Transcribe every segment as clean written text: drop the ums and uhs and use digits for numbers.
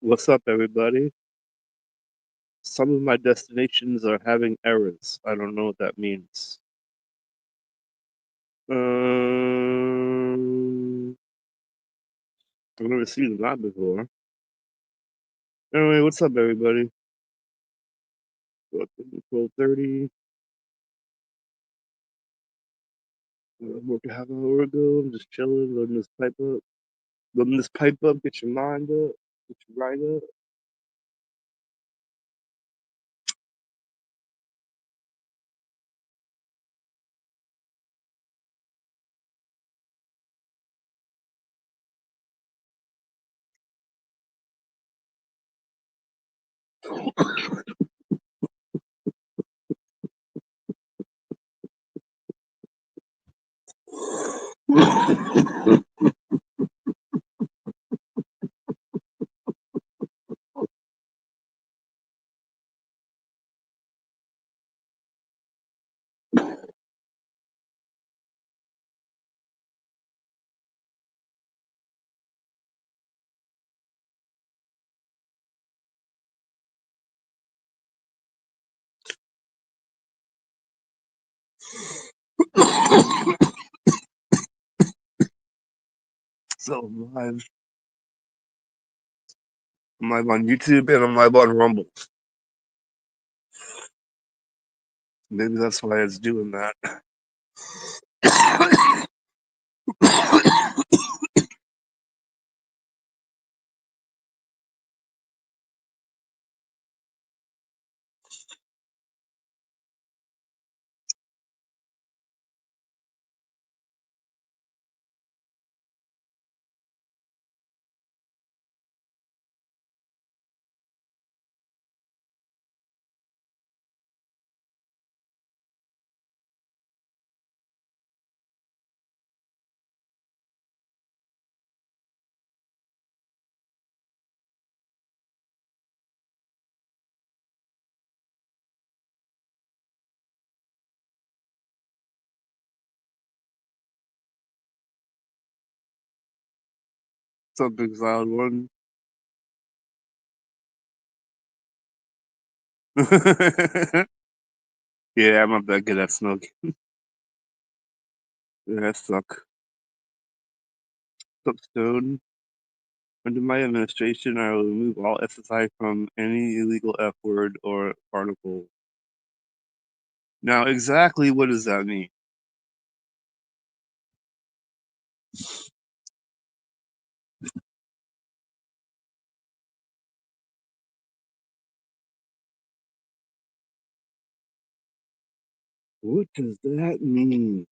What's up, everybody? Some of my destinations are having errors. I don't know what that means. I've never seen that before. Anyway, what's up, everybody? 12:30. Work a half hour ago. I'm just chilling, loading this pipe up. Loading this pipe up. Get your mind up. Get your right up. So I'm live on YouTube and I'm live on Rumble. Maybe that's why it's doing that. What's up, Big Loud One? Yeah, I'm not that good at smoking. Yeah, I suck. What's up, Stone? Under my administration, I will remove all SSI from any illegal F word or article. Now, exactly what does that mean? What does that mean?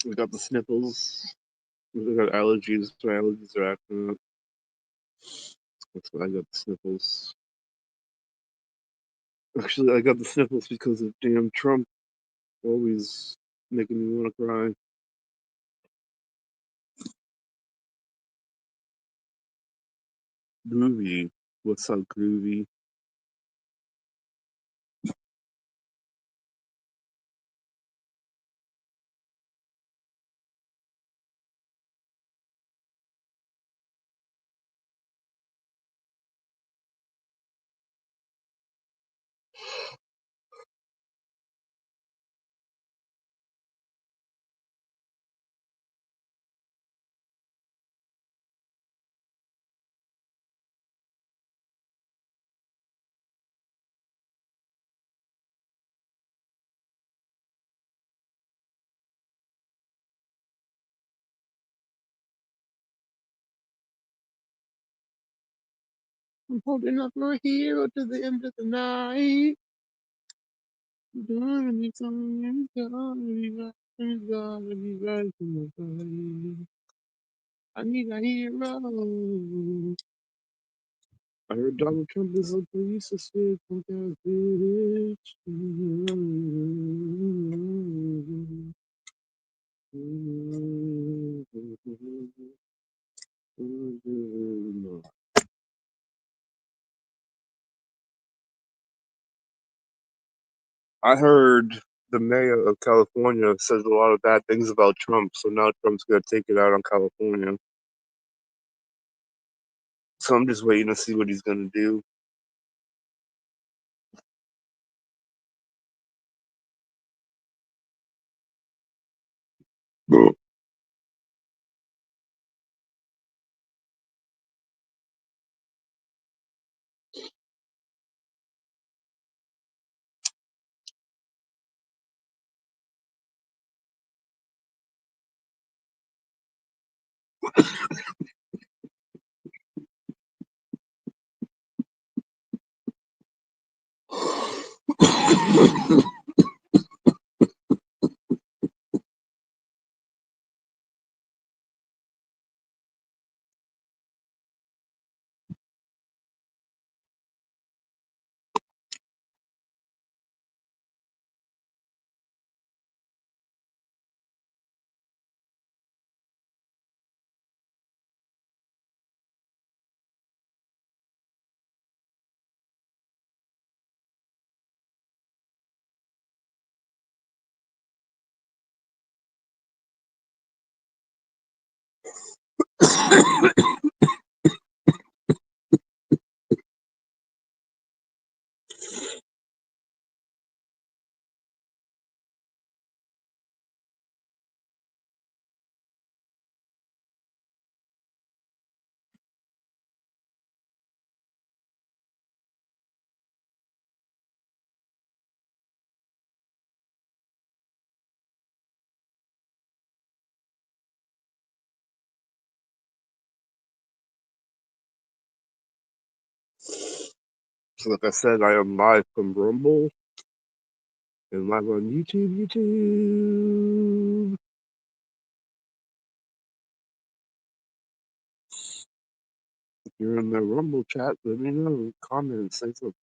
We got the sniffles. We got allergies. My allergies are acting up. That's why I got the sniffles. Actually, I got the sniffles because of damn Trump always making me want to cry. Groovy. What's up, Groovy? I'm holding up my hero to the end of the night. Gonna be coming, gonna be right, gonna be right for my body. I need a hero. I heard Donald Trump is a police assistant, that bitch. I heard the mayor of California says a lot of bad things about Trump, so now Trump's gonna take it out on California. So I'm just waiting to see what he's gonna do. So like I said, I am live from Rumble and live on YouTube. If you're in the Rumble chat, let me know. Comment, say something.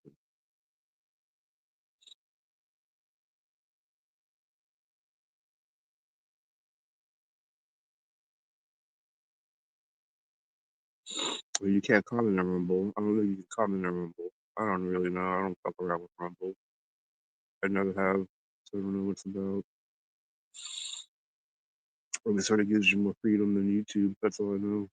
Well, you can't comment on Rumble. I don't know if you can comment on Rumble. I don't really know. I don't fuck around with Rumble. I never have, so I don't know what it's about. Or it sort of gives you more freedom than YouTube. That's all I know.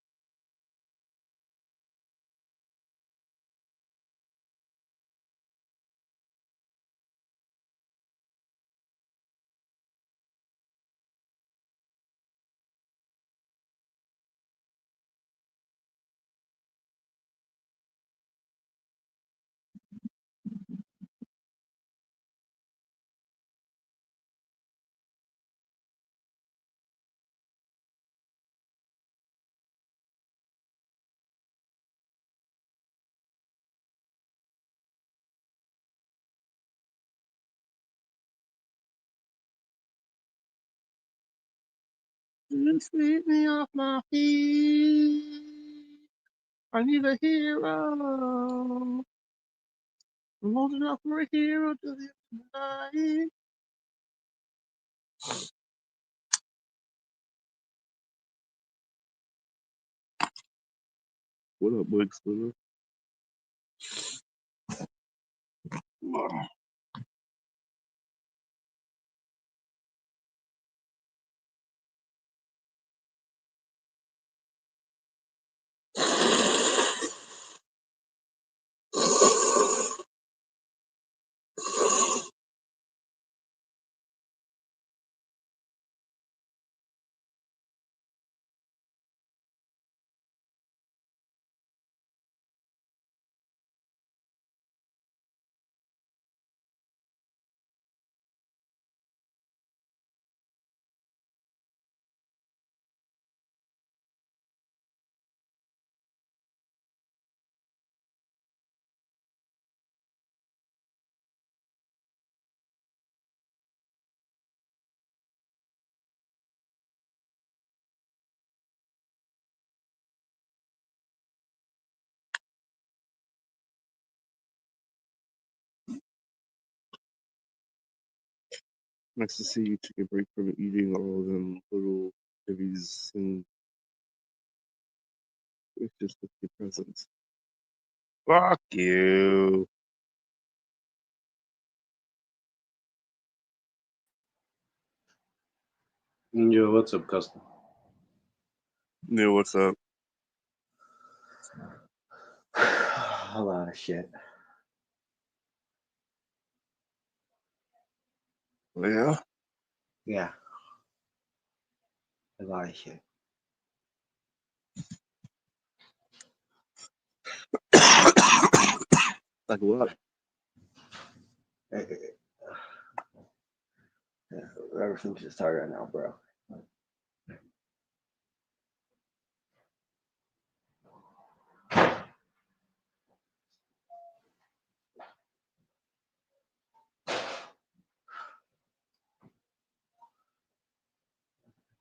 You sweep me off my feet. I need a hero. I'm holding out for a hero to the end of the night. What up, Wix? What up? Nice to see you take a break from eating all of them little divvies and it's just with your presence. Fuck you. Yo, what's up, Custom? Yeah, what's up? A lot of shit. Yeah. Yeah. A lot of shit. Like what? Everything's just hard right now, bro.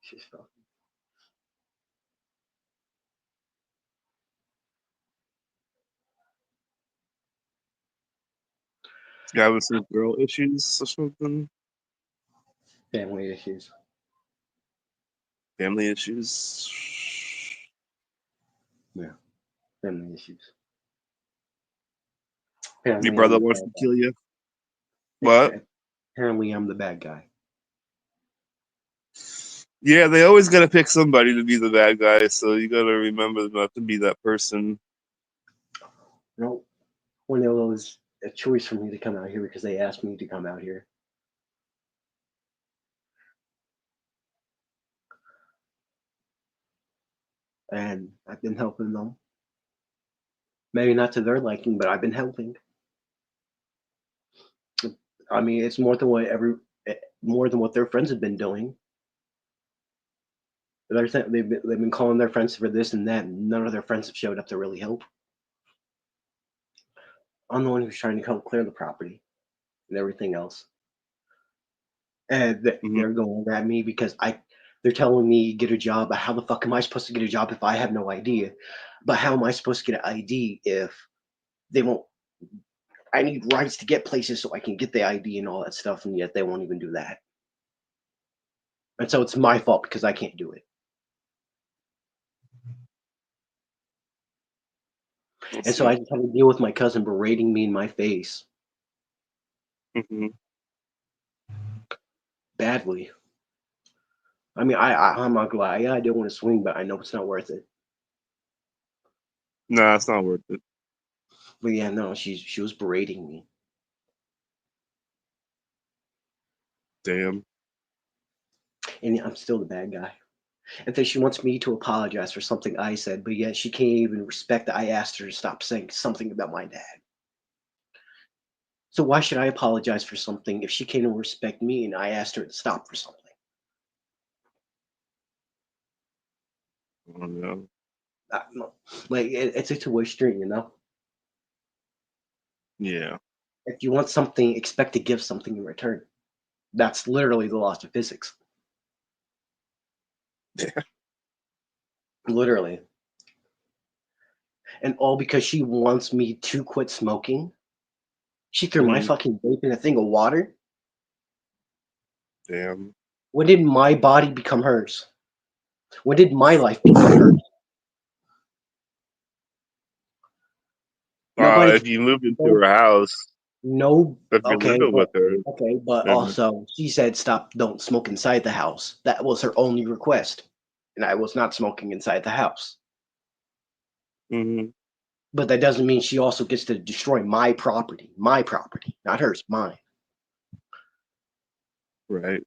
She's fucking. Guy with some girl issues or something? Family issues. Family issues? Yeah. Family issues. Your Apparently, I'm brother the wants bad to guy. kill you? What? Apparently, I'm the bad guy. Yeah, they always gotta pick somebody to be the bad guy, so you gotta remember not to be that person. No. When it was a choice for me to come out here because they asked me to come out here. And I've been helping them. Maybe not to their liking, but I've been helping. I mean, it's more than what their friends have been doing. They've been calling their friends for this and that, and none of their friends have showed up to really help. I'm the one who's trying to help clear the property and everything else. And they're going at me because they're telling me get a job. But how the fuck am I supposed to get a job if I have no idea? But how am I supposed to get an ID if they won't? I need rights to get places so I can get the ID and all that stuff, and yet they won't even do that. And so it's my fault because I can't do it. And so I just had to deal with my cousin berating me in my face. Mm-hmm. Badly. I mean, I'm not gonna lie. Yeah, I don't want to swing, but I know it's not worth it. Nah, it's not worth it. But yeah, no, she was berating me. Damn. And I'm still the bad guy. And then she wants me to apologize for something I said, but yet she can't even respect that I asked her to stop saying something about my dad. So why should I apologize for something if she can't even respect me and I asked her to stop for something? Oh no. Like it's a two-way street, you know. Yeah. If you want something, expect to give something in return. That's literally the laws of physics. Yeah. Literally. And all because she wants me to quit smoking. She threw my fucking vape in a thing of water. Damn. When did my body become hers? When did my life become hers? Nobody, If you move into no, her house, no. if you're Okay, living with her, but then also she said stop, don't smoke inside the house. That was her only request, and I was not smoking inside the house. hmm But that doesn't mean she also gets to destroy my property, not hers, mine. right.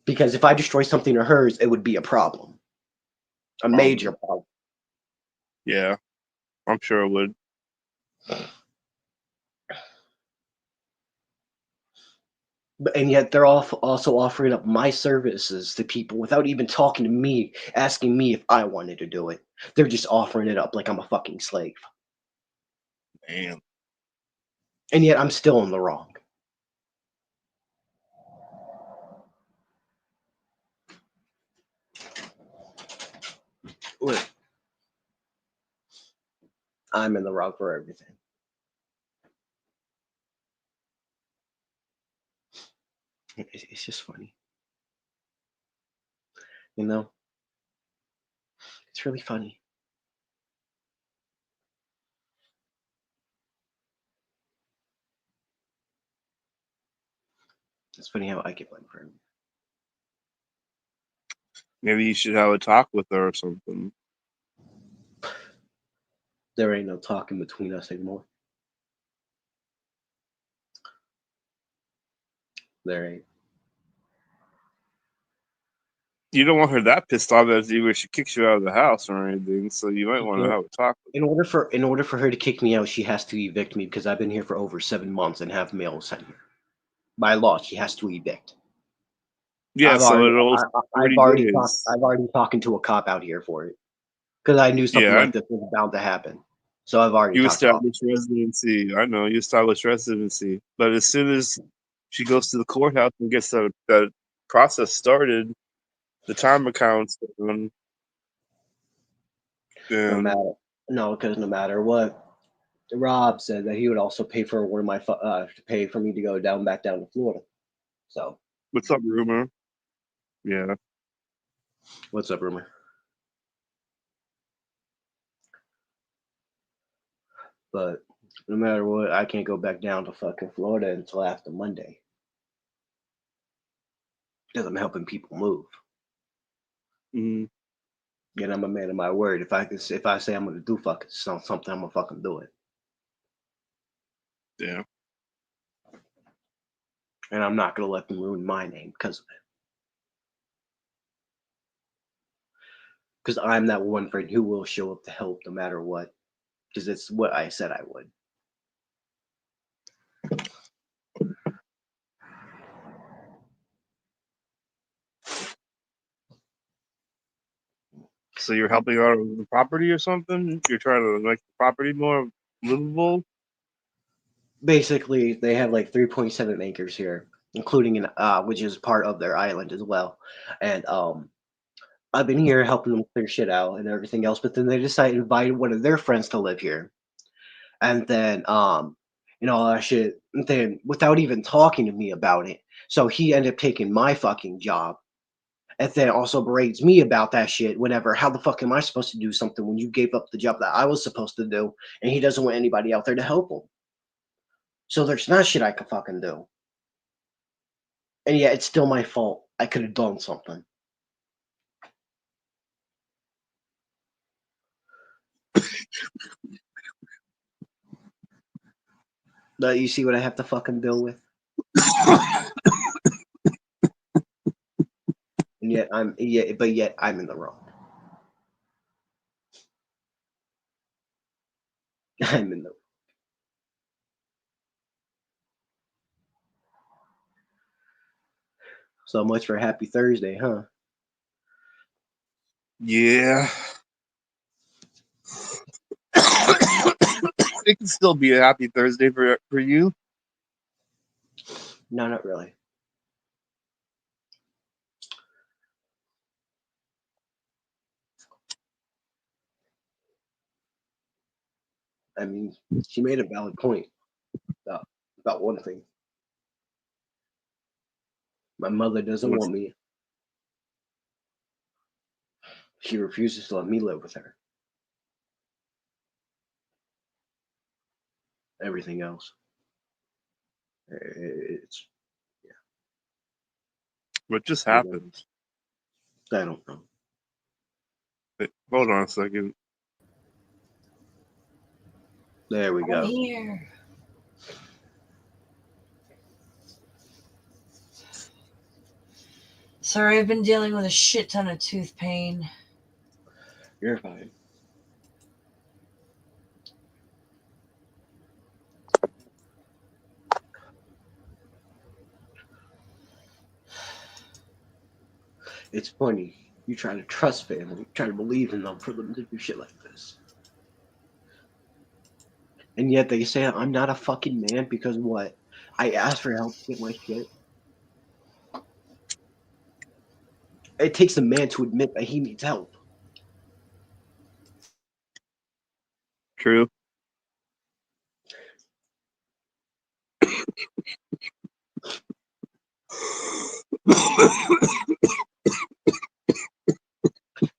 Because if I destroy something of hers, it would be a problem, a major Probably. problem. Yeah, I'm sure it would. And yet they're also offering up my services to people without even talking to me, asking me if I wanted to do it. They're just offering it up like I'm a fucking slave. Damn. And yet I'm still in the wrong. Look, I'm in the wrong for everything. It's just funny. You know? It's really funny. It's funny how I get blamed for everything. Maybe you should have a talk with her or something. There ain't no talking between us anymore. There ain't. You don't want her that pissed off at you where she kicks you out of the house or anything, so you might want to Okay. have a talk with In order for her to kick me out, she has to evict me because I've been here for over 7 months and have mail sent here. By law, she has to evict. Yeah, so it'll I've 30 days. already talking to a cop out here for it because I knew something Yeah, like this was bound to happen. So I've already you talked to establish residency. I know you establish residency, but as soon as she goes to the courthouse and gets that process started, the time accounts, no then matter no, because no matter what, Rob said that he would also pay for one of my to pay for me to go back down to Florida. So what's up, rumor? Yeah, what's up, rumor? But no matter what, I can't go back down to fucking Florida until after Monday because I'm helping people move. mm, And I'm a man of my word. If I say I'm gonna do fucking something, I'm gonna fucking do it. yeah. And I'm not gonna let them ruin my name because of it. Because I'm that one friend who will show up to help no matter what. Because it's what I said I would. So you're helping out on the property or something? You're trying to make the property more livable? Basically, they have like 3.7 acres here, including an which is part of their island as well. And I've been here helping them clear shit out and everything else. But then they decided to invite one of their friends to live here, and then all that shit. And then without even talking to me about it, so he ended up taking my fucking job. And then also berates me about that shit whenever, how the fuck am I supposed to do something when you gave up the job that I was supposed to do and he doesn't want anybody out there to help him? So there's not shit I can fucking do. And yeah, it's still my fault. I could have done something. But you see what I have to fucking deal with? And yet I'm in the wrong. I'm in the So much for happy Thursday, huh? Yeah. It can still be a happy Thursday for you. No, not really. I mean, she made a valid point about one thing. My mother doesn't What's want me. She refuses to let me live with her. everything else. It's What just happened? I don't know. Wait, hold on a second. There we I'm go. here. Sorry, I've been dealing with a shit ton of tooth pain. You're fine. It's funny. You try to trust family, you try to believe in them for them to do shit like this. And yet they say I'm not a fucking man because what? I asked for help to get my shit. It takes a man to admit that he needs help. True.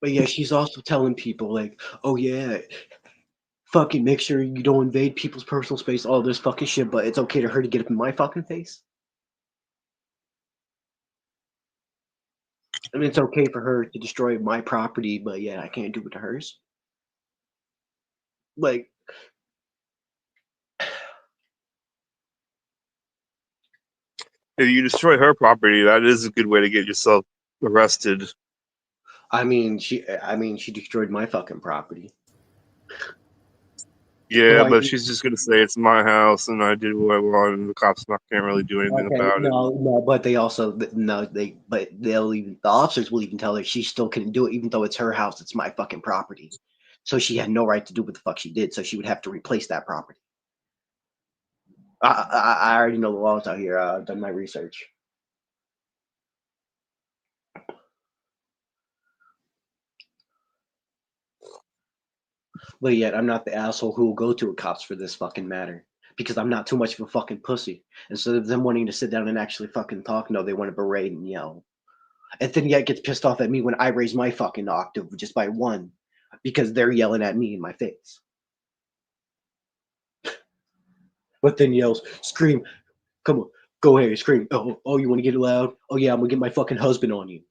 But yeah, she's also telling people like, oh yeah, fucking make sure you don't invade people's personal space, all this fucking shit, but it's okay to her to get up in my fucking face. I mean, it's okay for her to destroy my property, but yeah, I can't do it to hers. Like, If you destroy her property, that is a good way to get yourself arrested. I mean, she destroyed my fucking property. Yeah, Why? but she's just gonna say it's my house and I did what I wanted, and the cops can't really do anything Okay, about it. no, but they also no, but they'll even the officers will even tell her she still couldn't do it, even though it's her house, it's my fucking property. So she had no right to do what the fuck she did. So she would have to replace that property. I already know the laws out here. I've done my research. But yet I'm not the asshole who will go to a cops for this fucking matter because I'm not too much of a fucking pussy. Instead of them wanting to sit down and actually fucking talk, no, they want to berate and yell. And then yet gets pissed off at me when I raise my fucking octave just by one because they're yelling at me in my face. But then yells, scream, come on, go ahead, scream. Oh, you want to get it loud? Oh yeah, I'm gonna get my fucking husband on you.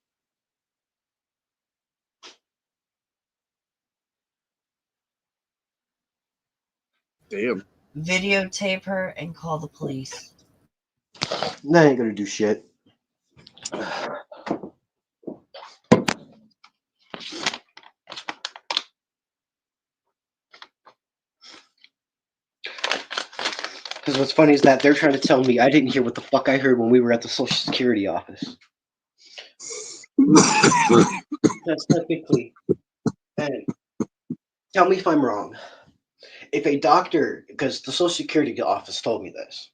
Damn. Videotape her and call the police. That ain't gonna do shit. Because what's funny is that they're trying to tell me I didn't hear what the fuck I heard when we were at the Social Security office. That's technically, and tell me if I'm wrong. If a doctor, because the Social Security office told me this,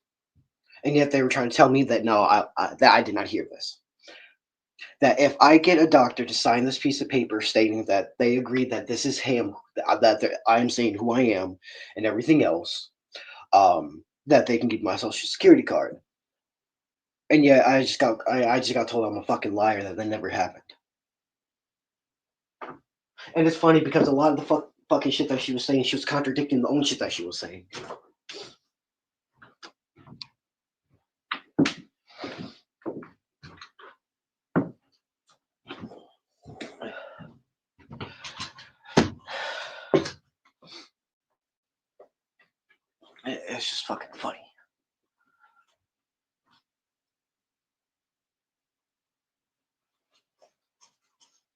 and yet they were trying to tell me that no, that I did not hear this. That if I get a doctor to sign this piece of paper stating that they agree that this is him, that I'm saying who I am and everything else, that they can get my Social Security card. And yet I just got told I'm a fucking liar that never happened. And it's funny because a lot of the fucking shit that she was saying, she was contradicting the own shit that she was saying. It's just fucking funny.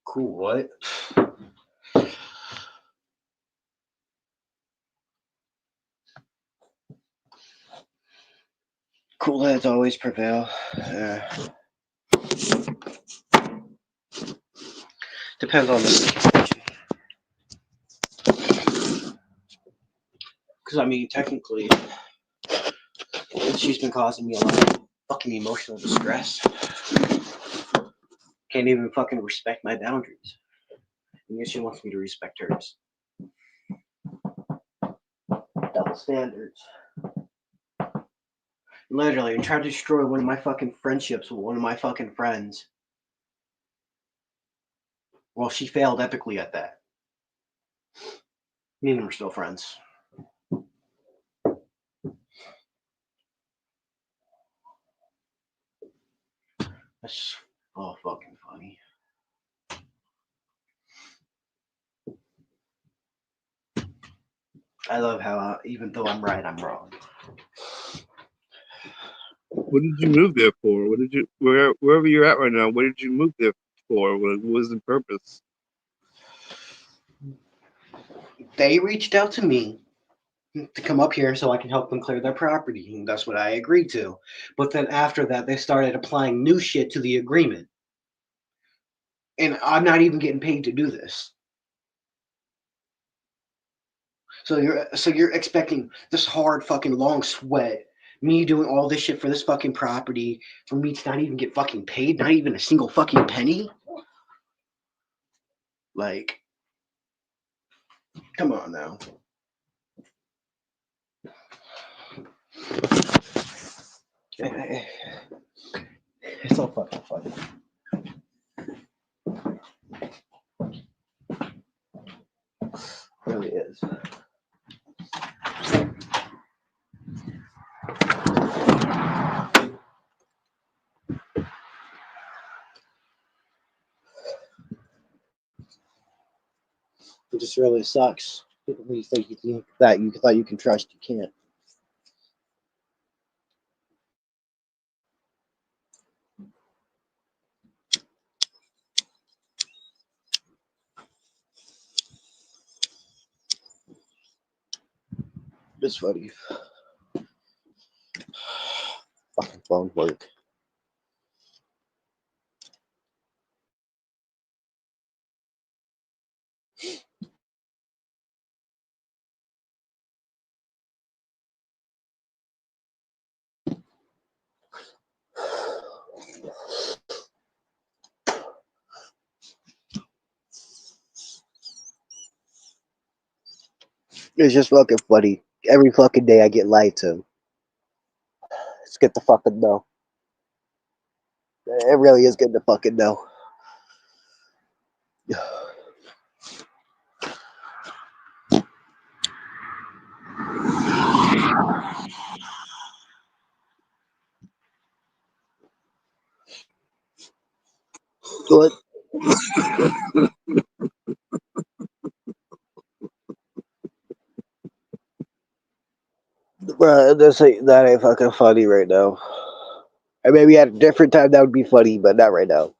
Cool, what? Cool heads always prevail. Depends on the situation. Because, I mean, technically, she's been causing me a lot of fucking emotional distress. Can't even fucking respect my boundaries. And yet she wants me to respect hers. Double standards. Literally, and tried to destroy one of my fucking friendships with one of my fucking friends. Well, she failed epically at that. Me and them are still friends. That's all fucking funny. I love how even though I'm right, I'm wrong. What did you move there for? What did you wherever you're at right now? What did you move there for? What was the purpose? They reached out to me to come up here so I can help them clear their property, and that's what I agreed to. But then after that, they started applying new shit to the agreement, and I'm not even getting paid to do this. So you're expecting this hard fucking long sweat, me doing all this shit for this fucking property, for me to not even get fucking paid, not even a single fucking penny? Like, come on now. It's all fucking funny. It really is. It just really sucks. People who you think you thought you can trust, you can't. It's funny. Fucking phone work. It's just fucking funny. Every fucking day I get lied to. It's good to fucking know. It really is good to fucking know. What? Bruh, that ain't fucking funny right now. And maybe at a different time that would be funny, but not right now.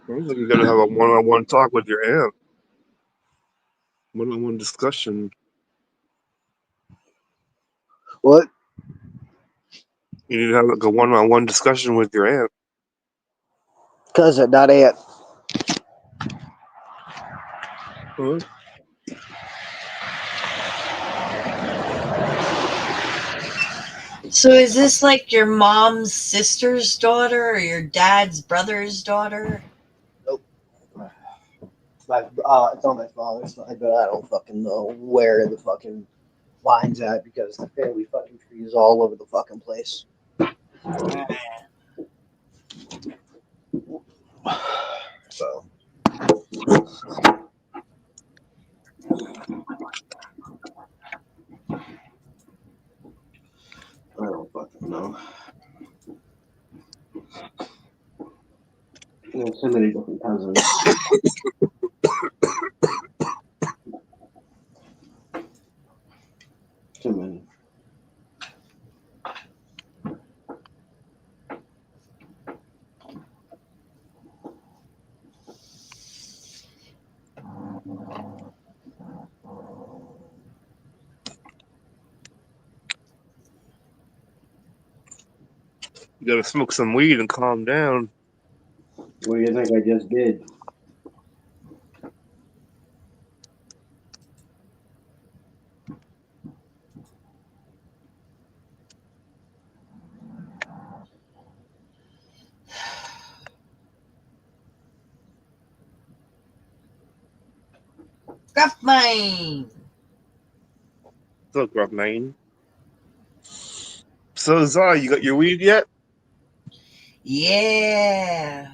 Sounds like you gotta have a one-on-one talk with your aunt. One-on-one discussion. What? You need to have like a one-on-one discussion with your aunt. Cousin, not aunt. Huh? So is this like your mom's sister's daughter or your dad's brother's daughter? Nope. It's on my father's side, but I don't fucking know where the fucking line's at because the family fucking tree is all over the fucking place. So. I don't fucking know. There's so many different cousins. Too many. You gotta smoke some weed and calm down. What do you think I just did? Gruff Mine. Still Gruff Mine. So, Zara, you got your weed yet? Yeah.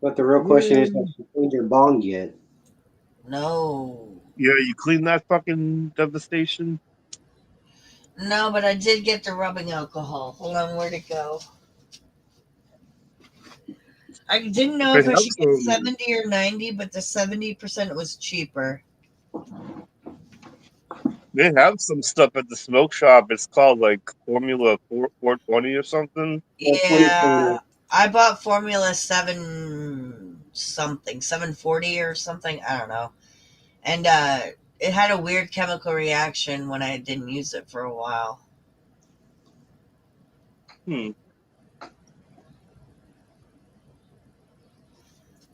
But the real question is, have you cleaned your bong yet? No. Yeah, you clean that fucking devastation? No, but I did get the rubbing alcohol. Hold on, where'd it go? I didn't know if I should get 70 or 90, but the 70% was cheaper. They have some stuff at the smoke shop. It's called like Formula 420 or something. Yeah. I bought Formula 7 something, 740 or something. I don't know. And it had a weird chemical reaction when I didn't use it for a while.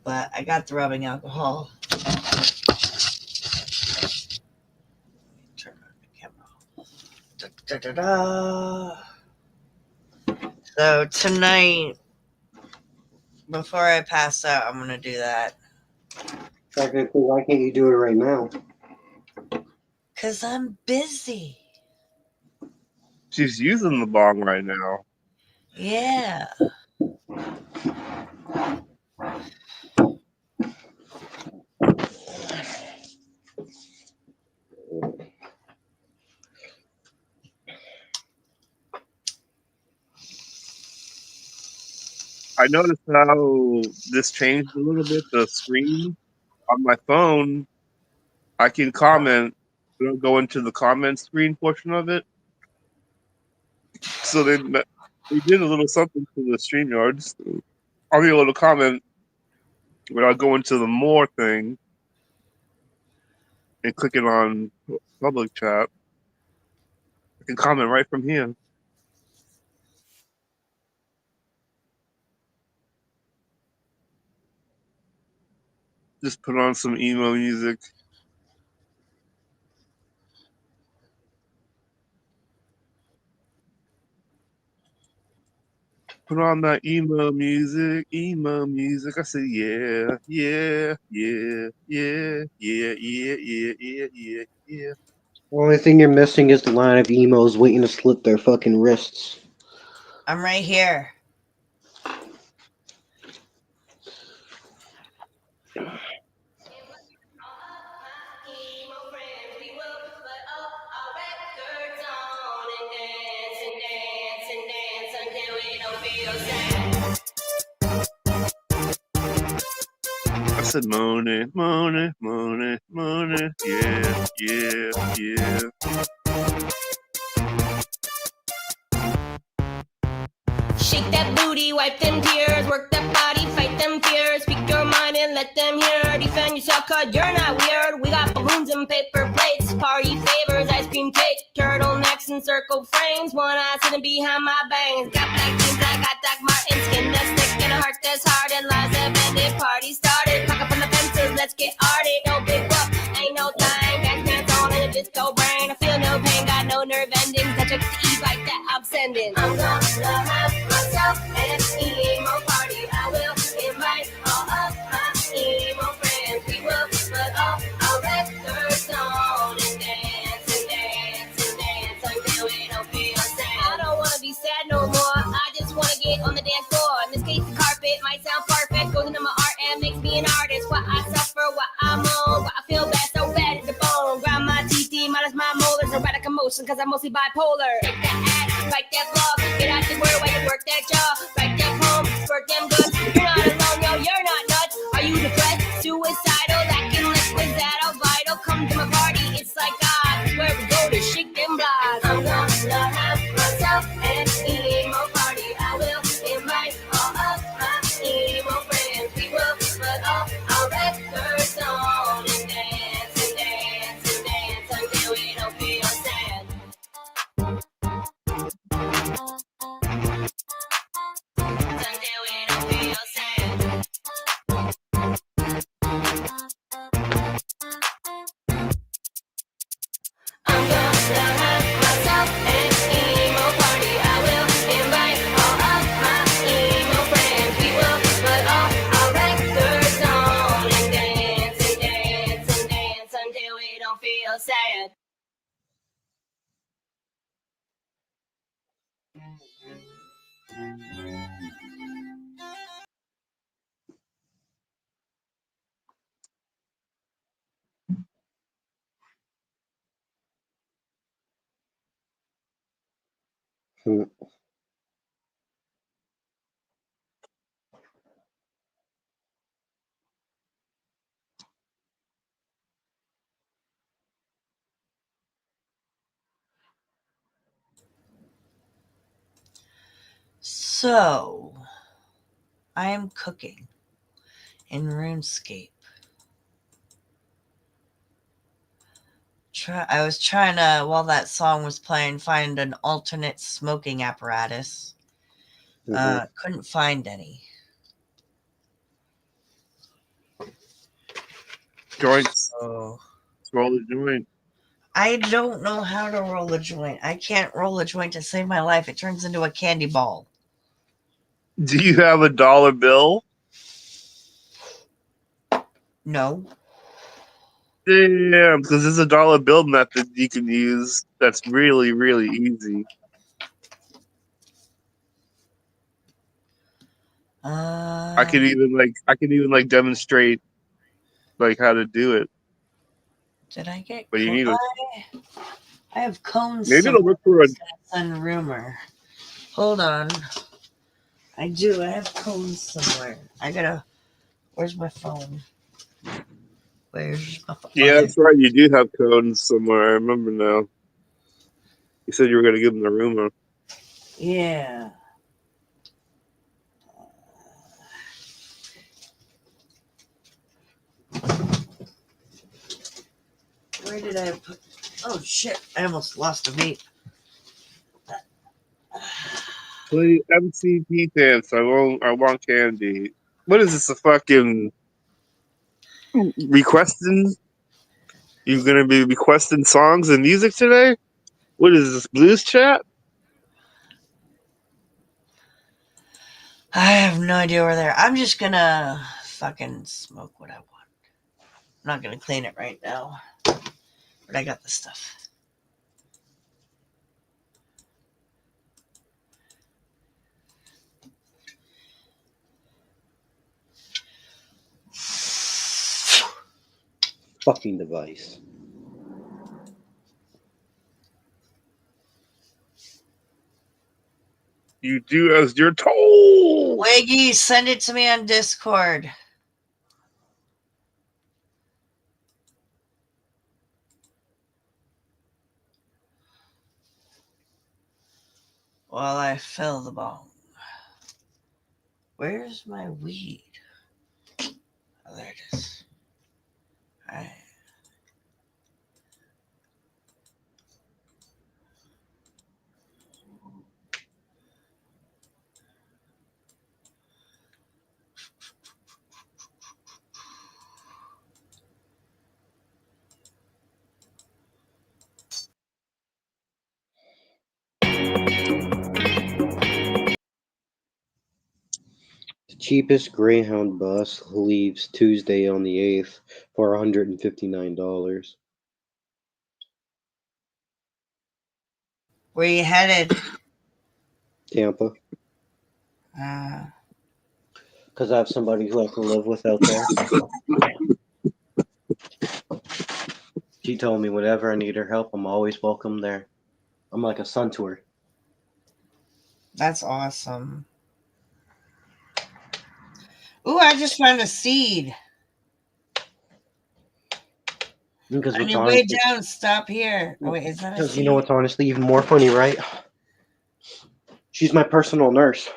But I got the rubbing alcohol. Turn on the camera. Da, da, da, da. So tonight, before I pass out, I'm going to do that. Technically, why can't you do it right now? Because I'm busy. She's using the bong right now. Yeah. I noticed how this changed a little bit. The screen on my phone, I can comment. It'll go into the comment screen portion of it. So they did a little something to the StreamYards. I'll be able to comment when I go into the more thing and click it on public chat. I can comment right from here. Just put on some emo music. Put on that emo music. I say, yeah. Only thing you're missing is the line of emos waiting to slit their fucking wrists. I'm right here. I said, Moaning, yeah. Shake that booty, wipe them tears, work that body, fight them fears, speak your mind and let them hear. Defend yourself, cause you're not weird. We got balloons and paper plates, party favors, ice cream cake, turtlenecks and circle frames. One eye sitting behind my bangs. Got black jeans, I got Doc Martens, skin that's thick and a heart that's hard, and lies that bended. Party started, pack up on the fences, let's get arty. No big whoop, ain't no thing. Got pants on and a disco brain. I feel no pain, got no nerve endings. I check the E like that, I'm sending. I'm gonna have myself an emo party. I will invite all of my emo friends. We will put all our records on and dance until we don't feel sad. I don't wanna be sad no more. I just wanna get on the dance floor. In this case, the carpet might sound perfect. Goes into my art and makes me an artist. What I suffer, what I'm on, what I feel bad, so bad at the bone. Grind my teeth, minus my molars, erratic emotion, cause I'm mostly bipolar. Take that ad, write that blog, get out the word while you work that job. Write that poem, squirt them goods. You're not alone, yo, you're not nuts. Are you depressed, suicidal, lacking liquids that are vital? Come to my party, it's like God, where we go to shake them blogs. I'm gonna have myself an emo party. I will invite all of my emo friends. We will put all our records on and dance until we don't feel sad. Hmm. So, I am cooking in RuneScape. I was trying to, while that song was playing, find an alternate smoking apparatus. Couldn't find any. Joints. So, Roll the joint. I don't know how to roll a joint. I can't roll a joint to save my life. It turns into a candy ball. Do you have a dollar bill? No. Damn, because there's a dollar bill method you can use that's really, really easy. I could even demonstrate like how to do it. Did I get But you need a I have cones maybe it'll somewhere. work for a Sun rumor. Hold on. I do. I have cones somewhere. Where's my phone? Where's my phone? yeah, that's right. You do have cones somewhere. I remember now. You said you were going to give them the rumor. Yeah. Where did I put? Oh shit! I almost lost a vape. Play MCP dance. I want candy. What is this? A fucking requesting? You gonna be requesting songs and music today? What is this, blues chat? I have no idea where they're. I'm just gonna fucking smoke what I want. I'm not gonna clean it right now, but I got the stuff. Fucking device. You do as you're told. Wiggy, send it to me on Discord. While I fill the bong. Where's my weed? Oh, there it is. Alright. The cheapest Greyhound bus leaves Tuesday on the 8th for $159. Where you headed? Tampa. Because I have somebody who I can live with out there. She told me whenever I need her help, I'm always welcome there. I'm like a son to her. That's awesome. Ooh, I just found a seed. Because On your way down, stop here. Oh, wait, is that a Because seed? you know what's honestly even more funny, right? She's my personal nurse.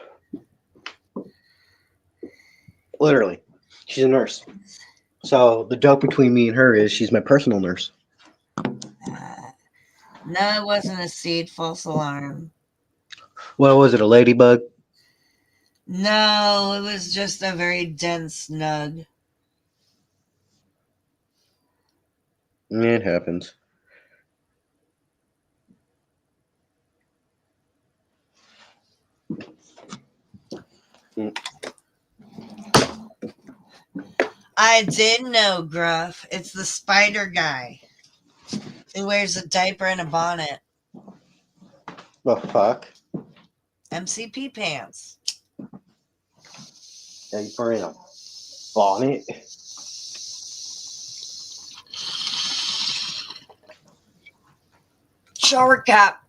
Literally. She's a nurse. So the dope between me and her is she's my personal nurse. No, it wasn't a seed. False alarm. What was it, a ladybug? No, it was just a very dense nug. It happens. I did know, Gruff. It's the spider guy who wears a diaper and a bonnet. The fuck? MCP pants. Diaper and a bonnet? Shower cap.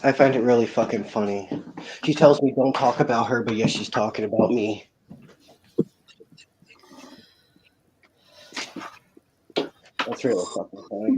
I find it really fucking funny. She tells me don't talk about her, but yet she's talking about me. That's really fucking funny.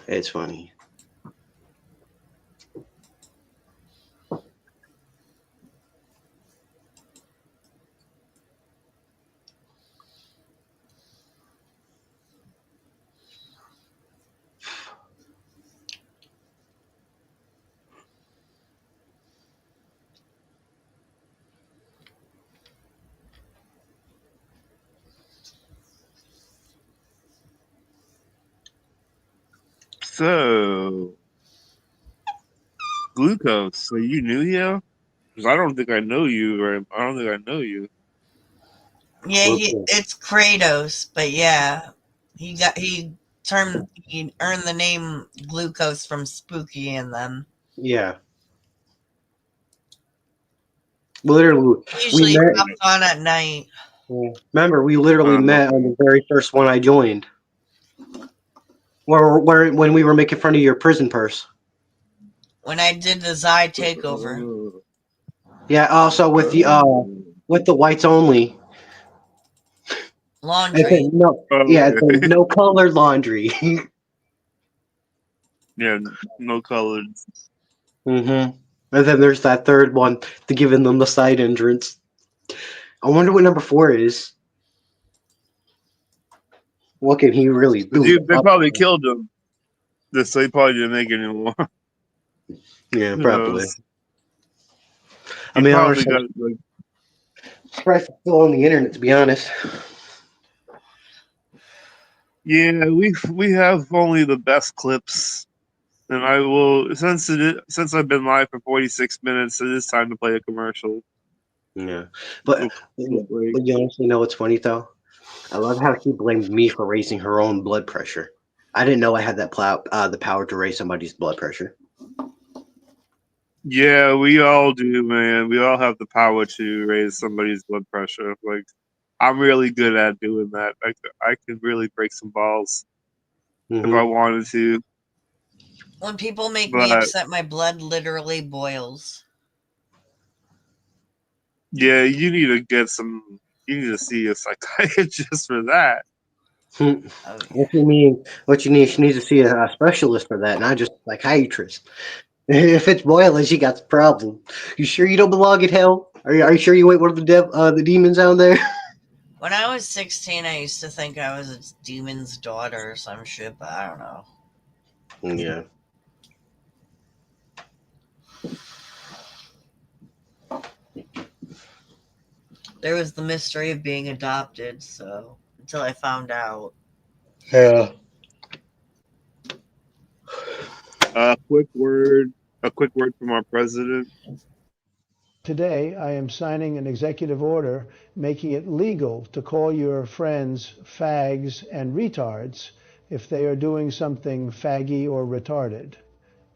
It's funny. So, Glucose. So you knew him? Because I don't think I know you, or I don't think I know you. Yeah, it's Kratos, but yeah, he earned the name Glucose from Spooky and them. Yeah. Literally, Usually we met. pops on at night. Remember, we literally met on the very first one I joined. When we were making fun of your prison purse. When I did the Zai takeover. Yeah, also with the whites only. Laundry. No colored laundry. Yeah, no colored. And then there's that third one to giving them the side entrance. I wonder what number 4 is. What can he really do? Dude, they probably killed him. So he probably didn't make it anymore. Yeah, probably. I mean, honestly, got, like, surprised it's still on the internet, to be honest. Yeah, we have only the best clips, and I will since I've been live for 46 minutes, it is time to play a commercial. Yeah, but you honestly know what's funny though? I love how she blamed me for raising her own blood pressure. I didn't know I had that the power to raise somebody's blood pressure. Yeah, we all do, man. We all have the power to raise somebody's blood pressure. Like, I'm really good at doing that. I could really break some balls if I wanted to. When people make me upset, my blood literally boils. Yeah, you need to get some. You need to see a psychiatrist for that. Oh, yeah. What you mean? What you need? She needs to see a specialist for that, not just a psychiatrist. If it's boiling, she got the problem. You sure you don't belong in hell? Are you sure you ain't one of the demons down there? When I was 16, I used to think I was a demon's daughter or some shit, but I don't know. Yeah. There was the mystery of being adopted, so until I found out. Yeah. A quick word from our president. Today, I am signing an executive order making it legal to call your friends fags and retards if they are doing something faggy or retarded.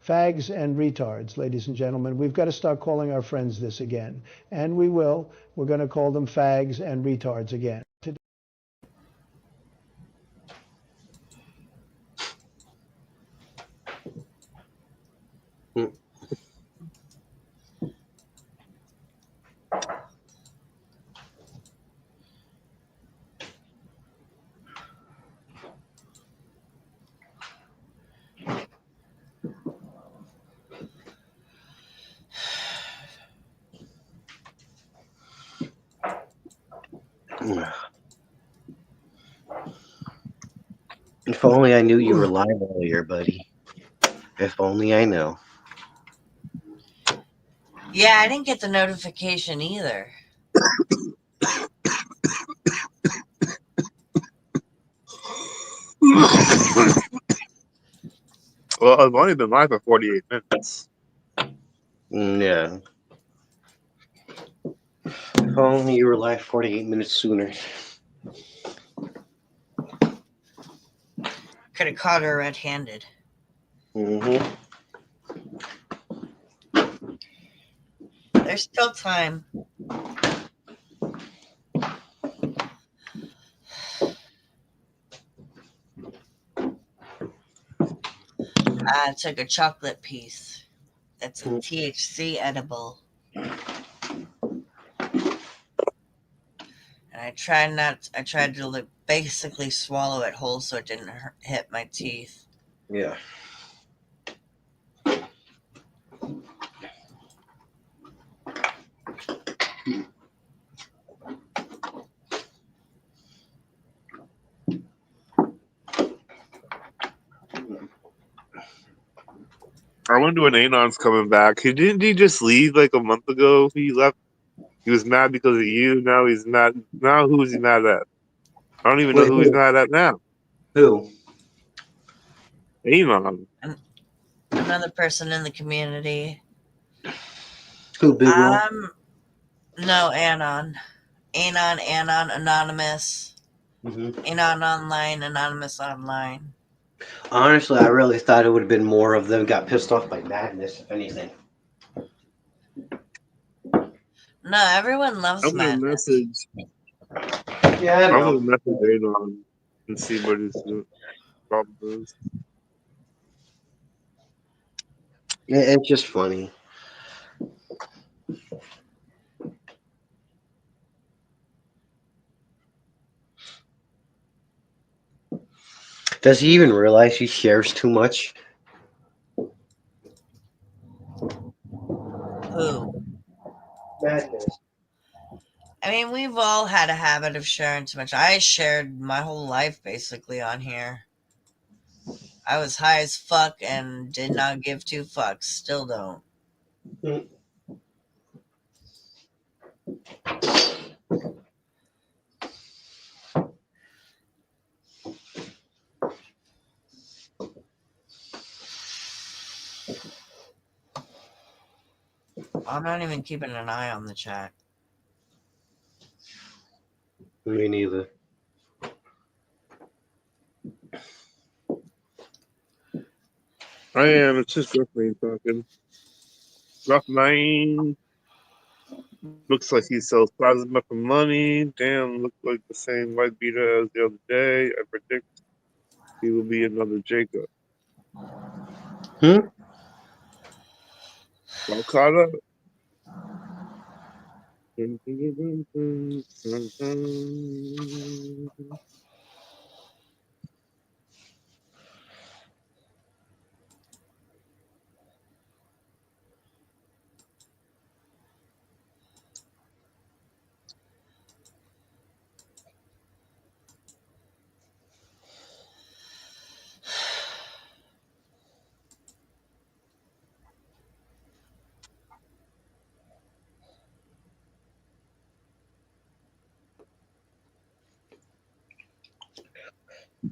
Fags and retards, ladies and gentlemen. We've got to start calling our friends this again. And we will. We're going to call them fags and retards again. If only I knew you were live earlier, buddy. If only I know. Yeah, I didn't get the notification either. Well, I've only been live for 48 minutes. Yeah. If only you were live 48 minutes sooner. Could have caught her red-handed. Mm-hmm. There's still time. I took a chocolate piece. That's a THC edible. And I tried to basically swallow it whole so it didn't hit my teeth. Yeah. I wonder when Anon's coming back. Didn't he just leave like a month ago? He left. He was mad because of you. Now he's mad. Now who is he mad at? I don't even know Wait, who he's mad at now. Who? Anon. Another person in the community. Who, Big Will? No, Anon, Anonymous. Mm-hmm. Anon Online, Anonymous Online. Honestly, I really thought it would have been more of them got pissed off by Madness, if anything. No, everyone loves I'm gonna Madness. Yeah, I I'm know. gonna message Anon and see what his problem is. It's just funny. Does he even realize he shares too much? Who? Madness. I mean, we've all had a habit of sharing too much. I shared my whole life basically on here. I was high as fuck and did not give two fucks. Still don't. I'm not even keeping an eye on the chat. Me neither. I am. It's just Rough talking. Rough Nine looks like he sells plasma for money. Damn, looks like the same white beater as the other day. I predict he will be another Jacob. All caught up.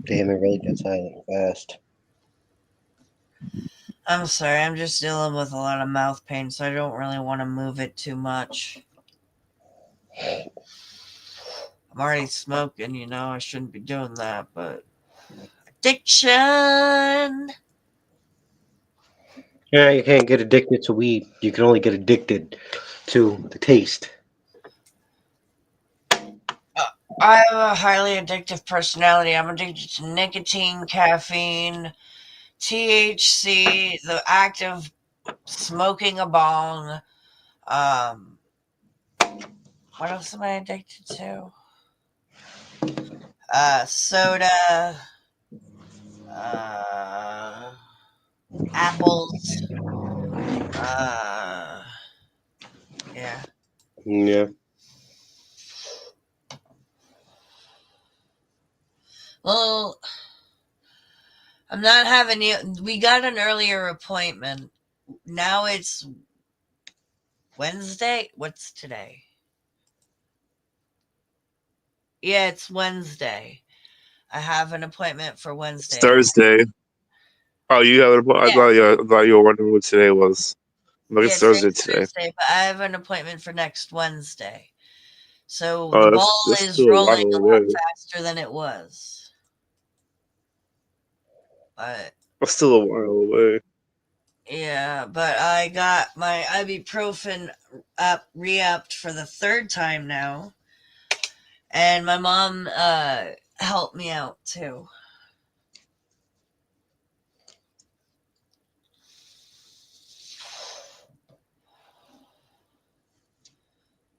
Damn, it really gets silent fast. I'm sorry, I'm just dealing with a lot of mouth pain, so I don't really want to move it too much. I'm already smoking, you know, I shouldn't be doing that, but addiction! Yeah, you can't get addicted to weed. You can only get addicted to the taste. I have a highly addictive personality. I'm addicted to nicotine, caffeine, THC, the act of smoking a bong. What else am I addicted to? Soda, apples. Yeah. Yeah. Well, I'm not having you. We got an earlier appointment. Now it's Wednesday? What's today? Yeah, it's Wednesday. I have an appointment for It's Wednesday. Thursday. Oh, you have an Yeah. I thought you were wondering what today was. Like, Yeah, it's Thursday today's today. Thursday, but I have an appointment for next Wednesday. So Oh, the that's ball is still a rolling while a lot away. faster than it was. But That's still a while away. yeah, but I got my ibuprofen re-upped for the third time now. And my mom helped me out too.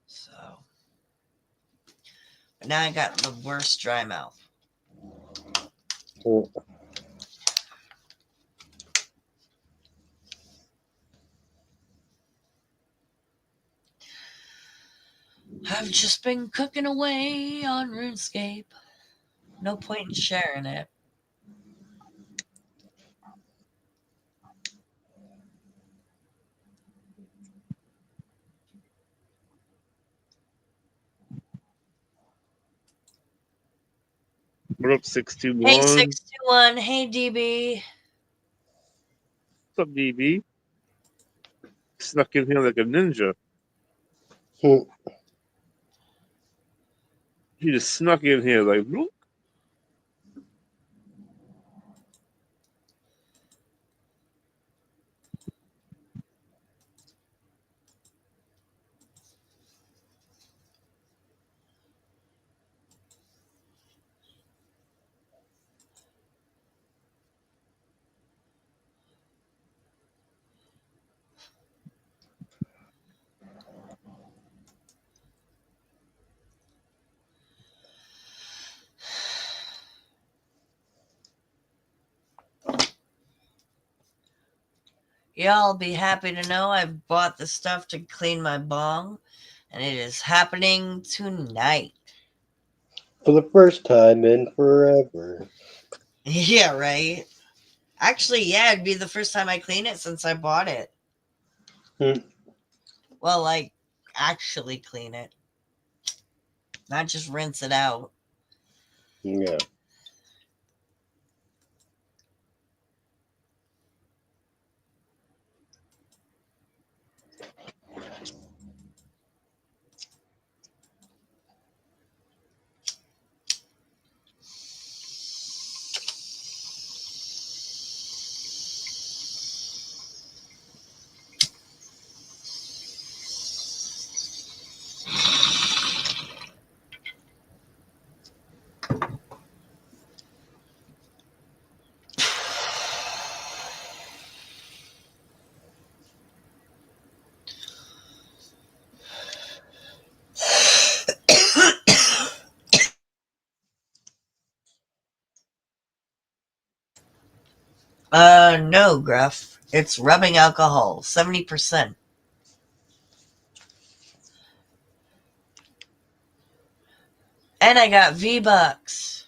So but now I got the worst dry mouth. Oh, I've just been cooking away on RuneScape. No point in sharing it. We're up 6-1. Hey, 621. Hey, DB. What's up, DB? Snuck in here like a ninja. hmm. He just snuck in here like, bloop. Y'all be happy to know I've bought the stuff to clean my bong, and it is happening tonight. For the first time in forever. Yeah, right? Actually, yeah, it'd be the first time I clean it since I bought it. Hmm. Well, like, actually clean it. Not just rinse it out. Yeah. No, Gruff. It's rubbing alcohol, 70%. And I got V-Bucks.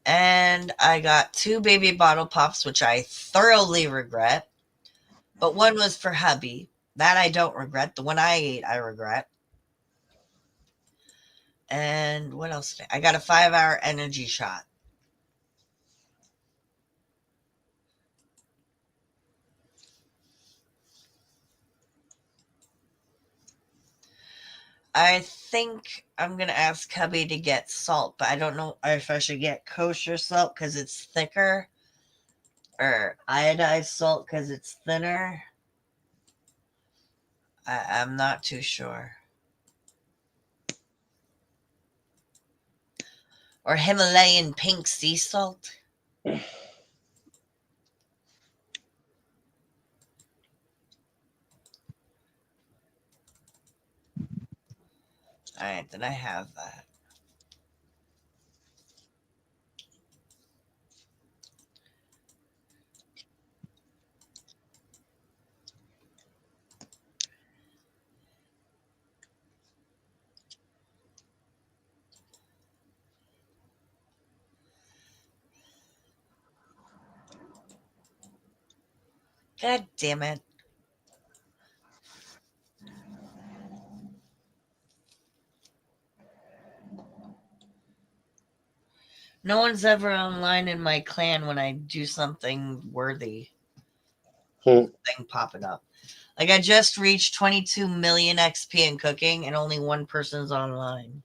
And I got 2 baby bottle pops, which I thoroughly regret. But one was for hubby. That I don't regret. The one I ate, I regret. And what else did I got a 5-hour energy shot. I think I'm going to ask hubby to get salt, but I don't know if I should get kosher salt because it's thicker or iodized salt because it's thinner. I'm not too sure. Or Himalayan pink sea salt. All right, then I have that. God damn it. No one's ever online in my clan when I do something worthy. Thing popping up. Like I just reached 22 million XP in cooking and only one person's online.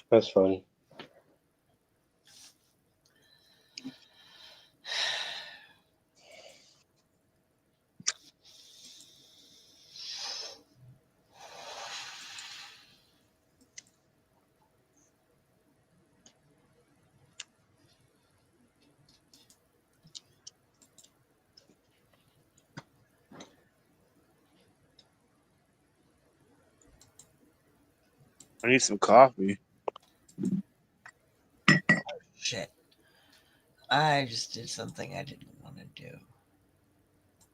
That's funny. I need some coffee. Shit. I just did something I didn't want to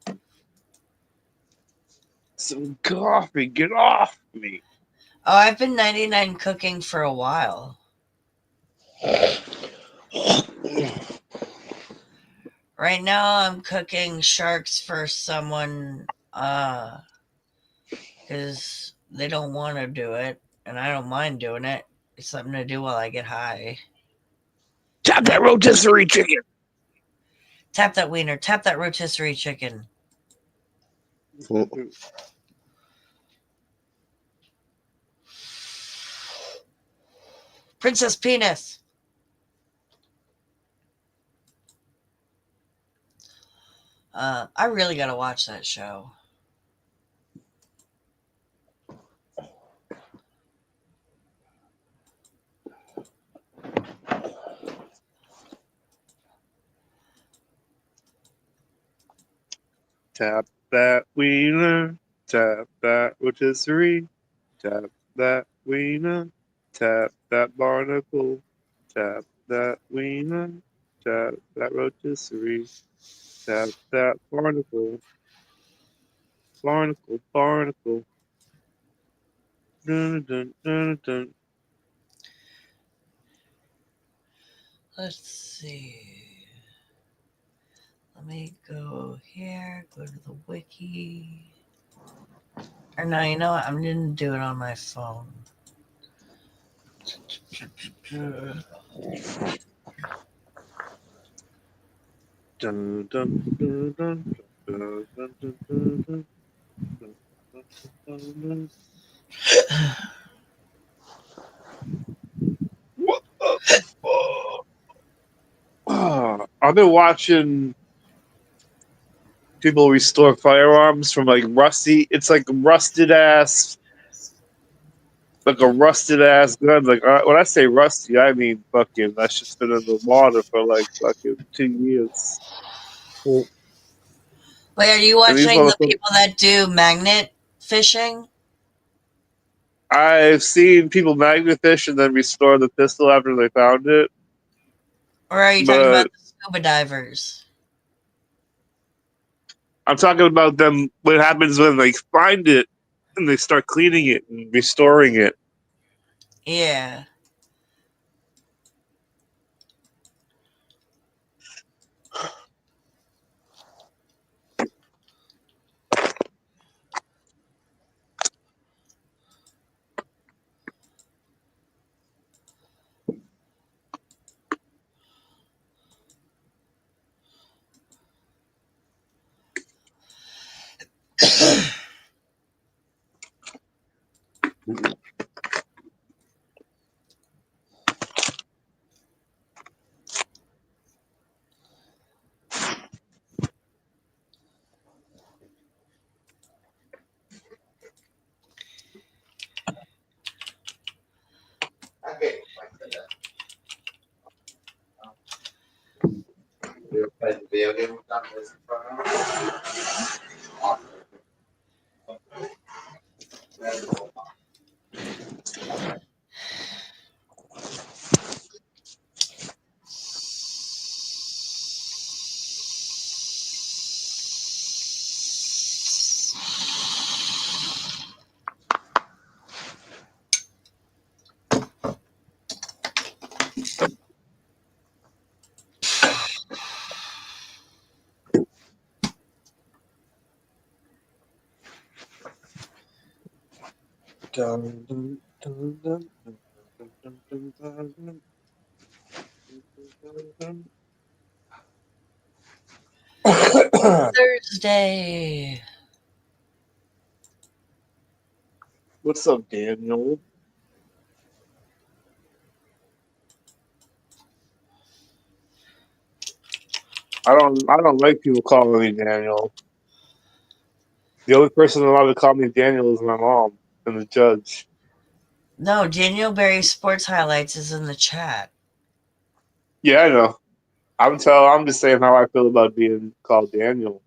do. Some coffee. Get off me. Oh, I've been 99 cooking for a while. Right now I'm cooking sharks for someone because they don't want to do it and I don't mind doing it. It's something to do while I get high. Tap that rotisserie chicken. Tap that wiener. Tap that rotisserie chicken. Princess Penis. I really gotta watch that show. Tap that wiener. Tap that rotisserie. Tap that wiener. Tap that barnacle. Tap that wiener. Tap that rotisserie. Tap that barnacle. Barnacle, barnacle. Dun, dun, dun, dun. Let's see. Let me go here, go to the wiki. Or no, you know what? I'm gonna do it on my phone. Dun, dun, dun, dun, dun, dun, dun, dun, dun, dun, dun. What the fuck? I've been watching people restore firearms from like rusty. It's like rusted ass, like a rusted ass gun. Like when I say rusty, I mean fucking that's just been in the water for like fucking 2 years. Wait, are you And these watching the motherfuckers, people that do magnet fishing? I've seen people magnet fish and then restore the pistol after they found it. Or are you talking about But the scuba divers? I'm talking about them. What happens when they find it and they start cleaning it and restoring it? Yeah. Dun, dun, dun, dun, dun. Thursday. What's up, Daniel? I don't like people calling me Daniel. The only person allowed to call me Daniel is my mom and the judge. No, Daniel Berry Sports Highlights is in the chat. Yeah, I know. I'm just saying how I feel about being called Daniel.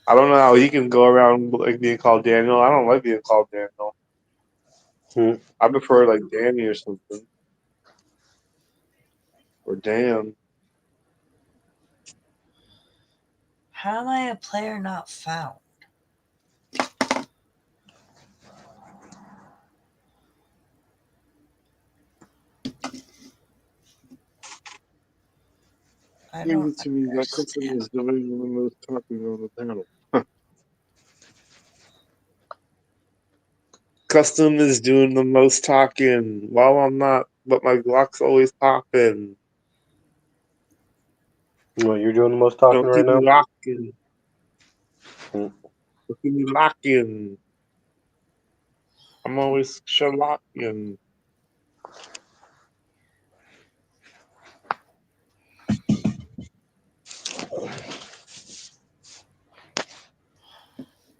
I don't know how he can go around like being called Daniel. I don't like being called Daniel. I prefer like Danny or something. Or Dan. How am I a player not found? I Give don't it to me. That custom understand. is doing the most talking on the panel. Custom is doing the most talking while I'm not, but my Glock's always popping. Well, you're doing the most talking Don't right get me now. locking. Don't get me locking. I'm always shalocking.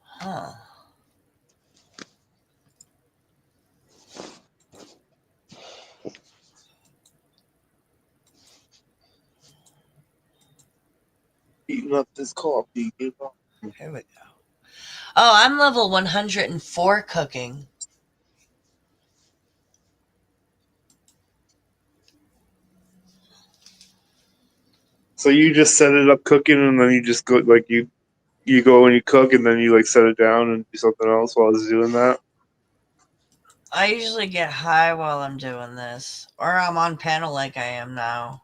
Huh. Eating up this coffee. You know? Here we go. Oh, I'm level 104 cooking. So you just set it up cooking, and then you just go like you go and you cook, and then you like set it down and do something else while it's doing that. I usually get high while I'm doing this, or I'm on panel like I am now,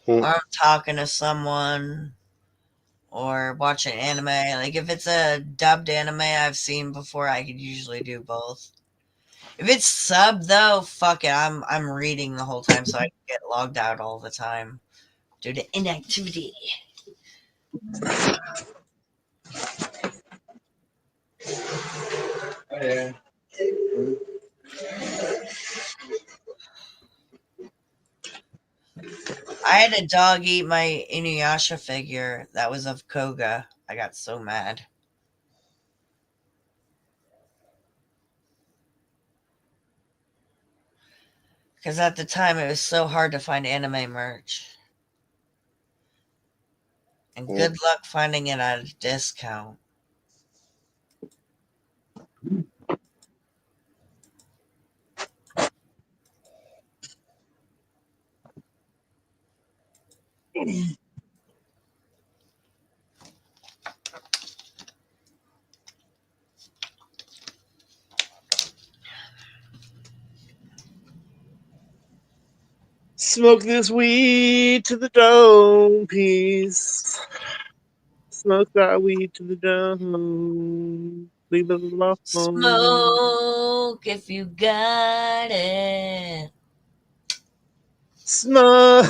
or I'm talking to someone, or watching anime. Like if it's a dubbed anime I've seen before, I could usually do both. If it's sub though, fuck it, I'm reading the whole time, so I can get logged out all the time due to inactivity. Yeah. I had a dog eat my Inuyasha figure that was of Koga. I got so mad. Because at the time it was so hard to find anime merch. And good luck finding it at a discount. Smoke this weed to the dome, peace. Smoke that weed to the dome. Leave it alone. Smoke if you got it. Smoke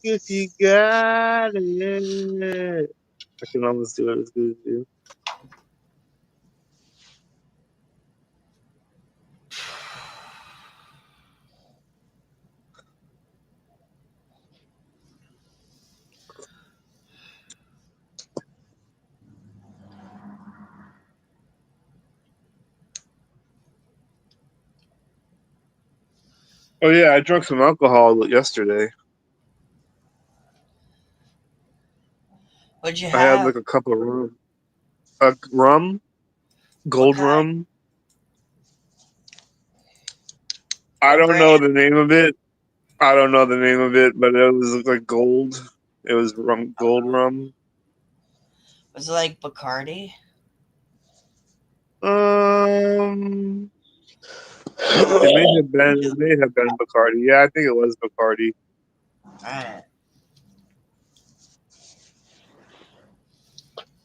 if you got it. I can almost do it as good as you. Oh yeah, I drank some alcohol yesterday. What'd you I had have? like a cup of rum. Rum? What Gold kind? rum? I What don't brand? know the name of it. I don't know the name of it, but it was like gold. It was rum, gold rum. Was it like Bacardi? It may have been. It may have been Bacardi. Yeah, I think it was Bacardi. Alright.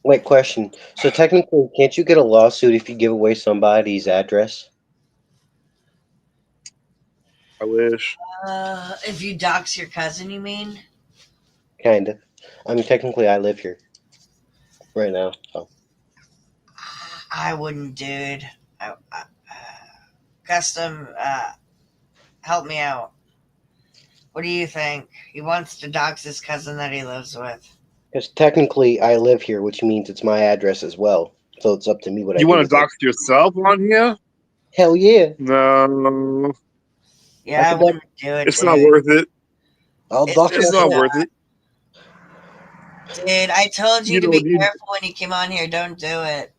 Wait, question. So technically, can't you get a lawsuit if you give away somebody's address? I wish. If you dox your cousin, you mean? Kinda. I mean, technically, I live here right now. So I wouldn't, dude. Custom, help me out. What do you think? He wants to dox his cousin that he lives with. because technically, I live here, which means it's my address as well. So it's up to me what I You do want to with it. dox yourself on here? Hell yeah! No, Yeah, I I could. wouldn't do it, it's dude. not worth it. I'll It's dox It's really not myself. worth not. it. Dude, I told you You to don't be need. careful when you came on here. Don't do it.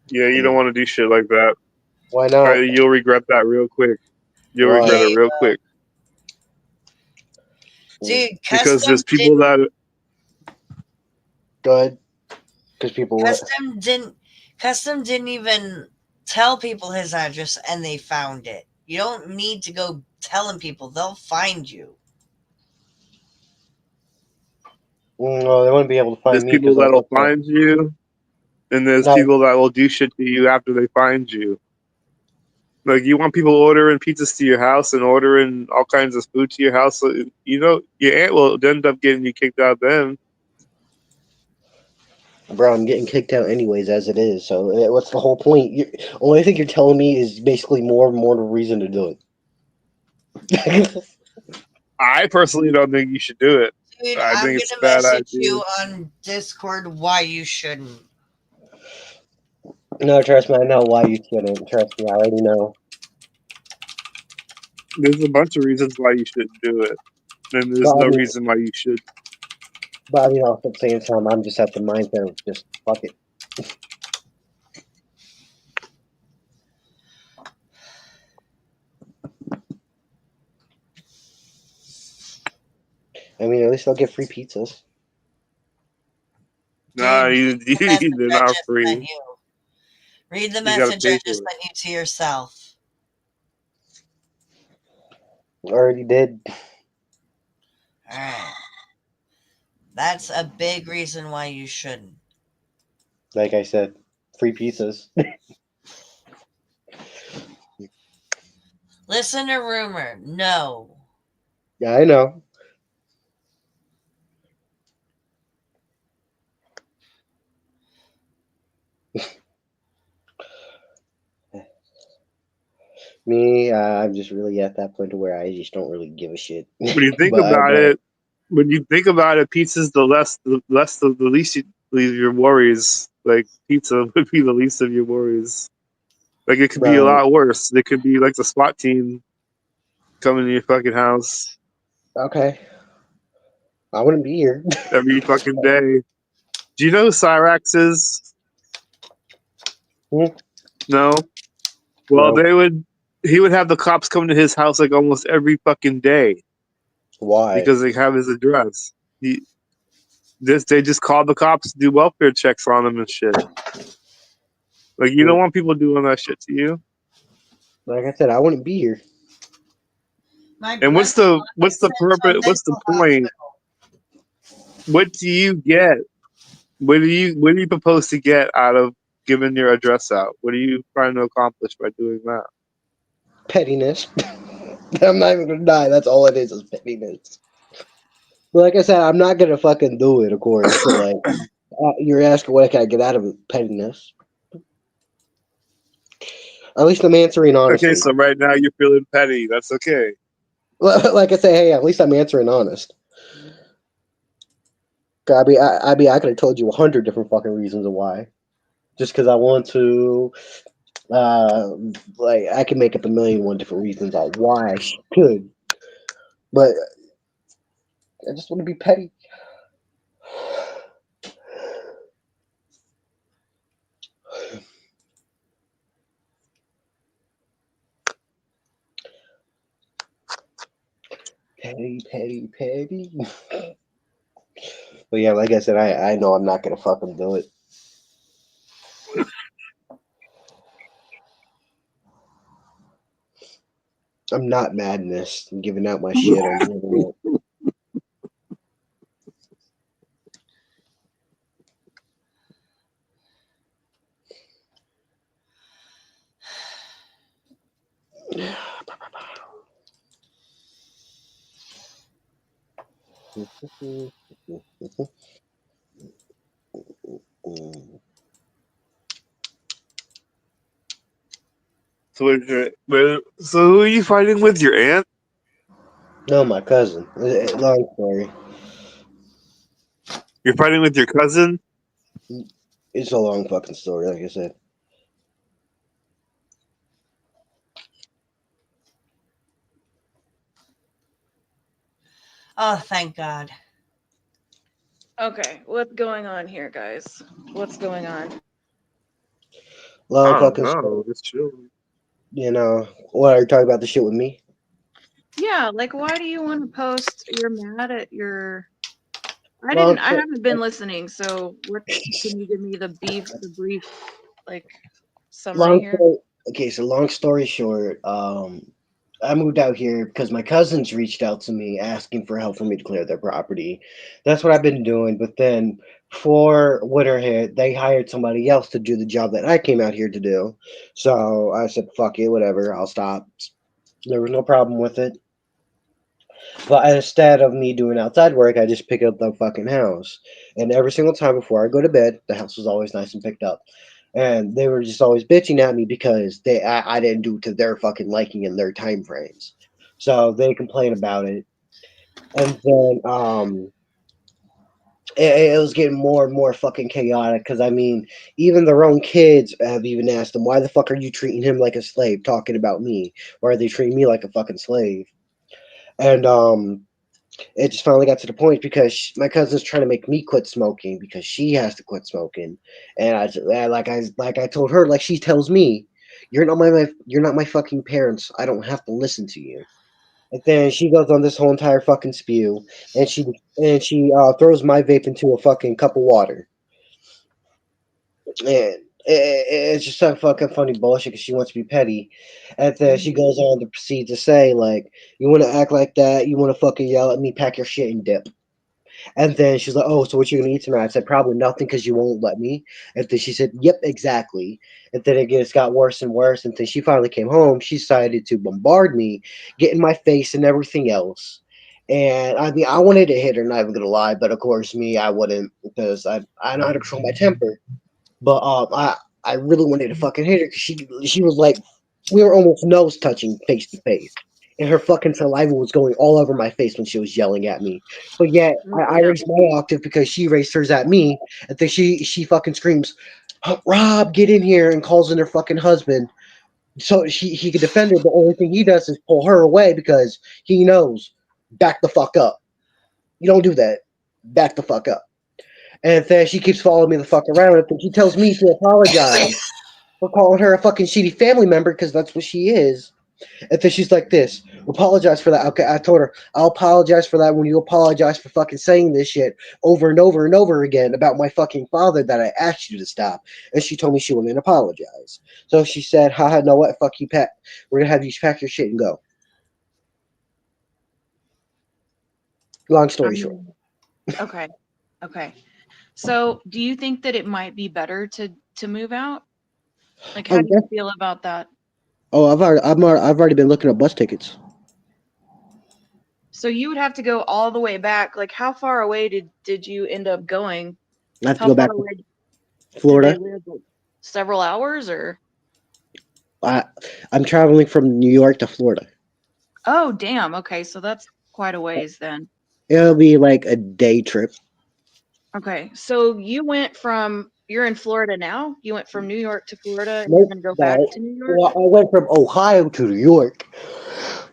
Yeah, you don't want to do shit like that. Why not? You'll regret that real quick. You'll Why? regret Yeah, it you real will. quick Dude, because there's people that. Go ahead. Because people what? Custom didn't even tell people his address and they found it. You don't need to go telling people. They'll find you. No, they wouldn't be able to find There's me people because, like I that'll said, find you, and there's no. people that will do shit to you after they find you. Like you want people ordering pizzas to your house and ordering all kinds of food to your house. So, you know, your aunt will end up getting you kicked out then. Bro, I'm getting kicked out anyways as it is. So what's the whole point? Only thing you're telling me is basically more and more the reason to do it. I personally don't think you should do it. Dude, I I'm think it's a gonna bad message idea. you on Discord why you shouldn't. No, trust me, I know why you shouldn't. Trust me, I already know. There's a bunch of reasons why you shouldn't do it, and there's But I no mean, reason why you should. also at the same time, I'm just at the mindset of just fuck it. I mean, at least I'll get free pizzas. Nah, Dude, read the message they're I not just sent free. you. Read the You gotta message I pay just for it. sent you to yourself. Already did. Alright. That's a big reason why you shouldn't. Like I said, free pizzas. Listen to rumor. No. Yeah, I know. Me, I'm just really at that point to where I just don't really give a shit. When you think but about it, pizza's the least of your worries. Like pizza would be the least of your worries. Like it could be a bro, lot worse. It could be like the SWAT team coming to your fucking house okay, I wouldn't be here. every fucking day. Do you know who Cyrax is? No. Well, No, he would have the cops come to his house like almost every fucking day why? because they have his address. They just call the cops to do welfare checks on him and shit. Like you don't want people doing that shit to you. Like I said, I wouldn't be here. My And what's brother-in-law the gets sent to a purpose? What's the mental point? hospital. What do you get? What do you propose to get out of giving your address out? What are you trying to accomplish by doing that? Pettiness. I'm not even gonna die. That's all it is pettiness. But like I said, I'm not gonna fucking do it, of course. So like, you're asking what can I get out of it? Pettiness. At least I'm answering Okay, honestly. so right now you're feeling petty. That's okay. Like I say, hey, at least I'm answering honest. I could have told you 100 different fucking reasons of why. Just because I want to, like I can make up 1,000,001 different reasons on why I should, but I just want to be petty. Petty, petty, petty. But yeah, like I said, I know I'm not gonna fucking do it. I'm not madness. I'm giving out my shit on the internet. So who are you fighting with? Your aunt? No, my cousin. Long story. You're fighting with your cousin? It's a long fucking story, like I said. Oh, thank God. Okay, what's going on here, guys? What's going on? Long I don't fucking story. know. It's chill. You know, what are you talking about the shit with me? Yeah, like why do you want to post you're mad at your I Long haven't been listening, so what can you give me the brief like summary here? story. Okay, so long story short, I moved out here because my cousins reached out to me asking for help for me to clear their property. That's what I've been doing. But then for winter hit, they hired somebody else to do the job that I came out here to do. So I said, fuck it, whatever, I'll stop. There was no problem with it. But instead of me doing outside work, I just pick up the fucking house. And every single time before I go to bed, the house was always nice and picked up. And they were just always bitching at me because I didn't do it to their fucking liking in their time frames. So they complain about it. And then it was getting more and more fucking chaotic because I mean, even their own kids have even asked them, why the fuck are you treating him like a slave, talking about me? Why are they treating me like a fucking slave? And it just finally got to the point because my cousin's trying to make me quit smoking because she has to quit smoking, and I told her, like she tells me, you're not my fucking parents. I don't have to listen to you. And then she goes on this whole entire fucking spew, and she throws my vape into a fucking cup of water, and it's just some fucking funny bullshit because she wants to be petty. And then she goes on to proceed to say, like, you want to act like that? You want to fucking yell at me? Pack your shit and dip. And then she's like, "Oh, so what you gonna eat tonight?" I said, "Probably nothing because you won't let me." And then she said, "Yep, exactly." And then it just got worse and worse. And then she finally came home. She decided to bombard me, get in my face and everything else. And I mean, I wanted to hit her, not even gonna lie, but of course, me, I wouldn't because I know how to control my temper. But I really wanted to fucking hit her because she was like, we were almost nose touching face to face. And her fucking saliva was going all over my face when she was yelling at me. But yet, I raised my octave because she raised hers at me. And then she fucking screams, "Rob, get in here," and calls in her fucking husband. So he could defend her. The only thing he does is pull her away because he knows, back the fuck up. You don't do that. Back the fuck up. And then she keeps following me the fuck around. And she tells me to apologize for calling her a fucking shitty family member because that's what she is. And then she's like this, apologize for that. Okay, I told her, I'll apologize for that when you apologize for fucking saying this shit over and over and over again about my fucking father that I asked you to stop. And she told me she wouldn't apologize. So she said, haha, know what? Fuck you, Pat. We're going to have you pack your shit and go. Long story short. Okay. Okay. So do you think that it might be better to move out? Like, how do you feel about that? Oh, I've already been looking at bus tickets. So you would have to go all the way back. Like, how far away did you end up going? I have to go back to Florida. Did they live, like, several hours or? I'm traveling from New York to Florida. Oh, damn. Okay, so that's quite a ways then. It'll be like a day trip. Okay, so you're in Florida now? You went from New York to Florida and Nope, you're going to go back to New York? Well, I went from Ohio to New York.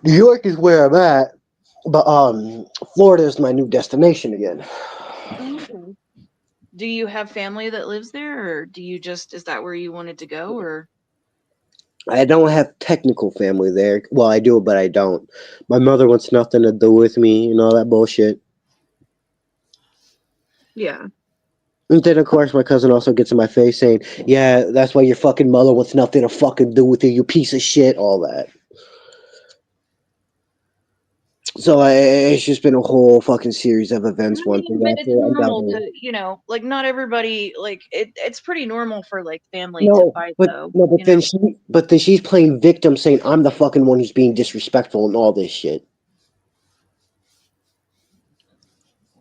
New York is where I'm at, but Florida is my new destination again. Okay. Do you have family that lives there, or is that where you wanted to go, or? I don't have technical family there. Well, I do, but I don't. My mother wants nothing to do with me and all that bullshit. Yeah. And then, of course, my cousin also gets in my face saying, yeah, that's why your fucking mother wants nothing to fucking do with you, you piece of shit, all that. So it's just been a whole fucking series of events, I one mean, thing but it's after normal another. to, like not everybody, like it's pretty normal for like family to No, fight but though, no, but then she's playing victim, saying I'm the fucking one who's being disrespectful and all this shit.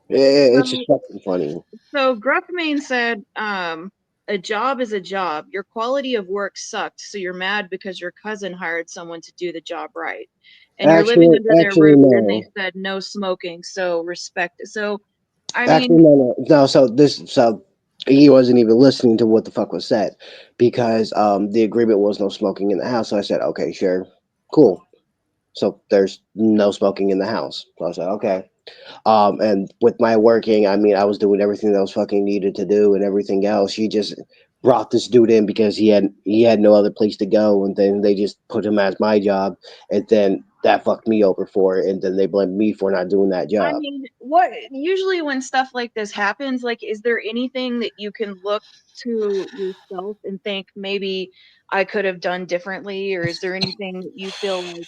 It's just fucking funny. So Gruffmain said, a job is a job. Your quality of work sucked, so you're mad because your cousin hired someone to do the job right. And you're living under their Actually, roof and they no. said no smoking, so respect it. So I Actually, mean, no. So he wasn't even listening to what the fuck was said, because the agreement was no smoking in the house. So I said, okay, sure, cool. So there's no smoking in the house. So I said, okay. And with my working, I mean, I was doing everything that was fucking needed to do and everything else. She just brought this dude in because he had no other place to go, and then they just put him as my job, and then that fucked me over for it, and then they blamed me for not doing that I job. mean, what usually when stuff like this happens, like, is there anything that you can look to yourself and think maybe I could have done differently, or is there anything that you feel like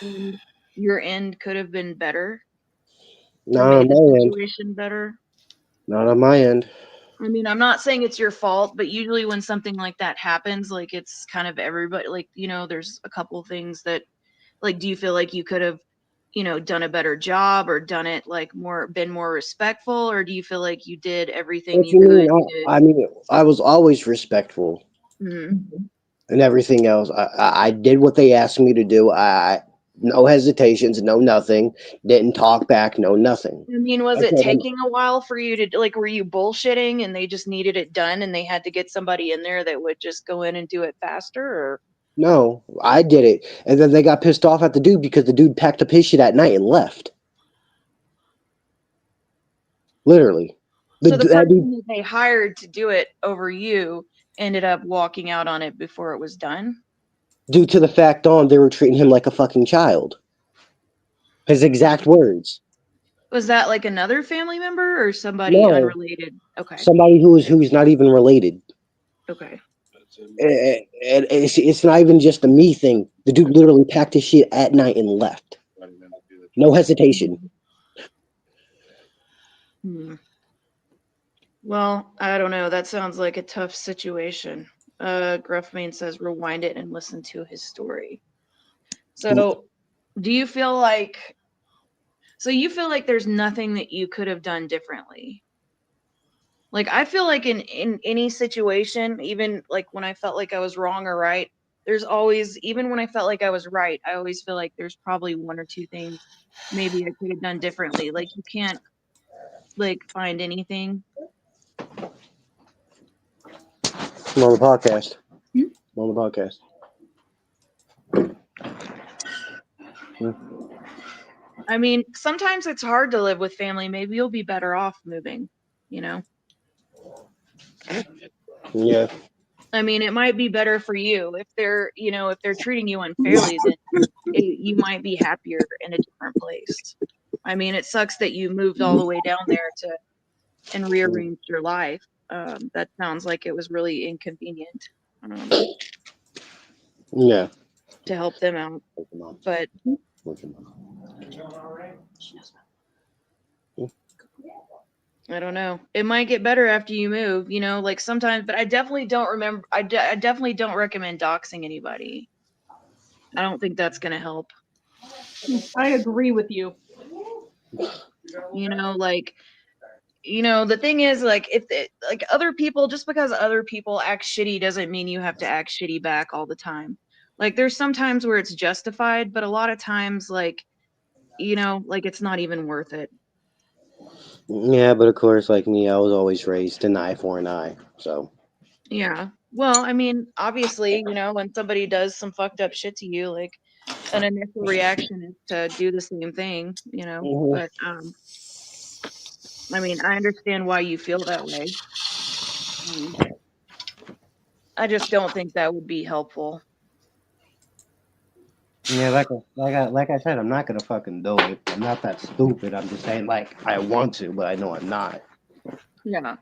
on your end could have been better or Not on made the my end. situation better? Not on my end. I mean, I'm not saying it's your fault, but usually when something like that happens, like it's kind of everybody, like, there's a couple things that, like, do you feel like you could have, done a better job or done it like been more respectful, or do you feel like you did everything What you you mean? could to, I mean, I was always respectful Mhm. and everything else. I did what they asked me to do. No hesitations, no nothing. Didn't talk back, no nothing. I mean, was I it told them, taking a while for you to, like, were you bullshitting and they just needed it done and they had to get somebody in there that would just go in and do it faster, or? no, I did it. And then they got pissed off at the dude because the dude packed up his shit at night and left. Literally. So the That dude, person that they hired to do it over you ended up walking out on it before it was done? due to the fact on they were treating him like a fucking child. His exact words. Was that like another family member or somebody No, unrelated? Okay. somebody who's not even related. Okay. And it's not even just a me thing. The dude literally packed his shit at night and left. No hesitation. Hmm. Well, I don't know. That sounds like a tough situation. Gruffmain says rewind it and listen to his story. So do you feel like, there's nothing that you could have done differently? Like, I feel like in any situation, even like when I felt like I was wrong or right, there's always, even when I felt like I was right, I always feel like there's probably one or two things maybe I could have done differently. Like, you can't like find anything. I'm on the podcast. Hmm? I'm on the podcast. I mean, sometimes it's hard to live with family. Maybe you'll be better off moving, Yeah. I mean, it might be better for you if they're treating you unfairly, then you might be happier in a different place. I mean, it sucks that you moved all the way down there and rearranged your life. That sounds like it was really inconvenient, Yeah. to help them out. But I don't know. It might get better after you move, like sometimes, but I definitely don't remember. I definitely don't recommend doxing anybody. I don't think that's going to help. I agree with you. Like, the thing is, like, if like other people, just because other people act shitty doesn't mean you have to act shitty back all the time. Like, there's some times where it's justified, but a lot of times, like, like it's not even worth it. Yeah, but of course, like me, I was always raised an eye for an eye. So. Yeah. Well, I mean, obviously, when somebody does some fucked up shit to you, like, an initial reaction is to do the same thing, Mhm. but I mean, I understand why you feel that way. I just don't think that would be helpful. Yeah, like I said, I'm not gonna fucking do it. I'm not that stupid. I'm just saying, like, I want to, but I know I'm not. Yeah.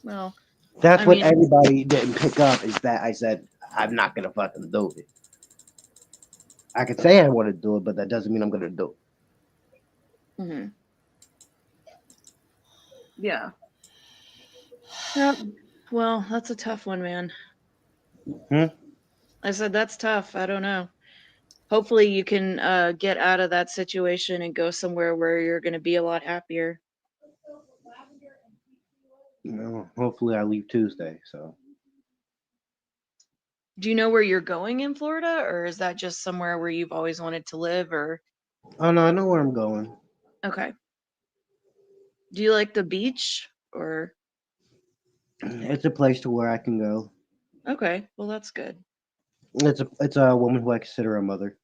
Well, That's I what mean, everybody didn't pick up, is that I said I'm not gonna fucking do it. I could say I want to do it, but that doesn't mean I'm gonna do it. Hmm. Yeah. Yep. Well, that's a tough one, man. Hmm? I said that's tough. I don't know. Hopefully you can get out of that situation and go somewhere where you're going to be a lot happier. Hopefully I leave Tuesday. So Do you know where you're going in Florida, or is that just somewhere where you've always wanted to live? Or oh no, I know where I'm going. okay. Do you like the beach or It's a place to where I can go. okay, well that's good. It's a woman who I consider a mother.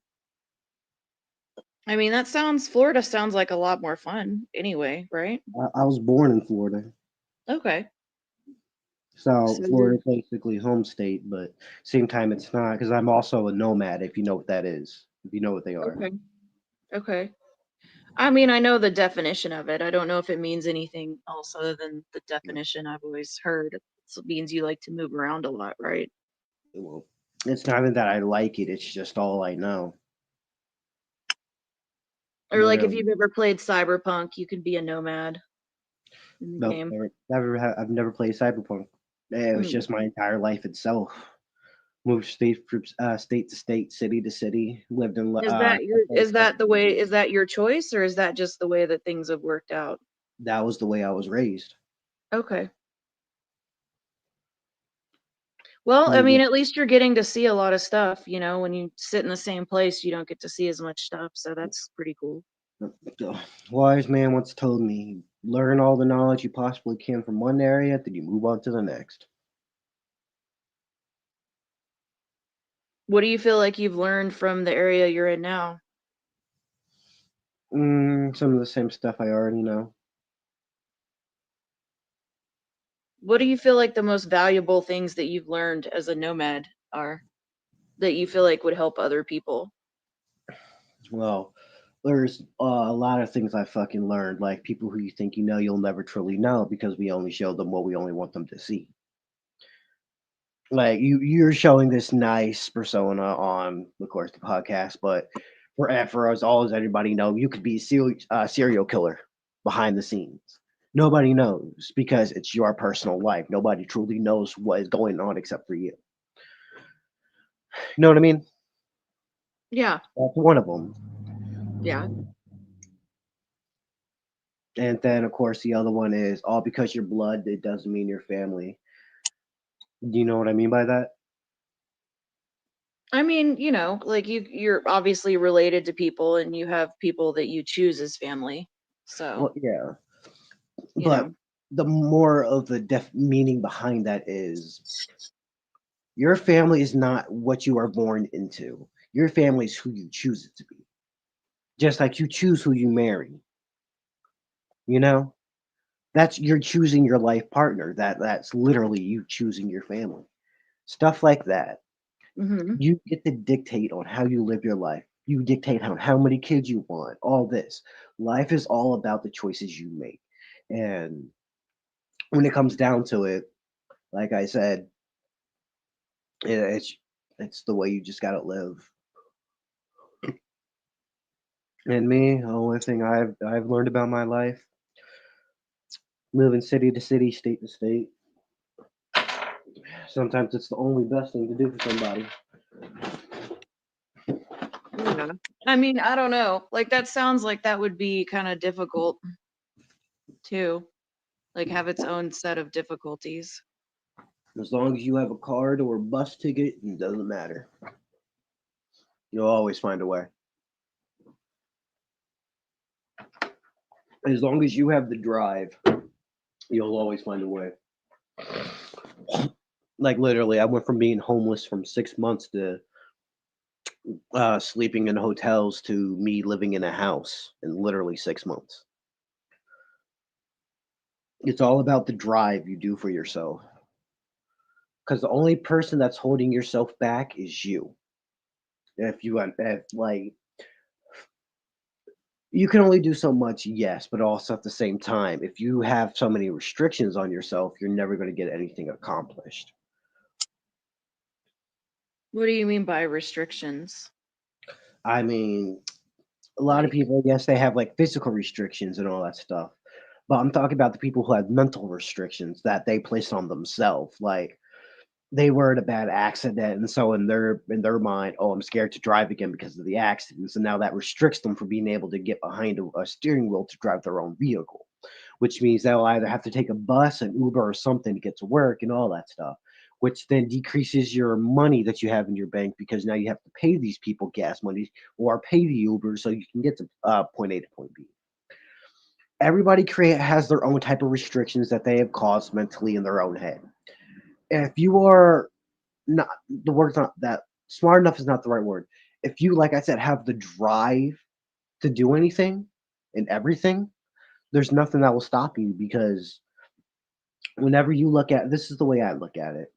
I mean, Florida sounds like a lot more fun anyway, right? I was born in Florida, Okay. so So you're Florida's basically home state, but same time it's not because I'm also a nomad. If you know what that is, if you know what they are. okay. Okay. I mean, I know the definition of it. I don't know if it means anything else other than the definition I've always heard. It means you like to move around a lot, right? Well, it's not even that I like it. It's just all I know. Or like if Literally, you've ever played Cyberpunk, you could be a nomad in the nope. game. I've never played Cyberpunk. It was Mm. just my entire life itself. Moved state from state to state, city to city. Lived in Is that your choice, or is that just the way that things have worked out? that was the way I was raised. Okay. Well, I mean, Moving, at least you're getting to see a lot of stuff, you know, when you sit in the same place, you don't get to see as much stuff, so that's pretty cool. the wise man once told me, learn all the knowledge you possibly can from one area, then you move on to the next. What do you feel like you've learned from the area you're in now? Some of the same stuff I already know. What do you feel like the most valuable things that you've learned as a nomad are that you feel like would help other people? Well, there's a lot of things I fucking learned, like people who you think you know, you'll never truly know because we only show them what we only want them to see. Like you're showing this nice persona on, of course, the podcast, but for us all, as everybody know, you could be a serial killer behind the scenes. Nobody knows because it's your personal life. Nobody truly knows what is going on except for you. You know what I mean? Yeah, That's one of them. yeah. And then, of course, the other one is all because you're blood, it doesn't mean you're family. Do you know what I mean by that? I mean, you know, like you're obviously related to people and you have people that you choose as family. So, Well, yeah. you But know. the more of the meaning behind that is your family is not what you are born into. Your family is who you choose it to be. Just like you choose who you marry. You know? That's you're choosing your life partner. That's literally you choosing your family. Stuff like that. Mhm. You get to dictate on how you live your life. You dictate on how many kids you want, all this. Life is all about the choices you make. And when it comes down to it, like I said, it's the way you just gotta live. And me, the only thing I've learned about my life, moving city to city, state to state. Sometimes it's the only best thing to do for somebody. Yeah. I mean, I don't know. Like that sounds like that would be kind of difficult too. Like have its own set of difficulties. As long as you have a card or a bus ticket, it doesn't matter. You'll always find a way. As long as you have the drive, you'll always find a way. Like literally, I went from being homeless from 6 months to sleeping in hotels to me living in a house in literally 6 months. It's all about the drive you do for yourself. Because the only person that's holding yourself back is you. If like you can only do so much, yes, but also at the same time, if you have so many restrictions on yourself, you're never going to get anything accomplished. What do you mean by restrictions? I mean, a lot of people, yes, they have like physical restrictions and all that stuff. But I'm talking about the people who have mental restrictions that they place on themselves. Like they were in a bad accident, and so in their mind, oh, I'm scared to drive again because of the accident. So now that restricts them from being able to get behind a steering wheel to drive their own vehicle, which means they'll either have to take a bus, an Uber, or something to get to work and all that stuff, which then decreases your money that you have in your bank because now you have to pay these people gas money or pay the Uber so you can get to point A to point B. Everybody has their own type of restrictions that they have caused mentally in their own head. If you are not, the word's not that smart enough is not the right word. If you, like I said, have the drive to do anything and everything, there's nothing that will stop you, because whenever you look at, this is the way I look at it.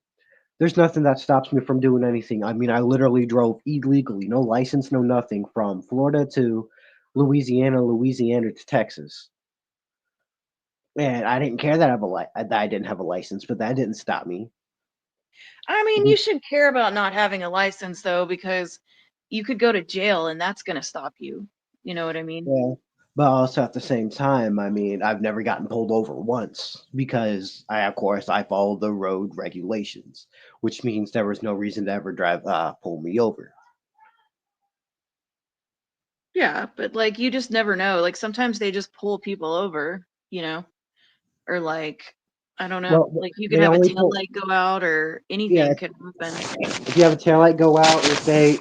There's nothing that stops me from doing anything. I mean, I literally drove illegally, no license, no nothing, from Florida to Louisiana to Texas. And I didn't care that I didn't have a license, but that didn't stop me. I mean, you should care about not having a license though, because you could go to jail and that's going to stop you. You know what I mean? Yeah. But also at the same time, I mean, I've never gotten pulled over once because of course, I followed the road regulations, which means there was no reason to ever pull me over. Yeah, but like you just never know. Like sometimes they just pull people over, you know, or like I don't know, Well, like you could they have a only tail pull. light go out or anything Yeah, could happen. if you have a taillight go out, if they,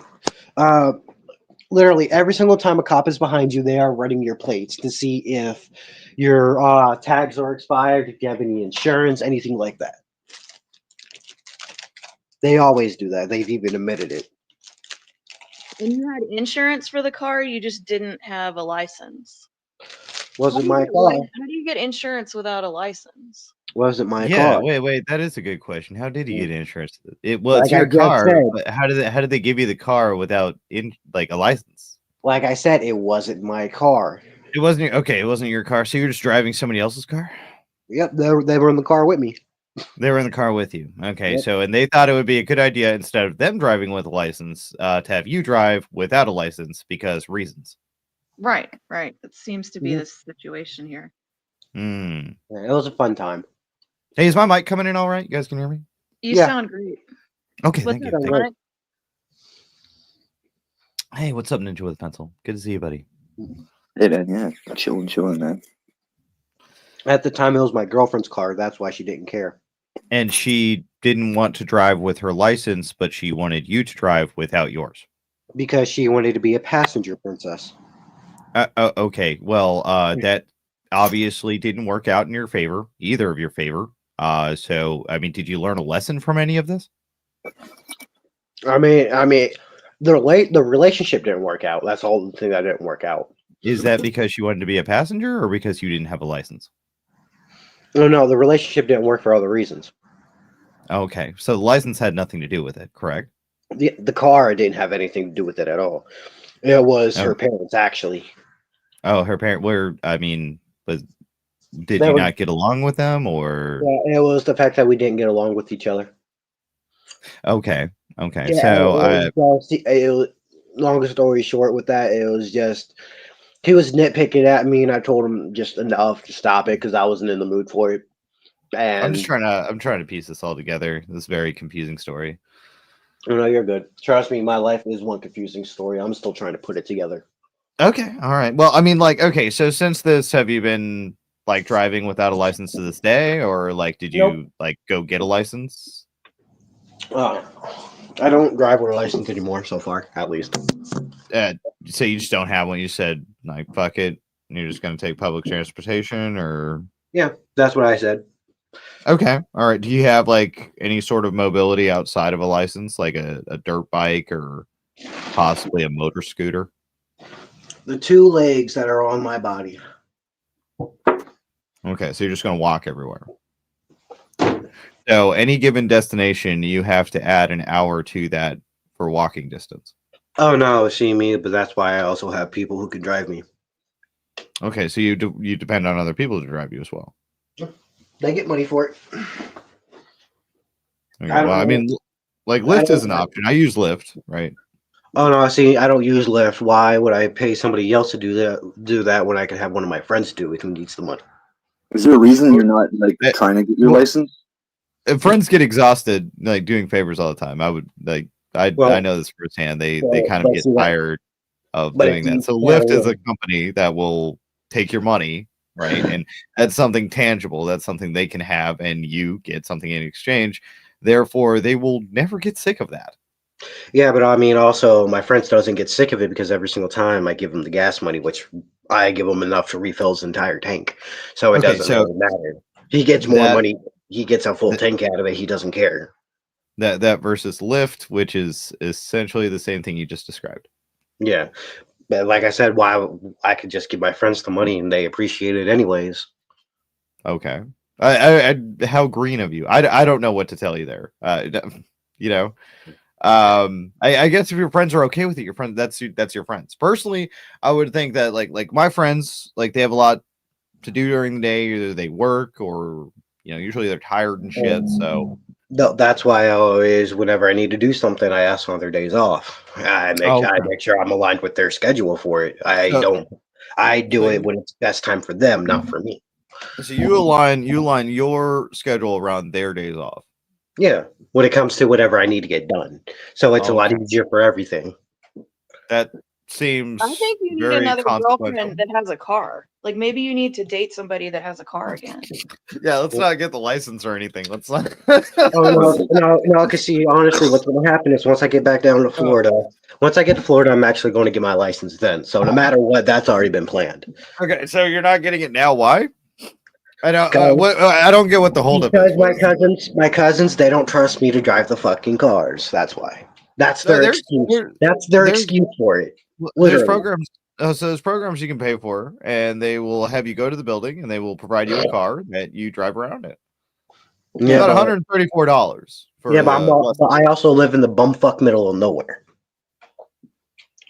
literally every single time a cop is behind you, they are running your plates to see if your tags are expired, if you have any insurance, anything like that. They always do that. They've even admitted it. And you had insurance for the car, you just didn't have a license. Wasn't my car. How do you get insurance without a license? Wasn't my Yeah, car. wait. That is a good question. How did you get insurance? It's Like your I just car, said. but how did they give you the car without a license? Like I said, it wasn't my car. It wasn't it wasn't your car. So you're just driving somebody else's car? Yep, they were in the car with me. They were in the car with you. Okay, Yep. so and they thought it would be a good idea instead of them driving with a license, to have you drive without a license because reasons. Right. That seems to be the situation here. Hmm. Yeah, it was a fun time. Hey, is my mic coming in all right? You guys can hear me? You Yeah. sound great. Okay, What's thank up, you. Sonic? Hey, what's up, Ninja with a Pencil? Good to see you, buddy. Hey, man, yeah, chilling, man. At the time, it was my girlfriend's car. That's why she didn't care. And she didn't want to drive with her license, but she wanted you to drive without yours. Because she wanted to be a passenger princess. Okay, well, that obviously didn't work out in your favor, either of your favor. So, I mean, did you learn a lesson from any of this? I mean, the relationship didn't work out. That's all the thing that didn't work out. Is that because she wanted to be a passenger or because you didn't have a license? No, the relationship didn't work for other reasons. Okay, so the license had nothing to do with it, correct? The car didn't have anything to do with it at all. It was her parents, actually. Oh, her parent. Did you not get along with them, or? Yeah, it was the fact that we didn't get along with each other. Okay. Yeah, So, long story short with that, it was just he was nitpicking at me, and I told him just enough to stop it because I wasn't in the mood for it. And I'm trying to piece this all together. This very confusing story. No, you're good. Trust me, my life is one confusing story. I'm still trying to put it together. Okay, all right. Well, I mean, okay, so since this, have you been driving without a license to this day, or did you go get a license? I don't drive with a license anymore so far, at least. So you just don't have one. You said fuck it, and you're just gonna take public transportation, or? Yeah, that's what I said. Okay, all right. Do you have any sort of mobility outside of a license, like a dirt bike or possibly a motor scooter? The two legs that are on my body. Okay, so you're just gonna walk everywhere. So any given destination, you have to add an hour to that for walking distance. Oh no, see me, but that's why I also have people who can drive me. Okay, so you depend on other people to drive you as well. They get money for it. Okay, well, I mean, Lyft is an option. I use Lyft, right? Oh no, see, I don't use Lyft. Why would I pay somebody else to do that when I can have one of my friends do it who needs the money? Is there a reason you're not like Eh, trying to get your well, license? Friends get exhausted like doing favors all the time. I would like I Well, know this firsthand. They well, kind of but get see what? tired of But if doing you that. So yeah, Lyft is yeah. a company that will take your money, right? And that's something tangible. That's something they can have, and you get something in exchange. Therefore, they will never get sick of that. Yeah, but I mean, also my friends doesn't get sick of it because every single time I give him the gas money, which I give him enough to refill his entire tank, so it Okay, doesn't so really matter. He gets more that money. He gets a full th- tank out of it. He doesn't care. that versus Lyft, which is essentially the same thing you just described. Yeah, but like I said, why I could just give my friends the money and they appreciate it anyways. Okay. I how green of you. I don't know what to tell you there. You know, I guess if your friends are okay with it, your friend that's your friends. Personally, I would think that like my friends, like they have a lot to do during the day. Either they work or usually they're tired and shit. So No, that's why I always, whenever I need to do something, I ask on their days off. I okay. make sure I'm aligned with their schedule for it. I So don't. I so do it when it's best time for them, not for me. you align your schedule around their days off. Yeah, when it comes to whatever I need to get done, so it's a lot Okay. easier for everything. That I seems think you need very another consequential. girlfriend that has a car. Like maybe you need to date somebody that has a car again. Yeah, let's not get the license or anything. Let's not. Oh no! Because see, honestly, what's going to happen is once I get back down to Florida, once I get to Florida, I'm actually going to get my license then. So no matter what, that's already been planned. Okay, so you're not getting it now. Why? I don't. Because I don't get what the holdup is. my cousins, they don't trust me to drive the fucking cars. That's why. That's No, their excuse. That's their excuse for it. there's Literally. programs. So there's programs you can pay for, and they will have you go to the building, and they will provide you a car that you drive around it. It's Yeah, about but $134 for yeah, but, but I also live in the bumfuck middle of nowhere.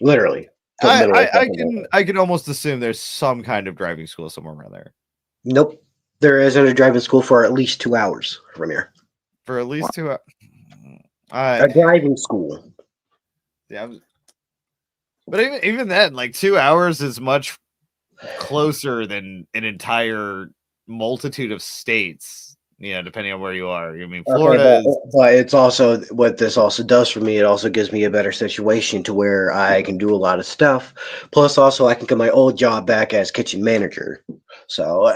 Literally, the middle of fucking nowhere. I can almost assume there's some kind of driving school somewhere around there Nope, there isn't a driving school for at least 2 hours from here. for at least 2 hours. A driving school. Yeah, but even then, like 2 hours is much closer than an entire multitude of states. Depending on where you are. I mean, Florida Okay, but it's also what this also does for me. It also gives me a better situation to where I can do a lot of stuff. Plus, also I can get my old job back as kitchen manager. So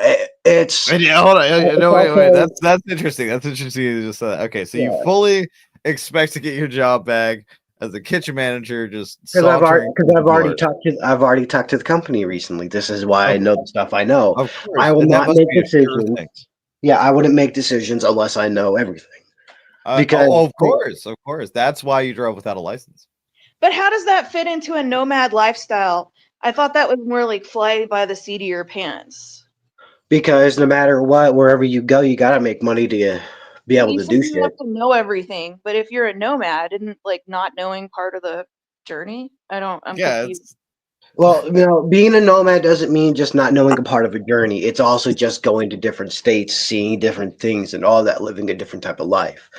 it's yeah. Hold on. No, wait. also, That's interesting. That's interesting. You just said that. Okay, so you yeah. fully expect to get your job back as a kitchen manager, just Because I've already talked. I've already talked to the company recently. This is why I know the stuff I know. Of course, I will and that not must make be a sure decisions. thing. Yeah, I wouldn't make decisions unless I know everything. Because of course. That's why you drove without a license. But how does that fit into a nomad lifestyle? I thought that was more like fly by the seat of your pants. Because no matter what, wherever you go, you gotta make money to be able You to said do you shit. have to know everything, but if you're a nomad, isn't like not knowing part of the journey? I'm confused. Well, being a nomad doesn't mean just not knowing a part of a journey. It's also just going to different states, seeing different things and all that, living a different type of life.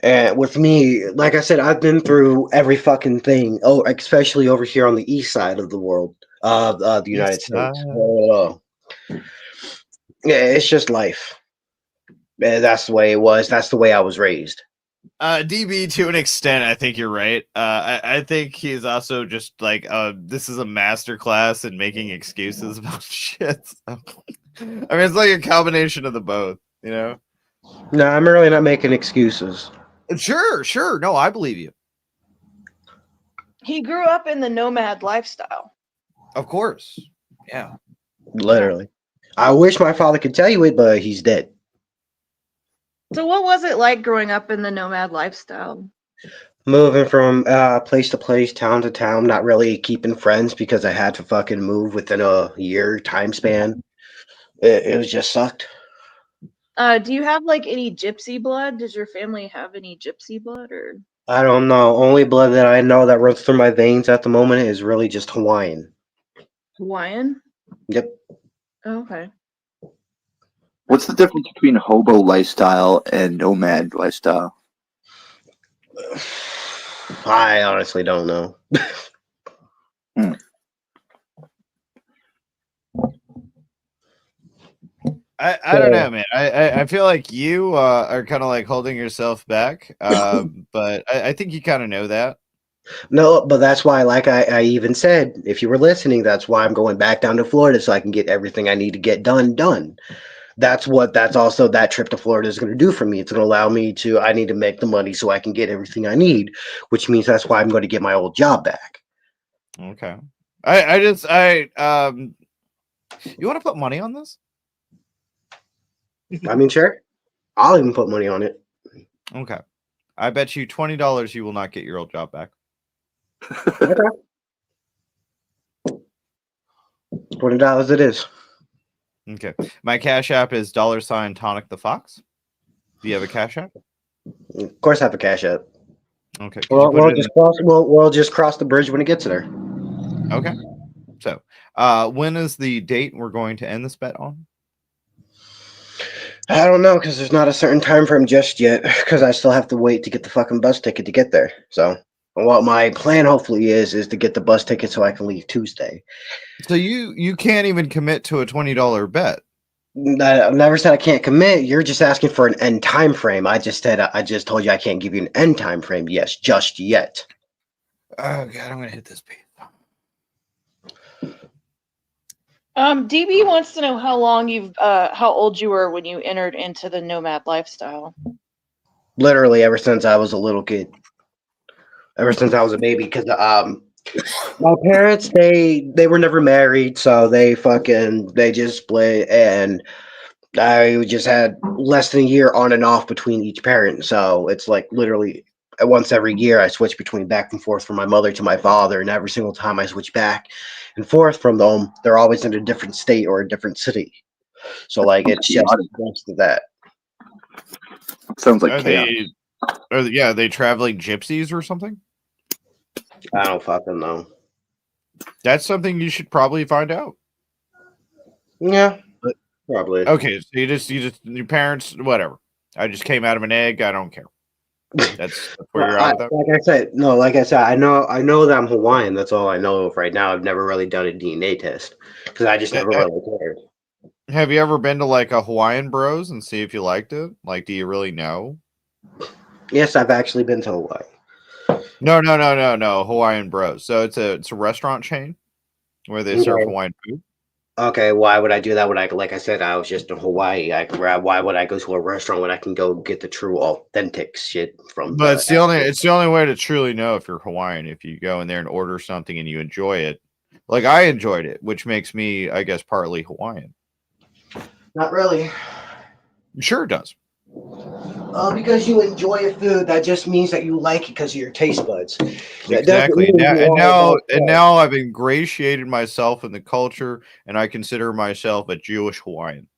And with me, like I said, I've been through every fucking thing. Oh, especially over here on the east side of the world, the United States. Yeah, it's just life. And that's the way it was. That's the way I was raised. DB, to an extent, I think you're right. I think he's also just like, this is a master class in making excuses about shit. So. I mean, it's like a combination of the both, No, I'm really not making excuses. Sure. No, I believe you. He grew up in the nomad lifestyle. Of course. Yeah. Literally. I wish my father could tell you it, but he's dead. So what was it like growing up in the nomad lifestyle? Moving from place to place, town to town, not really keeping friends because I had to fucking move within a year time span. It was just sucked. Do you have like any gypsy blood? Does your family have any gypsy blood or? I don't know. Only blood that I know that runs through my veins at the moment is really just Hawaiian. Hawaiian? Yep. Oh, okay. What's the difference between hobo lifestyle and nomad lifestyle? I honestly don't know. I don't know, man. I feel like you are kind of like holding yourself back, but I think you kind of know that. No, but that's why, like I even said, if you were listening, that's why I'm going back down to Florida so I can get everything I need to get done. That's also that trip to Florida is going to do for me. It's going to allow me to, I need to make the money so I can get everything I need, which means that's why I'm going to get my old job back. Okay. You want to put money on this? I mean, sure. I'll even put money on it. Okay. I bet you $20 you will not get your old job back. Okay. $20 it is. Okay. My Cash App is $ Tonic the Fox. Do you have a Cash App? Of course, I have a Cash App. Okay. We'll just cross the bridge when it gets there. Okay. So, when is the date we're going to end this bet on? I don't know because there's not a certain time frame just yet because I still have to wait to get the fucking bus ticket to get there. So, what my plan hopefully is to get the bus ticket so I can leave Tuesday. So you can't even commit to a $20 bet. I never said I can't commit. You're just asking for an end time frame. I just told you I can't give you an end time frame. Yes, just yet. Oh god, I'm gonna hit this piece. DB wants to know how old you were when you entered into the nomad lifestyle. Literally ever since I was a little kid. Ever since I was a baby, because my parents they were never married, so they just split, and I just had less than a year on and off between each parent. So it's like literally once every year I switch between back and forth from my mother to my father, and every single time I switch back and forth from them, they're always in a different state or a different city. So like it's just most of that. Sounds like Are chaos. are they traveling gypsies or something? I don't fucking know. That's something you should probably find out. Yeah, probably. Okay, so you just your parents, whatever. I just came out of an egg. I don't care. That's where you're at with that. Like I said, I know that I'm Hawaiian. That's all I know of right now. I've never really done a DNA test because I just never really cared. Have you ever been to like a Hawaiian Bros and see if you liked it? Like, do you really know? Yes, I've actually been to Hawaii. No, Hawaiian Bros. So it's a restaurant chain where they serve Hawaiian food. Okay, why would I do that when like I said, I was just in Hawaii. Why would I go to a restaurant when I can go get the true authentic shit from? But it's the only way to truly know if you're Hawaiian, if you go in there and order something and you enjoy it. Like I enjoyed it, which makes me, I guess, partly Hawaiian. Not really. Sure it does. Because you enjoy a food, that just means that you like it because of your taste buds. Exactly. Now I've ingratiated myself in the culture, and I consider myself a Jewish Hawaiian.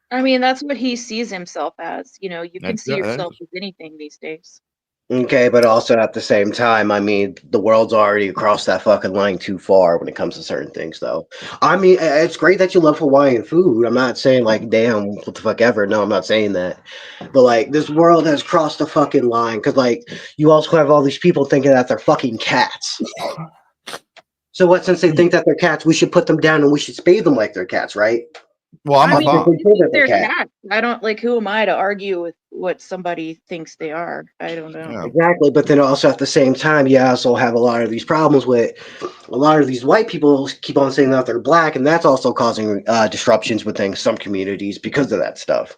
I mean, that's what he sees himself as. You know, you can see yourself as anything these days. Okay, but also at the same time, I mean, the world's already across that fucking line too far when it comes to certain things, though. I mean, it's great that you love Hawaiian food. I'm not saying, like, damn, what the fuck ever. No, I'm not saying that. But, like, this world has crossed the fucking line because, like, you also have all these people thinking that they're fucking cats. So what, since they think that they're cats, we should put them down and we should spay them like they're cats, right? Well, I'm a thought. They're cats. I don't like. Who am I to argue with what somebody thinks they are? I don't know. Yeah. Exactly, but then also at the same time, you also have a lot of these problems with a lot of these white people keep on saying that they're black, and that's also causing disruptions within some communities because of that stuff.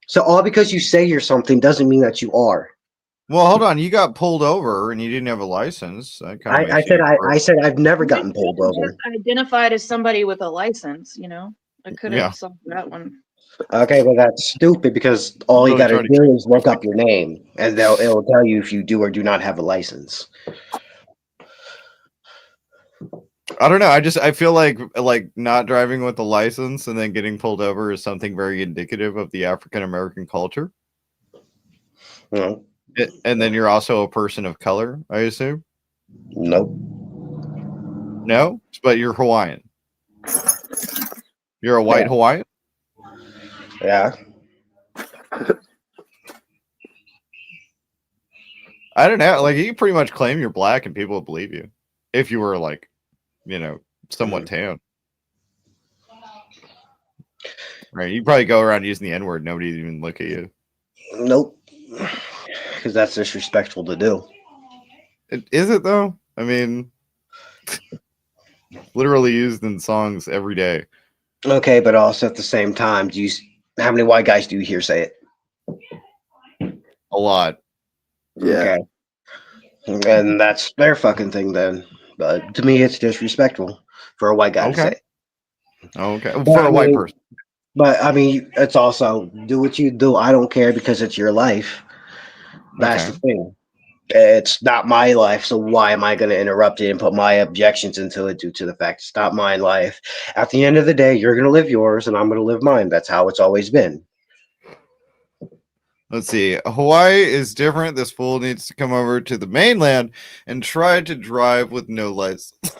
So all because you say you're something doesn't mean that you are. Well, hold on. You got pulled over and you didn't have a license. I said I've never gotten pulled over. Identified as somebody with a license, you know. I could have solved that one. Okay, well that's stupid because all you got to do is look up your name, and it'll tell you if you do or do not have a license. I don't know. I feel like not driving with a license and then getting pulled over is something very indicative of the African American culture. No. And then you're also a person of color, I assume. Nope. No, but you're Hawaiian. You're a white Hawaiian? Yeah. I don't know. Like, you can pretty much claim you're black and people would believe you if you were like, you know, somewhat tan. Right? You probably go around using the N-word. Nobody would even look at you. Nope. Because that's disrespectful to do. Is it though? I mean, literally used in songs every day. Okay, but also at the same time, how many white guys do you hear say it? A lot. Okay. And that's their fucking thing then. But to me, it's disrespectful for a white guy to say. Okay. For a white person. But I mean, it's also do what you do. I don't care because it's your life. That's the thing. It's not my life, so why am I going to interrupt it and put my objections into it due to the fact it's not my life? At the end of the day, you're going to live yours and I'm going to live mine. That's how it's always been. Let's see. Hawaii is different. This fool needs to come over to the mainland and try to drive with no license.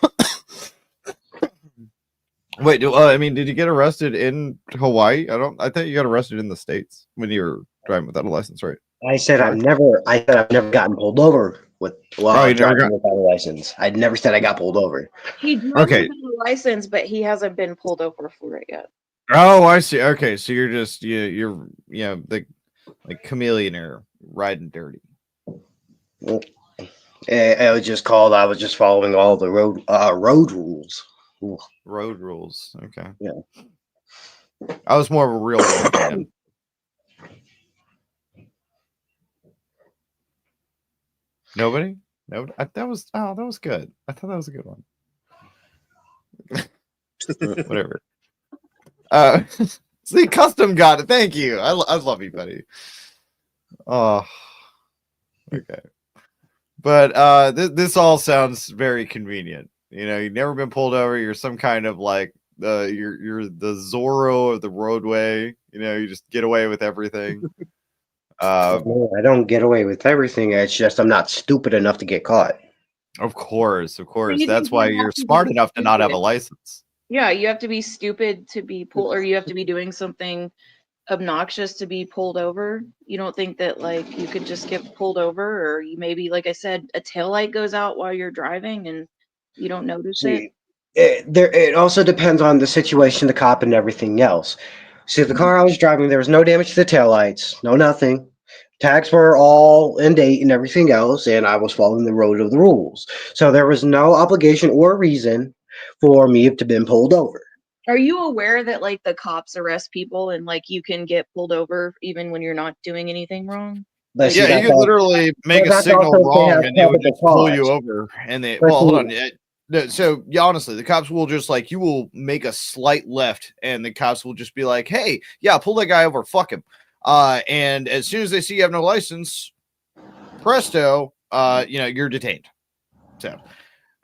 Wait, did you get arrested in Hawaii? I thought you got arrested in the States when you were driving without a license, right? I said I've never gotten pulled over driving without a license. I never said I got pulled over. He drove without a license, but he hasn't been pulled over for it yet. Oh, I see. Okay, so you're just you're the like chameleon riding dirty. It was just called. I was just following all the road rules. Ooh. Road rules. Okay. Yeah. I was more of a real world fan. Nobody? No. That was good. I thought that was a good one. Whatever. See, custom got it. Thank you. I love you, buddy. Oh, okay. But this all sounds very convenient. You know, you've never been pulled over. You're some kind of like you're the Zorro of the roadway. You know, you just get away with everything. I don't get away with everything. It's just I'm not stupid enough to get caught. Of course. That's why you're smart enough to not have a license. Yeah, you have to be stupid to be pulled, or you have to be doing something obnoxious to be pulled over. You don't think that like you could just get pulled over, or you maybe, like I said, a taillight goes out while you're driving and you don't notice it? It also depends on the situation, the cop, and everything else. See, the car I was driving, there was no damage to the taillights, no nothing. Tags were all in date and everything else, and I was following the road of the rules. So there was no obligation or reason for me to have been pulled over. Are you aware that like the cops arrest people and like you can get pulled over even when you're not doing anything wrong? But yeah, you could literally make a signal wrong and they would just pull you over. And hold on. So yeah, honestly, the cops will just like, you will make a slight left and the cops will just be like, hey, yeah, pull that guy over, fuck him. And as soon as they see you have no license, presto, you're detained. So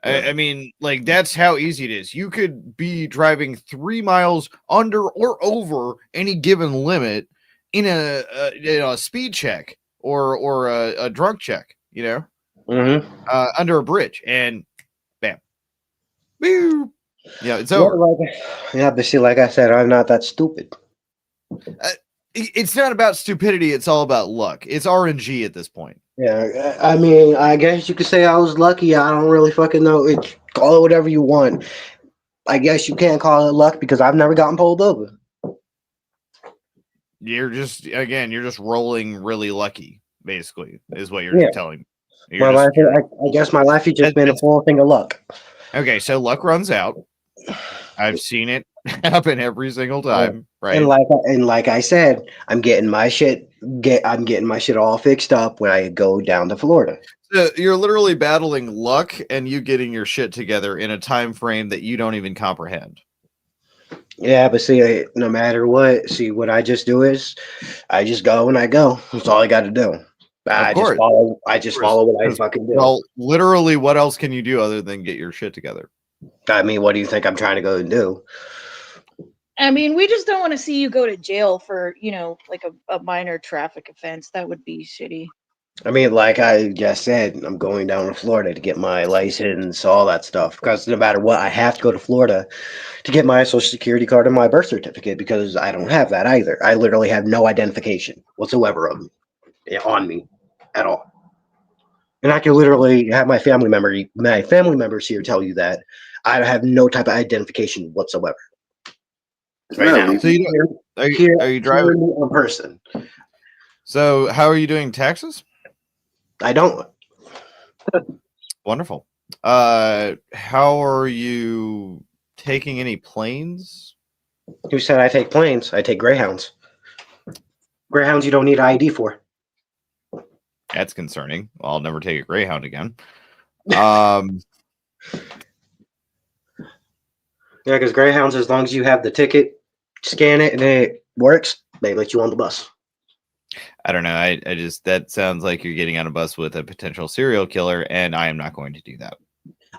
I mean, like, that's how easy it is. You could be driving 3 miles under or over any given limit in a speed check or a drunk check, under a bridge, and bam, boo. Yeah, it's over. But see, like I said, I'm not that stupid. It's not about stupidity. It's all about luck. It's RNG at this point. Yeah, I mean, I guess you could say I was lucky. I don't really fucking know. Call it whatever you want. I guess you can't call it luck because I've never gotten pulled over. You're just rolling really lucky, basically, is what you're telling me. I guess my life has just been a full thing of luck. Okay, so luck runs out. I've seen it happen every single time, right? And like I said, I'm getting my shit all fixed up when I go down to Florida. So you're literally battling luck and you getting your shit together in a time frame that you don't even comprehend. Yeah, but see, no matter what, what I just do is I just go and I go. That's all I got to do. I just follow what I fucking do. Well, literally, what else can you do other than get your shit together? I mean, what do you think I'm trying to go and do? I mean, we just don't want to see you go to jail for, like a minor traffic offense. That would be shitty. I mean, like I just said, I'm going down to Florida to get my license, all that stuff. Because no matter what, I have to go to Florida to get my social security card and my birth certificate because I don't have that either. I literally have no identification whatsoever on me at all. And I can literally have my family members here tell you that I have no type of identification whatsoever. Isn't Right that now. illegal? So you don't, are Here, you driving? in person. So how are you doing taxes? I don't. Wonderful. How are you taking any planes? Who said I take planes? I take Greyhounds. Greyhounds you don't need ID for. That's concerning. Well, I'll never take a Greyhound again. Yeah, because Greyhounds, as long as you have the ticket, scan it, and it works, they let you on the bus. I don't know. I just, that sounds like you're getting on a bus with a potential serial killer, and I am not going to do that.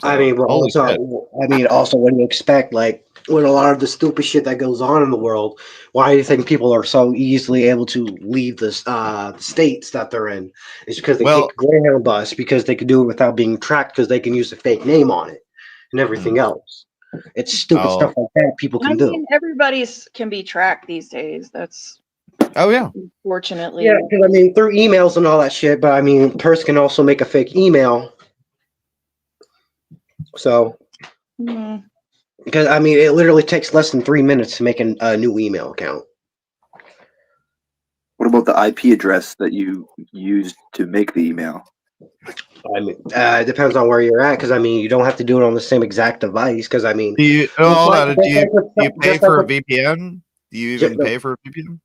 So, I mean, holy shit. also, what do you expect? Like, with a lot of the stupid shit that goes on in the world, why do you think people are so easily able to leave the states that they're in? It's because they Well- take the Greyhound bus because they can do it without being tracked because they can use a fake name on it and everything else. It's stupid Oh. stuff like that people I can do. mean, everybody's can be tracked these days. That's Oh yeah. unfortunately. Yeah, because I mean, through emails and all that shit, but I mean, a person can also make a fake email. So, Mhm. because I mean, it literally takes less than 3 minutes to make a new email account. What about the IP address that you used to make the email? I mean, it depends on where you're at, because I mean, you don't have to do it on the same exact device. Because I mean, Do you, hold on, do you pay just for a like VPN? Do you Ju- even pay for a VPN?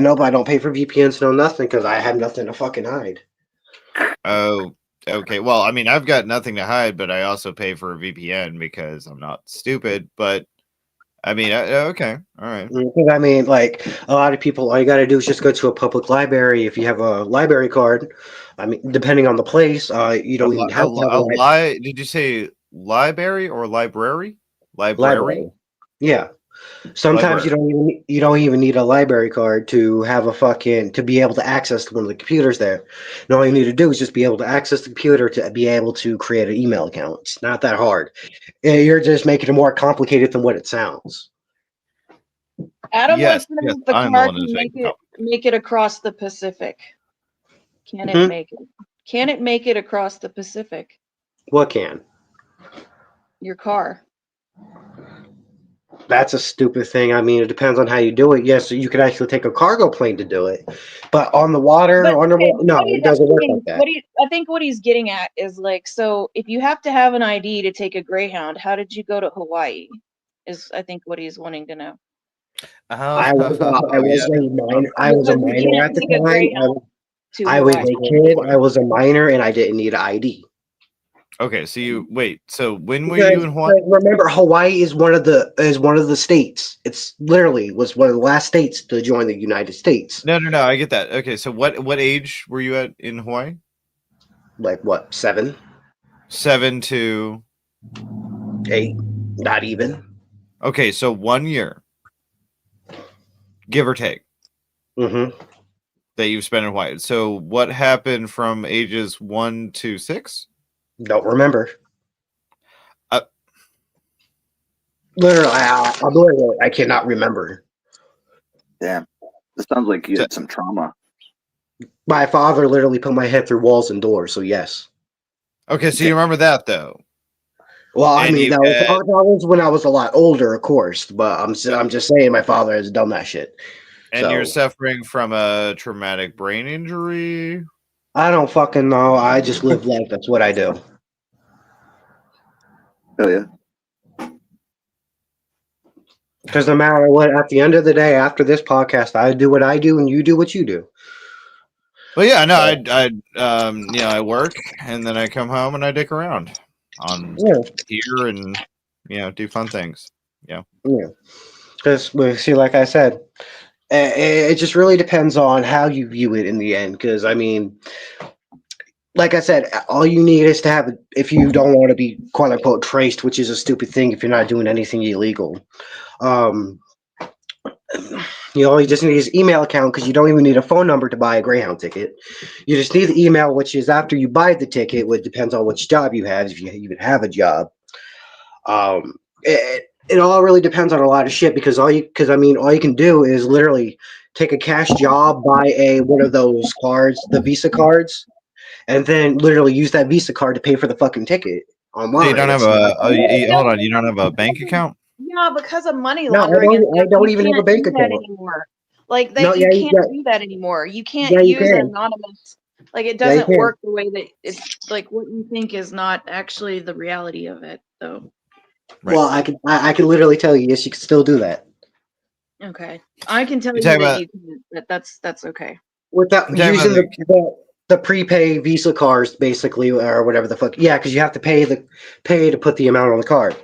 no, but I don't pay for VPNs, no nothing, because I have nothing to fucking hide. Oh, okay. Well, I mean, I've got nothing to hide, but I also pay for a VPN because I'm not stupid. But I mean, okay, all right. Because I mean, like a lot of people, all you got to do is just go to a public library. If you have a library card, I mean, depending on the place, you don't even have to have a Did you say library or library? library. Yeah. Sometimes Library. you don't even need a library card to have a fucking to be able to access one of the computers there. And all you need to do is just be able to access the computer to be able to create an email account. It's not that hard. You're just making it more complicated than what it sounds. Adam Yes, wants to know yes, if the I'm the car one can who's make making make it across the Pacific. Can it make it? Can it make it across the Pacific? What can? Your car. That's a stupid thing. I mean, it depends on how you do it. Yes, you could actually take a cargo plane to do it, but on the water, But, underwater, no, it doesn't work like that. I think what he's getting at is like, so if you have to have an ID to take a Greyhound, how did you go to Hawaii? Is I think what he's wanting to know. I was a minor at the time. I was a kid. I was a minor, and I didn't need an ID. Okay, so you wait. So when were you in Hawaii? Remember, Hawaii is one of the states. It's literally was one of the last states to join the United States. No, I get that. Okay, so what age were you at in Hawaii? Like what, 7? 7 to 8, not even. Okay, so 1 year, give or take, that you've spent in Hawaii. So what happened from ages 1 to 6? Don't remember. Literally, I cannot remember. Damn, this sounds like you had some trauma. My father literally put my head through walls and doors, so yes. Okay, so you remember that though. Well, I mean, that was when I was a lot older, of course. But I'm just saying, my father has done that shit. And you're suffering from a traumatic brain injury. I don't fucking know. I just live life. That's what I do. Hell yeah. Because no matter what, at the end of the day, after this podcast, I do what I do, and you do what you do. Well, yeah, no, I work, and then I come home and I dick around on here and do fun things. Yeah. Because see, like I said, it just really depends on how you view it in the end. Because I mean, like I said, all you need is to have, if you don't want to be quote unquote traced, which is a stupid thing if you're not doing anything illegal. You just need his email account, because you don't even need a phone number to buy a Greyhound ticket. You just need the email, which is after you buy the ticket, which depends on which job you have, if you even have a job. It all really depends on a lot of shit, because all you can do is literally take a cash job, buy one of those cards, the Visa cards, and then literally use that Visa card to pay for the fucking ticket online. You don't have hold on. You don't have a bank account? Yeah, because of money No, laundering and I stuff, don't you even have a can't bank do that account. anymore. Like No, you yeah, can't yeah, do that anymore. You can't yeah, you use can. anonymous. Like it Yeah, you doesn't can. work the way that it's like what you think is not actually the reality of it. So Right. Well, I can literally tell you, yes, you can still do that okay, I can tell You're you talking that about you can. That's okay. without you're talking about using the prepay Visa cards, basically, or whatever the fuck. Yeah, because you have to pay to put the amount on the card.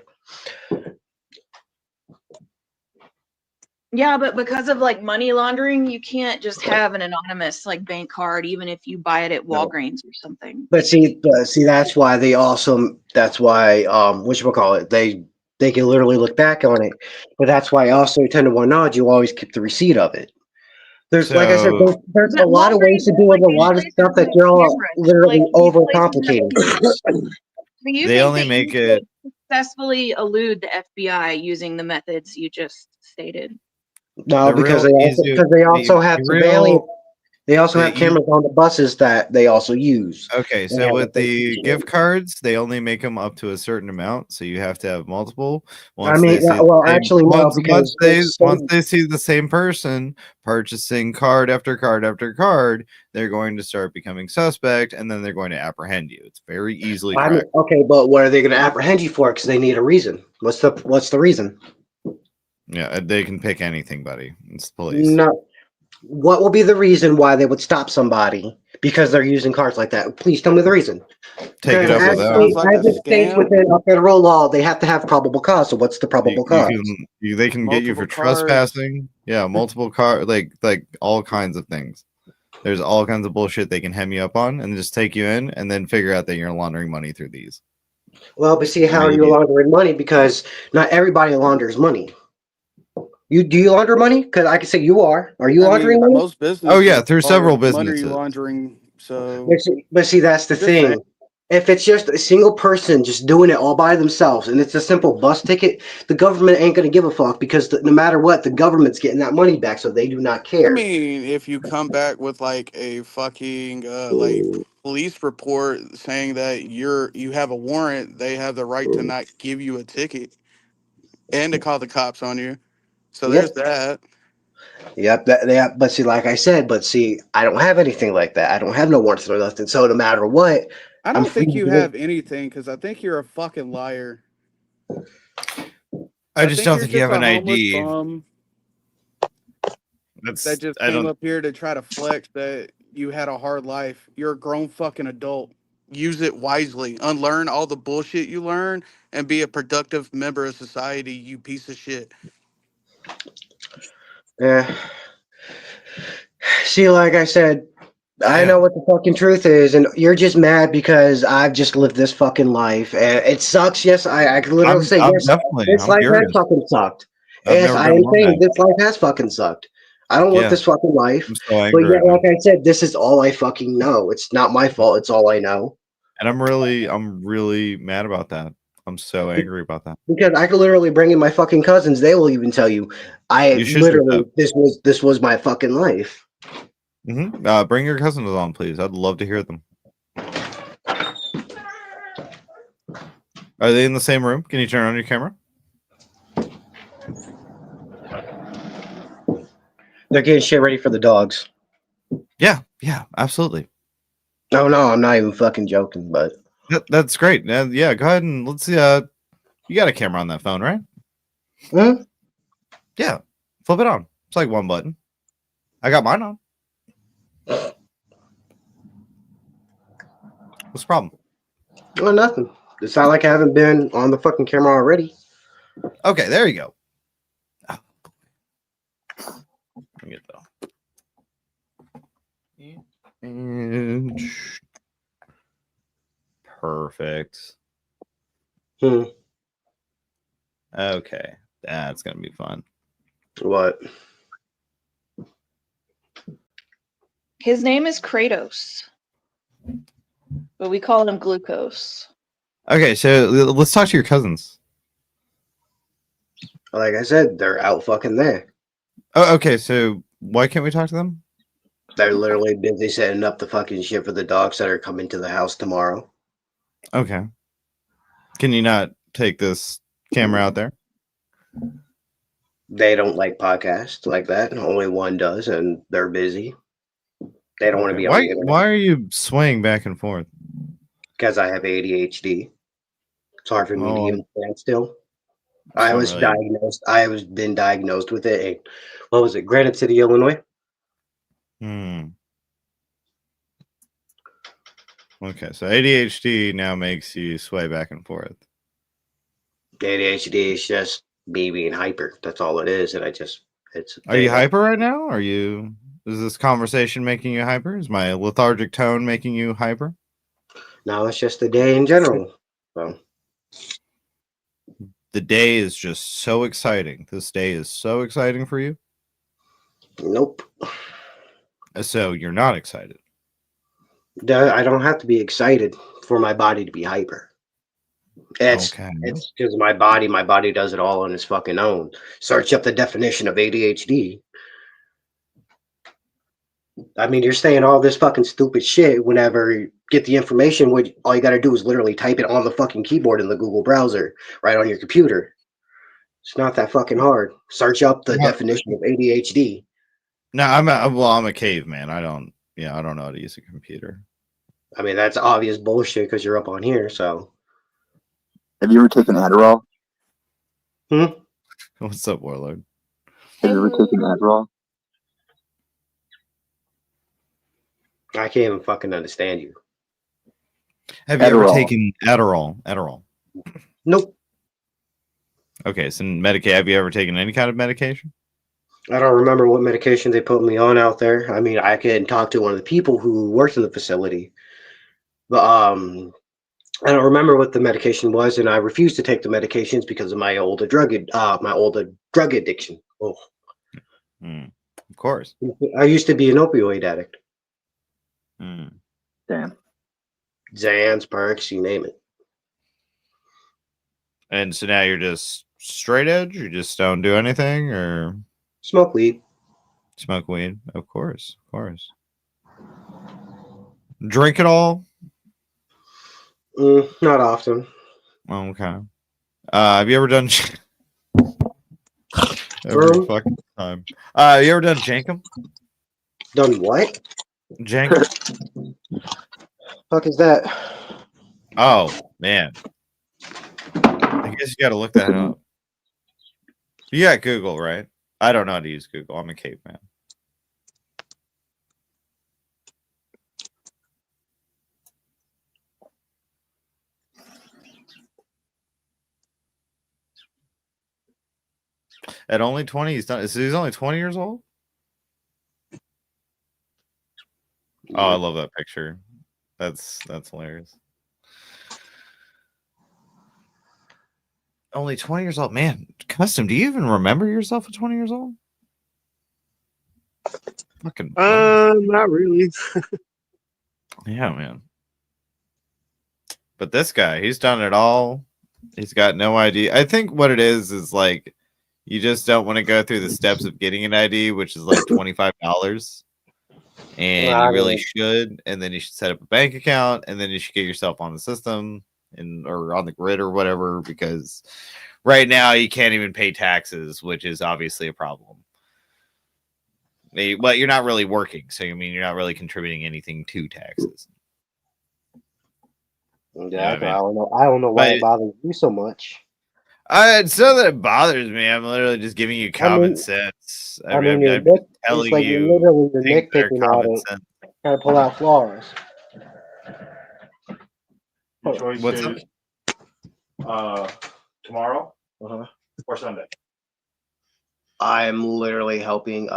Yeah, but because of like money laundering, you can't just have an anonymous like bank card, even if you buy it at No. Walgreens or something. But see, that's why whatchamacallit, they can literally look back on it. But that's why also 10-to-1 odds, you always keep the receipt of it. There's, like I said, so there's a But lot of ways Walgreens to is do it, like and a these lot of places stuff that have you're cameras. literally Like these places have overcomplicating. cameras. Do you they think only that make you it could successfully elude the FBI using the methods you just stated? No, the because real easy they also have the surveillance. real They also the have e- cameras on the buses that they also use. Okay, And they so have with a the safety gift cards, they only make them up to a certain amount, so you have to have multiple. I mean, actually, no, because Once they see the same person purchasing card after card after card, they're going to start becoming suspect, and then they're going to apprehend you. It's very easily I mean, tracked. okay, but what are they going to apprehend you for? Because they need a reason. What's the reason? Yeah, they can pick anything, buddy. It's the police. No. What will be the reason why they would stop somebody because they're using cards like that? Please tell me the reason. Take it Because up with as them. it states within a federal law, they have to have probable cause. So what's the probable cause? They can get you for trespassing. Yeah, multiple car like all kinds of things. There's all kinds of bullshit they can hem you up on and just take you in and then figure out that you're laundering money through these. Well, but see, how are you laundering money? Because not everybody launders money. Do you launder money? Because I can say you are. Are you laundering money? Most businesses. Oh yeah, through several money businesses. laundering. So, but see, that's the thing. saying. If it's just a single person just doing it all by themselves, and it's a simple bus ticket, the government ain't gonna give a fuck because no matter what, the government's getting that money back, so they do not care. I mean, if you come back with like a fucking like police report saying that you have a warrant, they have the right to not give you a ticket and to call the cops on you. So there's that. Yep, but see, like I said, I don't have anything like that. I don't have no warrants or nothing. So no matter what, I don't think you have anything because I think you're a fucking liar. I just don't think you have an ID. That just came up here to try to flex that you had a hard life. You're a grown fucking adult. Use it wisely. Unlearn all the bullshit you learn and be a productive member of society, you piece of shit. Yeah. See, like I said, I know what the fucking truth is, and you're just mad because I've just lived this fucking life, and it sucks. Yes, I can literally say yes. This life has fucking sucked. Yes, I am saying this life has fucking sucked. I don't want this fucking life. But yet, like I said, this is all I fucking know. It's not my fault. It's all I know. And I'm really mad about that. I'm so angry about that. Because I could literally bring in my fucking cousins. They will even tell you, this was my fucking life. Mm-hmm. Bring your cousins on, please. I'd love to hear them. Are they in the same room? Can you turn on your camera? They're getting shit ready for the dogs. Yeah, absolutely. No, I'm not even fucking joking, but that's great. Yeah, go ahead and let's see. You got a camera on that phone, right? Yeah, flip it on. It's like one button. I got mine on. What's the problem? Well, nothing. It's not like I haven't been on the fucking camera already. Okay, there you go. Let me get though. And perfect. Okay, that's gonna be fun. What? His name is Kratos, but we call him Glucose. Okay, so let's talk to your cousins. Like I said, they're out fucking there. Oh, okay. So why can't we talk to them? They're literally busy setting up the fucking shit for the dogs that are coming to the house tomorrow. Okay. Can you not take this camera out there? They don't like podcasts like that. Only one does, and they're busy. They don't want to Okay. be on the internet Why are you swaying back and forth? because I have ADHD. It's hard for me to Oh, even stand still. it's I not was really. diagnosed. I was been diagnosed with it. In, what was it? Granite City, Illinois. Okay, so ADHD now makes you sway back and forth. ADHD is just me being hyper. That's all it is, and it's. Are you hyper right now? Is this conversation making you hyper? Is my lethargic tone making you hyper? No, it's just the day in general. So The day is just so exciting. This day is so exciting for you. nope. So you're not excited. I don't have to be excited for my body to be hyper. It's because my body does it all on its fucking own. Search up the definition of ADHD. I mean, you're saying all this fucking stupid shit whenever you get the information. All you got to do is literally type it on the fucking keyboard in the Google browser, right on your computer. It's not that fucking hard. Search up the definition of ADHD. No, I'm a caveman. I don't know how to use a computer. I mean, that's obvious bullshit because you're up on here. So, have you ever taken Adderall? What's up, Warlord? Have you ever taken Adderall? I can't even fucking understand you. Have you ever taken Adderall? Adderall. Nope. Okay, so have you ever taken any kind of medication? I don't remember what medication they put me on out there. I mean, I can talk to one of the people who works in the facility, but I don't remember what the medication was, and I refused to take the medications because of my older drug addiction. Oh, of course. I used to be an opioid addict. Damn. Xans, Perks, you name it. And so now you're just straight edge? You just don't do anything, or smoke weed? Smoke weed, of course, of course. Drink it all? Not often. Okay. Have you ever done every fucking time? You ever done Jankum? Done what? Jankum. Fuck is that? Oh man. I guess you got to look that up. You got Google, right? I don't know how to use Google. I'm a caveman. At only 20, he's only 20 years old? Oh, I love that picture. That's hilarious. Only 20 years old. Man, Custom, do you even remember yourself at 20 years old? Fucking not really. yeah, man. But this guy, he's done it all. He's got no ID. I think what it is like you just don't want to go through the steps of getting an ID, which is like $25. And you really should. And then you should set up a bank account, and then you should get yourself on the system or on the grid or whatever, because right now you can't even pay taxes, which is obviously a problem. But you're not really working, so I mean you're not really contributing anything to taxes. Yeah, I don't know why it bothers you so much. It's not that it bothers me. I'm literally just giving you common sense. I'm telling you things that are common sense. Trying to pull out flaws. Your choice What's is tomorrow or Sunday. I'm literally helping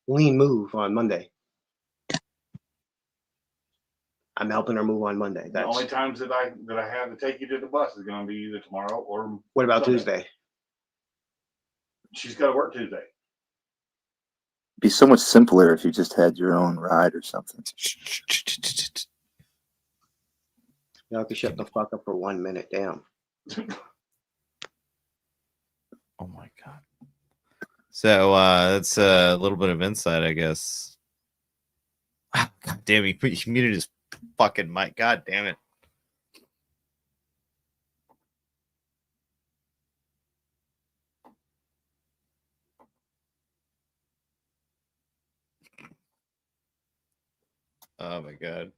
Lean move on Monday. I'm helping her move on Monday. The only times that I have to take you to the bus is going to be either tomorrow or. What about Sunday. Tuesday? She's got to work Tuesday. It'd be so much simpler if you just had your own ride or something. Y'all can shut the fuck up for 1 minute. Damn. Oh my god. So that's a little bit of insight, I guess. God damn, he muted his fucking mic. God damn it. Oh my god.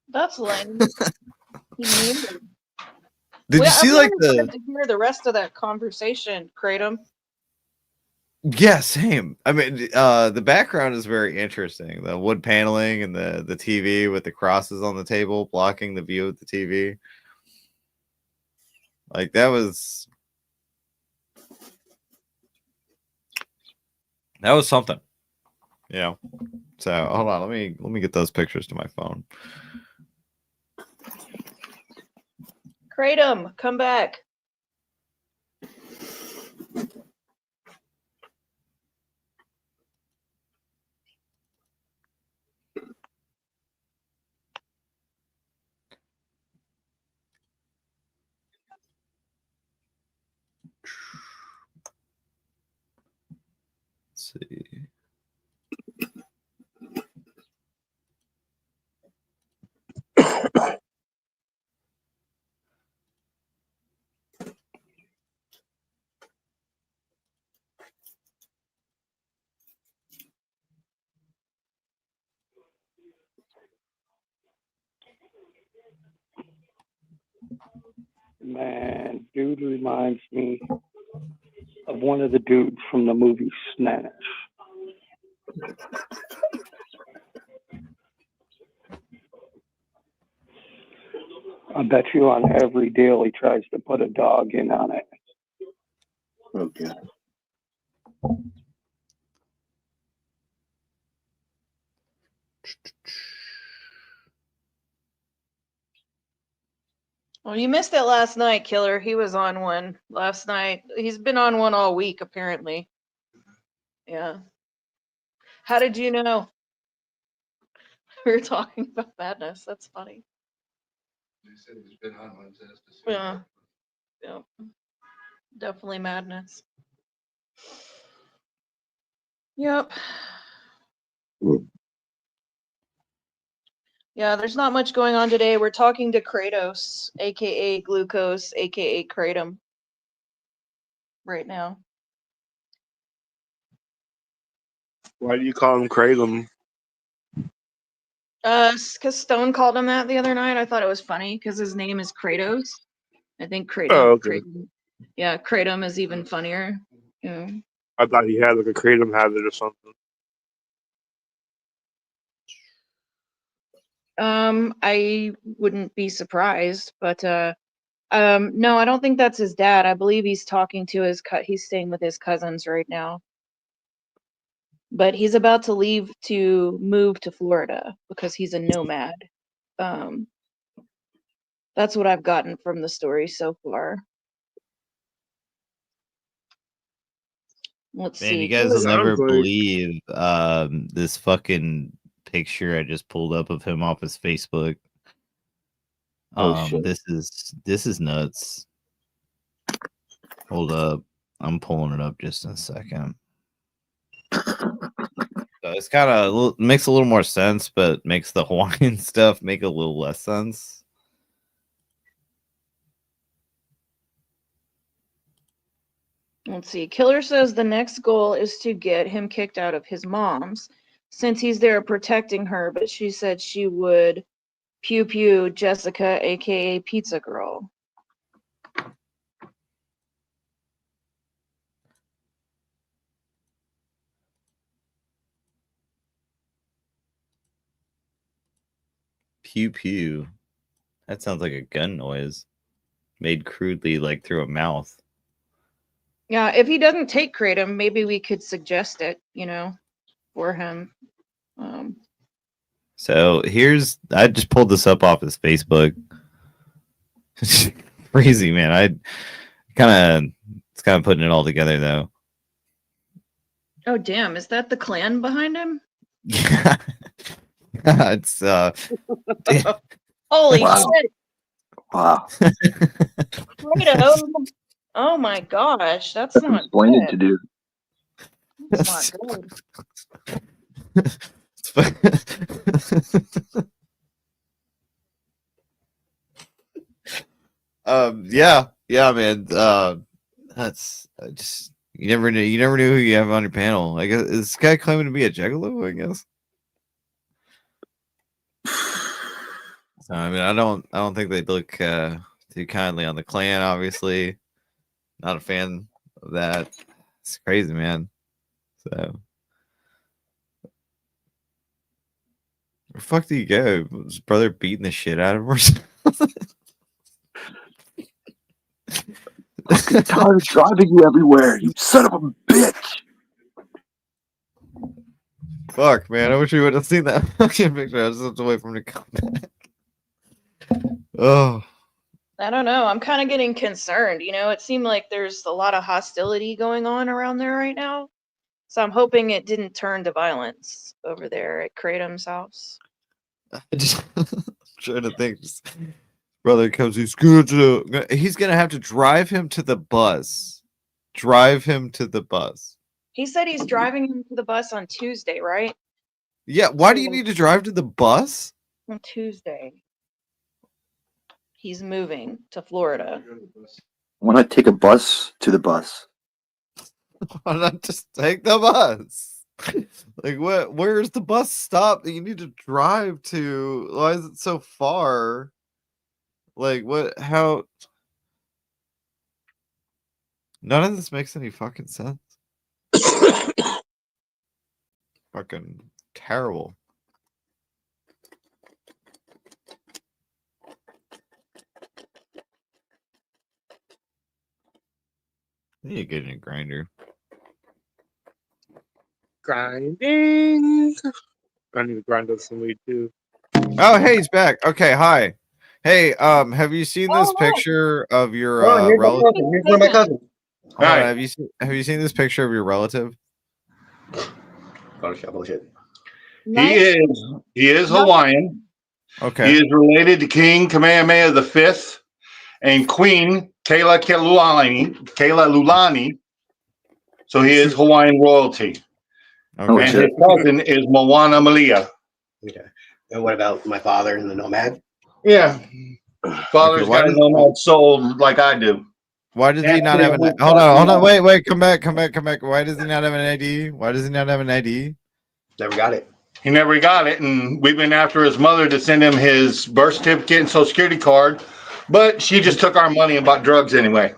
That's lame. He muted. Did you see I like really wanted to hear the rest of that conversation, Kratom. Yeah, same. I mean, the background is very interesting. The wood paneling and the TV with the crosses on the table blocking the view of the TV. Like that was something. You know. So hold on, let me get those pictures to my phone. Kratom, come back. Let's see. Man, dude reminds me of one of the dudes from the movie Snatch. I bet you on every deal he tries to put a dog in on it. Okay. Well, you missed it last night, Killer. He was on one last night. He's been on one all week, apparently. Yeah. How did you know? We were talking about madness. That's funny. He said he's been on one since. Yeah. Yeah. Definitely madness. Yep. Yeah, there's not much going on today. We're talking to Kratos, aka Glucose, aka Kratom, right now. Why do you call him Kratom? Because Stone called him that the other night. I thought it was funny because his name is Kratos. I think Kratom. Oh, okay. Kratom, yeah, Kratom is even funnier. Yeah. I thought he had like a Kratom habit or something. I wouldn't be surprised, but no, I don't think that's his dad. I believe he's talking to he's staying with his cousins right now. But he's about to leave to move to Florida because he's a nomad. That's what I've gotten from the story so far. Let's Man, see. you guys will never Sounds like- believe this fucking picture I just pulled up of him off his Facebook. Oh, shit. This is nuts. Hold up. I'm pulling it up just in a second. So it's kind of makes a little more sense, but makes the Hawaiian stuff make a little less sense. Let's see. Killer says the next goal is to get him kicked out of his mom's since he's there protecting her, but she said she would pew pew Jessica, aka Pizza Girl. Pew pew. That sounds like a gun noise made crudely like through a mouth. Yeah, if he doesn't take Kratom, maybe we could suggest it, for him. So I just pulled this up off his Facebook. Crazy, man. It's kind of putting it all together though. Oh damn, is that the clan behind him? Yeah. It's Holy Wow. shit. Wow. Kratos. Oh my gosh, that's not Explain it to good. do. That's not good. Yeah, man. That's just you never knew who you have on your panel. I guess is this guy claiming to be a gigolo, I guess. So, I mean, I don't think they look too kindly on the clan, obviously. Not a fan of that. It's crazy, man. So where the fuck do you go? Was his brother beating the shit out of him or something? I'm tired of driving you everywhere, you son of a bitch. Fuck, man. I wish we would have seen that fucking picture. I just have to wait for him to come back. Oh. I don't know. I'm kind of getting concerned. You know, it seemed like there's a lot of hostility going on around there right now. So I'm hoping it didn't turn to violence over there at Kratom's house. I just trying to think. Brother comes, he's gonna have to drive him to the bus. Drive him to the bus. He said he's driving him to the bus on Tuesday, right? Yeah, why do you need to drive to the bus? On Tuesday. He's moving to Florida. Why not take a bus to the bus? Why not just take the bus? Like, what? Where's the bus stop that you need to drive to? Why is it so far? Like, what? How? None of this makes any fucking sense. Fucking terrible. I need to get in a grinder. Grinding. I need to grind up some weed too. Oh, hey, he's back. Okay, hi. Hey, have you seen this picture of your relative? Here's one of my cousins. Hold on, have you seen this picture of your relative? Photoshop bullshit. He is Hawaiian. Okay. He is related to King Kamehameha V and Queen Kayla Lulani. So he is Hawaiian royalty. Okay. And his cousin is Moana Malia. Okay. And what about my father and the nomad? Yeah. Father's got a nomad soul like I do. Why does he not have an hold on, wait, come back. Why does he not have an ID? Never got it. He never got it, and we've been after his mother to send him his birth certificate and social security card, but she just took our money and bought drugs anyway.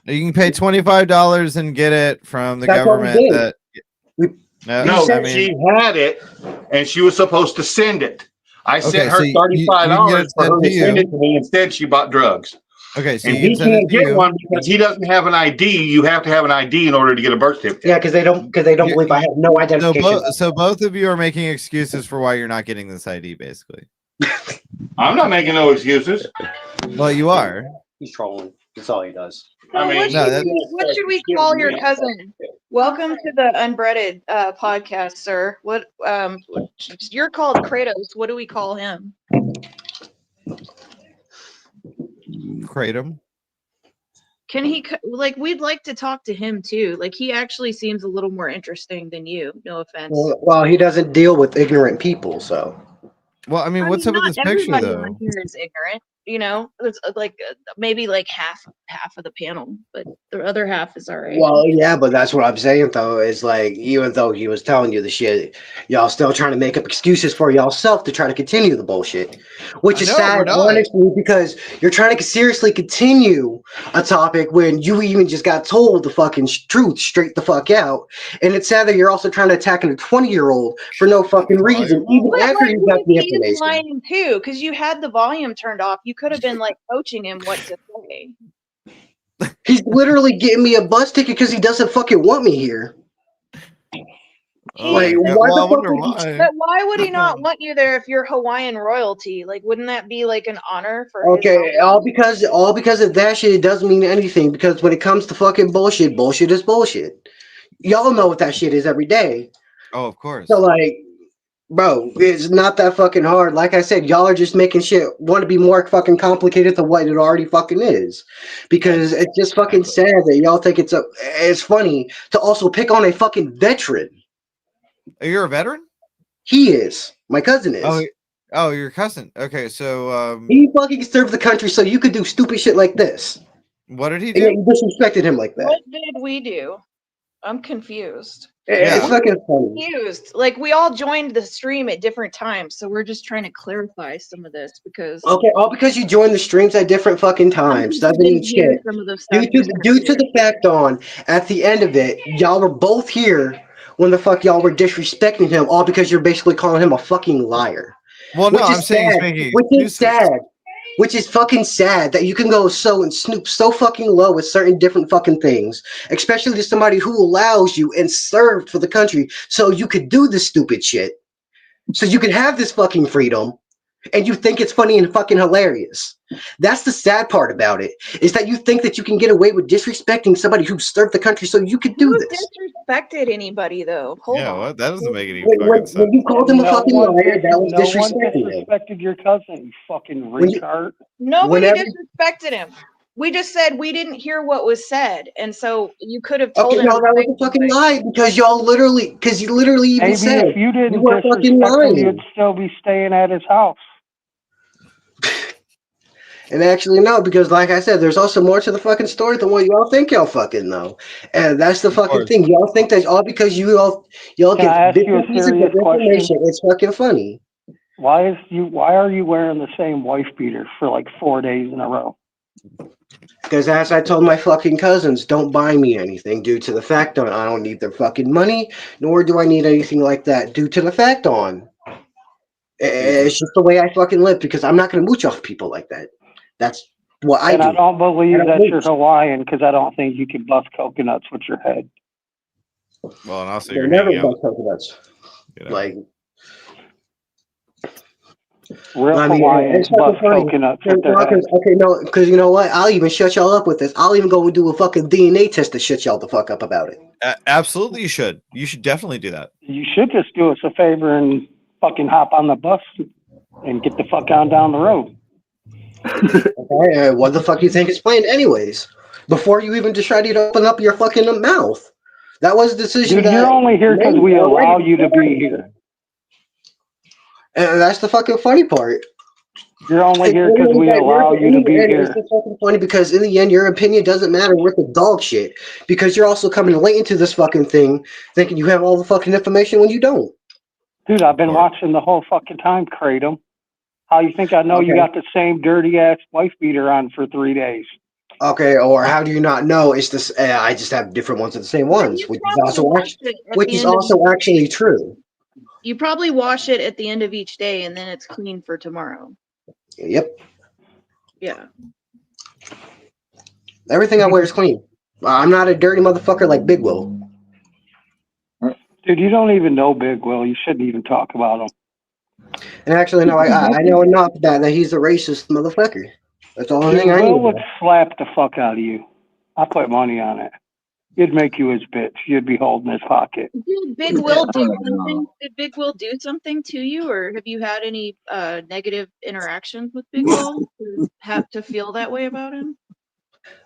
You can pay $25 and get it from the government. She had it, and she was supposed to send it. I sent her $35 for her to send it to me. Instead, she bought drugs. Okay, so and he can't get one because he doesn't have an ID. You have to have an ID in order to get a birth certificate. Yeah, because they don't believe I have no identification. So both of you are making excuses for why you're not getting this ID, basically. I'm not making no excuses. Well, you are. He's trolling. That's all he does. So what should we call your cousin? Welcome to the Unbreaded podcast, sir. What you're called Kratos. What do we call him? Kratom. Can he we'd like to talk to him too. Like he actually seems a little more interesting than you. No offense. Well, he doesn't deal with ignorant people, so. Well, I mean, what's up with this picture though? Everybody on here is ignorant. You know, it's maybe half of the panel, but the other half is all right. Well, yeah, but that's what I'm saying though. Is even though he was telling you the shit, y'all still trying to make up excuses for y'allself to try to continue the bullshit, which is sad, honestly, because you're trying to seriously continue a topic when you even just got told the fucking truth straight the fuck out, and it's sad that you're also trying to attack a 20-year-old for no fucking reason, even after you got the information. He's lying too, because you had the volume turned off. You could have been coaching him what to say. He's literally getting me a bus ticket because he doesn't fucking want me here. Why would he not want you there if you're Hawaiian royalty? Wouldn't that be an honor for? Okay, all because of that shit. It doesn't mean anything because when it comes to fucking bullshit, bullshit is bullshit. Y'all know what that shit is every day. Oh, of course. So Bro, it's not that fucking hard. Like I said, y'all are just making shit want to be more fucking complicated than what it already fucking is. Because it's just fucking sad that y'all think it's funny to also pick on a fucking veteran. You're a veteran? He is. My cousin is. Oh, your cousin. Okay, so He fucking served the country so you could do stupid shit like this. what did he And yet do? you disrespected him like that. What did we do? I'm confused. It's fucking funny. Confused. Like we all joined the stream at different times, so we're just trying to clarify some of this because Okay, all because you joined the streams at different fucking times. Doesn't mean shit. Due to the fact on at the end of it, y'all were both here when the fuck y'all were disrespecting him, all because you're basically calling him a fucking liar. Well, no, Which is I'm saying he's sad, making which is excuses. sad. Which is fucking sad that you can go and snoop so fucking low with certain different fucking things, especially to somebody who allows you and served for the country so you could do this stupid shit, so you can have this fucking freedom, and you think it's funny and fucking hilarious. That's the sad part about it, is that you think that you can get away with disrespecting somebody who served the country so you could do who this. disrespected anybody though? Hold on. What? That doesn't make any When fucking sense. you called him a fucking one liar, that was no one disrespecting him. disrespected your cousin, you fucking When you- retard. Nobody whenever- disrespected him. We just said we didn't hear what was said, and so you could have told Okay, him. no, that was a fucking lie because you literally even Maybe said if you didn't were fucking disrespect him, lying. you'd still be staying at his house. And actually, no, because like I said, there's also more to the fucking story than what y'all think y'all fucking know. And that's the fucking thing. Y'all think that all because y'all Can I get ask bits you a and pieces of serious question? information, it's fucking funny. Why are you wearing the same wife beater for like 4 days in a row? Because as I told my fucking cousins, don't buy me anything due to the fact on I don't need their fucking money, nor do I need anything like that due to the fact on. It's just the way I fucking live because I'm not going to mooch off people like that. That's what I And do. I don't believe I don't that mooch. you're Hawaiian because I don't think you can bust coconuts with your head. Well, and also They're you're never hanging out. bust coconuts. You know. Like, Real I mean, Hawaiians it's fucking bust funny. coconuts with their head. Okay, no, because you know what? I'll even shut y'all up with this. I'll even go and do a fucking DNA test to shut y'all the fuck up about it. Absolutely, you should. You should definitely do that. You should just do us a favor and fucking hop on the bus and get the fuck on down the road. Okay, what the fuck you think is playing anyways? Before you even decided to open up your fucking mouth. That was a decision. Dude, you're only here because we allow you to be here. And that's the fucking funny part. You're only here because we allow you to be here. It's just fucking funny because in the end, your opinion doesn't matter worth a dog shit. Because you're also coming late into this fucking thing, thinking you have all the fucking information when you don't. Dude, I've been watching the whole fucking time, Kratom. How you think I know you Okay. got the same dirty ass wife beater on for 3 days? Okay, or how do you not know? It's this. I just have different ones of the same ones, which is also actually true. You probably wash it at the end of each day, and then it's clean for tomorrow. Yep, Yeah. everything I wear is clean. I'm not a dirty motherfucker like Big Will. Dude, you don't even know Big Will. You shouldn't even talk about him. And actually, no, I know enough that he's a racist motherfucker. That's the only Dude, thing I Will know. would slap the fuck out of you. I put money on it. He'd make you his bitch. You'd be holding his pocket. Did Big Will do something? Did Big Will do something to you, or have you had any negative interactions with Big Will to have to feel that way about him?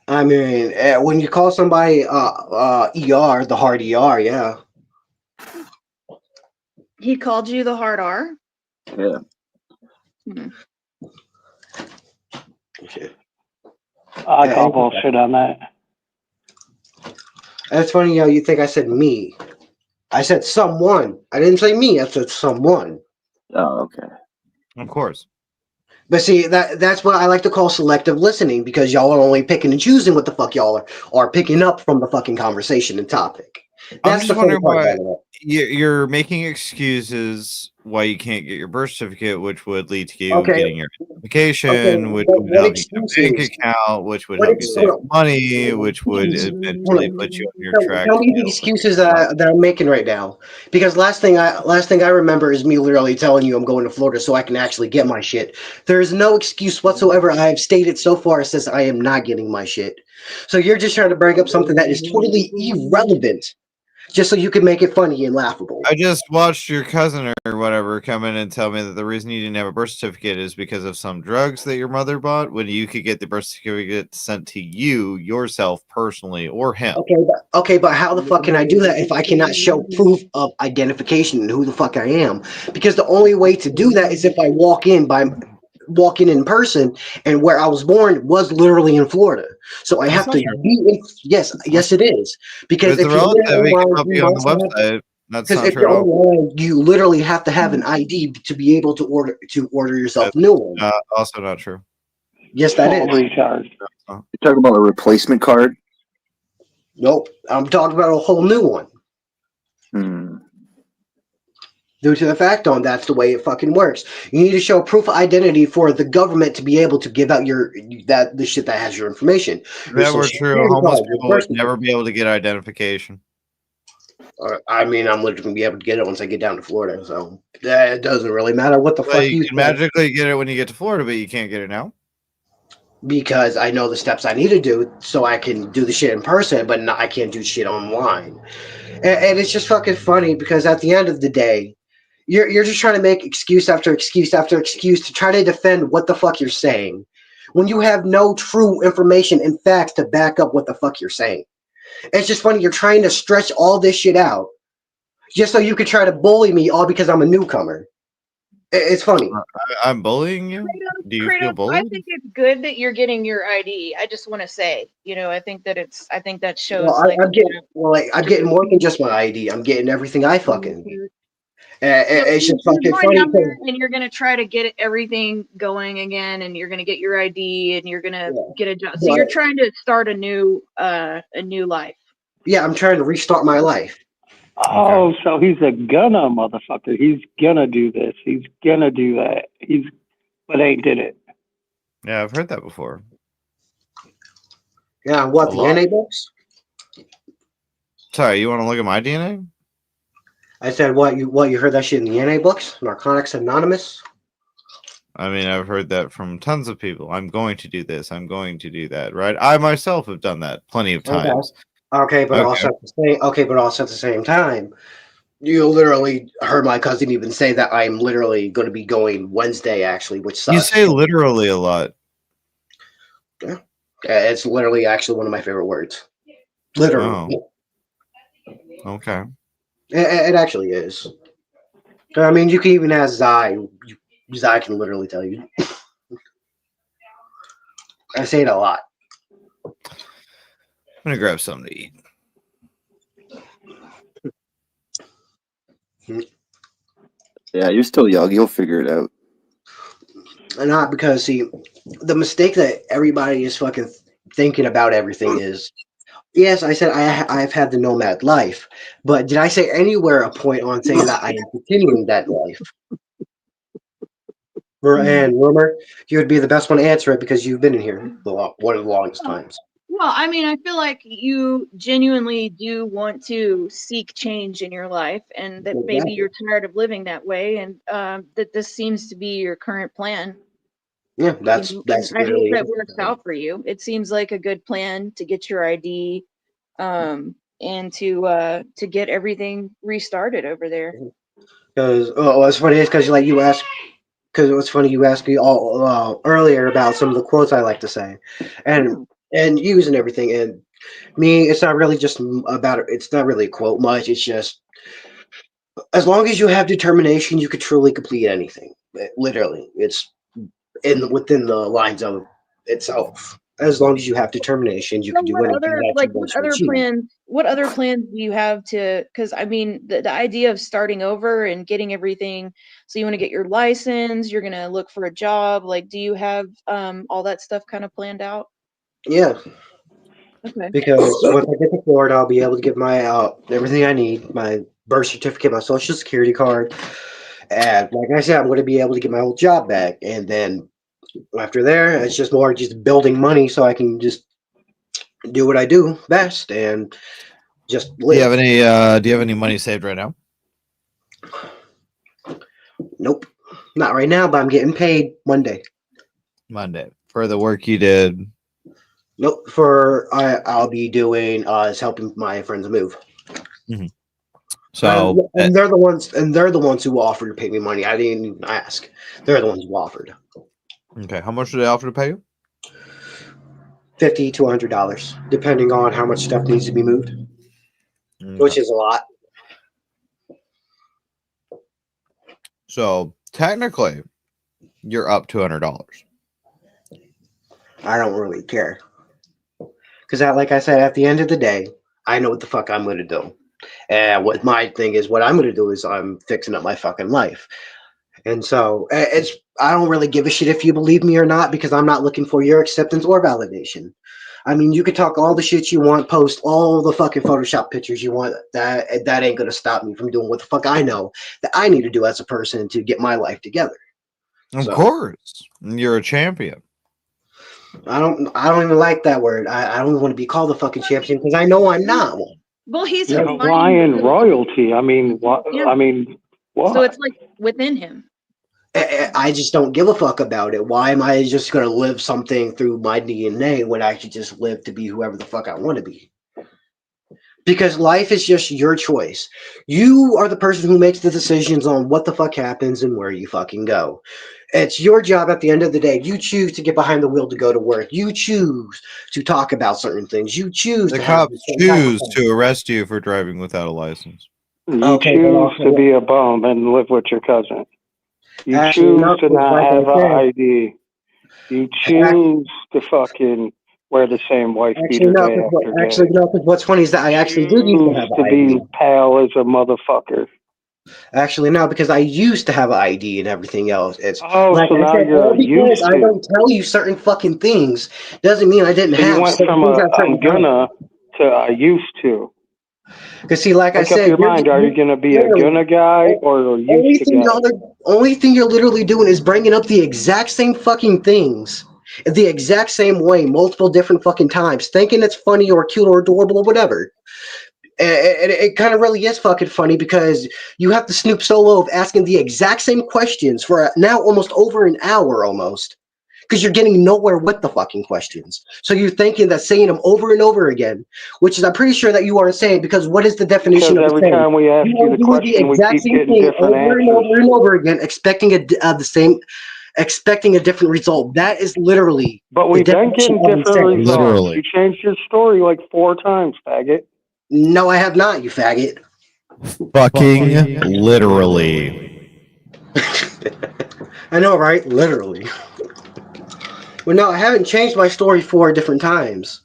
I mean, when you call somebody ER, the hard ER, yeah. He called you the hard R? Yeah. I call bullshit on that. That's funny, you think I said me. I said someone. I didn't say me, I said someone. Oh, okay. Of course. But see, that's what I like to call selective listening, because y'all are only picking and choosing what the fuck y'all are picking up from the fucking conversation and topic. I'm That's just the funny wondering part why about it. you're making excuses why you can't get your birth certificate, which would lead to you Okay. getting your identification, Okay, which but would what help you get a bank excuses? account, which would What help you save excuses? money, which would eventually put you on your track. Tell me the excuses that I'm making right now, because last thing I remember is me literally telling you I'm going to Florida so I can actually get my shit. There is no excuse whatsoever I have stated so far says I am not getting my shit. So you're just trying to bring up something that is totally irrelevant, just so you can make it funny and laughable. I just watched your cousin or whatever come in and tell me that the reason you didn't have a birth certificate is because of some drugs that your mother bought, when you could get the birth certificate sent to you yourself personally or him. But how the fuck can I do that if I cannot show proof of identification and who the fuck I am? Because the only way to do that is if I walk in in person, and where I was born was literally in Florida. So I have to be in. Yes, it is. Because if you're online, that's not if true you're at all. online, you literally have to have an ID to be able to order yourself new one. Also not true. Yes, that is. Retard. You're talking about a replacement card? Nope, I'm talking about a whole new one. Due to the fact that's the way it fucking works. You need to show proof of identity for the government to be able to give out the shit that has your information. If that were true, homeless people would never be able to get identification. I mean, I'm literally gonna be able to get it once I get down to Florida, so it doesn't really matter what the fuck you can magically get it when you get to Florida, but you can't get it now. Because I know the steps I need to do, so I can do the shit in person, but I can't do shit online. And it's just fucking funny because at the end of the day, you're just trying to make excuse after excuse after excuse to try to defend what the fuck you're saying when you have no true information and facts to back up what the fuck you're saying. It's just funny. You're trying to stretch all this shit out just so you could try to bully me all because I'm a newcomer. It's funny. I'm bullying you? Do you feel bullied? I think it's good that you're getting your ID. I just want to say, I think that shows. I'm getting more than just my ID. I'm getting everything I fucking do. It's just fucking funny. And you're gonna try to get everything going again, and you're gonna get your ID, and you're gonna get a job. So you're trying to start a new life. Yeah, I'm trying to restart my life. Oh, so he's a gonna motherfucker. He's gonna do this. He's gonna do that. But ain't did it. Yeah, I've heard that before. Yeah, what, the DNA books? Sorry, you want to look at my DNA? I said, what you heard that shit in the DNA books? Narcotics Anonymous? I mean, I've heard that from tons of people. I'm going to do this. I'm going to do that. Right? I myself have done that plenty of times. Okay, but also at the same time, you literally heard my cousin even say that I'm literally going to be going Wednesday, actually, which sucks. You say literally a lot. Yeah, it's literally actually one of my favorite words. Literally. Oh. Okay. It actually is. I mean, you can even ask Zai. Zai can literally tell you. I say it a lot. I'm gonna grab something to eat. Yeah, you're still young. You'll figure it out. Not because, see, the mistake that everybody is fucking thinking about everything is, yes, I said I've had the nomad life, but did I say anywhere a point on saying that I am continuing that life? And Rumor, you would be the best one to answer it because you've been in here one of the longest times. Well, I mean, I feel like you genuinely do want to seek change in your life, and that maybe you're tired of living that way, and that this seems to be your current plan. Yeah, that's I hope that works out for you. It seems like a good plan to get your ID, and to get everything restarted over there. Because what's funny is because you asked. Because what's funny, you asked me all earlier about some of the quotes I like to say, and use and everything. And me, it's not really just about it. It's not really a quote much. It's just as long as you have determination, you could truly complete anything. Literally, it's within the lines of itself. As long as you have determination, you can do anything. What other plans do you have to? Because I mean, the idea of starting over and getting everything. So you want to get your license. You're gonna look for a job. Like, do you have all that stuff kind of planned out? Yeah. Okay. Because once I get to Florida, I'll be able to get my everything I need: my birth certificate, my social security card, and like I said, I'm going to be able to get my old job back. And then after there, it's just more just building money so I can just do what I do best and just live. Do you have any money saved right now? Nope, not right now. But I'm getting paid Monday For the work you did. Nope. I'll be doing is helping my friends move. Mm-hmm. So and they're the ones who offered to pay me money. I didn't even ask. They're the ones who offered. okay, how much do they offer to pay you? $50 to $100, depending on how much stuff needs to be moved, which is a lot. So technically, you're up $200. I don't really care. Because, like I said, at the end of the day, I know what the fuck I'm going to do. And what my thing is, what I'm going to do is I'm fixing up my fucking life. And so I don't really give a shit if you believe me or not, because I'm not looking for your acceptance or validation. I mean, you can talk all the shit you want, post all the fucking Photoshop pictures you want. That ain't going to stop me from doing what the fuck I know that I need to do as a person to get my life together. Of course. You're a champion. I don't even like that word. I don't even want to be called a fucking champion because I know I'm not one. Well, he's Hawaiian royalty. I mean, what? Yeah. I mean, what? So it's like within him. I just don't give a fuck about it. Why am I just going to live something through my DNA when I could just live to be whoever the fuck I want to be? Because life is just your choice. You are the person who makes the decisions on what the fuck happens and where you fucking go. It's your job at the end of the day. You choose to get behind the wheel to go to work. You choose to talk about certain things. You choose The to have cops choose to arrest you for driving without a license. You choose to be a bum and live with your cousin. You choose to not have an ID. You choose to fucking wear the same wife beater day after day. Actually, no, because what's funny is that I actually did used to have to an ID. be pale as a motherfucker. Actually, no, because I used to have an ID and everything else. It's so like now I said, you're all because used I to. don't tell you certain fucking things doesn't mean I didn't So have. you went certain from things at certain I'm gonna to I used to. Because see, like I Make said, up your mind. Are you gonna be a gonna guy or a used to guy? Only thing you're literally doing is bringing up the exact same fucking things, the exact same way, multiple different fucking times, thinking it's funny or cute or adorable or whatever. And it kind of really is fucking funny because you have to Snoop Solo of asking the exact same questions for now almost over an hour almost. Because you're getting nowhere with the fucking questions. So you're thinking that saying them over and over again, which is I'm pretty sure that you aren't saying, because what is the definition Because of every saying? time we ask you the question, we keep getting different over and answers. over and over again, expecting expecting a different result. That is literally. But we've been getting different results. Literally. You changed your story like 4 times, faggot. No, I have not, you faggot. Fucking literally. I know, right? Literally. Well, no, I haven't changed my story 4 different times.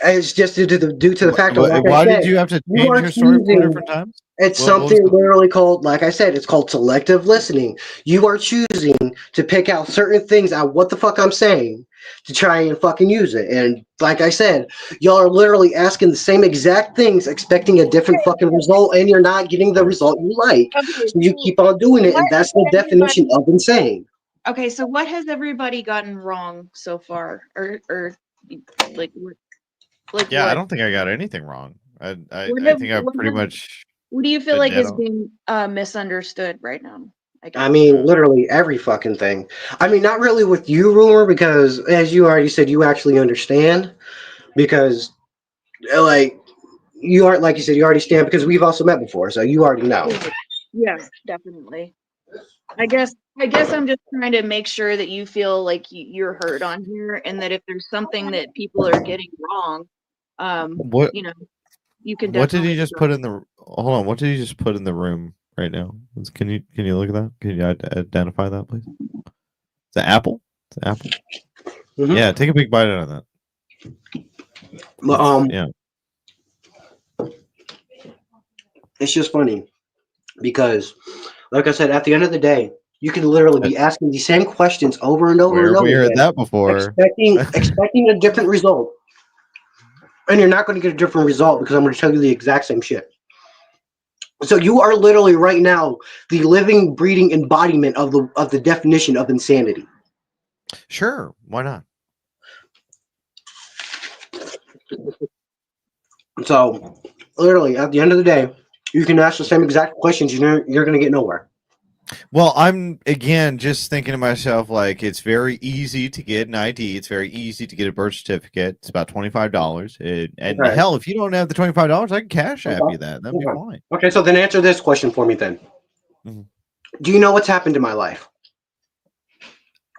It's just due to the fact of Why did you have to change your story 4 different times? It's something literally called, like I said, it's called selective listening. You are choosing to pick out certain things out what the fuck I'm saying to try and fucking use it. And like I said, y'all are literally asking the same exact things, expecting a different fucking result, and you're not getting the result you like. So you keep on doing it, and that's the definition of insane. Okay, so what has everybody gotten wrong so far, or like what? Like yeah, what? I don't think I got anything wrong. I think I've pretty much. What do you feel been like dead is on. being misunderstood right now? I mean, literally every fucking thing. I mean, not really with you, Ruler, because as you already said, you actually understand. Because, like, you aren't, like you said, you already stand because we've also met before, so you already know. Yes, definitely. I guess I'm just trying to make sure that you feel like you're heard on here, and that if there's something that people are getting wrong, What? you know, you can. What did definitely he just put in the? Hold on. What did he just put in the room right now? Can you look at that? Can you identify that, please? It's an apple. It's an apple. Mm-hmm. Yeah, take a big bite out of that. Yeah. It's just funny because, like I said, at the end of the day, you can literally be asking the same questions over and over Where and have over we heard again, that before? expecting a different result, and you're not going to get a different result because I'm going to tell you the exact same shit. So you are literally right now the living, breathing embodiment of the definition of insanity. Sure, why not? So, literally, at the end of the day, you can ask the same exact questions. You're going to get nowhere. Well, I'm again just thinking to myself, like, it's very easy to get an ID. It's very easy to get a birth certificate. It's about $25. And Okay. hell, if you don't have the $25, I can cash app you that. That'd be Okay. fine. Okay, so then answer this question for me then. Mhm. Do you know what's happened to my life?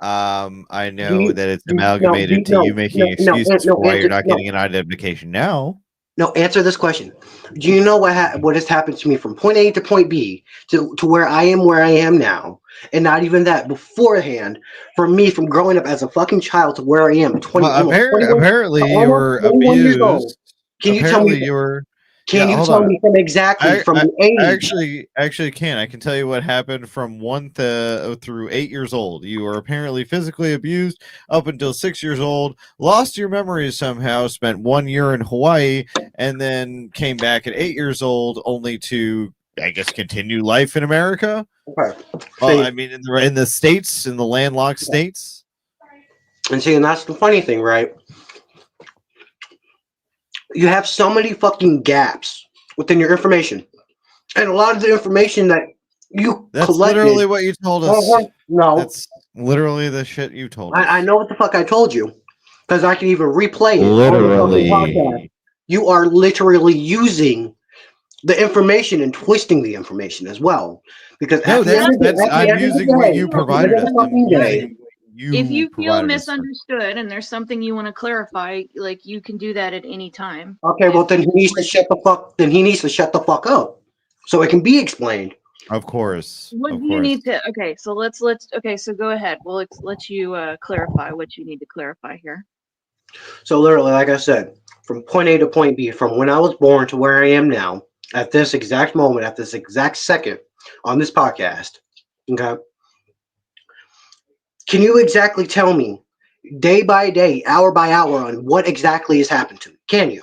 I Do know you, that it's do you, amalgamated to you making excuses for why you're not no, getting an identification now. no, answer this question. Do you know what has happened to me from point A to point B to where I am now? And not even that, beforehand, for me from growing up as a fucking child to where I am, Well, apparently you were 21 years old. abused. Can you tell me? Apparently you were. Can Yeah, you hold tell on. me from exactly from the age? Actually can. I can tell you what happened from 1 through 8 years old. You were apparently physically abused up until 6 years old, lost your memories somehow, spent 1 year in Hawaii, and then came back at 8 years old only to, I guess, continue life in America. Okay. Well, I mean, in the states, in the landlocked states. And see, and that's the funny thing, right? You have so many fucking gaps within your information, and a lot of the information that you That's collected. literally what you told us. No, that's literally the shit you told us. I know what the fuck I told you, because I can even replay it Literally. on the fucking podcast. You are literally using the information and twisting the information as well. Because No, I'm using what you provided us. If you feel provided us. misunderstood and there's something you want to clarify, like you can do that at any time. Okay, well then he needs to shut the fuck. Then he needs to shut the fuck up, so it can be explained. Of course. What do you need to? Okay, so let's. Okay, so go ahead. We'll let you clarify what you need to clarify here. So literally, like I said, from point A to point B, from when I was born to where I am now, at this exact moment, at this exact second, on this podcast. Okay. Can you exactly tell me, day by day, hour by hour, on what exactly has happened to me? Can you?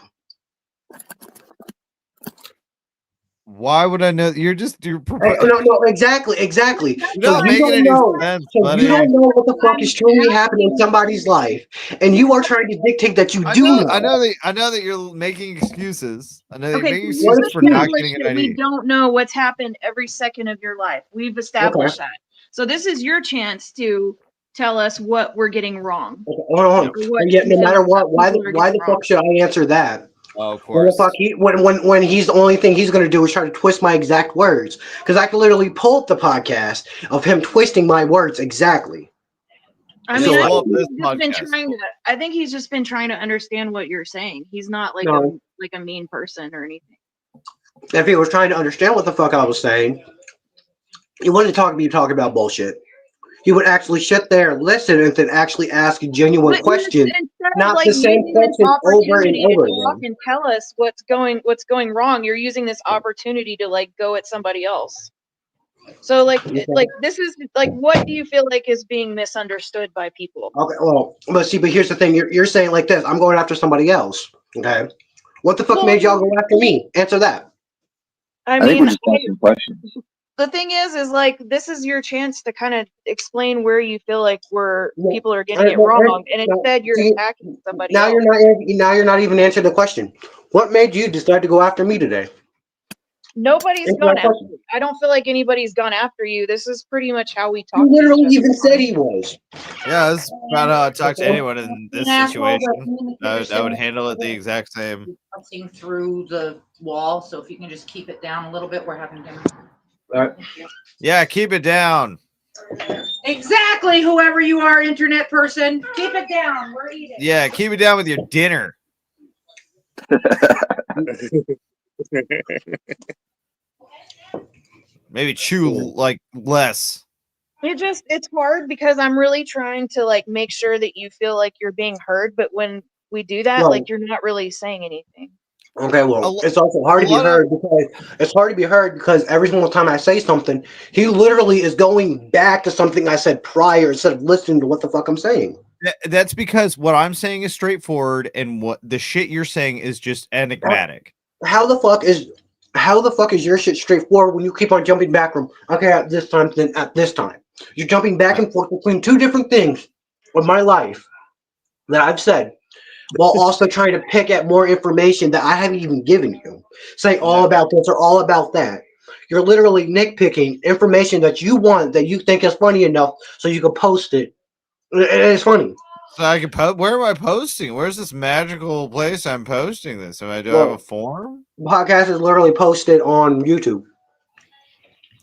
Why would I know? You're No, exactly. You're not making any sense, buddy. You don't know what the fuck is truly happening in somebody's life, and you are trying to dictate that you do know. I know that you're making excuses. I know that you're making we've excuses for not getting an established that ID. we don't know what's happened every second of your life. We've established that. So this is your chance to tell us what we're getting wrong. Okay, hold on. And yet, no matter what, why the fuck should I answer that? Oh, of course. When he's the only thing he's going to do is try to twist my exact words, because I can literally pull up the podcast of him twisting my words exactly. I mean, I think he's just been trying to understand what you're saying. He's not like a mean person or anything. If he was trying to understand what the fuck I was saying, he wouldn't talk about bullshit. He would actually sit there, listen, and then actually ask a genuine question, not the same question over and over again. And tell us what's going wrong. You're using this opportunity to like go at somebody else. So like this is like, what do you feel like is being misunderstood by people? Okay, well, but here's the thing. You're saying like this. I'm going after somebody else. Okay, what the fuck made y'all go after me? Answer that. I think we're just asking questions. The thing is like, this is your chance to kind of explain where you feel like people are getting it wrong, and instead you're attacking somebody else. Now you're not even answering the question. What made you decide to go after me today? Nobody's gone after you. I don't feel like anybody's gone after you. This is pretty much how we talk. You literally even said he was. Yeah, that's about how I talk to anyone in this situation. I would handle it the exact same. Through the wall, so if you can just keep it down a little bit, we're having dinner. Yeah, keep it down. Exactly, whoever you are, internet person, keep it down. We're eating. Yeah, keep it down with your dinner. Maybe chew like less. It's hard because I'm really trying to like make sure that you feel like you're being heard, but when we do that, like you're not really saying anything. Okay, well, it's also hard to be heard because every single time I say something, he literally is going back to something I said prior instead of listening to what the fuck I'm saying. That's because what I'm saying is straightforward, and what the shit you're saying is just enigmatic. How the fuck is your shit straightforward when you keep on jumping back from at this time then at this time? You're jumping back and forth between two different things with my life that I've said, while also trying to pick at more information that I haven't even given you. Say all about this or all about that. You're literally nitpicking information that you want, that you think is funny enough, so you can post it. It's funny. So I can post. Where am I posting? Where's this magical place I'm posting this? Do I have a form? Podcast is literally posted on YouTube.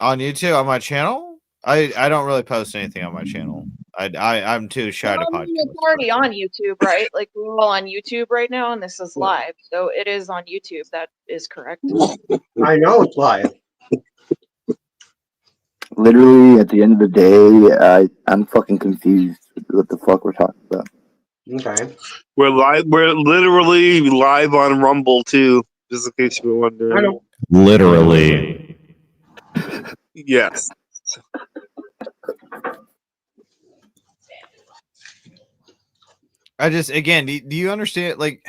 On YouTube, on my channel? I don't really post anything on my channel. I'm too shy to podcast. It's already on YouTube, right? Like we're all on YouTube right now, and this is live, so it is on YouTube. That is correct. I know it's live. Literally, at the end of the day, I'm fucking confused with what the fuck we're talking about. Okay. We're live. We're literally live on Rumble too, just in case you were wondering. I know. Literally. Yes. I just, again, do you understand? Like,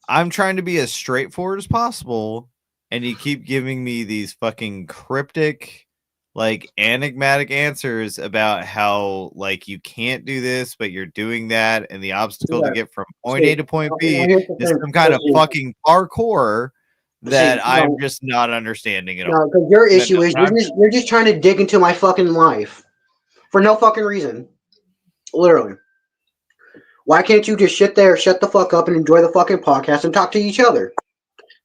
I'm trying to be as straightforward as possible, and you keep giving me these fucking cryptic, like, enigmatic answers about how, like, you can't do this, but you're doing that, and the obstacle to get from point A to point B is some kind of fucking parkour that I'm just not understanding at all. No, because your issue is you're just trying to dig into my fucking life for no fucking reason. Literally. Why can't you just sit there, shut the fuck up, and enjoy the fucking podcast and talk to each other?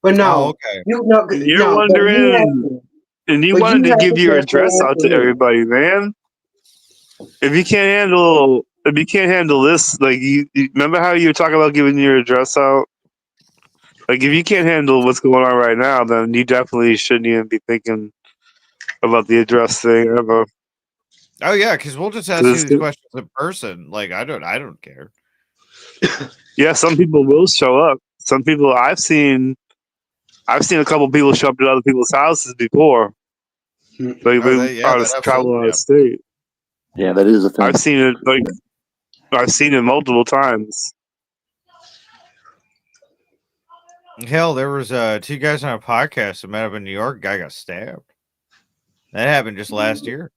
But no, You're wondering, and you wanted to give your address out to everybody, man. If you can't handle this, like you remember how you were talking about giving your address out? Like if you can't handle what's going on right now, then you definitely shouldn't even be thinking about the address thing ever. Oh yeah, because we'll just ask you these questions in person. Like I don't care. Yeah, some people will show up. Some people I've seen a couple people show up at other people's houses before. Like they travel out of state. Yeah, that is a thing. I've seen it multiple times. Hell, there was two guys on a podcast that met up in New York. Guy got stabbed. That happened just last year.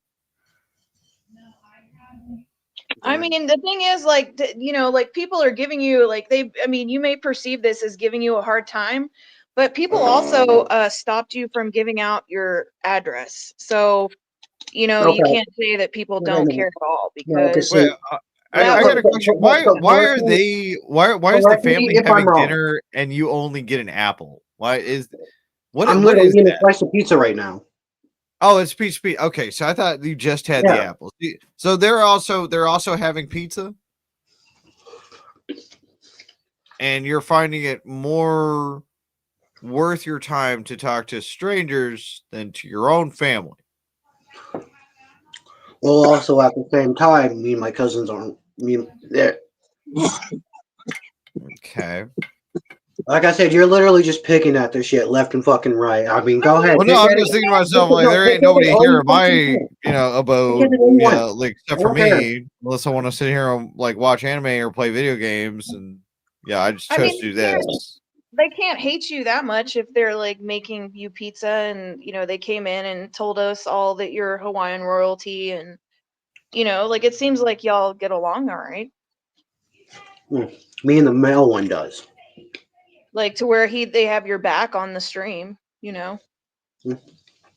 I mean, the thing is, like, like people are giving you, like, you may perceive this as giving you a hard time, but people also stopped you from giving out your address. So, you can't say that people don't care at all because. I got a question. Why are they? Why is the family having dinner and you only get an apple? Why is what? I'm literally eating a slice of pizza right now. Oh, it's pizza. Okay, so I thought you just had the apples. So they're also having pizza, and you're finding it more worth your time to talk to strangers than to your own family. Well, also at the same time, me and my cousins aren't there. Okay. Like I said, you're literally just picking at this shit left and fucking right. I mean, go ahead. Well, no, I'm just thinking to myself, like, there ain't nobody here in my, abode, like, except for me, unless I want to sit here and, like, watch anime or play video games, and, I just chose to do this. They can't hate you that much if they're, like, making you pizza and, they came in and told us all that you're Hawaiian royalty and, like, it seems like y'all get along all right. Me and the male one does. Like to where they have your back on the stream,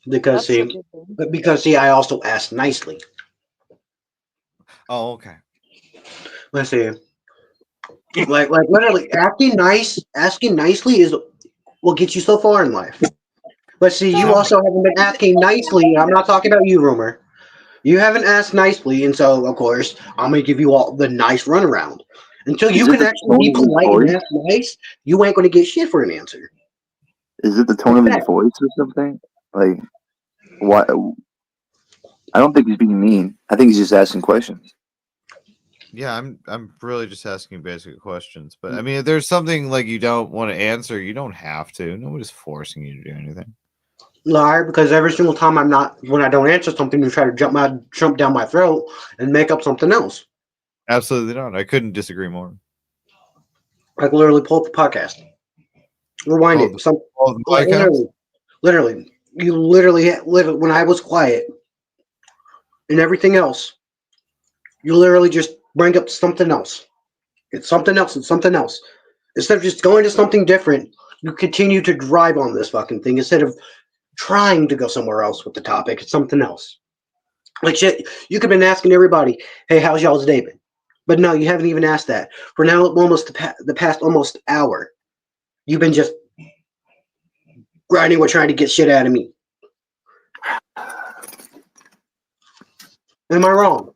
Because I also asked nicely. Oh, okay. Let's see. Like literally asking nicely is what gets you so far in life. But see, you also haven't been asking nicely. I'm not talking about you, Rumor. You haven't asked nicely, and so of course I'm gonna give you all the nice runaround. Until you can actually be polite and ask nice, you ain't going to get shit for an answer. Is it the tone of his voice or something? Like, why? I don't think he's being mean. I think he's just asking questions. Yeah, I'm really just asking basic questions. But I mean, if there's something like you don't want to answer, you don't have to. Nobody's forcing you to do anything. Liar, because every single time when I don't answer something, you try to jump down my throat and make up something else. Absolutely not. I couldn't disagree more. I could literally pull up the podcast. Rewind it. Literally. You literally live when I was quiet and everything else. You literally just bring up something else. It's something else. It's something else. Instead of just going to something different, you continue to drive on this fucking thing instead of trying to go somewhere else with the topic. It's something else. Like shit, you could have been asking everybody, "Hey, how's y'all's day been?" But no, you haven't even asked that. For now, almost the past almost hour, you've been just grinding with trying to get shit out of me. Am I wrong?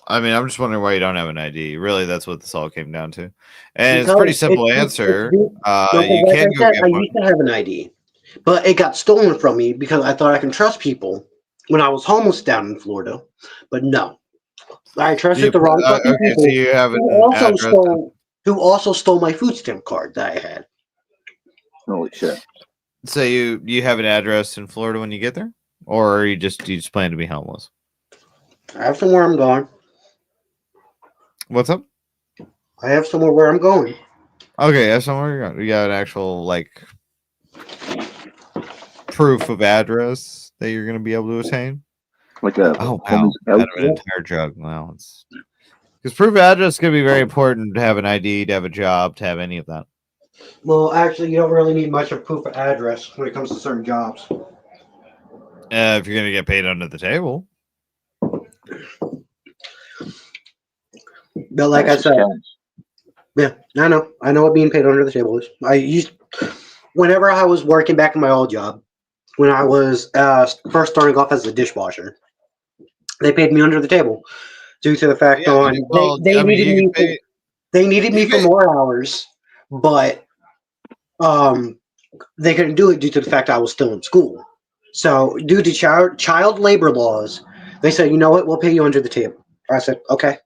I mean, I'm just wondering why you don't have an ID. Really, that's what this all came down to. And it's a pretty simple answer. You can go get I one. used to have an ID, but it got stolen from me because I thought I can trust people when I was homeless down in Florida. But no, I trusted the wrong fucking Okay, people so you have an address. who also stole my food stamp card that I had. Holy shit! So you have an address in Florida when you get there, or you just plan to be homeless? I have somewhere I'm going. What's up? I have somewhere where I'm going. Okay, that's somewhere you're going. You got an actual like proof of address that you're going to be able to attain. Like a wow, out of an entire jug. Wow, it's because proof of address is going to be very important to have an ID, to have a job, to have any of that. Well, actually, you don't really need much of proof of address when it comes to certain jobs. If you're going to get paid under the table. But like I said, yeah, I know what being paid under the table is. Whenever I was working back in my old job, when I was first starting off as a dishwasher, they paid me under the table due to the fact they needed me for more hours, but they couldn't do it due to the fact I was still in school. So due to child labor laws, they said, you know what, we'll pay you under the table. I said, okay.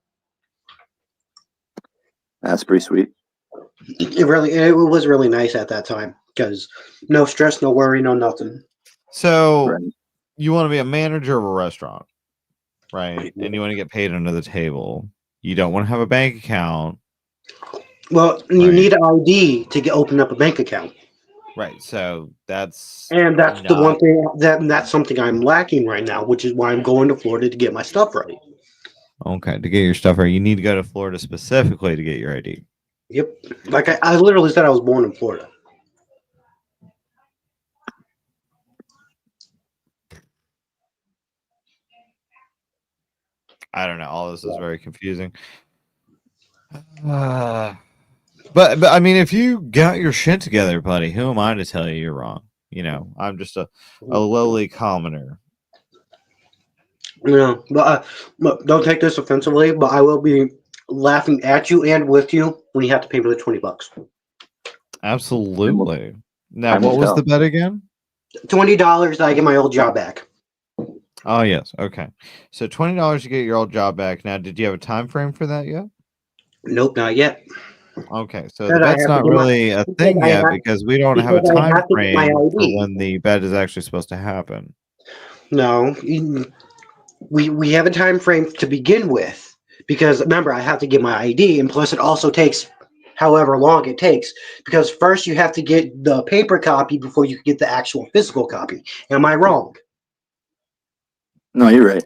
That's pretty sweet. It was really nice at that time because no stress, no worry, no nothing. So you want to be a manager of a restaurant, right? And you want to get paid under the table. You don't want to have a bank account. Well, you need an ID to open up a bank account. Right. So that's the one thing that's something I'm lacking right now, which is why I'm going to Florida to get my stuff ready. Okay, to get your stuff right, you need to go to Florida specifically to get your ID. Yep. Like I literally said I was born in Florida. I don't know. All this is very confusing. But I mean, if you got your shit together, buddy, who am I to tell you you're wrong? You know, I'm just a lowly commoner. No, but don't take this offensively, but I will be laughing at you and with you when you have to pay me the $20. Absolutely. Now, what was the bet again? $20 that I get my old job back. Oh yes, okay. So $20 to get your old job back. Now, did you have a time frame for that yet? Nope, not yet. Okay, so the bet's not really a thing yet because we don't have a time frame for when the bet is actually supposed to happen. No, we have a time frame to begin with because remember I have to get my ID, and plus it also takes however long it takes because first you have to get the paper copy before you can get the actual physical copy. Am I wrong? No, you're right.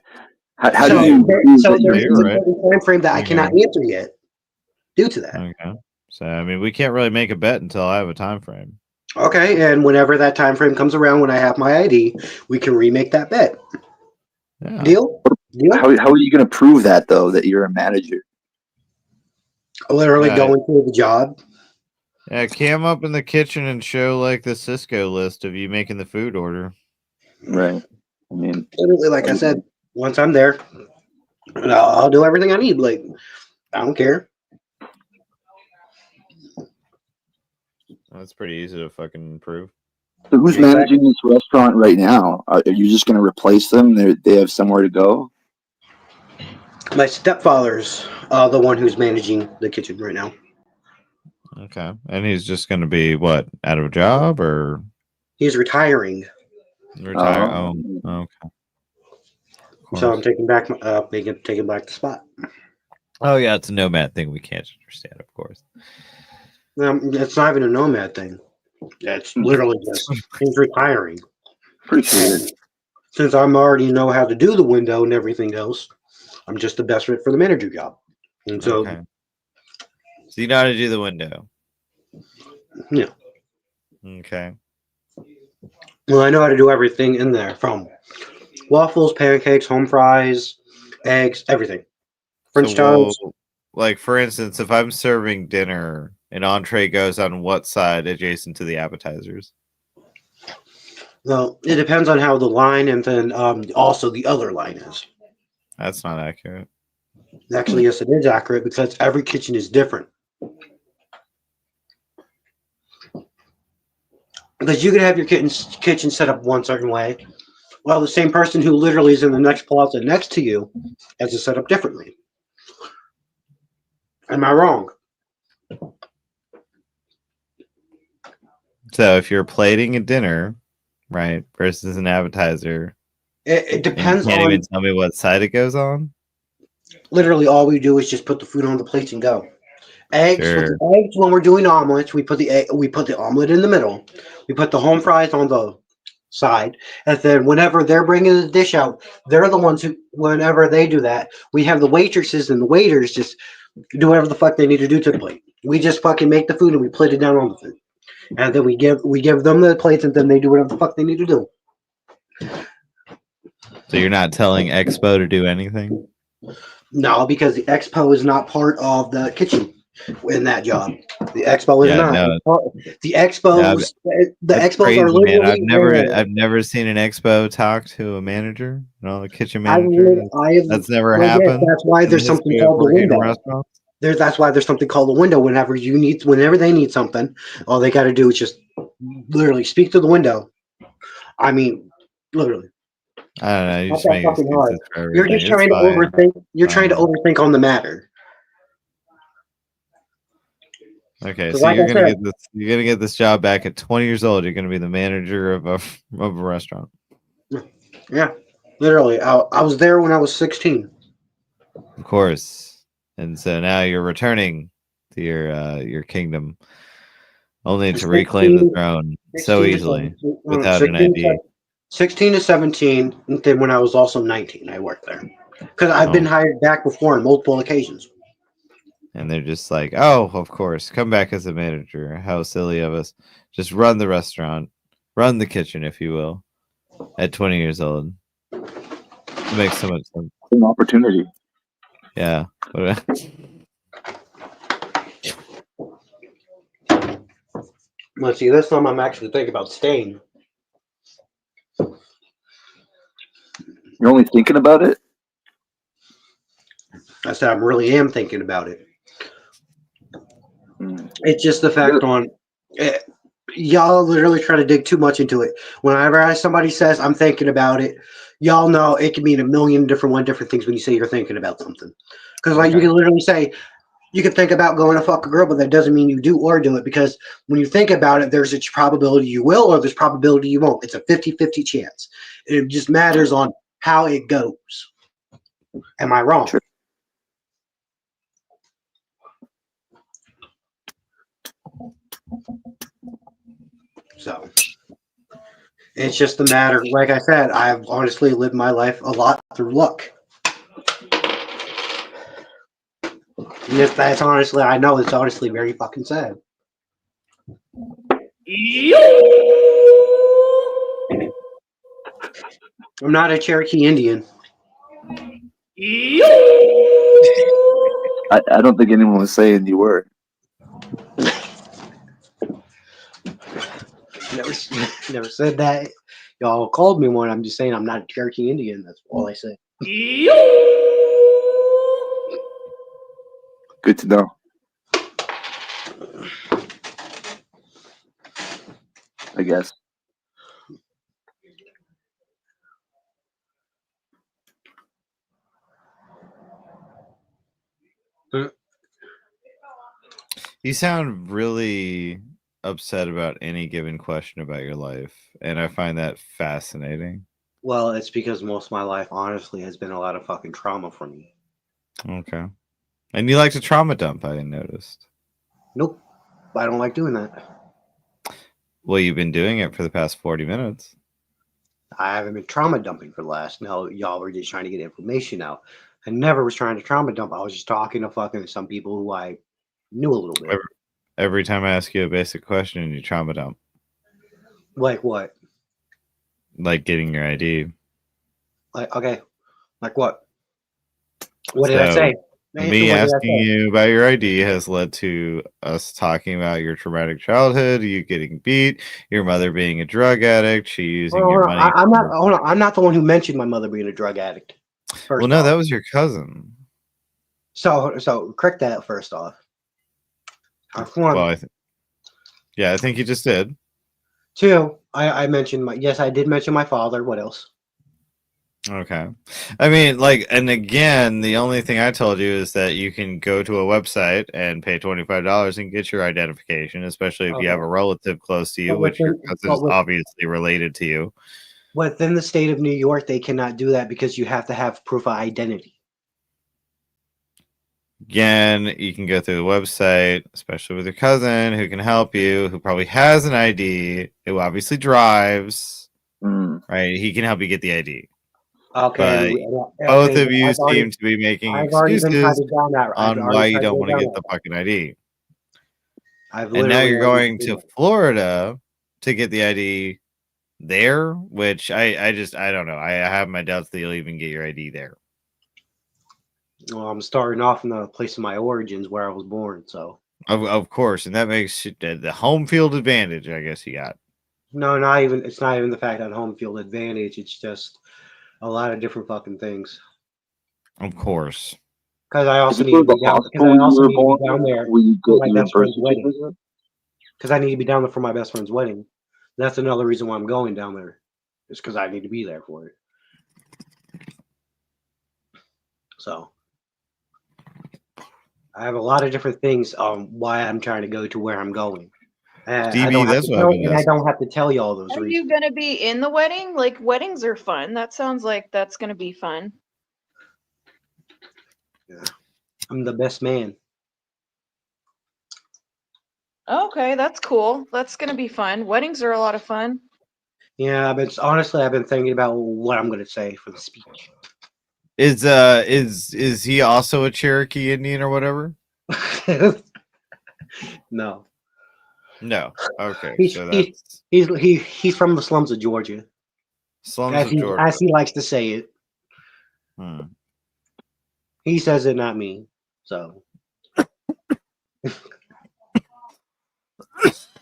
How do you? So there's a time frame that I cannot answer yet due to that. Okay. So I mean, we can't really make a bet until I have a time frame. Okay, and whenever that time frame comes around, when I have my ID, we can remake that bet. Yeah. Deal? How are you going to prove that though? That you're a manager? Literally going through the job. Yeah, cam up in the kitchen and show like the Cisco list of you making the food order. Right. I mean, literally, like I said, once I'm there, I'll do everything I need. Like, I don't care. That's pretty easy to fucking prove. So who's managing this restaurant right now? Are you just going to replace them? They have somewhere to go? My stepfather's the one who's managing the kitchen right now. Okay. And he's just going to be, what, out of a job or? He's retiring. Retire. Oh, okay. So I'm taking back taking back the spot. Oh, yeah. It's a nomad thing we can't understand, of course. It's not even a nomad thing. It's literally just he's retiring. Pretty sure. Since I'm already know how to do the window and everything else, I'm just the best fit for the manager job. And so, okay. So you know how to do the window. Yeah. Okay. Well, I know how to do everything in there, from waffles, pancakes, home fries, eggs, everything. French toast. Like for instance, if I'm serving dinner, an entree goes on what side adjacent to the appetizers? Well, it depends on how the line and then also the other line is. That's not accurate. Actually, yes, it is accurate because every kitchen is different. Because you could have your kitchen set up one certain way, while the same person who literally is in the next plaza next to you has it set up differently. Am I wrong? So if you're plating a dinner, right, versus an appetizer, it depends you can't on. even tell me what side it goes on. Literally, all we do is just put the food on the plates and go. Eggs, Sure. with the eggs, when we're doing omelets, we put the omelet in the middle. We put the home fries on the side, and then whenever they're bringing the dish out, they're the ones who, whenever they do that, we have the waitresses and the waiters just do whatever the fuck they need to do to the plate. We just fucking make the food and we plate it down on the food, and then we give them the plates, and then they do whatever the fuck they need to do. So you're not telling Expo to do anything? No, because the expo is not part of the kitchen in that job. The expo is not. No. The expos, That's expos crazy, are literally. man. I've never seen an expo talk to a manager, a kitchen manager. That's never happened. Yes, that's why there's something called the window. That's why there's something called the window. Whenever they need something, all they got to do is just literally speak to the window. I mean, literally. I don't know. Not that fucking hard. You're just trying to overthink. You're trying to overthink on the matter. Okay, so you're gonna get this job back at 20 years old. You're gonna be the manager of a restaurant. Yeah, literally. I was there when I was 16. Of course, and so now you're returning to your kingdom, only to reclaim the throne so easily without an ID. 16 to 17, and then when I was also 19, I worked there because I've been hired back before on multiple occasions. And they're just like, oh, of course, come back as a manager. How silly of us. Just run the restaurant, run the kitchen, if you will, at 20 years old. It makes so much sense. An opportunity. Yeah. Let's see, this time I'm actually thinking about staying. You're only thinking about it? I said I really am thinking about it. It's just the fact y'all literally try to dig too much into it. Whenever somebody says I'm thinking about it, y'all know it can mean a million different things when you say you're thinking about something. Because you can literally say you can think about going to fuck a girl, but that doesn't mean you do or do it, because when you think about it, there's a probability you will or there's probability you won't. It's a 50-50 chance. It just matters on how it goes. Am I wrong? Sure. So it's just a matter, like I said, I've honestly lived my life a lot through luck. And if that's honestly, I know it's honestly very fucking sad. I'm not a Cherokee Indian. I don't think anyone was saying you were. Never said that. Y'all called me one. I'm just saying I'm not a Cherokee Indian. That's all I say. Good to know. I guess. You sound really upset about any given question about your life, and I find that fascinating. Well, it's because most of my life, honestly, has been a lot of fucking trauma for me. Okay. And you like to trauma dump, I noticed. Nope. I don't like doing that. Well, you've been doing it for the past 40 minutes. I haven't been trauma dumping for the last. No, y'all were just trying to get information out. I never was trying to trauma dump. I was just talking to fucking some people who I knew a little bit. Every time I ask you a basic question, you trauma dump. Like what? like getting your ID. Like, okay, like what? What did I So, say? me What did I asking say? you about your ID has led to us talking about your traumatic childhood, you getting beat, your mother being a drug addict, she using Hold your on, money. I'm not. Hold on, I'm not the one who mentioned my mother being a drug addict. Well, First no, off. that was your cousin. So correct that first off. One. Well, yeah, I think you just did. Two, I mentioned my. Yes, I did mention my father. What else? Okay. I mean, like, and again, the only thing I told you is that you can go to a website and pay $25 and get your identification, especially if you have a relative close to you, But which your within- cousin but is with- obviously related to you. Within the state of New York, they cannot do that because you have to have proof of identity. Again, you can go through the website, especially with your cousin who can help you, who probably has an ID, who obviously drives, right? He can help you get the ID. Okay. But both of you seem to be making I've already been tried excuses to down that. I've on already why you tried don't go want to down get the that. fucking ID. I've And now literally you're already going done to that. Florida to get the ID there, which I don't know. I have my doubts that you'll even get your ID there. Well, I'm starting off in the place of my origins where I was born. So Of course, and that makes it the home field advantage, I guess you got. no, not even. It's not even the fact that home field advantage. It's just a lot of different fucking things. Of course. Because I also Is it need to for be the down. Because hospital I you also were need to be born down in, there where you for get my your best birth friend's wedding. certificate? Because I need to be down there for my best friend's wedding. That's another reason why I'm going down there. Is because I need to be there for it. So I have a lot of different things why I'm trying to go to where I'm going. I Stevie, don't have that's to what tell, I've been and I asking. don't have to tell you all those Are reasons. you gonna be in the wedding? Like weddings are fun. That sounds like that's gonna be fun. I'm the best man. Okay, that's cool. That's gonna be fun. Weddings are a lot of fun. Yeah, I've been thinking about what I'm going to say for the speech. Is he also a Cherokee Indian or whatever? No. No. Okay, He's so he's that's he's from the slums of Georgia. slums As of he Georgia. as he likes to say it. Hmm. He says it, not me. So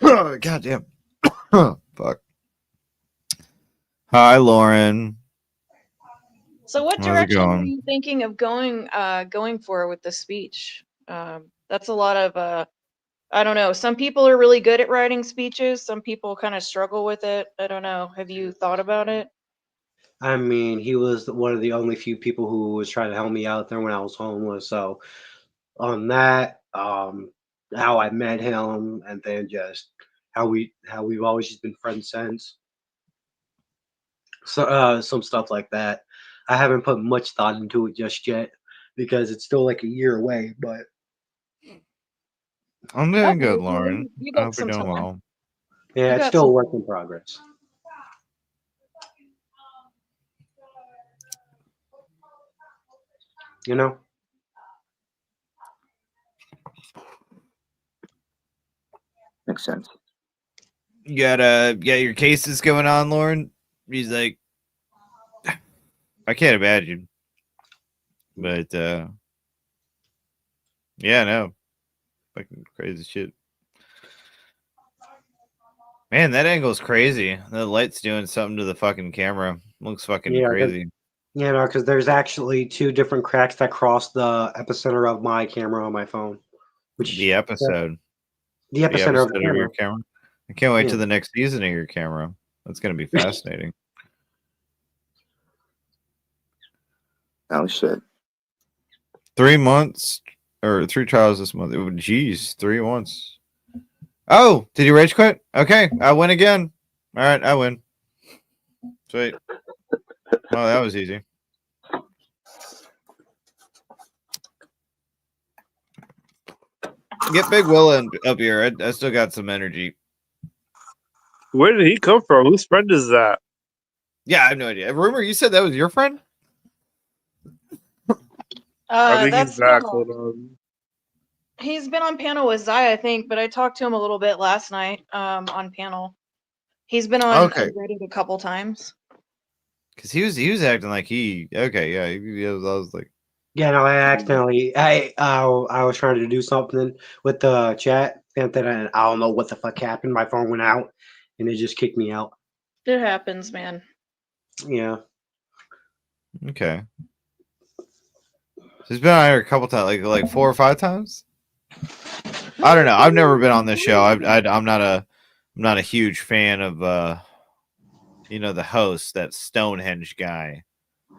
God damn. Fuck. Hi, Lauren. So what How's it direction are going? you thinking of going for with the speech? That's a lot of I don't know. Some people are really good at writing speeches. Some people kind of struggle with it. I don't know. Have you thought about it? I mean, he was one of the only few people who was trying to help me out there when I was homeless. So on that, how I met him, and then just how we've always just been friends since. So some stuff like that. I haven't put much thought into it just yet because it's still like a year away. But I'm doing Okay, good, so Lauren. you I got hope you're some doing time. well. yeah, You it's got still a some work time. in progress. You know. Makes sense. You got your cases going on, Lauren? He's like, I can't imagine. But yeah, no. Fucking crazy shit. Man, that angle's crazy. The light's doing something to the fucking camera. Looks fucking Yeah, crazy. yeah, no, because there's actually two different cracks that cross the epicenter of my camera on my phone. Which The episode. The epicenter of the your camera. camera. I can't wait Yeah. to the next season of your camera. That's gonna be fascinating. Oh shit. 3 months or 3 trials this month. Oh, geez, 3 months. Oh, did you rage quit? Okay, I win again. All right, I win. Sweet. Well, that was easy. Get Big Will up here. I still got some energy. Where did he come from? Whose friend is that? Yeah, I have no idea. Rumor, you said that was your friend? I think That's he's back. panel. Hold on. He's been on panel with Zai, I think, but I talked to him a little bit last night on panel. He's been on Okay. Reddit a couple times. Because he was acting like I was like, Yeah, no, I accidentally I was trying to do something with the chat and then I don't know what the fuck happened. My phone went out and it just kicked me out. It happens, man. Yeah. okay. He's been on here a couple times, like 4 or 5 times. I don't know. I've never been on this show. I'm not a huge fan of the host, that Stonehenge guy.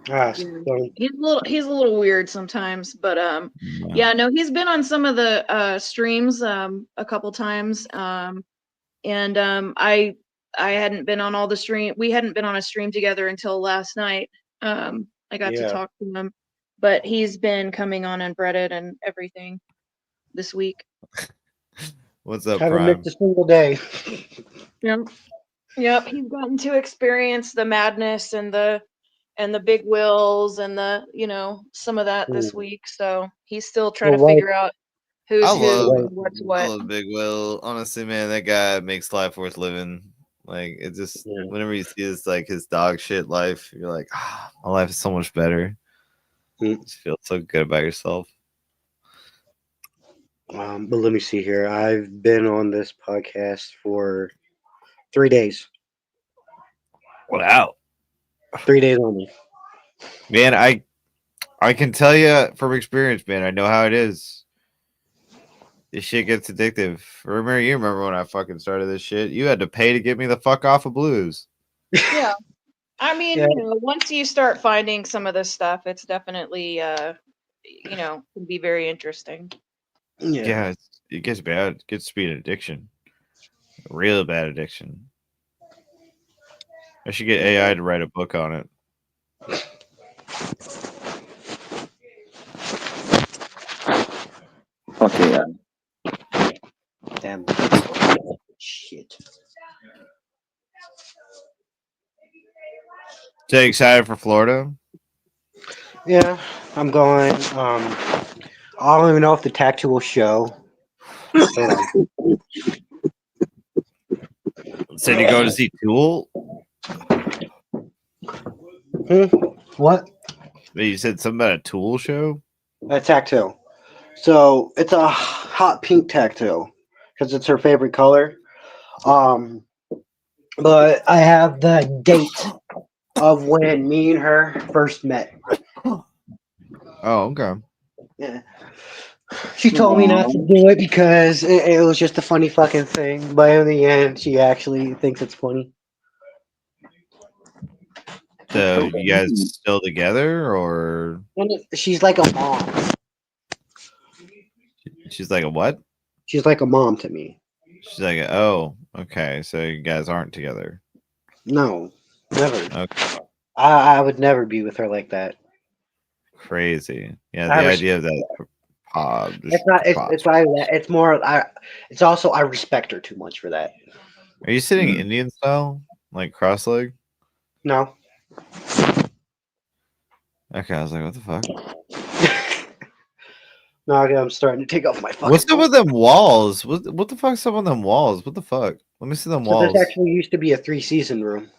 He's a little weird sometimes, but yeah, no, he's been on some of the streams a couple times. And I hadn't been on all the stream. We hadn't been on a stream together until last night. I got to talk to him, but he's been coming on Reddit and everything this week. What's up, Haven't Prime? missed a single day. Yep. He's gotten to experience the madness and the big wills and some of that this week. So he's still trying to figure out who's who and what's what. I love Big Will. Honestly, man, that guy makes life worth living. Like, it just whenever you see this, like, his dog shit life, you're like, my life is so much better. You just feel so good about yourself. But let me see here. I've been on this podcast for 3 days. Wow. 3 days only. Man, I can tell you from experience, man. I know how it is. This shit gets addictive. You remember when I fucking started this shit? You had to pay to get me the fuck off of Blues. Yeah. I mean, once you start finding some of this stuff, it's definitely, can be very interesting. Yeah, it gets bad. It gets to be an addiction. A real bad addiction. I should get AI to write a book on it. Okay, yeah. Damn. Shit. So excited for Florida? Yeah, I'm going. I don't even know if the tattoo will show. Said you go to see Tool? What? You said something about a Tool show? A tattoo. So it's a hot pink tattoo because it's her favorite color. But I have the date of when me and her first met. Oh, okay. Yeah. She told me not to do it because it was just a funny fucking thing. But in the end, she actually thinks it's funny. So you guys still together, or she's like a mom? She's like a what? She's like a mom to me. She's like, oh, okay. So you guys aren't together? No, never. Okay. I would never be with her like that. Crazy. Yeah, the idea of that. It's not. It's like that. It's more. It's also I respect her too much for that. Are you sitting Indian style, like cross leg? No. Okay, I was like, what the fuck? No, I'm starting to take off my fucking. What's up with them walls? What the fuck's up on them walls? What the fuck? Let me see them walls. This actually used to be a 3-season room.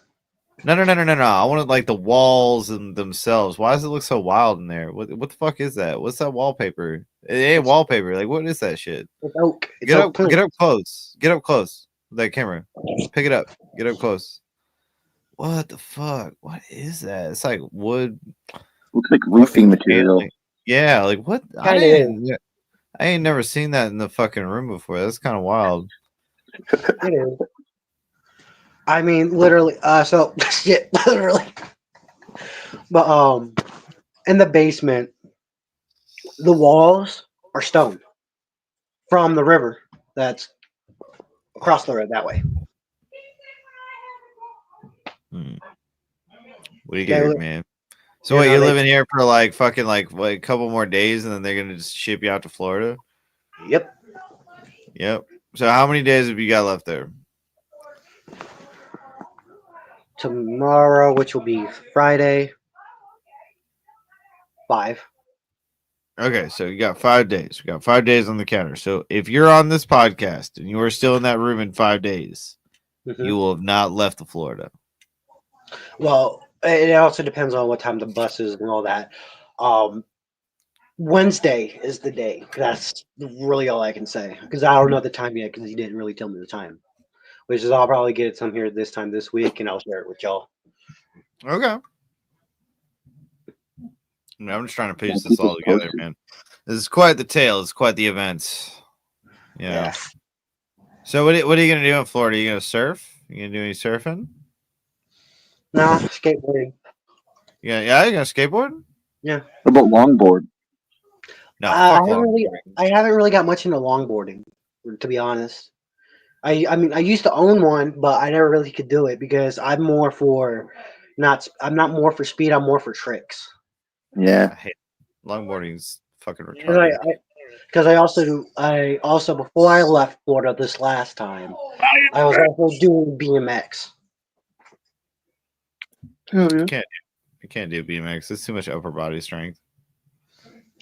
No. I wanted like the walls and themselves. Why does it look so wild in there? What the fuck is that? What's that wallpaper? It ain't wallpaper. Like, what is that shit? It's oak. It's get oak up close. Get up close with that camera. Pick it up. Get up close. What the fuck? What is that? It's like wood. Looks like roofing material. Yeah, like what? I ain't never seen that in the fucking room before. That's kind of wild. It is. I mean, literally. So shit, literally. But in the basement, the walls are stone from the river that's across the road that way. What do you get, man? So what, you're living here for like fucking like a couple more days, and then they're gonna just ship you out to Florida? Yep. So how many days have you got left there? Tomorrow, which will be Friday, 5. Okay, so you got 5 days. We got 5 days on the counter. So if you're on this podcast and you are still in that room in 5 days, you will have not left the Florida. Well, It also depends on what time the bus is and all that. Wednesday is the day. That's really all I can say because I don't know the time yet because he didn't really tell me the time. Which is I'll probably get it some here this time this week and I'll share it with y'all. Okay. I'm just trying to piece this all together, man. This is quite the tale. It's quite the event. Yeah. So what are you gonna do in Florida? Are you gonna surf? You gonna do any surfing? No, skateboarding. Yeah, you gonna skateboard? Yeah. What about longboard? No, I haven't really got much into longboarding, to be honest. I mean I used to own one, but I never really could do it because I'm more for I'm not more for speed, I'm more for tricks. Yeah. Longboarding's fucking retarded. Because I also before I left Florida this last time, I was also doing BMX. You can't do BMX. It's too much upper body strength.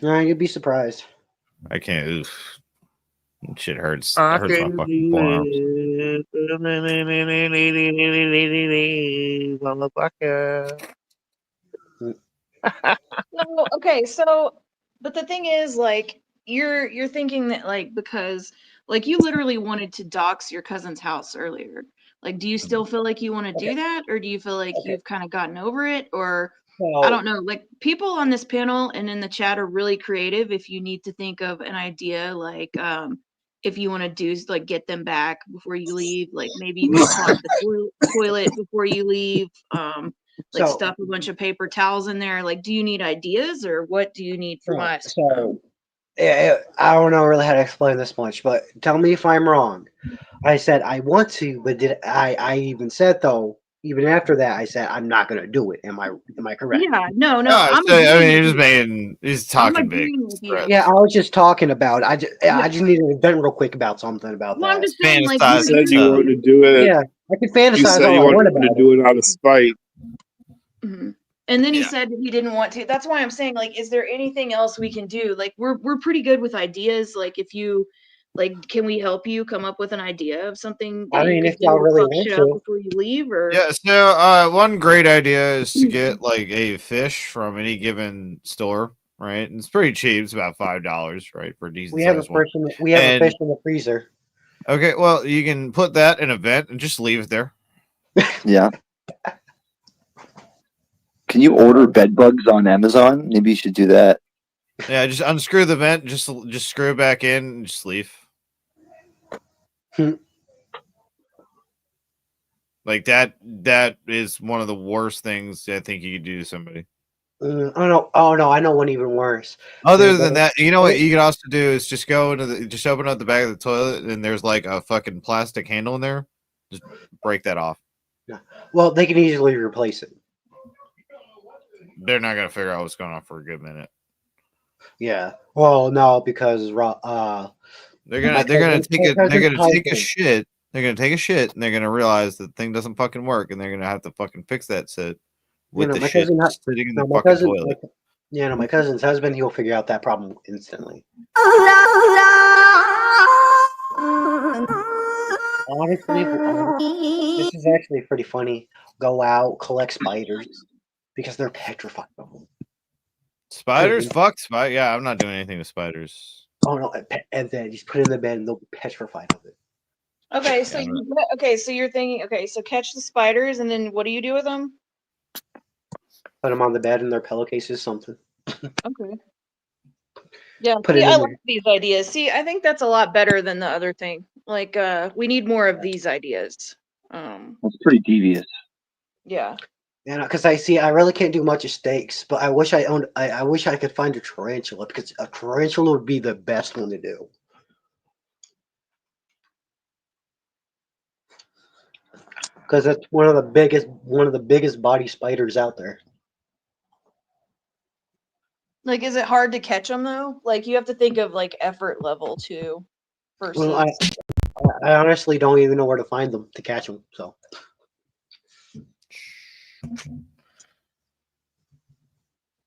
Yeah, you'd be surprised. I can't. Oof. Shit hurts. It hurts my fucking forearms. No, okay, so but the thing is, like, you're thinking that, like, because like you literally wanted to dox your cousin's house earlier. Like, do you still feel like you want to do that, or do you feel like you've kind of gotten over it, or I don't know. Like, people on this panel and in the chat are really creative. If you need to think of an idea, like if you want to do like get them back before you leave, like maybe you can clog the toilet before you leave. Like stuff a bunch of paper towels in there. Like, do you need ideas or what do you need from us? So, I don't know really how to explain this much, but tell me if I'm wrong. I said I want to, but I even said though, even after that, I said I'm not going to do it. Am I correct? Yeah, no. He's talking big. Yeah, I was just talking about. I just needed to vent real quick about something about Well, that. I'm just saying, like, You said you wanted to do it. Yeah, I could fantasize You said all you I want wanted about to it. do it out of spite. And then he said he didn't want to. That's why I'm saying, like, is there anything else we can do? Like, we're pretty good with ideas. Like, if you, like, can we help you come up with an idea of something that I mean, you if could do y'all to really fuck want shit up to. before you leave? Or Yeah, so one great idea is to get like a fish from any given store, right? And it's pretty cheap. It's about $5, right, for a decent We have a size one. fish in the freezer. Okay, well, you can put that in a vent and just leave it there. Yeah. Can you order bed bugs on Amazon? Maybe you should do that. Yeah, just unscrew the vent, just screw it back in, and just leave. Like that is one of the worst things I think you could do to somebody. Oh no, I know one even worse. Other than that, you know what you could also do is just go into just open up the back of the toilet and there's like a fucking plastic handle in there. Just break that off. Yeah. Well, they can easily replace it. They're not gonna figure out what's going on for a good minute. Yeah. Well, no, because they're gonna take a shit. They're gonna take a shit and they're gonna realize that the thing doesn't fucking work and they're gonna have to fucking fix that shit with the shit sitting in the fucking toilet. My cousin's husband, he'll figure out that problem instantly. Honestly, this is actually pretty funny. Go out, collect spiders because they're petrified of them. Spiders? Fuck spiders. Yeah, I'm not doing anything with spiders. Oh no, and then just put it in the bed and they'll be petrified of it. okay, so so you're thinking, okay, so catch the spiders and then what do you do with them? Put them on the bed in their pillowcases, something. Okay. Yeah, Put it in I there. like these ideas. See, I think that's a lot better than the other thing. Like, we need more of these ideas. That's pretty devious. Yeah. Yeah, because I really can't do much of steaks, but I wish I owned. I wish I could find a tarantula because a tarantula would be the best one to do. Because it's one of the biggest body spiders out there. Like, is it hard to catch them though? Like, you have to think of like effort level too. Versus. Well, I honestly don't even know where to find them to catch them. So.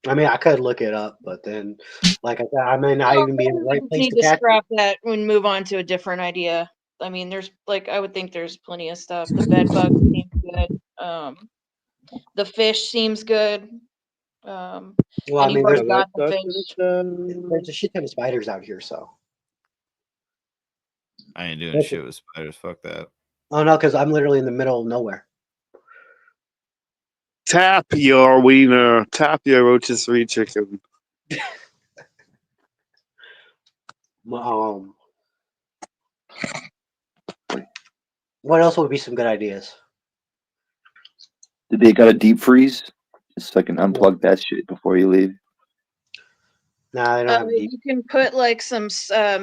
I mean, I could look it up, but then, like I said, I may not even be in the right place need to to catch scrap that and move on to a different idea. I mean, there's like I would think there's plenty of stuff. The bed bug seems good. The fish seems good. Well, And I you've mean, already got the fish. there's a shit ton of spiders out here, so. I ain't doing shit with spiders. Fuck that. Oh no, because I'm literally in the middle of nowhere. Tap your wiener. Tap your rotisserie chicken. What else would be some good ideas? Did they got a deep freeze? Just so I can unplug that shit before you leave. Nah, they don't have deep. You can put like some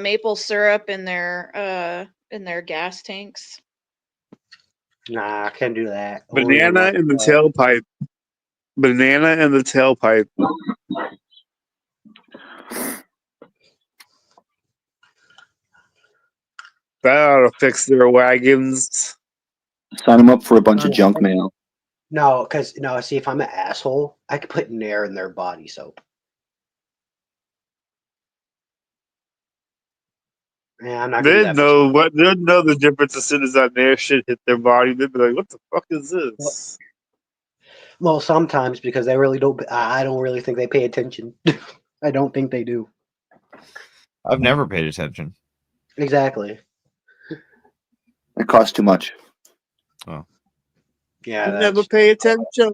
maple syrup in their gas tanks. Nah, I can't do that. Banana in the tailpipe. Banana in the tailpipe. That ought to fix their wagons. Sign them up for a bunch of junk mail. No, because see, if I'm an asshole, I could put Nair in their body soap. Yeah, I'm not gonna do They'd that. know the difference as soon as that Nair shit hit their body. They'd be like, "What the fuck is this?" Well, sometimes because they really don't. I don't really think they pay attention. I don't think they do. I've never paid attention. Exactly. It costs too much. Oh. Yeah. You never pay attention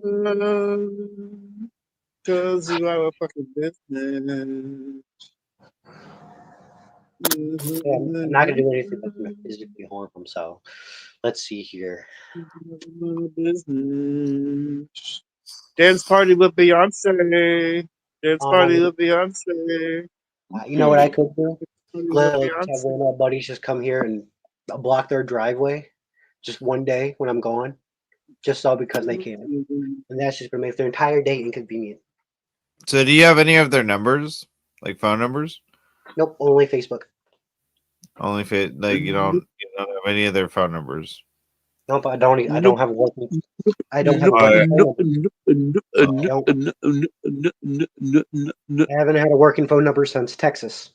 because you are a fucking business. Yeah, I'm not gonna do anything that's gonna physically harm them. So, let's see here. Business. Dance party with Beyonce. Dance party with Beyonce. You know what I could do? Literally, just have one of my buddies just come here and block their driveway, just one day when I'm gone, just so because they can, and that's just gonna make their entire day inconvenient. So, do you have any of their numbers, like phone numbers? Nope, only Facebook. Only you don't have any of their phone numbers. Nope, I don't have a working. I don't have a working phone number. I haven't had a working phone number since Texas.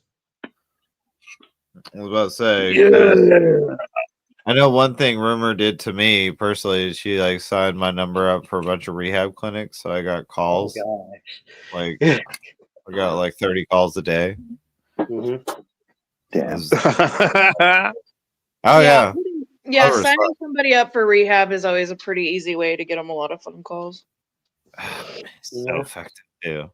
I was about to say, I know one thing Rumor did to me personally. She like signed my number up for a bunch of rehab clinics, so I got calls. Oh, like I got like 30 calls a day. Mm-hmm. Damn. Oh yeah. Yeah, signing somebody up for rehab is always a pretty easy way to get them a lot of phone calls. So effective too.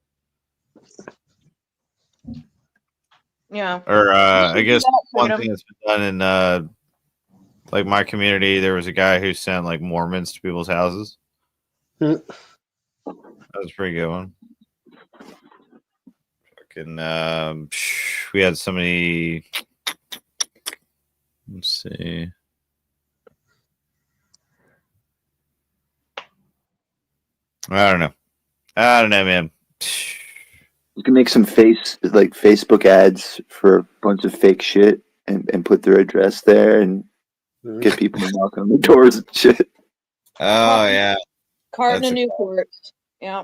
Yeah. Or I guess one thing that's been done in like my community, there was a guy who sent like Mormons to people's houses. That was a pretty good one. Fucking we had somebody. Let's see. I don't know, man. You can make some Facebook ads for a bunch of fake shit and put their address there and get people to knock on the doors and shit. Oh yeah. Carton of Newport. Yeah.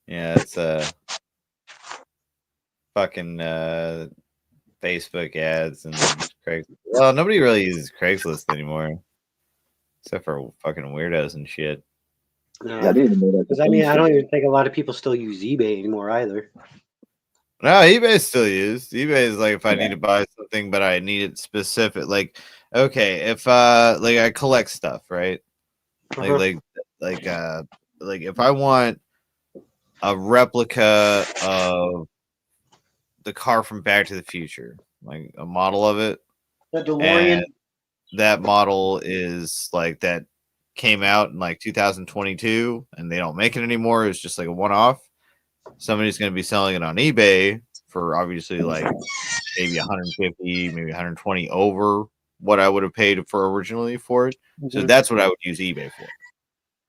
Yeah, it's fucking Facebook ads and Craigslist. Well, nobody really uses Craigslist anymore, except for fucking weirdos and shit. No. Yeah, I didn't even know that. Because I mean, I don't even think a lot of people still use eBay anymore either. No, eBay's still used. eBay is like if I need to buy something, but I need it specific. Like, okay, if like I collect stuff, right? Like if I want a replica of the car from Back to the Future, like a model of it. The DeLorean. And that model is like that came out in like 2022 and they don't make it anymore. It's just like a one-off. Somebody's going to be selling it on eBay for obviously like maybe 150, maybe 120 over what I would have paid for originally for it. So that's what I would use eBay for.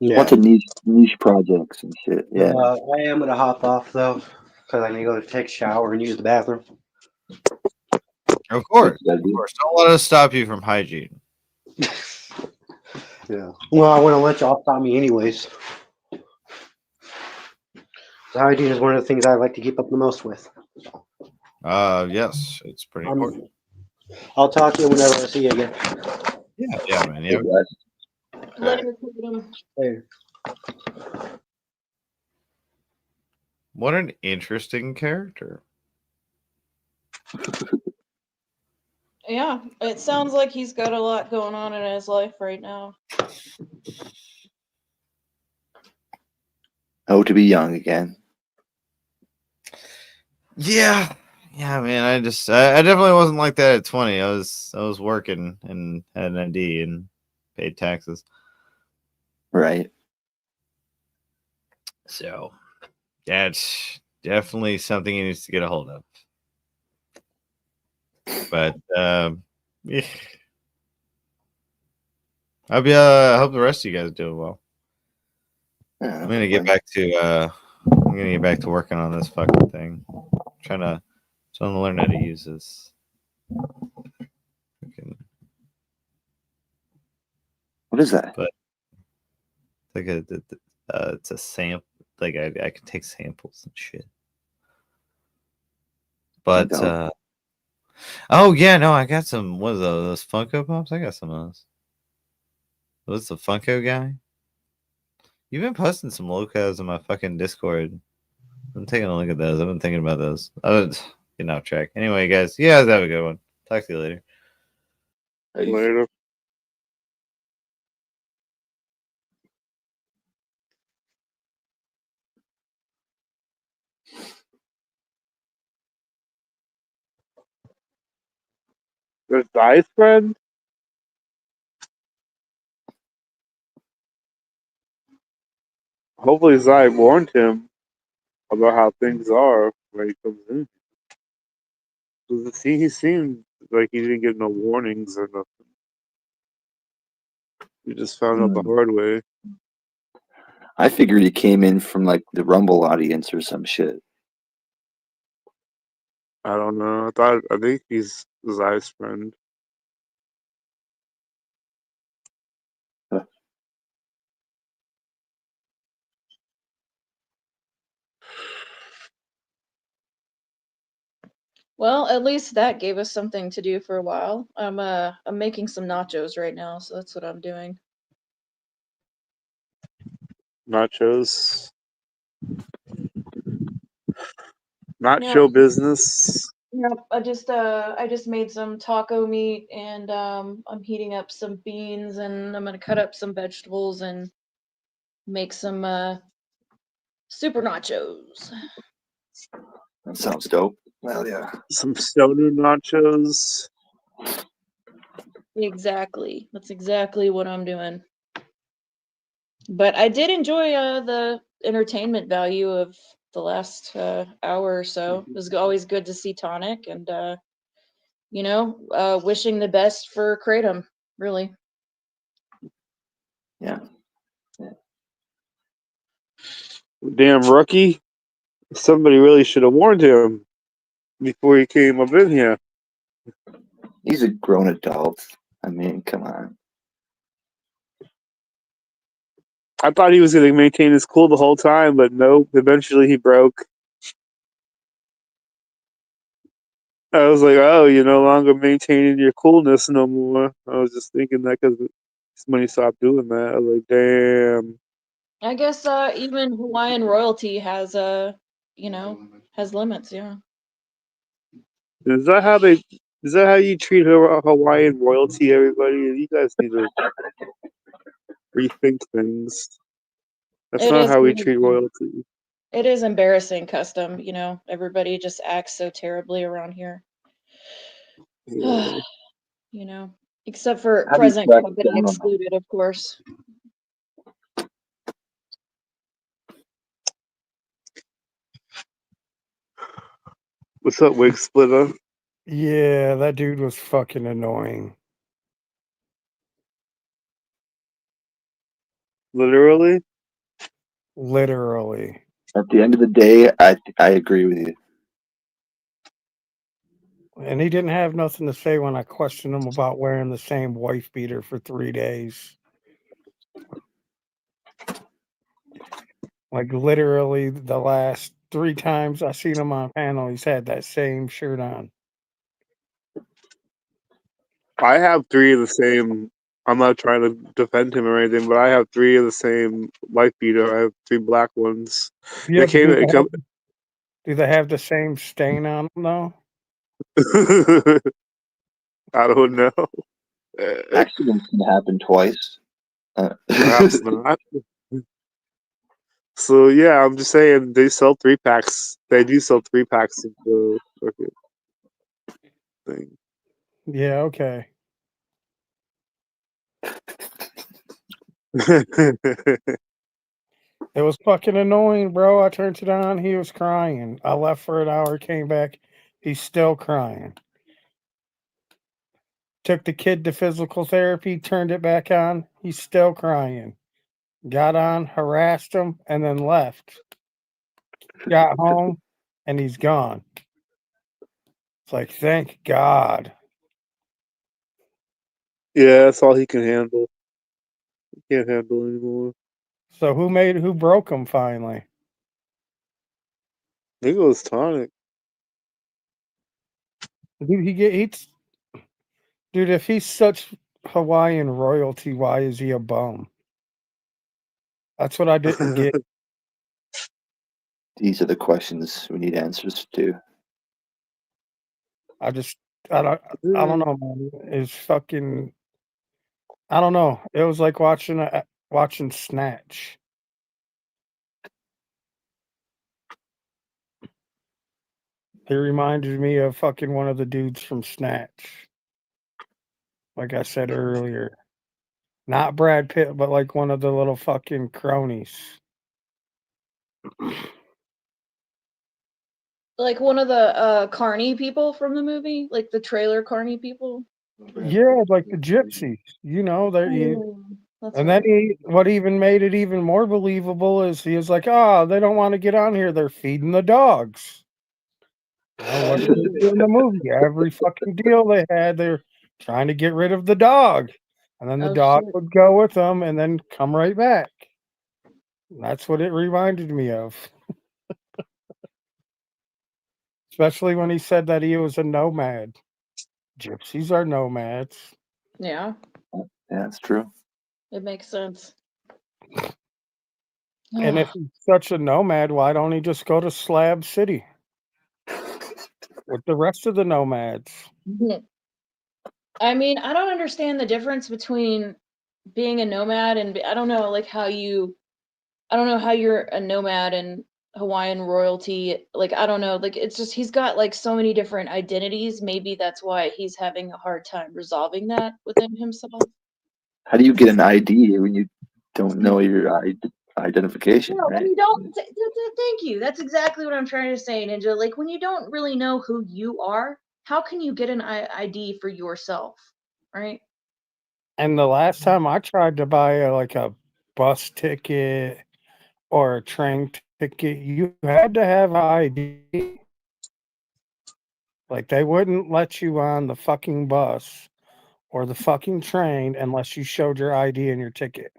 Yeah. Bunch of niche projects and shit. Yeah. I am gonna hop off though, because I need to go take a shower and use the bathroom. Of course. Don't let us stop you from hygiene. Yeah. Well, I want to let y'all stop me anyways. Hygiene is one of the things I like to keep up the most with. Yes, it's pretty important. I'll talk to you whenever I see you again. Yeah, man. Yeah. Later, Tatum. Later. What an interesting character. Yeah, it sounds like he's got a lot going on in his life right now. Oh, to be young again. Yeah, man. I definitely wasn't like that at 20. I was working and had an ID and paid taxes. Right. So that's definitely something he needs to get a hold of. But yeah. I hope the rest of you guys are doing well. I'm gonna get back to working on this fucking thing. Trying to learn how to use this. What is that? But like it's a sample. Like I can take samples and shit. But oh yeah, no, I got some. What are those Funko Pops? I got some of those. What's the Funko guy? You've been posting some locals in my fucking Discord. I'm taking a look at those. I've been thinking about those. I was getting off track. Anyway, guys, you guys have a good one. Talk to you later. Later. There's Dice friend? Hopefully Zai warned him about how things are when he comes in. He seemed like he didn't get no warnings or nothing. He just found out the hard way. I figured he came in from like the Rumble audience or some shit. I don't know. I think he's Zai's friend. Well, at least that gave us something to do for a while. I'm making some nachos right now, so that's what I'm doing. Nachos. Not Yeah. show business. Yep, I just made some taco meat and I'm heating up some beans and I'm gonna cut up some vegetables and make some super nachos. That sounds dope. Well, yeah. Some soda nachos. Exactly. That's exactly what I'm doing. But I did enjoy the entertainment value of the last hour or so. It was always good to see Tonic and wishing the best for Kratom, really. Yeah. Damn rookie. Somebody really should have warned him before he came up in here. He's a grown adult. I mean, come on. I thought he was going to maintain his cool the whole time, but nope. Eventually he broke. I was like, oh, you're no longer maintaining your coolness no more. I was just thinking that because when he stopped doing that, I was like, damn. I guess even Hawaiian royalty has has limits, yeah. Is that how you treat Hawaiian royalty, everybody? You guys need to rethink things. That's not how we treat royalty. It is embarrassing custom, everybody just acts so terribly around here. Yeah. Except for How do you present crack company down on that? excluded, of course. What's up, Wig Splitter? Yeah, that dude was fucking annoying. Literally? Literally. At the end of the day, I agree with you. And he didn't have nothing to say when I questioned him about wearing the same wife beater for 3 days. Like literally the last 3 times I seen him on panel, he's had that same shirt on. I have 3 of the same. I'm not trying to defend him or anything, but I have 3 of the same wife beater. I have 3 black ones. Yeah, It came. It come. do they have the same stain on them though? I don't know. Accidents can happen twice. Perhaps not. So yeah, I'm just saying they sell 3-packs. They do sell 3-packs of the fucking thing. Yeah, okay. It was fucking annoying, bro. I turned it on. He was crying. I left for an hour, came back. He's still crying. Took the kid to physical therapy, turned it back on. He's still crying. Got on, harassed him, and then left. Got home, and he's gone. It's like, thank God. Yeah, that's all he can handle. He can't handle anymore. So who broke him finally? I think it was Tonic. Dude, dude, if he's such Hawaiian royalty, why is he a bum? That's what I didn't get. These are the questions we need answers to. I don't know, man. It's fucking, I don't know. It was like watching Snatch. It reminded me of fucking one of the dudes from Snatch. Like I said earlier. Not Brad Pitt, but like one of the little fucking cronies. Like one of the Carney people from the movie, like the trailer Carney people. Yeah, like the gypsies. You know, That's and right. then what even made it even more believable is he was like, "Oh, they don't want to get on here. They're feeding the dogs." Well, what did they do in the movie? Every fucking deal they had, they're trying to get rid of the dog, and then the Oh, dog shit. would go with them and then come right back. That's what it reminded me of. Especially when he said that he was a nomad. Gypsies are nomads. Yeah, Yeah, that's true. it makes sense. And if he's such a nomad, why don't he just go to Slab City with the rest of the nomads? I mean, I don't understand the difference between being a nomad and I don't know, like I don't know how you're a nomad and Hawaiian royalty. Like, I don't know, like it's just he's got like so many different identities. Maybe that's why he's having a hard time resolving that within himself. How do you get an ID when you don't know your identification, No, when right? you don't. Thank you. That's exactly what I'm trying to say, Ninja. Like when you don't really know who you are, how can you get an ID for yourself, right? And the last time I tried to buy a bus ticket or a train ticket, you had to have ID. Like they wouldn't let you on the fucking bus or the fucking train unless you showed your ID and your ticket.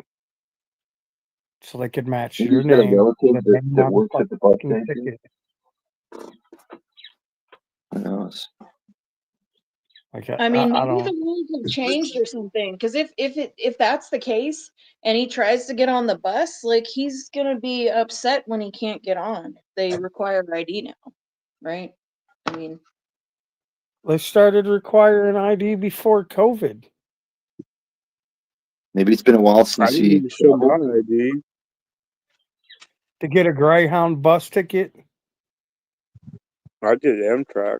So they could match Maybe your he's got a name with relative the name that on works the at the bus fucking station. ticket. Who knows? Like I mean, I maybe don't. the rules have changed or something. Because if that's the case, and he tries to get on the bus, like he's gonna be upset when he can't get on. They require ID now, right? I mean, They started requiring ID before COVID. Maybe it's been a while I since didn't he even show traveled. my ID. To get a Greyhound bus ticket, I did Amtrak.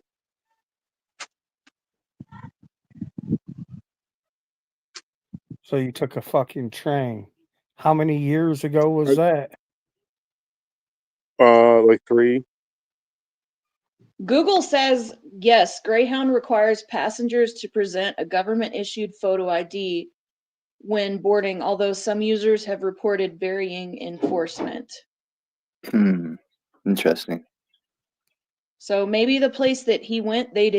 so you took a fucking train. How many years ago was that? Like 3. Google says yes, Greyhound requires passengers to present a government-issued photo ID when boarding, although some users have reported varying enforcement. Interesting. So maybe the place that he went, they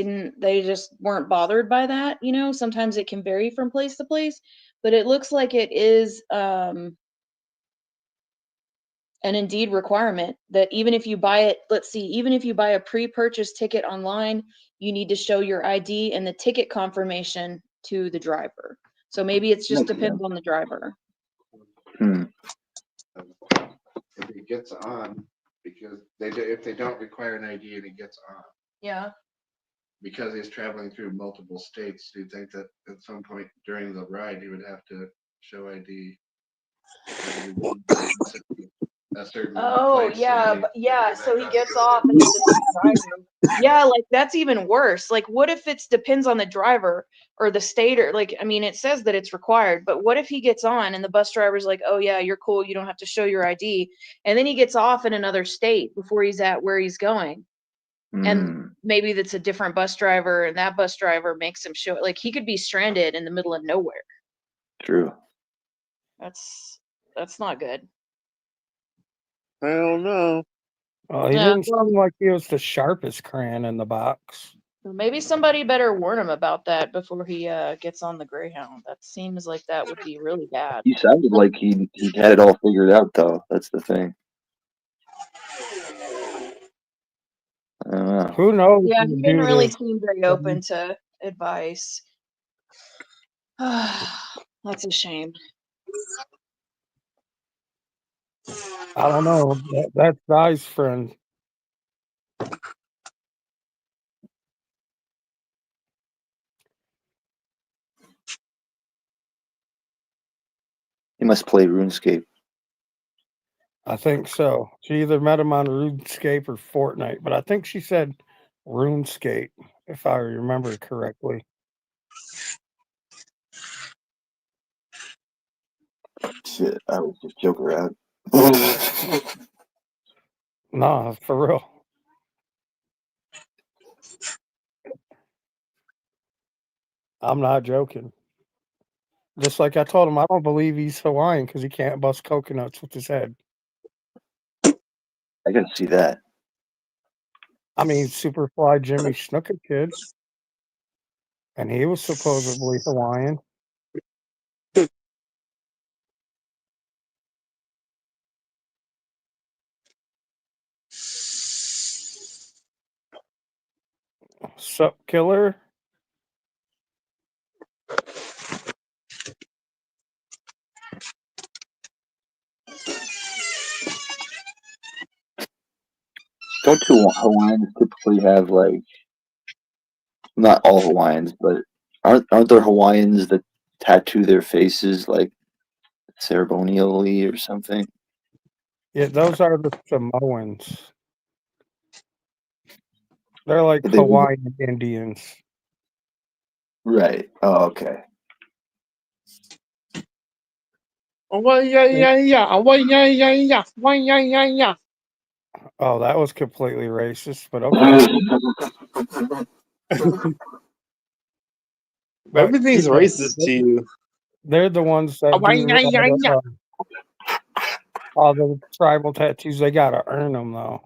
just weren't bothered by that. You know, sometimes it can vary from place to place, but it looks like it is an Indeed requirement that even if you buy it, let's see, even if you buy a pre-purchase ticket online, you need to show your ID and the ticket confirmation to the driver. So maybe it's just Makes depends sense. on the driver. If it gets on, because if they don't require an ID and it gets on, Yeah. because he's traveling through multiple states, do you think that at some point during the ride he would have to show ID? A certain Oh place, yeah, and yeah. So he gets off and then the next driver. Yeah, like that's even worse. Like, what if it depends on the driver or the state, or like, I mean, it says that it's required, but what if he gets on and the bus driver's like, "Oh yeah, you're cool. You don't have to show your ID," and then he gets off in another state before he's at where he's going, and maybe that's a different bus driver, and that bus driver makes him show. Like, he could be stranded in the middle of nowhere. True. That's not good. I don't know. Well, he Yeah, didn't seem like he was the sharpest crayon in the box. maybe somebody better warn him about that before he gets on the Greyhound. That seems like that would be really bad. He sounded like he had it all figured out, though. That's the thing. I don't know. Who knows? Yeah, who he didn't really this. seem very open to advice. That's a shame. I don't know. That's Guy's friend. He must play RuneScape. I think so. She either met him on RuneScape or Fortnite, but I think she said RuneScape, if I remember correctly. Shit, I was just joking around. Nah, for real. I'm not joking. Just like I told him, I don't believe he's Hawaiian because he can't bust coconuts with his head. I gotta see that. I mean, Superfly Jimmy Snuka Kid. And he was supposedly Hawaiian. Sup, killer? Don't Hawaiians typically have, like, not all Hawaiians, but aren't there Hawaiians that tattoo their faces like ceremonially or something? Yeah, those are the Samoans. They're like They- Hawaiian Indians. Right. Oh, okay. Oh, yeah. Oh, that was completely racist, but okay. But, Everything's you know, racist to you. They're the ones that do all the tribal tattoos. They gotta earn them though.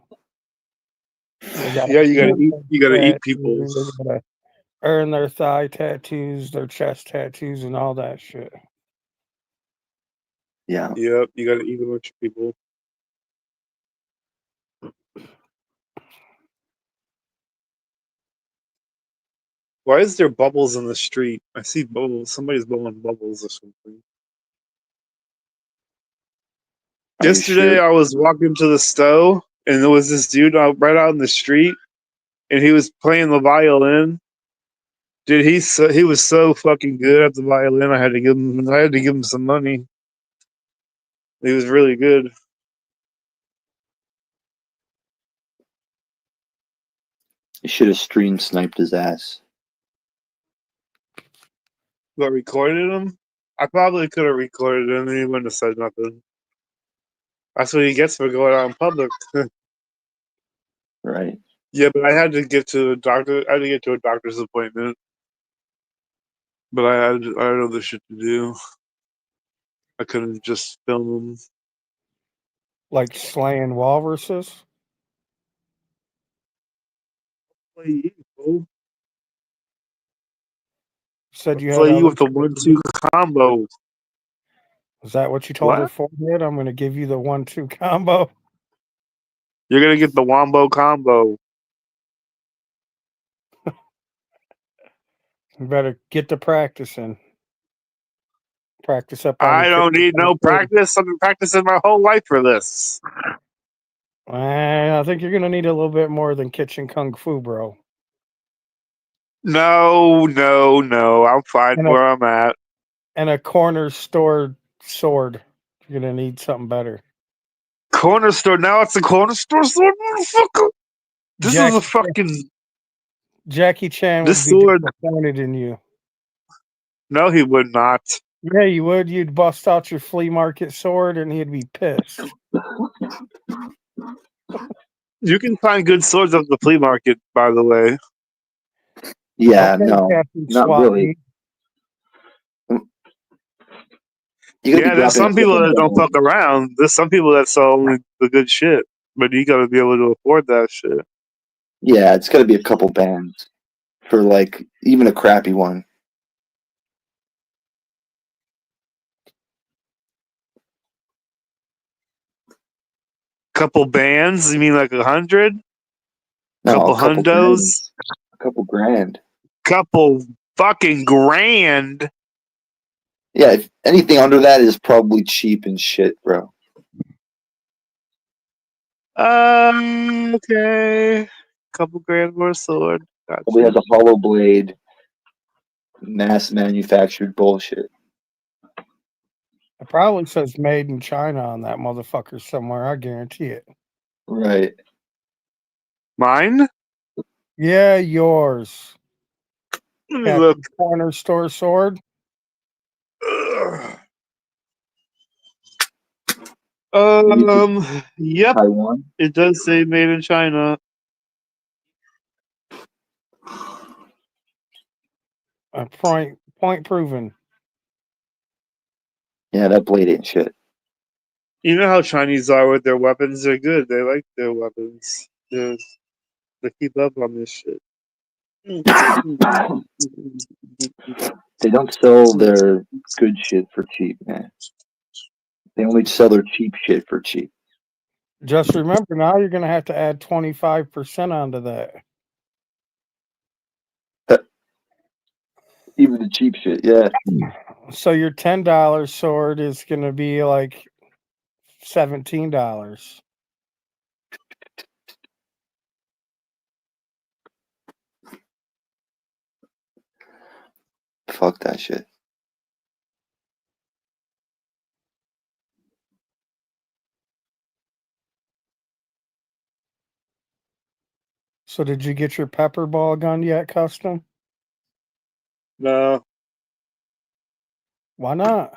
Yeah, you gotta eat people. They gotta earn their thigh tattoos, their chest tattoos, and all that shit. Yeah. Yep, you gotta eat a bunch of people. Why is there bubbles in the street? I see bubbles. Somebody's blowing bubbles or something. Yesterday, I was walking to the stove, and there was this dude right out in the street, and he was playing the violin. Dude, he was so fucking good at the violin. I had to give him some money. He was really good. You should have stream sniped his ass. But recorded him? I probably could have recorded him, and he wouldn't have said nothing. That's what he gets for going out in public. Right. Yeah, but I had to get to a doctor. I had to get to a doctor's appointment. But I had other shit to do. I couldn't just film him. Like slaying walruses. Said you had Play you with the other- 1-2 combo. Is that what you told her forehead? I'm gonna give you the 1-2 combo. You're gonna get the wombo combo. You better get to practicing. Practice up on I your don't kitchen need no kung fu. practice. I've been practicing my whole life for this. I think you're gonna need a little bit more than kitchen kung fu, bro. No. I'm fine And where I'm at. a corner store sword. You're gonna need something better. Corner store. Now it's a corner store sword, motherfucker. This is a fucking. Jackie Chan This would be sword. disappointed in you. No, he would not. Yeah, you would. You'd bust out your flea market sword, and he'd be pissed. You can find good swords at the flea market, by the way. Yeah, Okay, no, Captain not Swap really. Meet. You gotta be Yeah, there's dropping some people that don't it. fuck around. There's some people that sell only the good shit, but you gotta be able to afford that shit. Yeah, it's gotta be a couple bands for like even a crappy one. Couple bands? You mean like 100? No, Couple a couple hundos? grand. A couple grand. Couple fucking grand? Yeah, if anything under that is probably cheap and shit, bro. Okay. Couple grand for a sword. Gotcha. Probably has a hollow blade, mass manufactured bullshit. It probably says made in China on that motherfucker somewhere. I guarantee it. Right. Mine? Yeah, yours. Let me look. Corner store sword. Yep. Taiwan. It does say made in China. Point proven. Yeah, that blade ain't shit. You know how Chinese are with their weapons? They're good. They like their weapons. They keep up on this shit. They don't sell their good shit for cheap, man. They only sell their cheap shit for cheap. Just remember, now you're going to have to add 25% onto that. Even the cheap shit, yeah. So your $10 sword is going to be like $17. Fuck that shit. So did you get your pepper ball gun yet, Custom? No. Why not?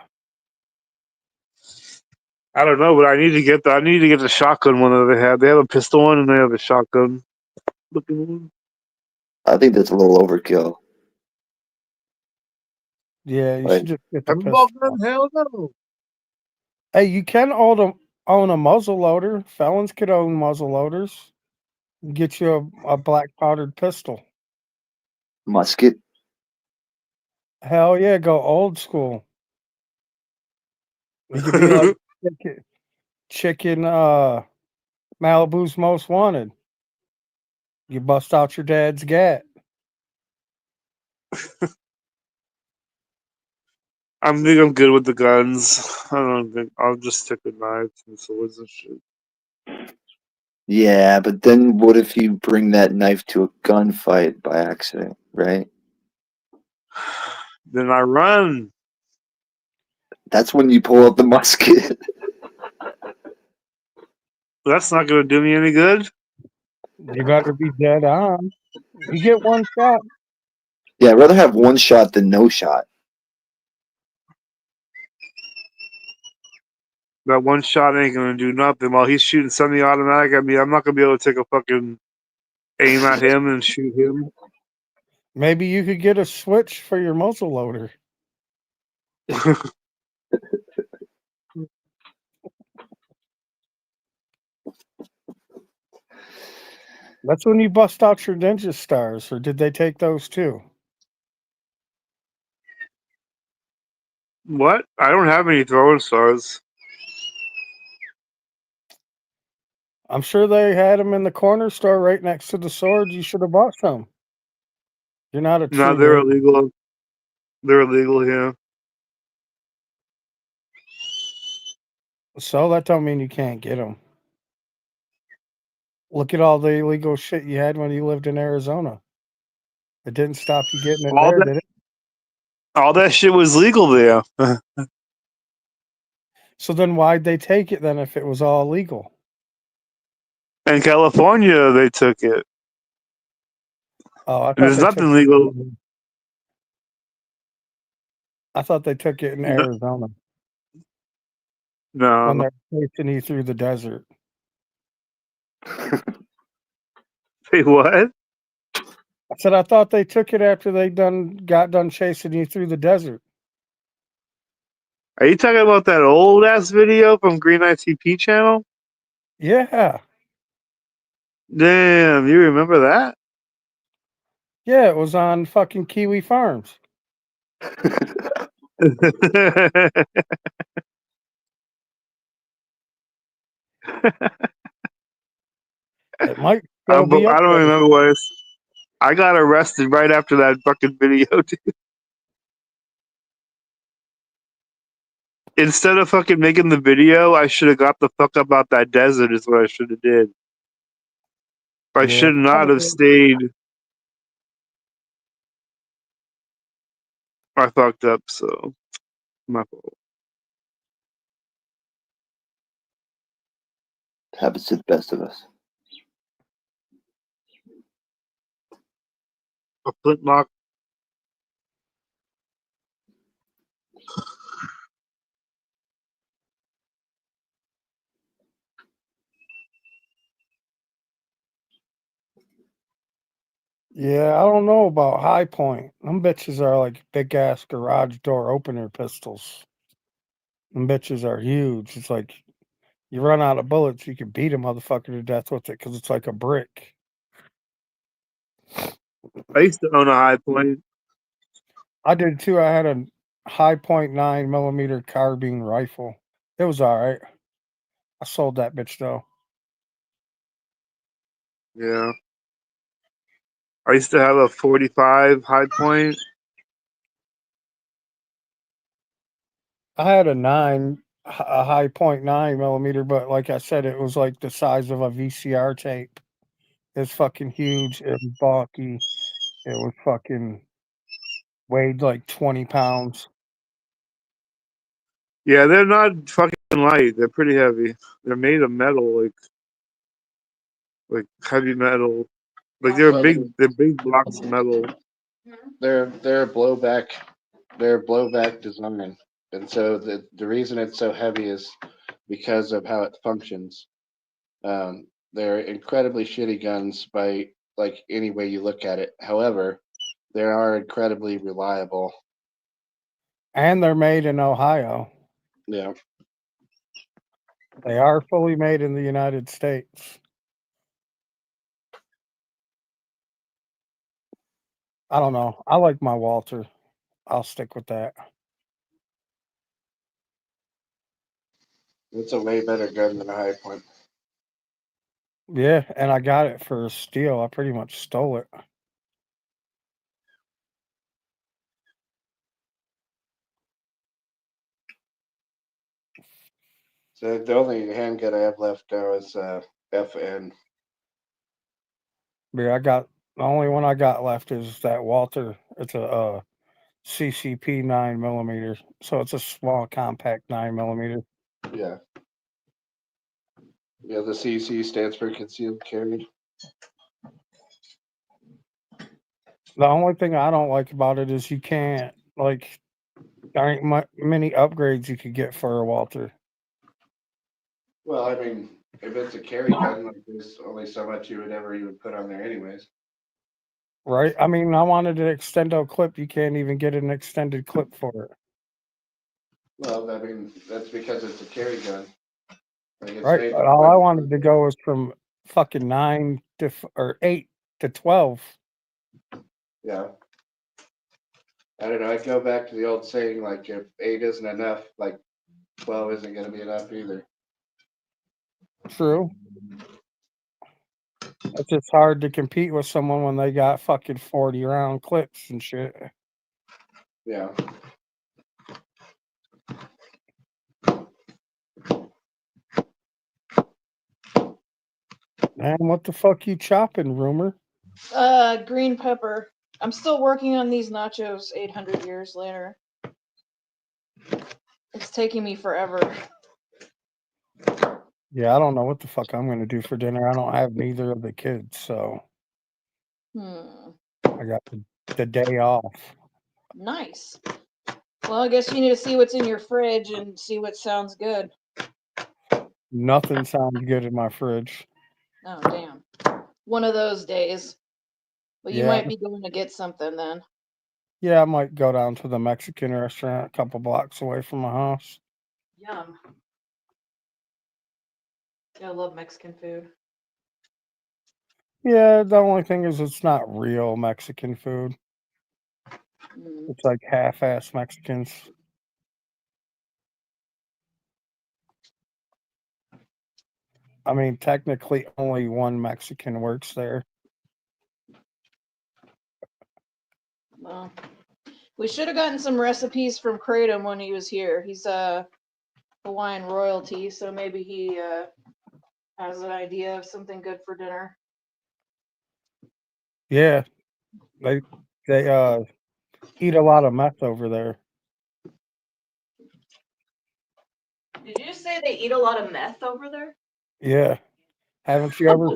I don't know, but I need to get the shotgun one that they have. They have a pistol one and they have a shotgun looking one. I think that's a little overkill. Yeah, you Like, should just get the Pepper pistol. ball gun? Hell no. Hey, you can own a muzzle loader. Felons could own muzzle loaders. Get you a black powdered pistol. musket. Hell yeah, go old school. You could be like chicken Malibu's Most Wanted. You bust out your dad's gat. I think I'm good with the guns. I don't think I'll just stick with knives and swords and shit. Yeah, but then what if you bring that knife to a gunfight by accident, right? Then I run. That's when you pull out the musket. That's not gonna do me any good. You better be dead on. You get one shot. Yeah, I'd rather have one shot than no shot. That one shot ain't gonna do nothing. While he's shooting semi-automatic at me, I'm not gonna be able to take a fucking aim at him and shoot him. Maybe you could get a switch for your muzzle loader. That's when you bust out your ninja stars, or did they take those too? What? I don't have any throwing stars. I'm sure they had them in the corner store right next to the sword. You should have bought some. You're not a true No, they're neighbor. illegal. They're illegal here. So that don't mean you can't get them. Look at all the illegal shit you had when you lived in Arizona. It didn't stop you getting it All there, that, did it? all that shit was legal there. So then why'd they take it then if it was all legal? In California, they took it. Oh, I And thought there's they took nothing legal. it. I thought they took it in Arizona when No. they're chasing you through the desert. Say what? I said I thought they took it after they got done chasing you through the desert. Are you talking about that old ass video from Green ITP channel? Yeah. Damn, you remember that? Yeah, it was on fucking Kiwi Farms. It might still be up I don't there. remember what it's. I got arrested right after that fucking video, dude. Instead of fucking making the video, I should have got the fuck up out that desert. Is what I should have did. I Yeah, should not have probably. stayed. I fucked up, so my fault. Happens to the best of us. A flintlock. Yeah, I don't know about High Point. Them bitches are like big ass garage door opener pistols. Them bitches are huge. It's like you run out of bullets, you can beat a motherfucker to death with it because it's like a brick. I used to own a High Point. I did too. I had a High Point 9mm carbine rifle. It was all right. I sold that bitch though. Yeah. I used to have a 45 High Point. I had a High Point 9mm, but like I said, it was like the size of a VCR tape. It's fucking huge. It was bulky. It was fucking weighed like 20 pounds. Yeah, they're not fucking light. They're pretty heavy. They're made of metal, like heavy metal. Like they're big blocks of metal. They're blowback. They're blowback design, and so the reason it's so heavy is because of how it functions. They're incredibly shitty guns by like any way you look at it. However, they are incredibly reliable. And they're made in Ohio. Yeah. They are fully made in the United States. I don't know. I like my Walter. I'll stick with that. It's a way better gun than a High Point. Yeah, and I got it for a steal. I pretty much stole it. So the only handgun I have left now is FN. Yeah, the only one I got left is that Walter. It's a CCP 9mm, so it's a small compact 9mm. Yeah. Yeah, the CC stands for concealed carry. The only thing I don't like about it is you can't there ain't many upgrades you could get for a Walter. Well, I mean, if it's a carry gun, like there's only so much you would put on there, anyways. Right? I mean, I wanted an extendo clip. You can't even get an extended clip for it. Well, I mean, that's because it's a carry gun. Like it's Right? made But for all I quick- wanted to go was from fucking 8 to 12. Yeah. I don't know. I'd go back to the old saying, like, if 8 isn't enough, like 12 isn't going to be enough either. True. It's just hard to compete with someone when they got fucking 40 round clips and shit. Yeah. Man, what the fuck you chopping, Rumor? Green pepper. I'm still working on these nachos 800 years later. It's taking me forever. Yeah, I don't know what the fuck I'm gonna do for dinner. I don't have neither of the kids, so I got the day off. Nice. Well, I guess you need to see what's in your fridge and see what sounds good. Nothing sounds good in my fridge. Oh, damn. One of those days. Well, you Yeah. might be going to get something then. Yeah, I might go down to the Mexican restaurant a couple blocks away from my house. Yum. I love Mexican food. Yeah, the only thing is it's not real Mexican food. It's like half-ass Mexicans. I mean, technically only one Mexican works there. Well, we should have gotten some recipes from Kratom when he was here. He's Hawaiian royalty, so maybe he has an idea of something good for dinner. Yeah. They eat a lot of meth over there. Did you say they eat a lot of meth over there? Yeah. Haven't you ever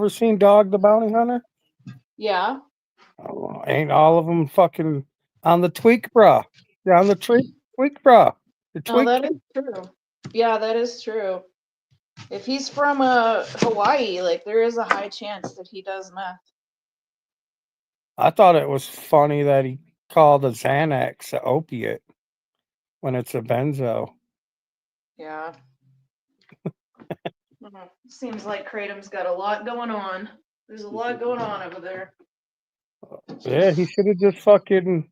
seen Dog the Bounty Hunter? Yeah. Oh, ain't all of them fucking on the tweak bra? They're on the tweak bra. The Oh, tweak. that is true. Yeah, that is true. If he's from Hawaii, like there is a high chance that he does meth. I thought it was funny that he called a Xanax an opiate when it's a benzo. Yeah. Seems like Kratom's got a lot going on. There's a lot going on over there. Yeah, he should have just fucking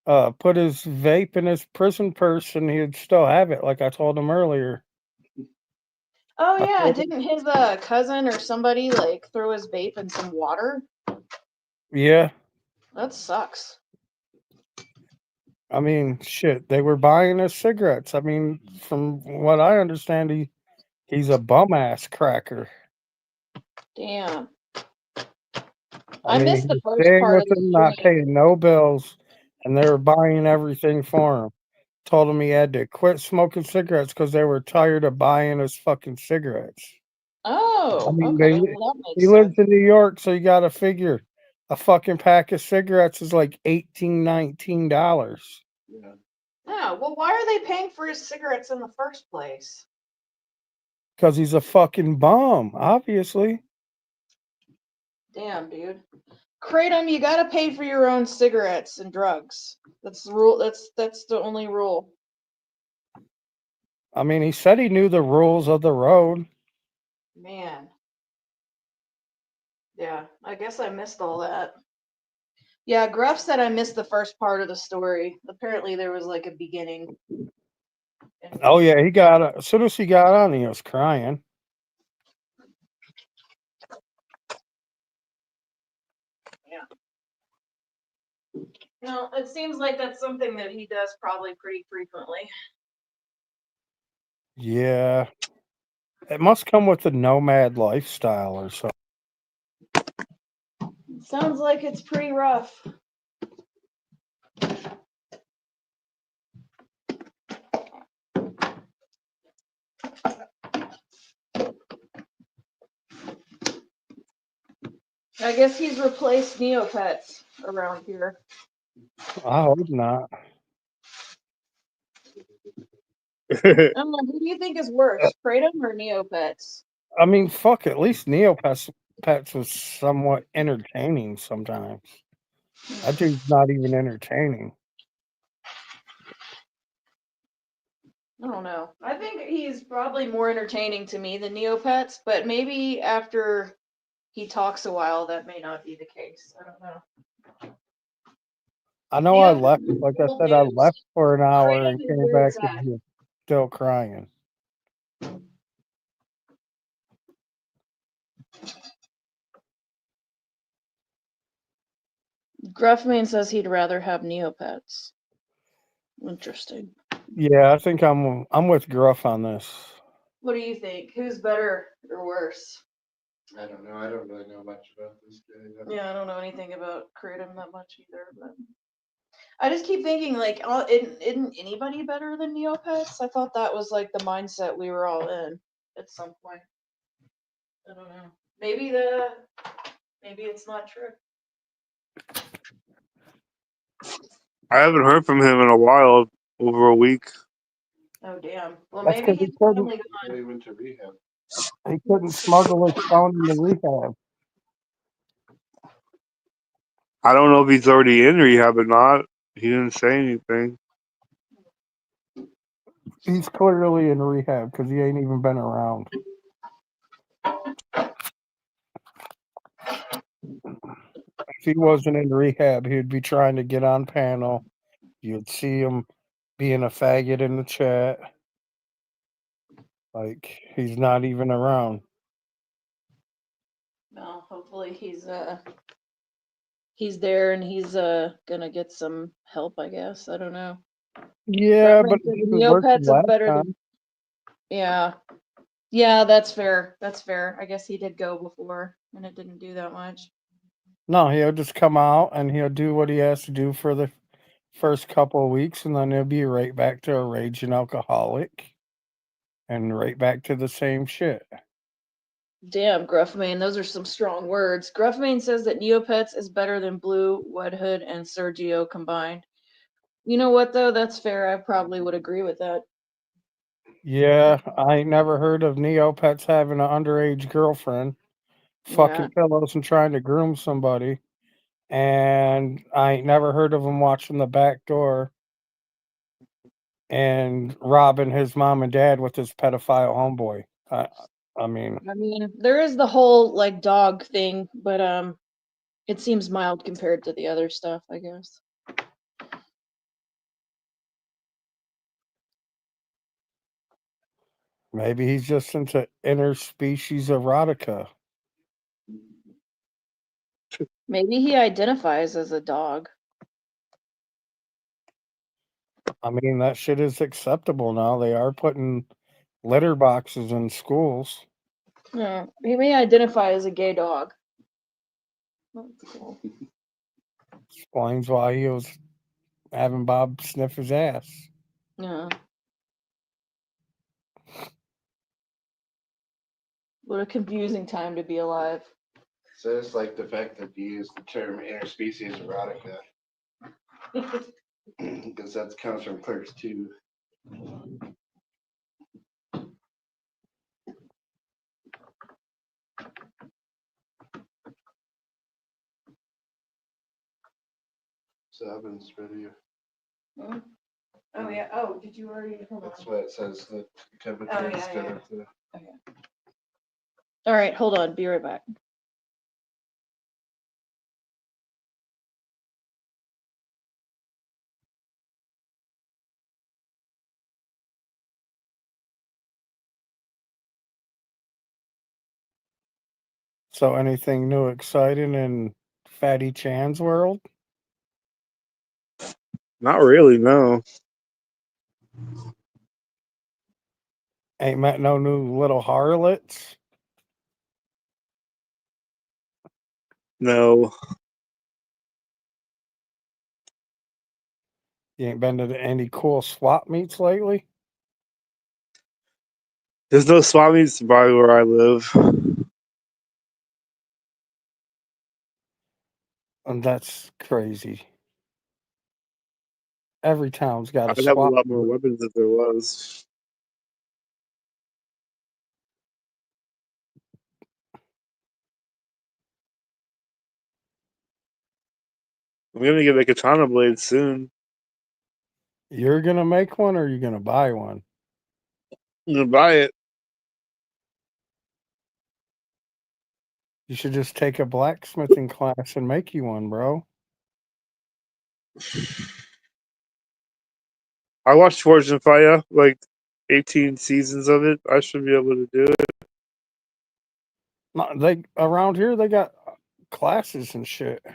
put his vape in his prison purse and he'd still have it, like I told him earlier. Oh yeah, didn't his cousin or somebody like throw his vape in some water? Yeah. That sucks. I mean, shit, they were buying his cigarettes. I mean, from what I understand, he's a bum ass cracker. Damn. I mean, missed the he's first staying part with of the him, not stream. paying no bills, and they were buying everything for him. Told him he had to quit smoking cigarettes because they were tired of buying his fucking cigarettes. Oh, I mean, okay. Well, that makes he sense. lives in New York, so you got to figure a fucking pack of cigarettes is like $18, $19. Yeah. Well, why are they paying for his cigarettes in the first place? Because he's a fucking bum, obviously. Damn, dude. Kratom, you gotta pay for your own cigarettes and drugs. That's the rule. That's the only rule. I mean, he said he knew the rules of the road. Man. Yeah, I guess I missed all that. Yeah, Gruff said I missed the first part of the story. Apparently there was like a beginning. Oh yeah, as soon as he got on, he was crying. Yeah. No, it seems like that's something that he does probably pretty frequently. Yeah. It must come with a nomad lifestyle or something. Sounds like it's pretty rough. I guess he's replaced Neopets around here. I hope not. I don't know, who do you think is worse, Kratom or Neopets? I mean, fuck, at least Neopets was somewhat entertaining sometimes. That dude's not even entertaining. I don't know. I think he's probably more entertaining to me than Neopets, but maybe after he talks a while, that may not be the case. I don't know. I know I left, like I said, I left for an hour and Kratom is came where back it's and at. he was still crying. Gruffman says he'd rather have Neopets. Interesting. Yeah, I think I'm with Gruff on this. What do you think? Who's better or worse? I don't know. I don't really know much about this guy. Yeah, I don't know anything about Kratom that much either, but I just keep thinking like, isn't anybody better than Neopets? I thought that was like the mindset we were all in at some point. I don't know. Maybe it's not true. I haven't heard from him in a while, over a week. Oh damn. Well, That's maybe because he's finally gone. He went to rehab. he couldn't smuggle his phone into rehab. I don't know if he's already in rehab or not. He didn't say anything. He's clearly in rehab because he ain't even been around. If he wasn't in rehab, he'd be trying to get on panel. You'd see him being a faggot in the chat. Like, he's not even around. Well, hopefully he's there and he's gonna get some help, I guess. I don't know. Yeah, Gruffman but said he was working Neopets is last better time. than. Yeah. Yeah, that's fair. That's fair. I guess he did go before and it didn't do that much. No, he'll just come out and he'll do what he has to do for the first couple of weeks, and then he'll be right back to a raging alcoholic and right back to the same shit. Damn, Gruffman, those are some strong words. Gruffman says that Neopets is better than Blue, Wet Hood, and Sergio combined. You know what, though? That's fair. I probably would agree with that. Yeah, I ain't never heard of Neopets having an underage girlfriend, fucking pillows and trying to groom somebody. And I ain't never heard of him watching the back door and robbing his mom and dad with his pedophile homeboy. I mean, there is the whole like dog thing, but it seems mild compared to the other stuff, I guess. maybe he's just into interspecies erotica. Maybe he identifies as a dog. I mean, that shit is acceptable now. They are putting litter boxes in schools. Yeah, he may identify as a gay dog. That's cool. Explains why he was having Bob sniff his ass. Yeah. What a confusing time to be alive. So it's like the fact that you use the term interspecies erotica. Because that comes from Clerks 2. Sabin's video. Hmm? Oh yeah. Oh, did you already? That's what it says. The company is gonna do. Okay. All right, hold on. Be right back. So, anything new exciting in Fatty Chan's world? Not really, no. Ain't met no new little harlots? No. You ain't been to any cool swap meets lately? There's no swap meets by where I live. And that's crazy. Every town's got a I'd have a swap lot more meet. weapons if there was. I'm gonna get a katana blade soon. You're gonna make one or you're gonna buy one? I'm gonna buy it. You should just take a blacksmithing class and make you one, bro. I watched Forged in Fire, like 18 seasons of it. I should be able to do it. They around here they got classes and shit.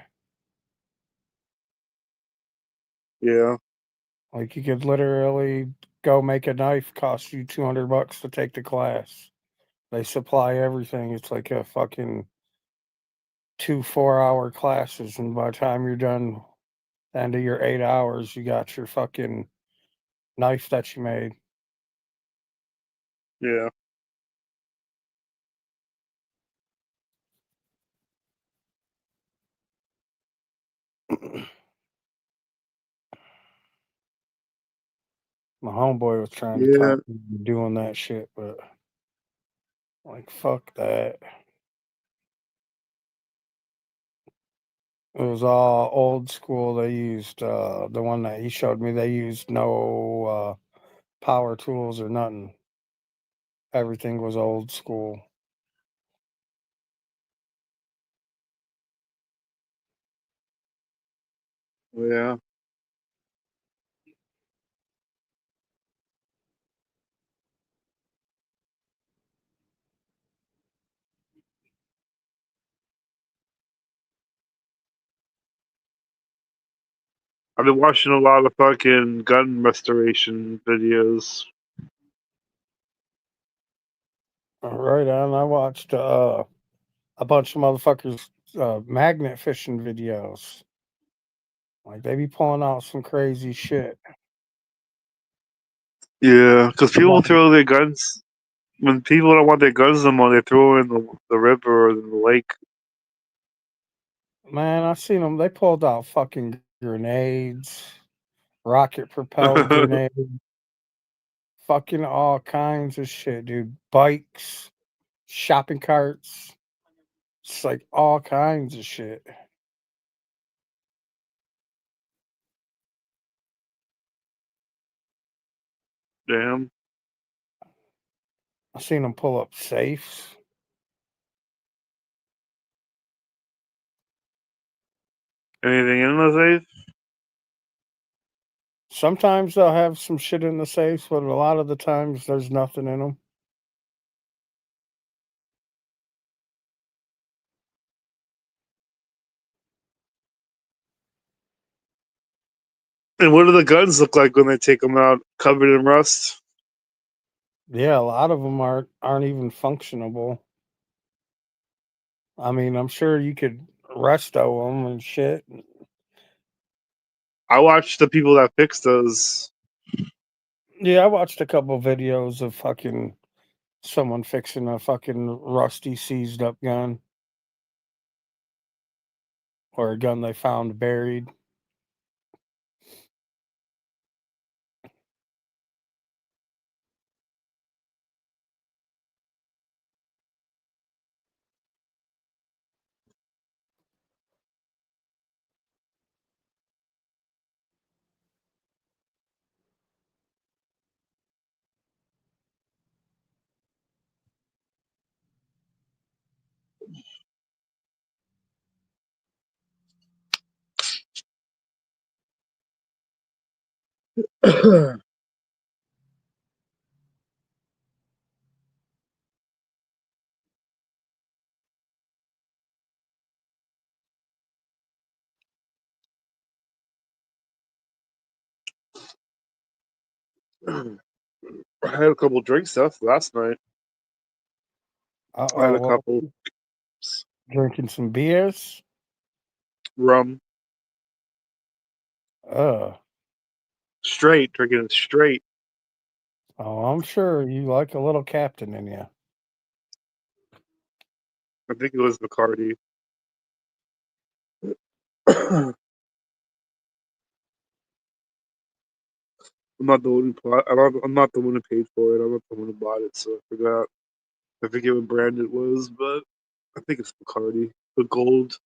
Yeah. Like you could literally go make a knife, cost you $200 to take the class. They supply everything. It's like a fucking 2 4-hour classes, and by the time you're done, the end of your 8 hours, you got your fucking knife that you made. Yeah. My homeboy was trying to Yeah. talk me into doing that shit, but like fuck that. It was all old school. They used the one that he showed me. They used no power tools or nothing. Everything was old school. Yeah. I've been watching a lot of fucking gun restoration videos. Right on. I watched a bunch of motherfuckers magnet fishing videos. Like they be pulling out some crazy shit. Yeah, because people Like, throw their guns when people don't want their guns anymore. They throw it in the river or in the lake. man, I seen them. They pulled out fucking grenades, rocket propelled grenades, fucking all kinds of shit, dude. Bikes, shopping carts. It's like all kinds of shit. Damn. I seen them pull up safes. Anything in the safe? Sometimes they'll have some shit in the safes, but a lot of the times there's nothing in them. And what do the guns look like when they take them out? Covered in rust? Yeah, a lot of them aren't even functionable. I mean, I'm sure you could resto them and shit. I watched the people that fix those. Yeah, I watched a couple videos of fucking someone fixing a fucking rusty, seized up gun. Or a gun they found buried. I had a couple drink stuff last night. I had a Well, couple drinking some beers. rum. Straight, drinking it straight. Oh, I'm sure you like a little captain in you. I think it was Bacardi. I'm not the one who I'm not the one who paid for it. I'm not the one who bought it, so I forgot. I forget what brand it was, but I think it's Bacardi. The gold,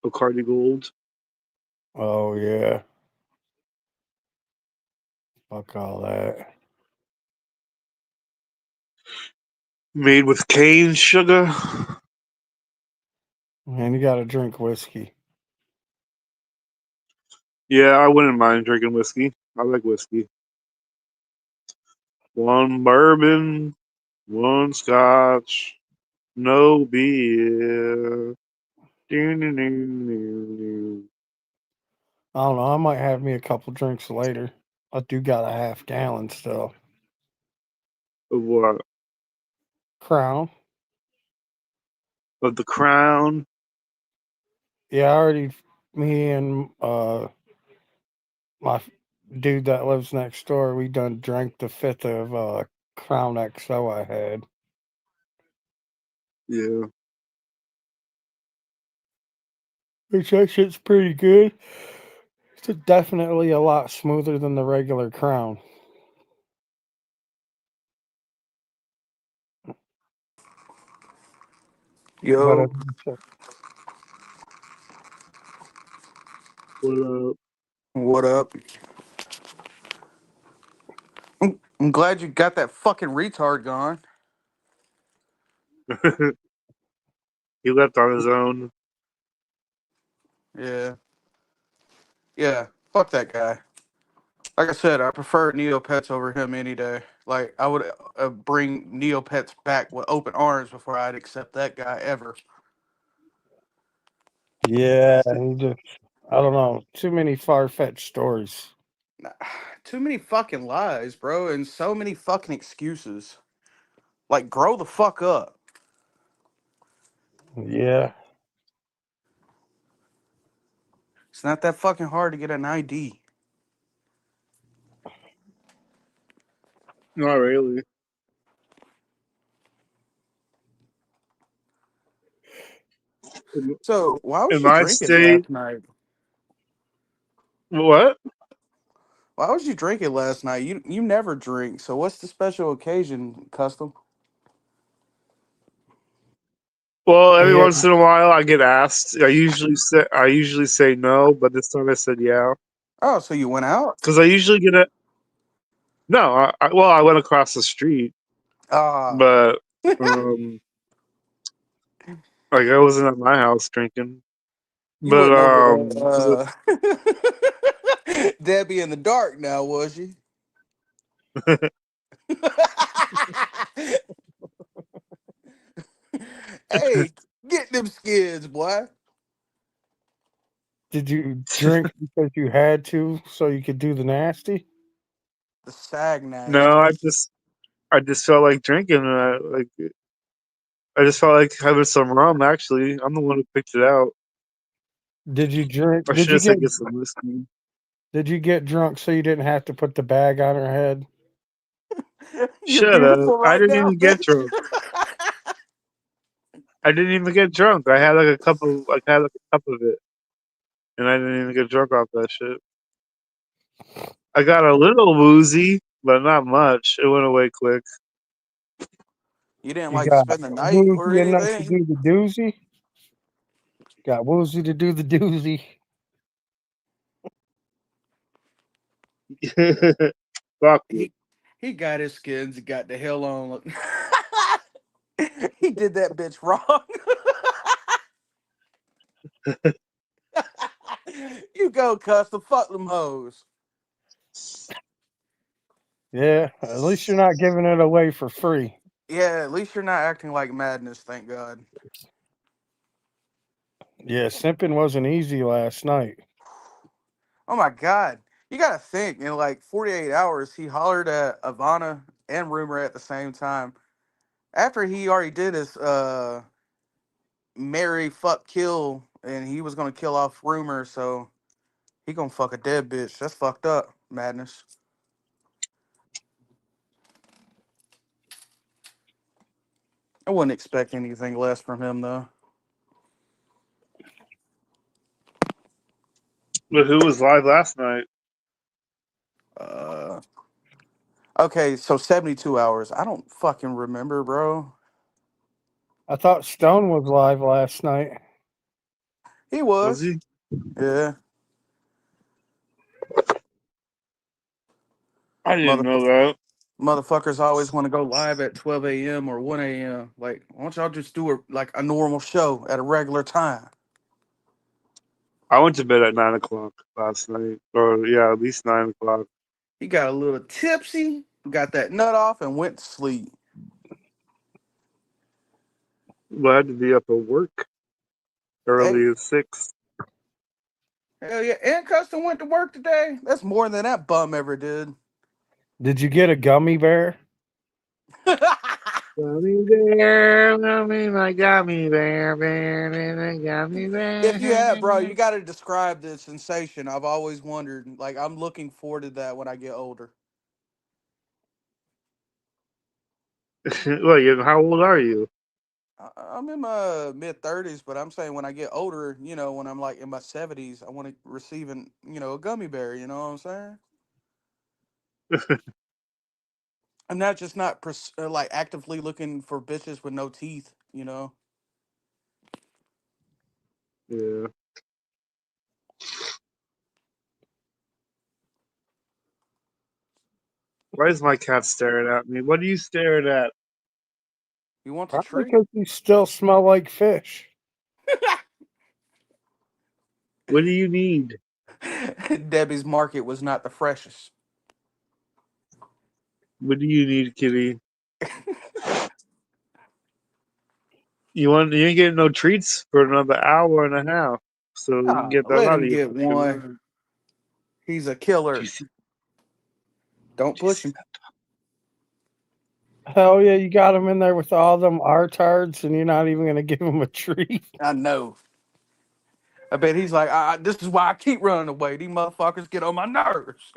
Bacardi Gold. Oh yeah. Fuck all that. Made with cane sugar. Man, you gotta drink whiskey. Yeah, I wouldn't mind drinking whiskey. I like whiskey. One bourbon, one scotch, no beer. I don't know. I might have me a couple drinks later. I do got a half gallon still. Of what? Crown. Of the Crown. Yeah, I already. Me and my dude that lives next door, we done drank the fifth of Crown XO I had. Yeah. Which that shit's pretty good. It's definitely a lot smoother than the regular Crown. Yo, what up? I'm glad you got that fucking retard gone. He left on his own. Yeah. Yeah. Fuck that guy. Like I said, I prefer Neopets over him any day. Like, I would bring Neopets back with open arms before I'd accept that guy ever. Yeah, he just, I don't know, too many far-fetched stories. Too many fucking lies, bro, and so many fucking excuses. Like, grow the fuck up. Yeah. It's not that fucking hard to get an ID. Not really. So, why was In you my drinking state, last night? what? Why was you drinking last night? You never drink. So what's the special occasion, Custom? Well, every Yeah. once in a while I get asked. I usually say no, but this time I said yeah. Oh, so you went out? Because I usually get it. No, I went across the street, Ah. but like I wasn't at my house drinking. You But wasn't over Debbie in the dark now, was you? Hey, get them skids, boy. Did you drink because you had to so you could do the nasty? The sag no, nasty. I just felt like drinking. I just felt like having some rum. Actually, I'm the one who picked it out. Did you drink? I should have said get some whiskey. Did you get drunk so you didn't have to put the bag on her head? You're Shut up! beautiful I right didn't now, even get bitch. drunk. I didn't even get drunk. I had like a cup of it, and I didn't even get drunk off that shit. I got a little woozy, but not much. It went away quick. You didn't You like got spend the night or woozy enough to anything? do the doozy? Got woozy to do the doozy. Fuck you. He got his skins and got the hell on. He did that bitch wrong. You go, Custom. Fuck them hoes. Yeah, at least you're not giving it away for free. Yeah, at least you're not acting like madness, thank God. Yeah, simping wasn't easy last night. Oh my God. You gotta think, in like 48 hours, he hollered at Ivana and Rumor at the same time. After he already did his marry, fuck, kill, and he was gonna kill off Rumor, so he gonna fuck a dead bitch. That's fucked up, madness. I wouldn't expect anything less from him though. But who was live last night? Okay, so 72 hours. I don't fucking remember, bro. I thought Stone was live last night. He Was was. he? Yeah. I didn't know that. Motherfuckers always want to go live at 12 a.m. or 1 a.m. Like, why don't y'all just do a normal show at a regular time? I went to bed at 9:00 last night, or yeah, at least 9:00. He got a little tipsy, got that nut off, and went to sleep. But I had to be up at work early Hey, at 6. Hell yeah. And Custom went to work today. That's more than that bum ever did. Did you get a gummy bear? Gummy bear, my gummy bear, gummy If you have, bro, bear. you got to describe the sensation. I've always wondered. Like, I'm looking forward to that when I get older. Well, how old are you? I'm in my mid 30s, but I'm saying when I get older, when I'm like in my 70s, I want to receive a gummy bear. You know what I'm saying? I'm not just not like actively looking for bitches with no teeth. Yeah. Why is my cat staring at me? What are you staring at? You want the Probably treat? because you still smell like fish. What do you need? Debbie's Market was not the freshest. What do you need, kitty? You ain't getting no treats for another hour and a half. So you can get that Let out of him you. get one. He's a killer. Don't push him. Hell yeah, you got him in there with all them R-tards and you're not even going to give him a treat. I know. I bet he's like, this is why I keep running away. These motherfuckers get on my nerves.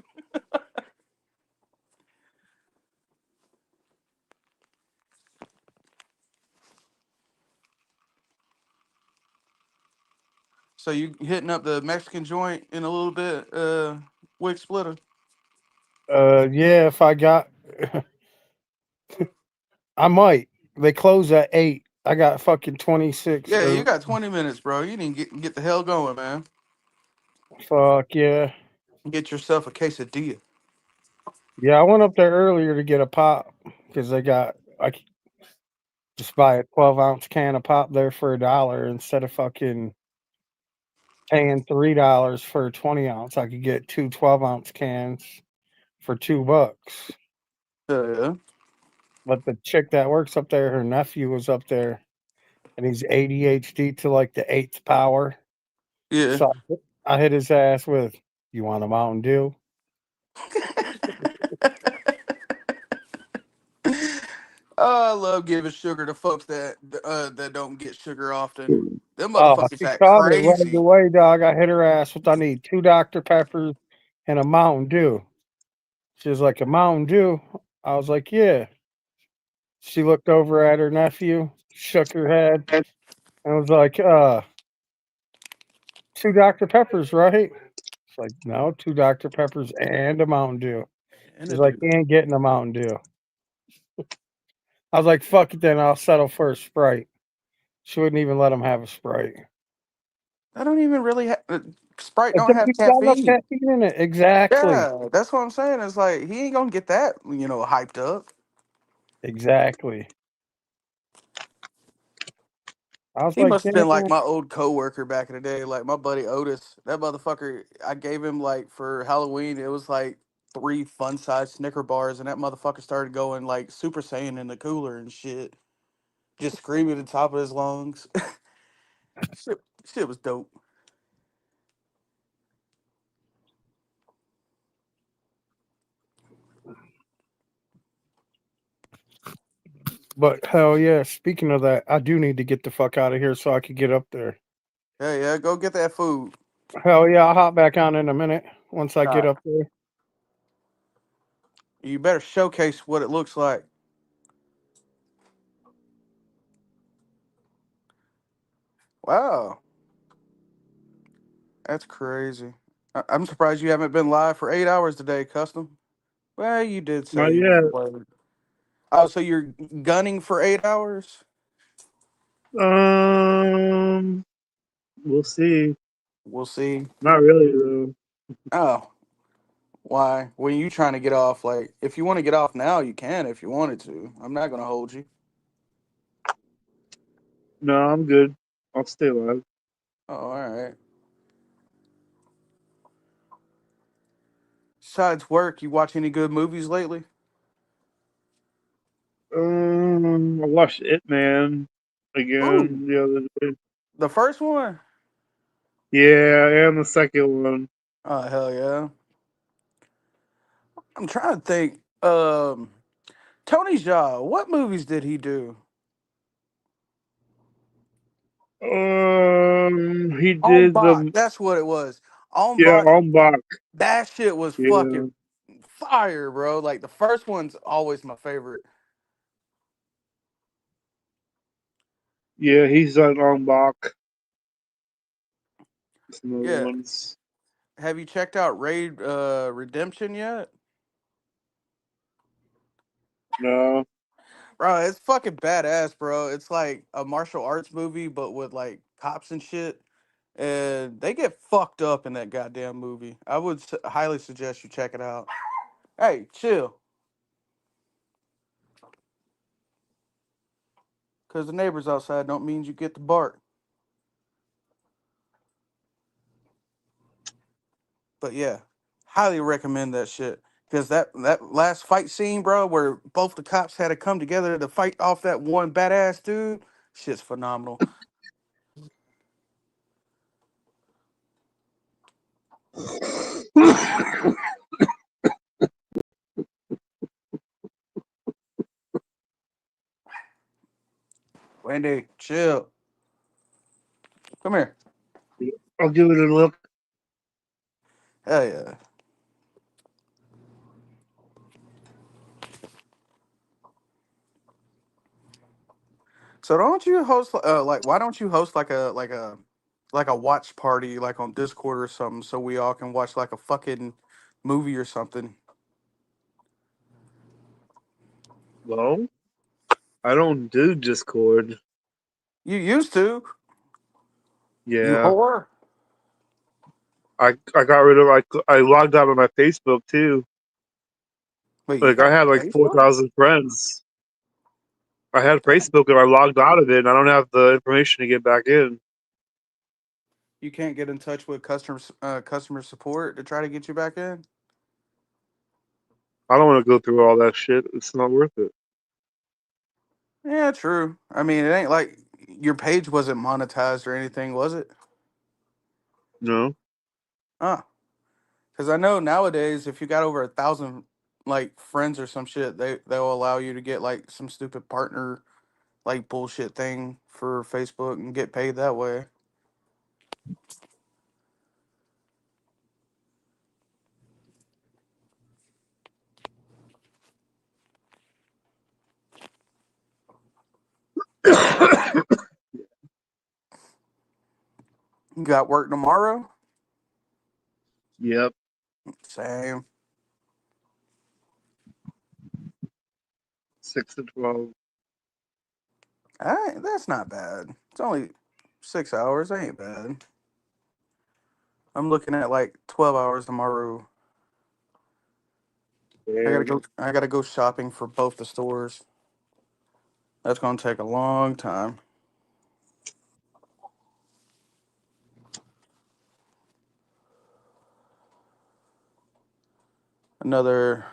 So you hitting up the Mexican joint in a little bit, Wig Splitter? Yeah, if I got... I might. They close at 8. I got fucking 26. Yeah, you got 20 minutes, bro. You need to get the hell going, man. Fuck yeah. Get yourself a quesadilla. Yeah, I went up there earlier to get a pop because I could just buy a 12-ounce can of pop there for $1 instead of fucking paying $3 for a 20-ounce. I could get 2 12-ounce cans for $2. Yeah. But the chick that works up there, her nephew was up there, and he's ADHD to like the 8th power. Yeah. So I hit his ass with, "You want a Mountain Dew?" Oh, I love giving sugar to folks that don't get sugar often. Them Oh, motherfuckers she act caught it right crazy. away, dog. I hit her ass with, "I need 2 Dr. Peppers and a Mountain Dew." She was like, "A Mountain Dew?" I was like, "Yeah." She looked over at her nephew, shook her head, and was like, 2 Dr. Peppers, right?" It's like, "No, 2 Dr. Peppers and a Mountain Dew." And She's a like, dude. "He ain't getting a Mountain Dew." I was like, "Fuck it then, I'll settle for a Sprite." She wouldn't even let him have a Sprite. I don't even really Sprite It don't have doesn't got no caffeine. caffeine in it. Exactly. Yeah, that's what I'm saying. It's like he ain't gonna get that, hyped up. Exactly. I was He like, must have been like "Damn." my old coworker back in the day, like my buddy Otis. That motherfucker, I gave him like for Halloween, it was like 3 fun size Snicker bars, and that motherfucker started going like Super Saiyan in the cooler and shit, just screaming at the top of his lungs. shit was dope. But hell yeah, speaking of that, I do need to get the fuck out of here so I could get up there. Yeah, go get that food. Hell yeah, I'll hop back on in a minute once I All get right. up there. You better showcase what it looks like. Wow, that's crazy. I'm surprised you haven't been live for 8 hours today, Custom. Well, you did say Not you yet. were. Oh, so you're gunning for 8 hours? We'll see. We'll see. Not really though. Oh, why? When you trying to get off? Like, if you want to get off now, you can. If you wanted to, I'm not gonna hold you. No, I'm good. I'll stay alive. Oh, all right. Besides work, you watch any good movies lately? I watched It Man Ooh, again the other day. the first one. Yeah, and the second one. Oh hell yeah! I'm trying to think. Tony Jaa, what movies did he do? He On did Bach, the that's what it was. On yeah Bach, on Bach. that shit was Yeah, fucking fire, bro. Like the first one's always my favorite. yeah, he's done on Bach. Some other Yeah. ones. Have you checked out Raid Redemption yet? No. Bro, it's fucking badass, bro. It's like a martial arts movie, but with like cops and shit. And they get fucked up in that goddamn movie. I would highly suggest you check it out. Hey, chill. Because the neighbors outside don't mean you get the bark. But yeah, highly recommend that shit. Because that last fight scene, bro, where both the cops had to come together to fight off that one badass dude, shit's phenomenal. Wendy, chill. Come here. I'll give it a look. Hell yeah. So don't you host like why don't you host like a watch party like on Discord or something so we all can watch like a fucking movie or something? Well, I don't do Discord. You used to. You Yeah, whore. I got rid of I logged out of my Facebook too. Wait, you Like I got had like Facebook? 4,000 friends. I had Facebook and I logged out of it, and I don't have the information to get back in. You can't get in touch with customer support to try to get you back in? I don't want to go through all that shit. It's not worth it. Yeah, true. I mean, it ain't like your page wasn't monetized or anything, was it? No. Huh. Because I know nowadays, if you got over 1,000 like friends or some shit, they'll allow you to get like some stupid partner like bullshit thing for Facebook and get paid that way. You got work tomorrow? Yep. Same. 6 to 12. That's not bad. It's only 6 hours. Ain't bad. I'm looking at like 12 hours tomorrow. Damn. I gotta go shopping for both the stores. That's gonna take a long time. Another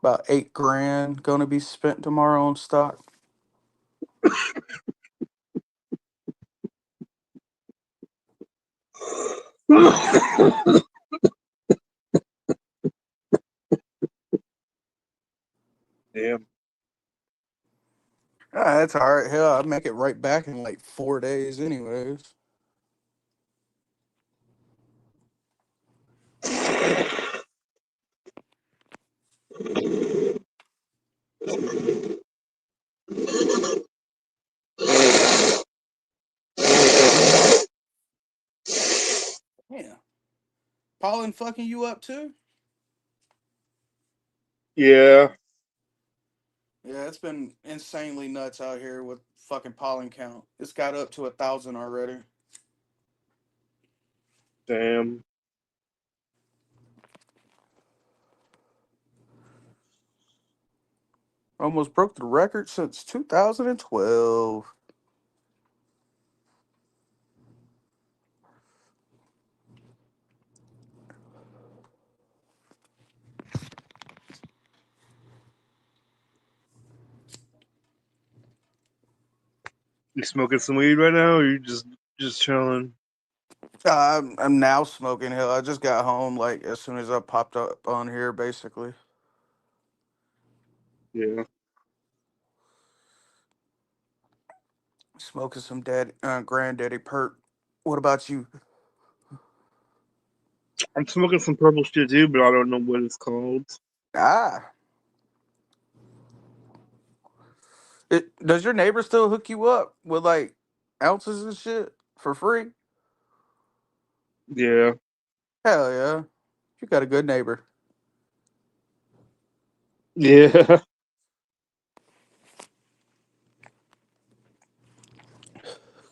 about 8 grand gonna be spent tomorrow on stock. Damn. That's all right. Hell, I make it right back in like 4 days, anyways. Yeah. Pollen fucking you up too? Yeah. Yeah, it's been insanely nuts out here with fucking pollen count. It's got up to 1,000 already. Damn. Almost broke the record since 2012. You smoking some weed right now, or you just chilling? I'm now smoking. Hell, I just got home like as soon as I popped up on here, basically. Yeah. Smoking some granddaddy perk. What about you? I'm smoking some purple shit too, but I don't know what it's called. Ah. Does your neighbor still hook you up with like ounces and shit for free? Yeah. Hell yeah. You got a good neighbor. Yeah.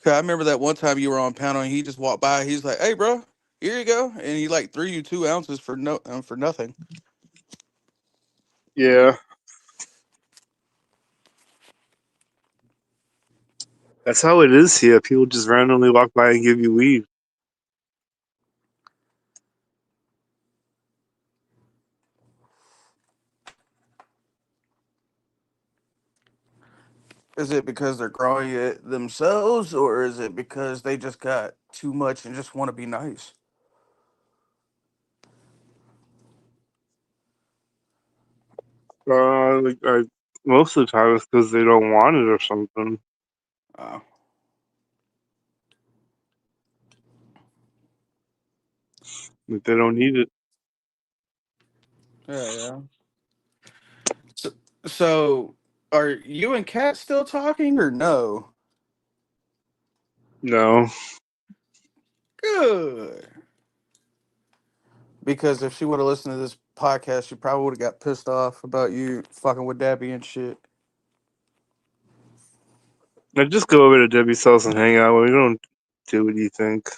I remember that one time you were on panel and he just walked by. He's like, "Hey, bro, here you go," and he like threw you 2 ounces for nothing. Yeah. That's how it is here. People just randomly walk by and give you weed. Is it because they're growing it themselves, or is it because they just got too much and just want to be nice? Most of the time it's because they don't want it or something. Oh. Like they don't need it. Yeah. So are you and Kat still talking or no? No. Good. Because if she would have listened to this podcast, she probably would have got pissed off about you fucking with Debbie and shit. I just go over to Debbie's house and hang out. We don't do what you think.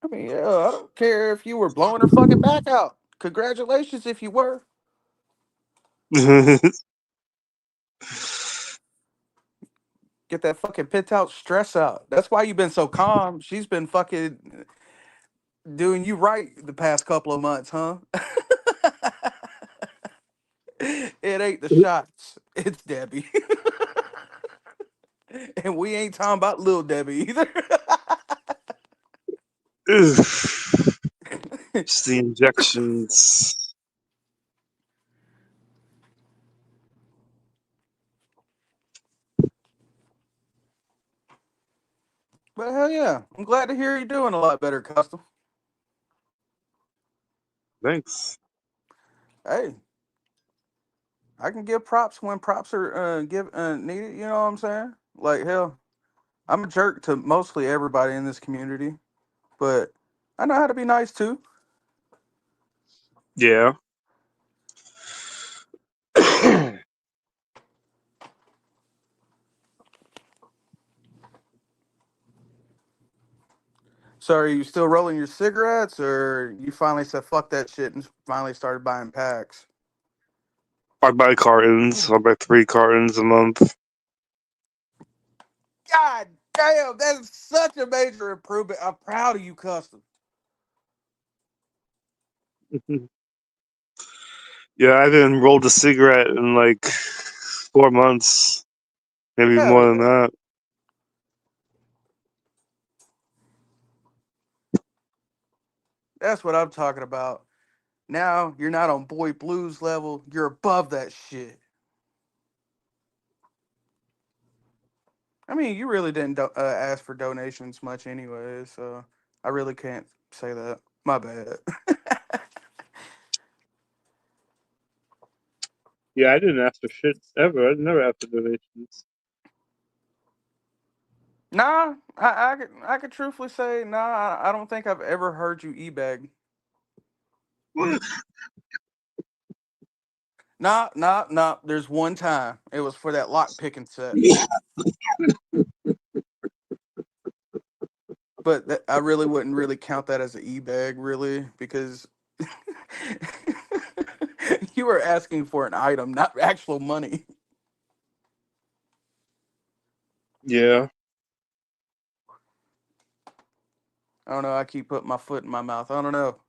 I mean, yeah, I don't care if you were blowing her fucking back out. Congratulations if you were. Get that fucking pit out stress out. That's why you've been so calm. She's been fucking doing you right the past couple of months, huh? It ain't the shots. It's Debbie. And we ain't talking about little Debbie either. It's the injections. But hell yeah, I'm glad to hear you're doing a lot better, Custom. Thanks. Hey, I can give props when props are needed. You know what I'm saying? Like hell, I'm a jerk to mostly everybody in this community, but I know how to be nice too. Yeah. So are you still rolling your cigarettes, or you finally said fuck that shit and finally started buying packs? I buy cartons. I buy 3 cartons a month. God damn, that's such a major improvement. I'm proud of you, Custom. Yeah, I haven't rolled a cigarette in like 4 months. Maybe Hell more than yeah. that. That's what I'm talking about. Now you're not on boy blues level. You're above that shit. I mean, you really didn't ask for donations much anyway, so I really can't say that. My bad. Yeah, I didn't ask for shit ever. I never asked for donations. Nah, I could truthfully say, nah, I don't think I've ever heard you e-bag. Nah. There's one time. It was for that lock picking set. But I really wouldn't really count that as an e-bag, really, because you were asking for an item, not actual money. Yeah. I don't know. I keep putting my foot in my mouth. I don't know.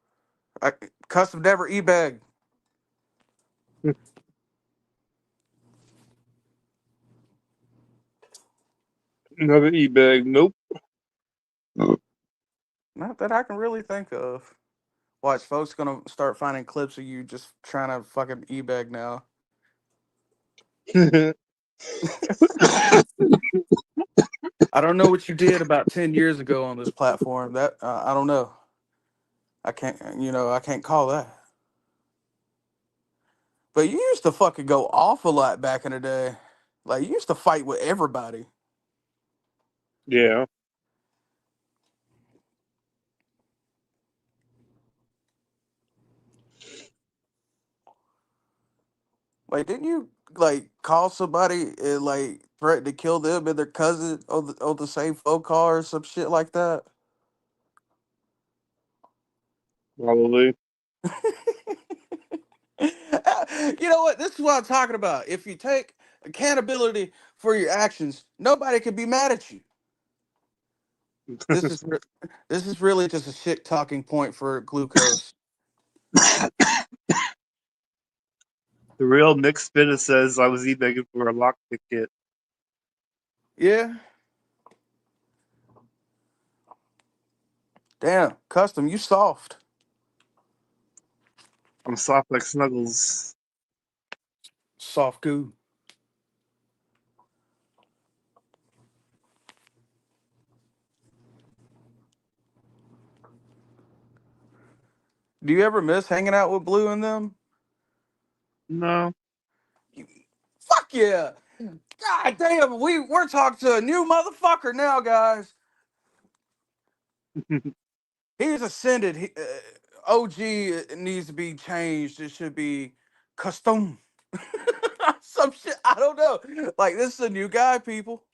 Custom never e-bag. Another e-bag. Nope. Not that I can really think of. Watch, folks gonna start finding clips of you just trying to fucking e-bag now. I don't know what you did about 10 years ago on this platform. That I don't know. I can't, I can't call that. But you used to fucking go off a lot back in the day. Like you used to fight with everybody. Yeah. Like, didn't you like call somebody and like threaten to kill them and their cousin on the same phone call or some shit like that? Probably. You know what? This is what I'm talking about. If you take accountability for your actions, nobody can be mad at you. This is this is really just a shit talking point for glucose. The real Nick Spinner says I was begging for a lock ticket. Yeah. Damn, Custom, you soft. I'm soft like Snuggles. Soft goo. Do you ever miss hanging out with Blue and them? No. Fuck yeah. God damn, we're talking to a new motherfucker now, guys. He's ascended. OG needs to be changed. It should be custom. Some shit. I don't know. Like, this is a new guy, people.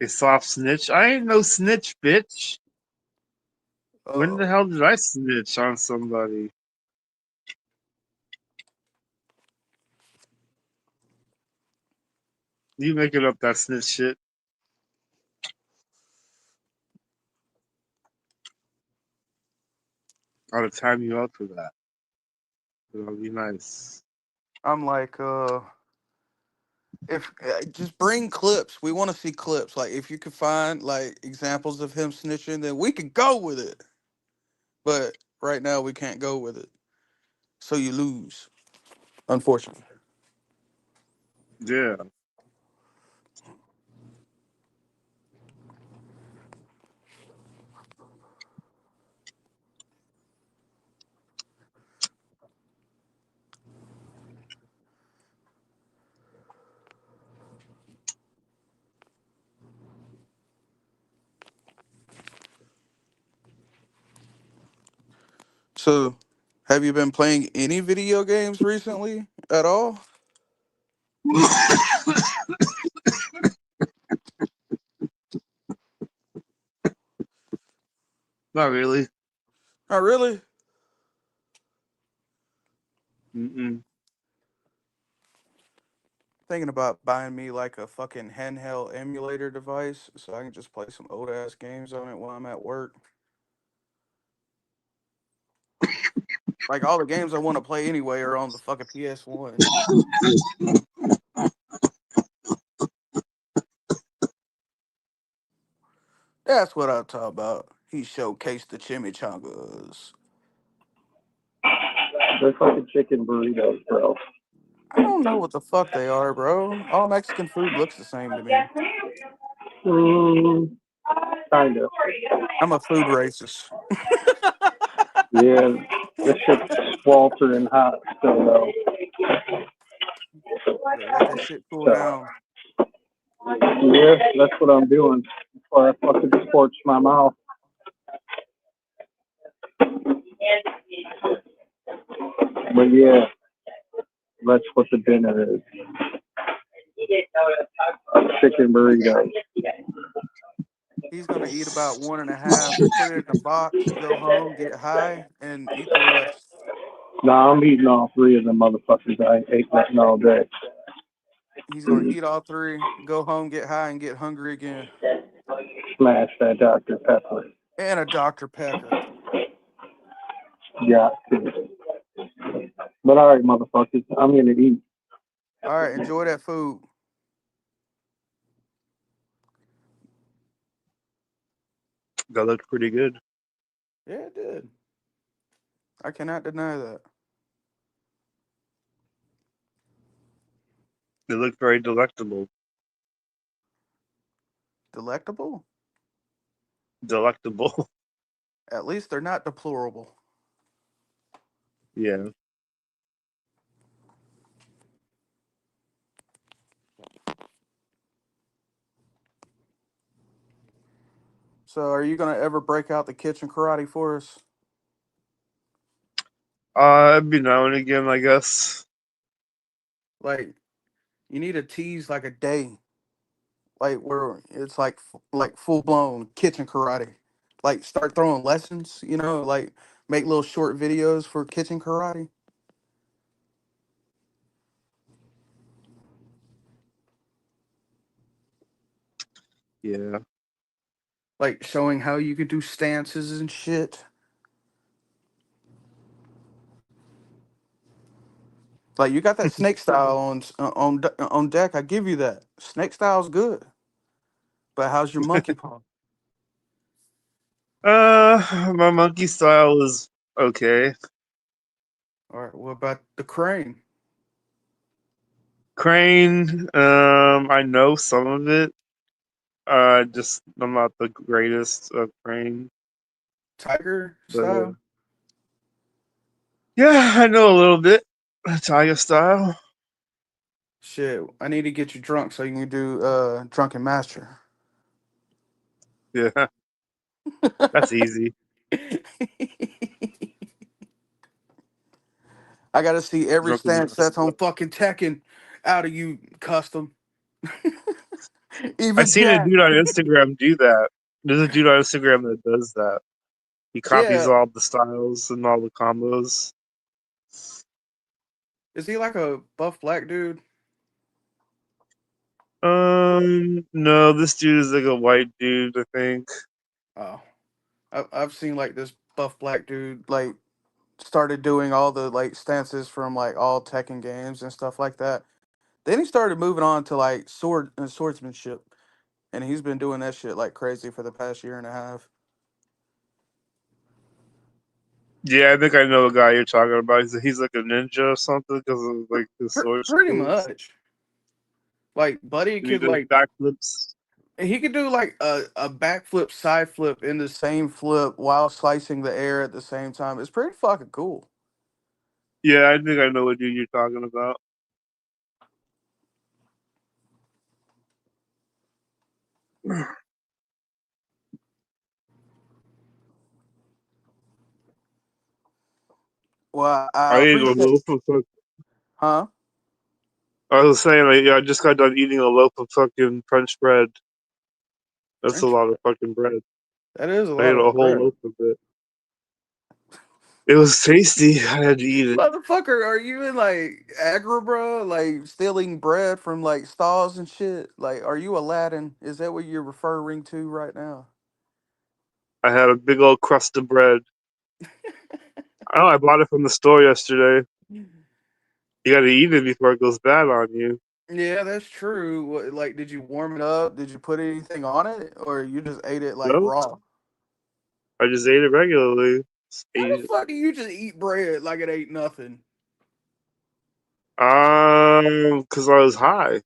A soft snitch. I ain't no snitch, bitch. When the hell did I snitch on somebody? You making up that snitch shit. I'll time you out for that. That'll be nice. I'm like, if just bring clips. We want to see clips. Like, if you can find like examples of him snitching, then we can go with it. But right now, we can't go with it. So you lose, unfortunately. Yeah. So, have you been playing any video games recently at all? Not really. Not really. Mm-mm. Thinking about buying me like a fucking handheld emulator device so I can just play some old ass games on it while I'm at work. Like all the games I want to play anyway are on the fucking PS1. That's what I'm talking about. He showcased the chimichangas. They're fucking chicken burritos, bro. I don't know what the fuck they are, bro. All Mexican food looks the same to me. Kind of. I'm a food racist. Yeah, this shit's sweltering hot still, though. Yeah, let that shit cool So, down. yeah, that's what I'm doing before I fucking scorch my mouth. But yeah, that's what the dinner is. Chicken burritos. He's gonna eat about 1.5, put it in a box, go home, get high, and eat the rest. Nah, I'm eating all three of them motherfuckers. I ate nothing all day. He's gonna eat all three, go home, get high, and get hungry again. Smash that Dr. Pepper. And a Dr. Pepper. Yeah. But all right, motherfuckers, I'm gonna eat. All right, enjoy that food. That looked pretty good. Yeah, it did. I cannot deny that. It looked very delectable. Delectable? Delectable. At least they're not deplorable. Yeah. So, are you gonna ever break out the kitchen karate for us? Every now and again, I guess. Like, you need to tease like a day, like where it's like full blown kitchen karate. Like, start throwing lessons. You know, like make little short videos for kitchen karate. Yeah. Like showing how you could do stances and shit. Like you got that snake style on deck. I give you that. Snake style's good. But how's your monkey paw? My monkey style is okay. All right. What about the crane? Crane, I know some of it. Just I'm not the greatest at crane. Tiger But style? yeah, I know a little bit. Tiger style. Shit. I need to get you drunk so you can do drunken master. Yeah. That's easy. I gotta see every Drunken stance that's Master. on fucking Tekken out of you custom. I Even seen a Jack. dude on Instagram do that. There's a dude on Instagram that does that. He copies Yeah. all the styles and all the combos. Is he like a buff black dude? No, this dude is like a white dude, I think. Oh. I've seen like this buff black dude like started doing all the like stances from like all Tekken games and stuff like that. Then he started moving on to like swordsmanship, and he's been doing that shit like crazy for the past year and a half. Yeah, I think I know the guy you're talking about. He's like a ninja or something because of like his sword Pretty skills. much. Like Buddy And he could does like backflips. he could do like a backflip, side flip in the same flip while slicing the air at the same time. It's pretty fucking cool. Yeah, I think I know what dude you're talking about. Well, I I ate a appreciate. loaf of fuck. Huh? I was saying, like, yeah, I just got done eating a loaf of fucking French bread. That's a French lot of bread. fucking bread. That is a I ate lot a of whole bread. loaf of it. It was tasty. I had to eat it. Motherfucker, are you in like Agrabah, like stealing bread from like stalls and shit? Like, are you Aladdin? Is that what you're referring to right now? I had a big old crust of bread. Oh, I bought it from the store yesterday. You gotta eat it before it goes bad on you. Yeah, that's true. What, like, did you warm it up? Did you put anything on it, or you just ate it like No, raw? I just ate it regularly. Just How ate the it. fuck do you just eat bread like it ain't nothing? Because I was high,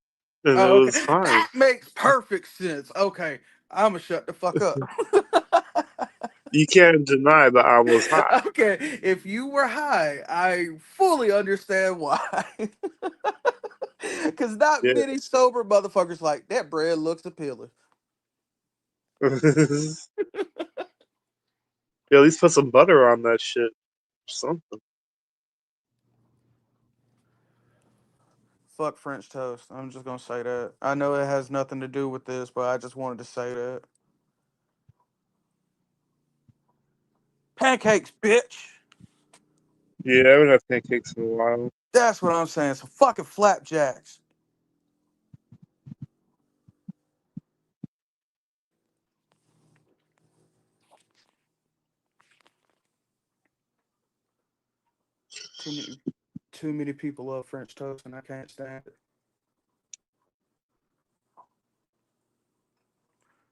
and it Oh, okay. was fine. That makes perfect sense. Okay, I'ma shut the fuck up. You can't deny that I was high. Okay, if you were high, I fully understand why. Because not Yeah. many sober motherfuckers like that bread looks appealing. Yeah, at least put some butter on that shit. Or something. Fuck French toast. I'm just gonna say that. I know it has nothing to do with this, but I just wanted to say that. Pancakes, bitch. Yeah, I haven't had pancakes in a while. That's what I'm saying. Some fucking flapjacks. Too many, too many people love French toast, and I can't stand it.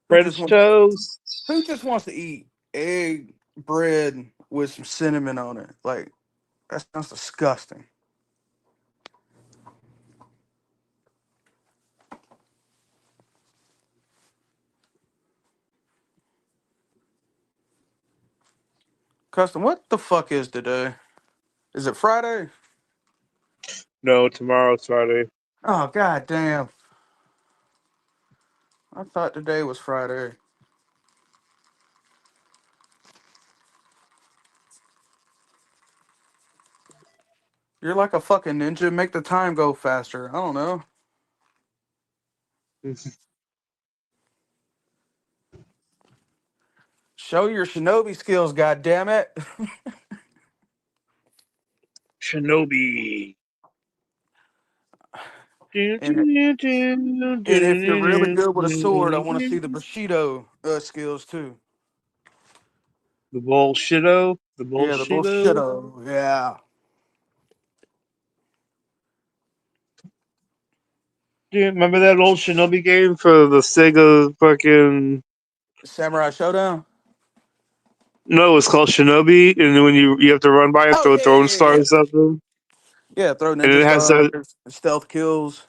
French toast. Who just wants to eat egg bread with some cinnamon on it? Like, that sounds disgusting. Custom, what the fuck is today? Is it Friday? No, tomorrow's Friday. Oh, god damn. I thought today was Friday. You're like a fucking ninja. Make the time go faster. I don't know. Show your shinobi skills, goddammit. Shinobi. And if you're really good with a sword, I want to see the Bushido skills too. The bullshito. The Yeah, the bullshito. bullshito. Yeah. Do you remember that old Shinobi game for the Sega fucking Samurai Showdown? No, it's called Shinobi, and then when you have to run by and throw throwing stars or something. Yeah, throw And ninja it has stars, that stealth kills.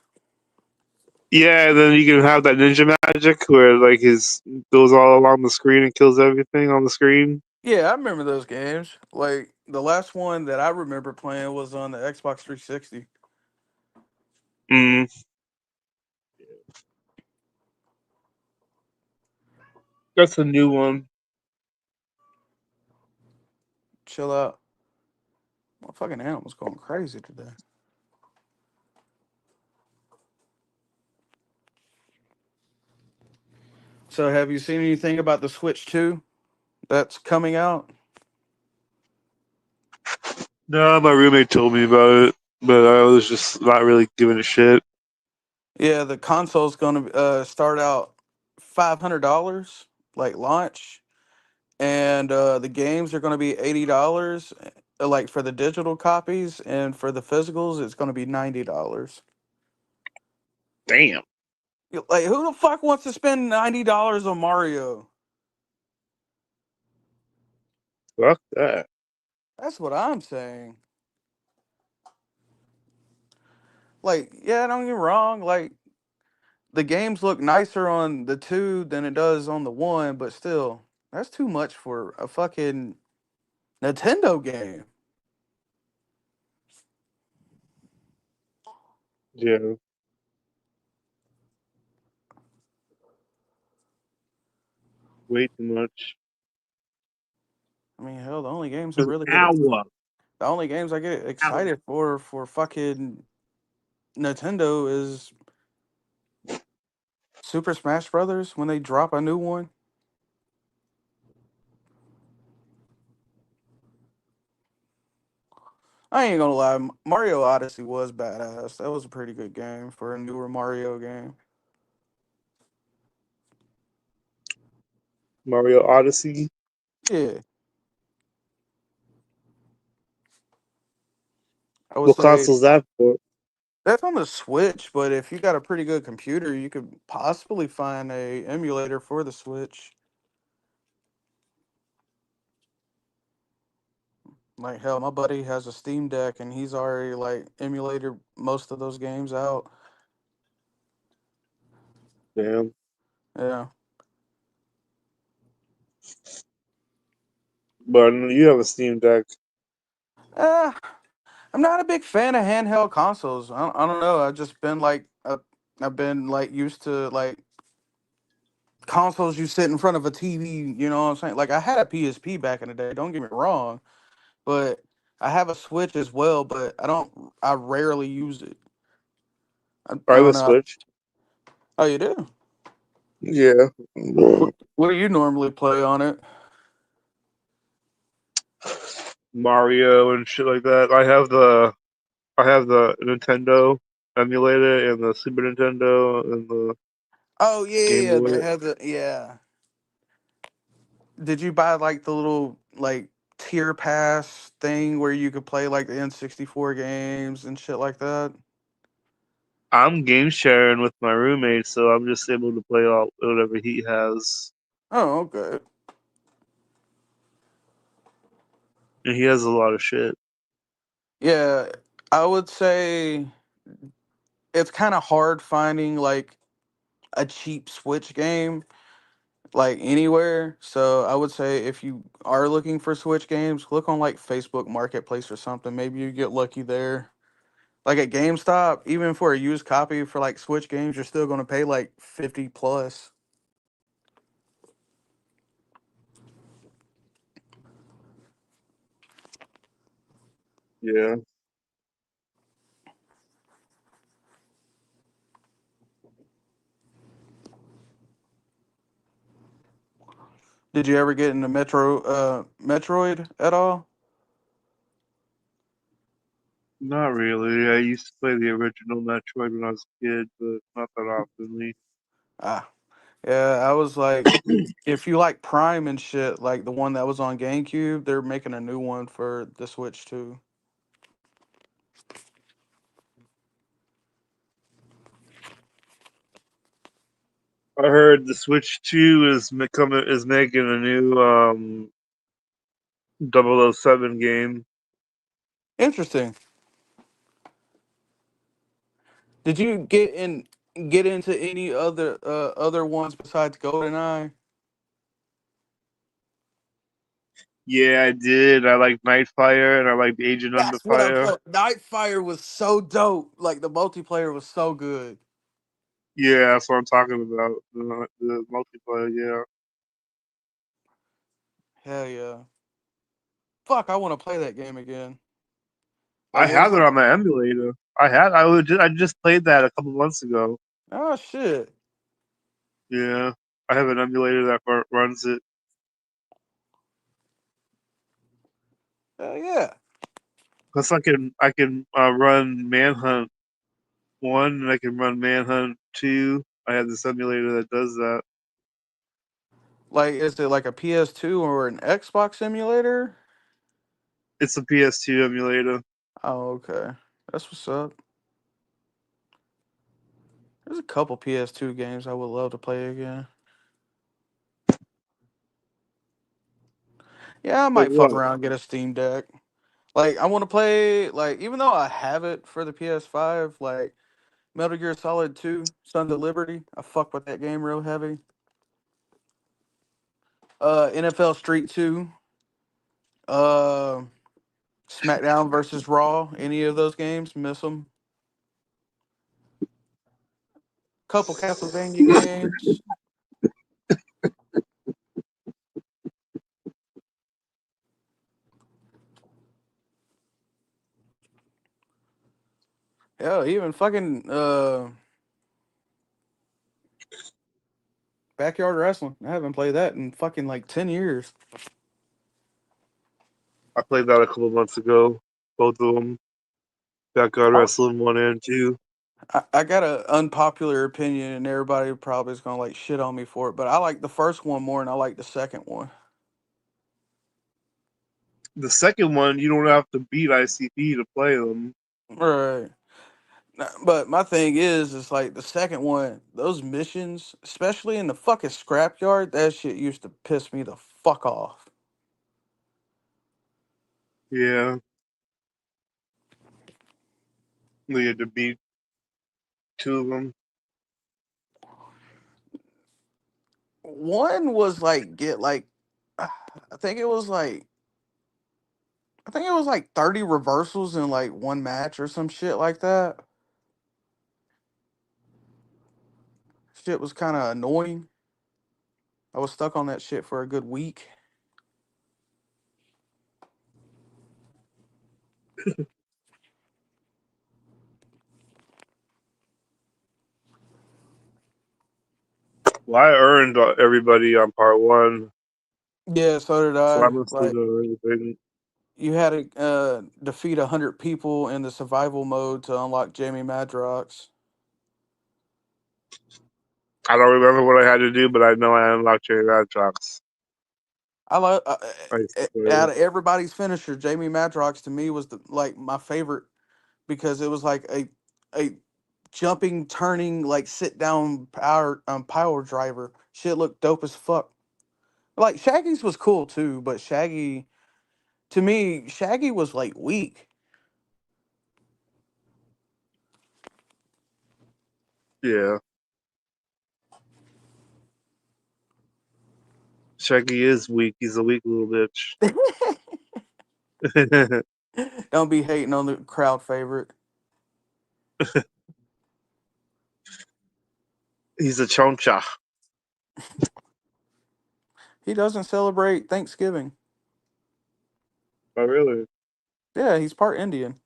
yeah, and then you can have that ninja magic where like his goes all along the screen and kills everything on the screen. Yeah, I remember those games. Like the last one that I remember playing was on the Xbox 360. Mm. That's a new one. Chill out. My fucking animal's going crazy today. So have you seen anything about the Switch 2 that's coming out? No, my roommate told me about it, but I was just not really giving a shit. Yeah, the console's going to start out $500, like launch, and the games are going to be $80, like for the digital copies, and for the physicals, it's going to be $90. Damn. Like, who the fuck wants to spend $90 on Mario? Fuck that. That's what I'm saying. Like, yeah, don't get me wrong. Like, the games look nicer on the 2 than it does on the 1, but still, that's too much for a fucking Nintendo game. Yeah. Way too much. I mean, hell, the only games I An really get hour. the only games I get excited for fucking Nintendo is Super Smash Brothers when they drop a new one. I ain't gonna lie, Mario Odyssey was badass. That was a pretty good game for a newer Mario game. Mario Odyssey. Yeah. I would What say console's that for? that's on the Switch, but if you got a pretty good computer, you could possibly find a emulator for the Switch. Like hell, my buddy has a Steam Deck and he's already like emulated most of those games out. Damn. Yeah. But you have a Steam Deck. I'm not a big fan of handheld consoles. I don't know. I've just been like I've been like used to like consoles you sit in front of a TV, you know what I'm saying? Like I had a PSP back in the day, don't get me wrong, but I have a Switch as well, but I rarely use it. I I have a don't know. Switch. Oh, you do? Yeah. What do you normally play on it? Mario and shit like that. I have the Nintendo emulator and the Super Nintendo and the Oh Game yeah, they Boy. have the yeah. Did you buy like the little like tier pass thing where you could play like the N64 games and shit like that? I'm game sharing with my roommate, so I'm just able to play all whatever he has. Oh, okay. And he has a lot of shit. Yeah, I would say it's kind of hard finding like a cheap Switch game like anywhere. So I would say if you are looking for Switch games, look on like Facebook Marketplace or something. Maybe you get lucky there. Like at GameStop, even for a used copy for like Switch games, you're still going to pay like 50 plus. Yeah. Did you ever get into Metroid at all? Not really. I used to play the original Metroid when I was a kid, but not that often. Ah, yeah, I was like, if you like Prime and shit, like the one that was on GameCube, they're making a new one for the Switch too. I heard the Switch 2 is making a new 007 game. Interesting. Did you get into any other ones besides GoldenEye? Yeah, I did. I like Nightfire and I like Agent Under That's what I'm Fire. talking. Nightfire was so dope. Like the multiplayer was so good. Yeah, that's what I'm talking about. The multiplayer, yeah. Hell yeah. Fuck, I want to play that game again. I Like it was have it like, on my emulator. I just played that a couple months ago. oh shit. Yeah. I have an emulator that runs it. Hell yeah. Plus I can run Manhunt 1 and I can run Manhunt 2. I have this emulator that does that. Like, is it like a PS2 or an Xbox emulator? It's a PS2 emulator. Oh, okay. That's what's up. There's a couple PS2 games I would love to play again. Yeah, I Like might fuck what? around and get a Steam Deck. Like, I want to play, like, even though I have it for the PS5, like, Metal Gear Solid 2, Sons of Liberty, I fuck with that game real heavy. NFL Street 2, uh, SmackDown versus Raw, any of those games, miss them. Couple Castlevania games. Yeah, even fucking Backyard Wrestling. I haven't played that in fucking like 10 years. I played that a couple months ago. Both of them. Backyard I, Wrestling 1 and 2. I got an unpopular opinion, and everybody probably is gonna like shit on me for it, but I like the first one more, and I like the second one. The second one, you don't have to beat ICP to play them. Right. But my thing is, it's like the second one, those missions, especially in the fucking scrapyard, that shit used to piss me the fuck off. Yeah. We had to beat 2 of them. One was like I think it was like 30 reversals in like one match or some shit like that. Shit was kind of annoying. I was stuck on that shit for a good week. Well, I earned everybody on part 1. Yeah, so did So I I. must have Like done everything. you had to defeat 100 people in the survival mode to unlock Jamie Madrox. I don't remember what I had to do, but I know I unlocked Cherry Radtrox. I love I used to play out it. of everybody's finisher, Jamie Madrox to me was like my favorite because it was like a jumping, turning, like sit down power driver. Shit looked dope as fuck. Like Shaggy's was cool too, but Shaggy, to me, Shaggy was like weak. Yeah. Shaggy is weak. He's a weak little bitch. Don't be hating on the crowd favorite. He's a choncha. He doesn't celebrate Thanksgiving. Oh, really? Yeah, he's part Indian.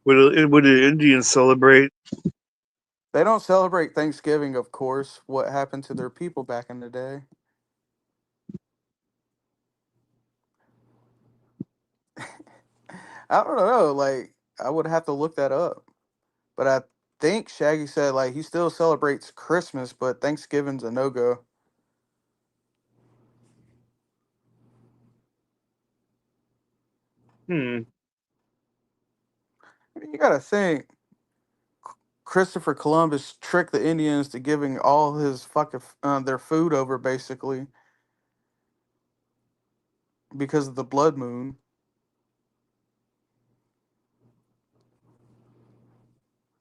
Would the Indians celebrate? They don't celebrate Thanksgiving, of course. What happened to their people back in the day? I don't know. Like, I would have to look that up. But I think Shaggy said like he still celebrates Christmas, but Thanksgiving's a no go. Hmm. I mean, you gotta think. Christopher Columbus tricked the Indians to giving all his fucking their food over basically because of the blood moon.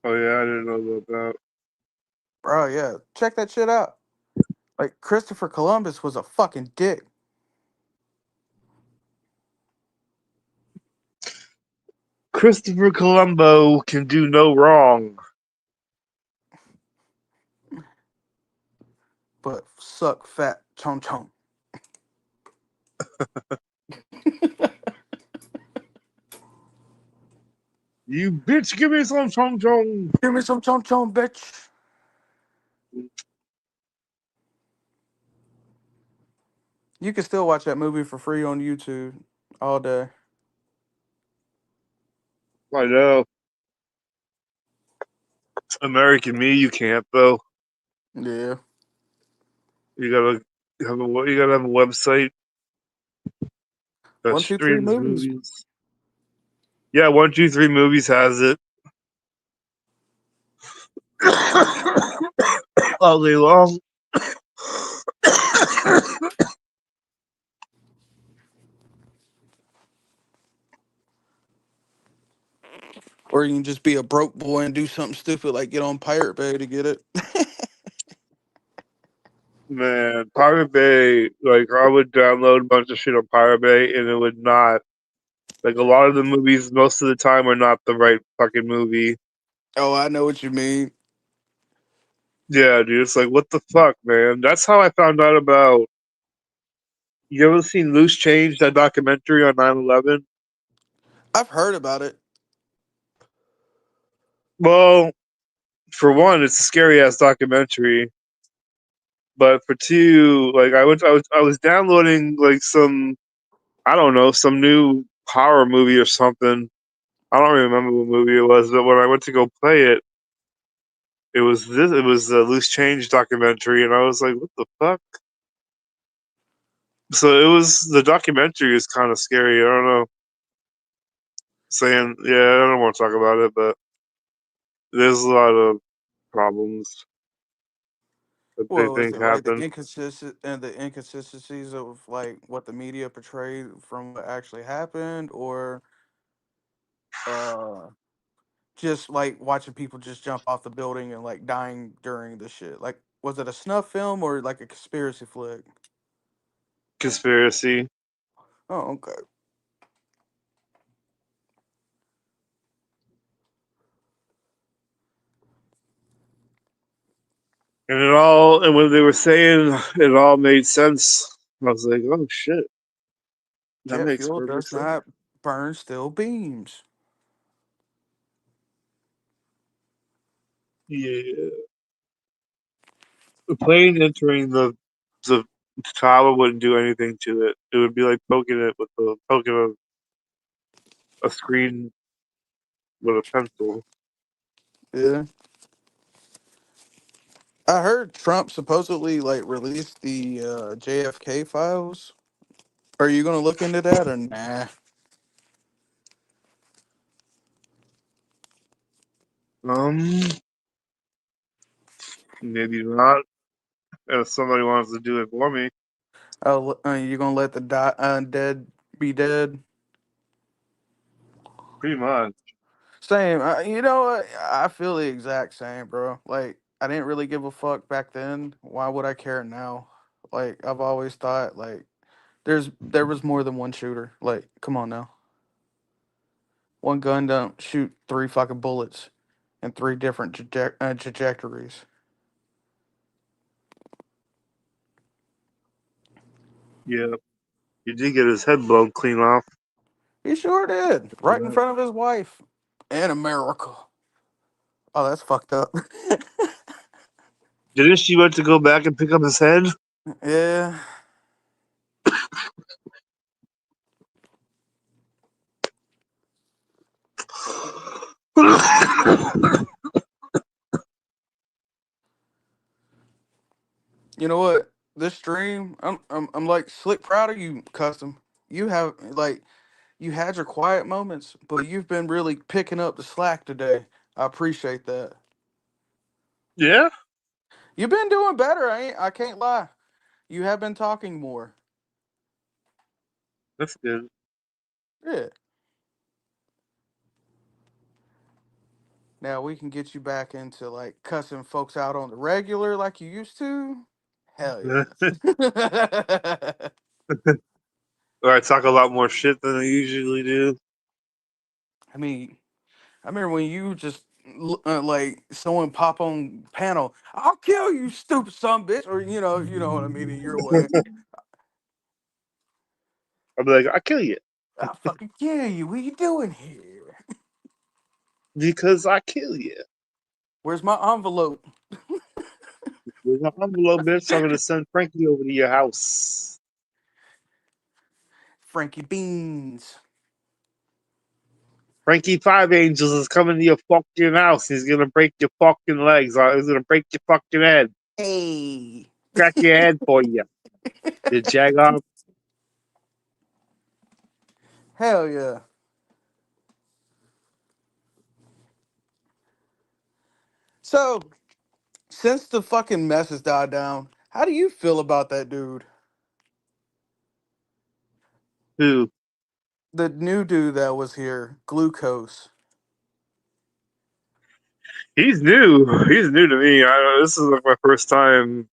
Oh yeah, I didn't know about that. Bro, yeah, check that shit out. Like Christopher Columbus was a fucking dick. Christopher Columbo can do no wrong. But suck fat chong chong. You bitch, give me some chong chong. Give me some chong chong, bitch. You can still watch that movie for free on YouTube all day. I know. American Me, you can't though. Yeah. You gotta have a website that 123 streams movies. movies. Yeah, 123 Movies has it. All day long. Or you can just be a broke boy and do something stupid like get on Pirate Bay to get it. Man, Pirate Bay, like I would download a bunch of shit on Pirate Bay and it would not, like a lot of the movies most of the time are not the right fucking movie. Oh, I know what you mean. Yeah, dude, it's like what the fuck, man. That's how I found out about. You ever seen Loose Change, that documentary on 9/11? I've heard about it. Well, for one, it's a scary ass documentary. But for two, like I was downloading like some, I don't know, some new horror movie or something. I don't remember what movie it was, but when I went to go play it, it was a Loose Change documentary, and I was like, what the fuck? So the documentary is kind of scary. I don't know. Saying, yeah, I don't want to talk about it, but there's a lot of problems that they Well, is think it like happen. the inconsistencies of like what the media portrayed from what actually happened, or uh just like watching people just jump off the building and like dying during the shit? Like, was it a snuff film or like a conspiracy flick? Conspiracy. Oh, okay. And when they were saying it all made sense. I was like, oh shit. That Jet makes fuel perfect does sense. not burn steel beams. Yeah. The plane entering the tower wouldn't do anything to it. It would be like poking it with a screen with a pencil. Yeah. I heard Trump supposedly like released the JFK files. Are you gonna look into that or nah? Maybe not. If somebody wants to do it for me. Oh, you gonna let the dead be dead? Pretty much. Same. You know what? I feel the exact same, bro. Like I didn't really give a fuck back then. Why would I care now? Like I've always thought like there was more than one shooter. Like come on now. One gun don't shoot 3 fucking bullets in 3 different trajectories. Yeah. He did get his head blown clean off. He sure did. Right in Yeah. front of his wife. And America. Oh, that's fucked up. Didn't she went to go back and pick up his head? Yeah. You know what? This stream, I'm like slick proud of you, Custom. You have like you had your quiet moments, but you've been really picking up the slack today. I appreciate that. Yeah? You've been doing better. I can't lie. You have been talking more. That's good. Yeah. Now we can get you back into like cussing folks out on the regular like you used to. Hell yeah. Or I talk a lot more shit than I usually do. I mean, I remember when you just like someone pop on panel, I'll kill you, stupid son bitch, or you know what I mean in your way. I'll be like, I'll kill you. I'll fucking kill you. What are you doing here? Because I kill you. Where's my envelope? There's an envelope, bitch. I'm gonna send Frankie over to your house. Frankie Beans. Frankie Five Angels is coming to your fucking house. He's gonna break your fucking legs. He's gonna break your fucking head. Hey. Crack your head for you. You jag off. Hell yeah. So, since the fucking mess has died down, how do you feel about that dude? Who? The new dude that was here, Glucose. He's new. He's new to me. This is like my first time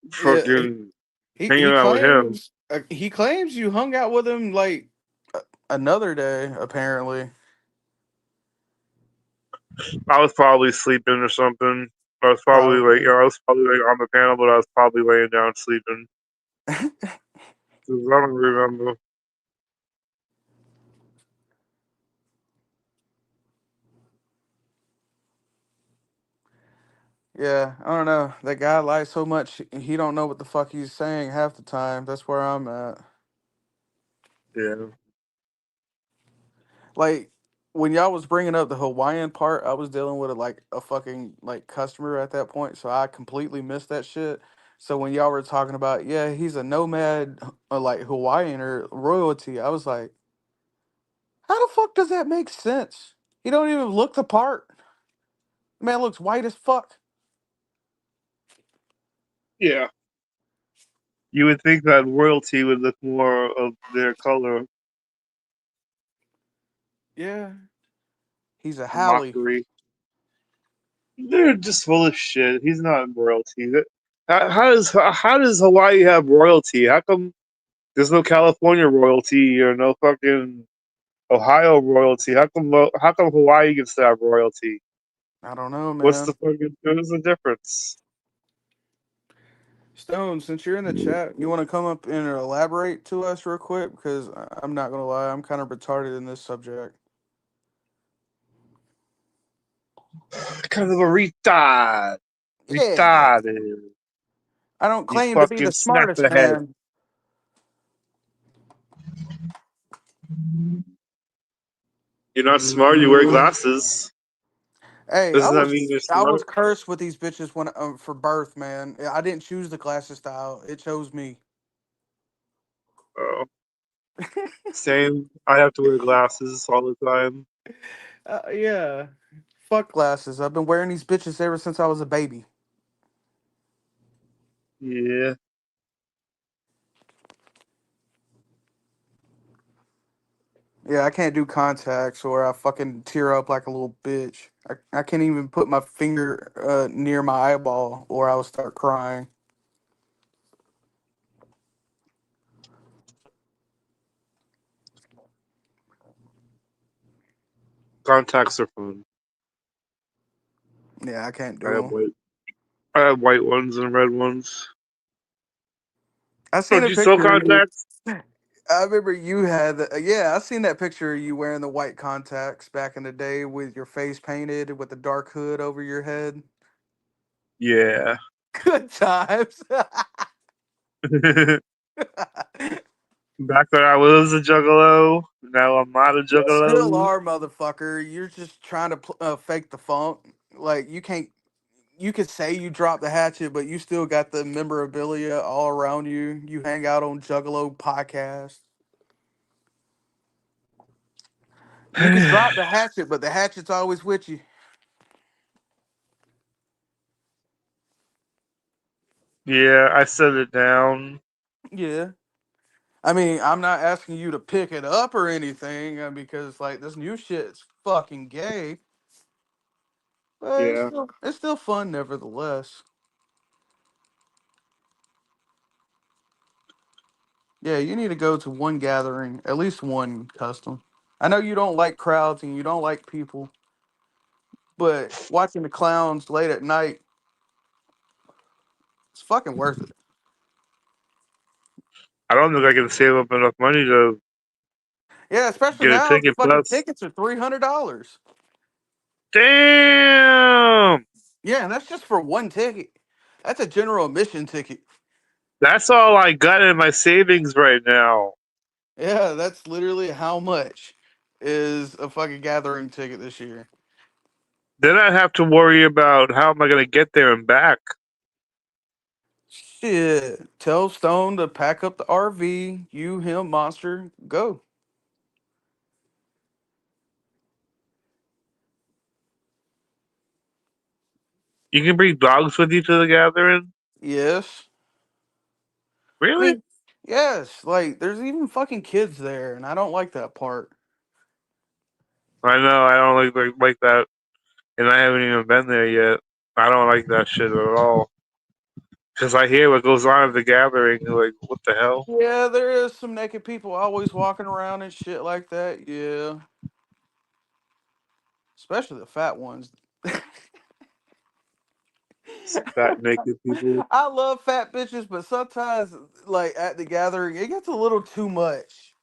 Yeah, fucking hanging he out with him. claims you hung out with him like another day, apparently. I was probably sleeping or something. I was probably Probably. I was probably like on the panel, but I was probably laying down sleeping. 'Cause I don't remember. Yeah, I don't know. That guy lies so much he don't know what the fuck he's saying half the time. That's where I'm at. Yeah. Like when y'all was bringing up the Hawaiian part, I was dealing with like a fucking like customer at that point, so I completely missed that shit. So when y'all were talking about, yeah, he's a nomad, like Hawaiian or royalty, I was like, how the fuck does that make sense? He don't even look the part. Man looks white as fuck. Yeah. You would think that royalty would look more of their color. Yeah. He's a Hallie. Mockery. They're just full of shit. He's not royalty. How does Hawaii have royalty? How come there's no California royalty or no fucking Ohio royalty? How come Hawaii gets to have royalty? I don't know, What's the man. difference? Stone, since you're in the chat, you want to come up and elaborate to us real quick? Because I'm not going to lie, I'm kind of retarded in this subject. Kind of a retard. Yeah. Retarded. I don't You claim to be fucking the smartest snapperhead. man. You're not smart. You wear glasses. Hey, Doesn't that mean you're I was smart? cursed with these bitches when for birth, man. I didn't choose the glasses style; it chose me. Oh, same. I have to wear glasses all the time. Yeah. Fuck glasses. I've been wearing these bitches ever since I was a baby. Yeah. Yeah, I can't do contacts or I fucking tear up like a little bitch. I can't even put my finger near my eyeball or I'll start crying. Contacts are fun. Yeah, I can't I do have them. white. I have white ones and red ones. I Oh, seen do a you sell picture of you. contacts? I remember you had, yeah, I seen that picture of you wearing the white contacts back in the day with your face painted with the dark hood over your head. Yeah. Good times. Back when I was a juggalo, now I'm not a You still juggalo. are, motherfucker. You're just trying to fake the funk. Like you can't. You could say you dropped the hatchet, but you still got the memorabilia all around you. You hang out on Juggalo podcast. You could drop the hatchet, but the hatchet's always with you. Yeah, I set it down. Yeah. I mean, I'm not asking you to pick it up or anything because like this new shit's fucking gay. But Yeah. it's still fun nevertheless. Yeah, you need to go to one gathering, at least one custom. I know you don't like crowds and you don't like people, but watching the clowns late at night, it's fucking worth it. I don't think I can save up enough money to Yeah, especially get a now, the ticket fucking plus. tickets are $300. Damn! Yeah, and that's just for one ticket. That's a general admission ticket. That's all I got in my savings right now. Yeah, that's literally how much is a fucking gathering ticket this year. Then I have to worry about how am I going to get there and back. Shit. Tell Stone to pack up the RV, you, him, Monster, go. You can bring dogs with you to the gathering? Yes. I Really? mean, yes, like there's even fucking kids there, and I don't like that part. I know, I don't like that. And I haven't even been there yet. I don't like that shit at all. Because I hear what goes on at the gathering. Like, what the hell? Yeah, there is some naked people always walking around and shit like that. Yeah. Especially the fat ones. Fat naked people. I love fat bitches, but sometimes, like at the gathering, it gets a little too much.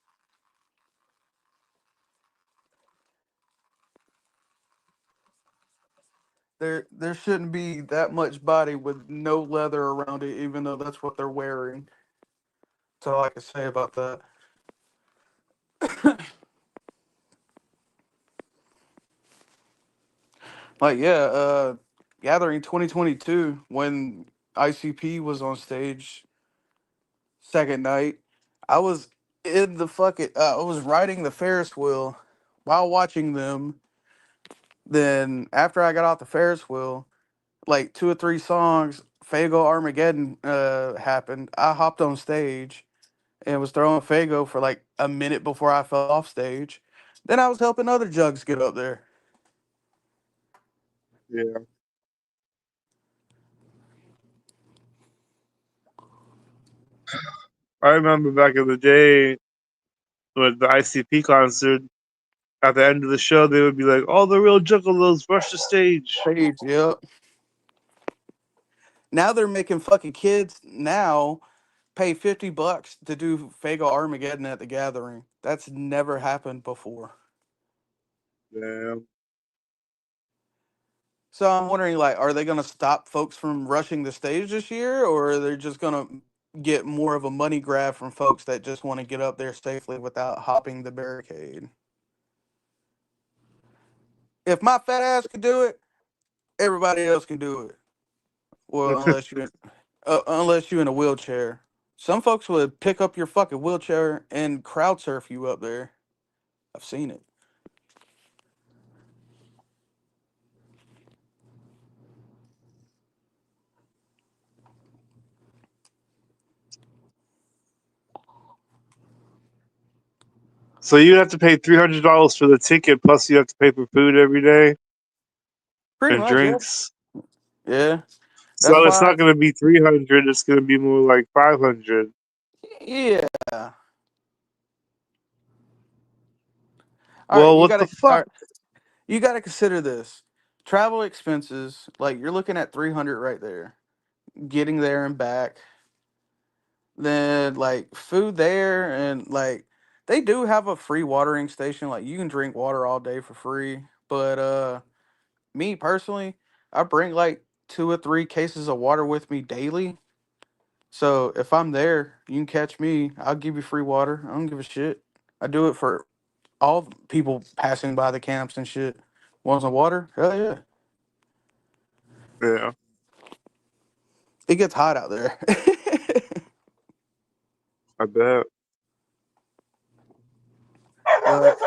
There shouldn't be that much body with no leather around it, even though that's what they're wearing. That's all I can say about that. Like, yeah, Gathering 2022, when ICP was on stage second night, I was in the fucking, I was riding the Ferris wheel while watching them. Then after I got off the Ferris wheel, like 2 or 3 songs, Fago Armageddon happened. I hopped on stage and was throwing Fago for like a minute before I fell off stage. Then I was helping other jugs get up there. Yeah. I remember back in the day with the ICP concert, at the end of the show, they would be like, all the real juggalos rush the stage. Yep. Now they're making fucking kids now pay $50 to do Fago Armageddon at the gathering. That's never happened before. Damn. So I'm wondering, like, are they gonna stop folks from rushing the stage this year, or are they just gonna get more of a money grab from folks that just want to get up there safely without hopping the barricade? if my fat ass could do it, everybody else can do it. Well, unless you're in a wheelchair. Some folks would pick up your fucking wheelchair and crowd surf you up there. I've seen it. So you have to pay $300 for the ticket, plus you have to pay for food every day Pretty and much, yeah. drinks. Yeah. So That's it's why. not going to be 300. It's going to be more like 500. Yeah. All right, Well, you what the gotta. All fuck? right, you gotta consider this. Travel expenses, like you're looking at 300 right there. Getting there and back. Then like food there and like they do have a free watering station. Like you can drink water all day for free. But me personally, I bring like 2 or 3 cases of water with me daily. So if I'm there, you can catch me. I'll give you free water. I don't give a shit. I do it for all the people passing by the camps and shit. Want some water? Hell yeah. Yeah. It gets hot out there. I bet. But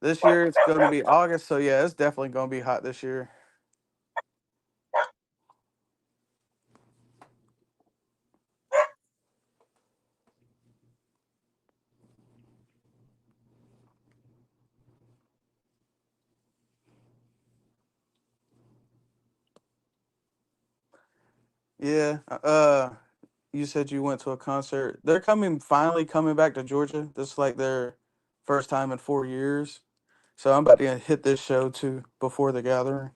this year it's going to be August, so yeah, it's definitely going to be hot this year. Yeah. You said you went to a concert. They're finally coming back to Georgia. This is like their first time in 4 years. So I'm about to hit this show too before the gathering.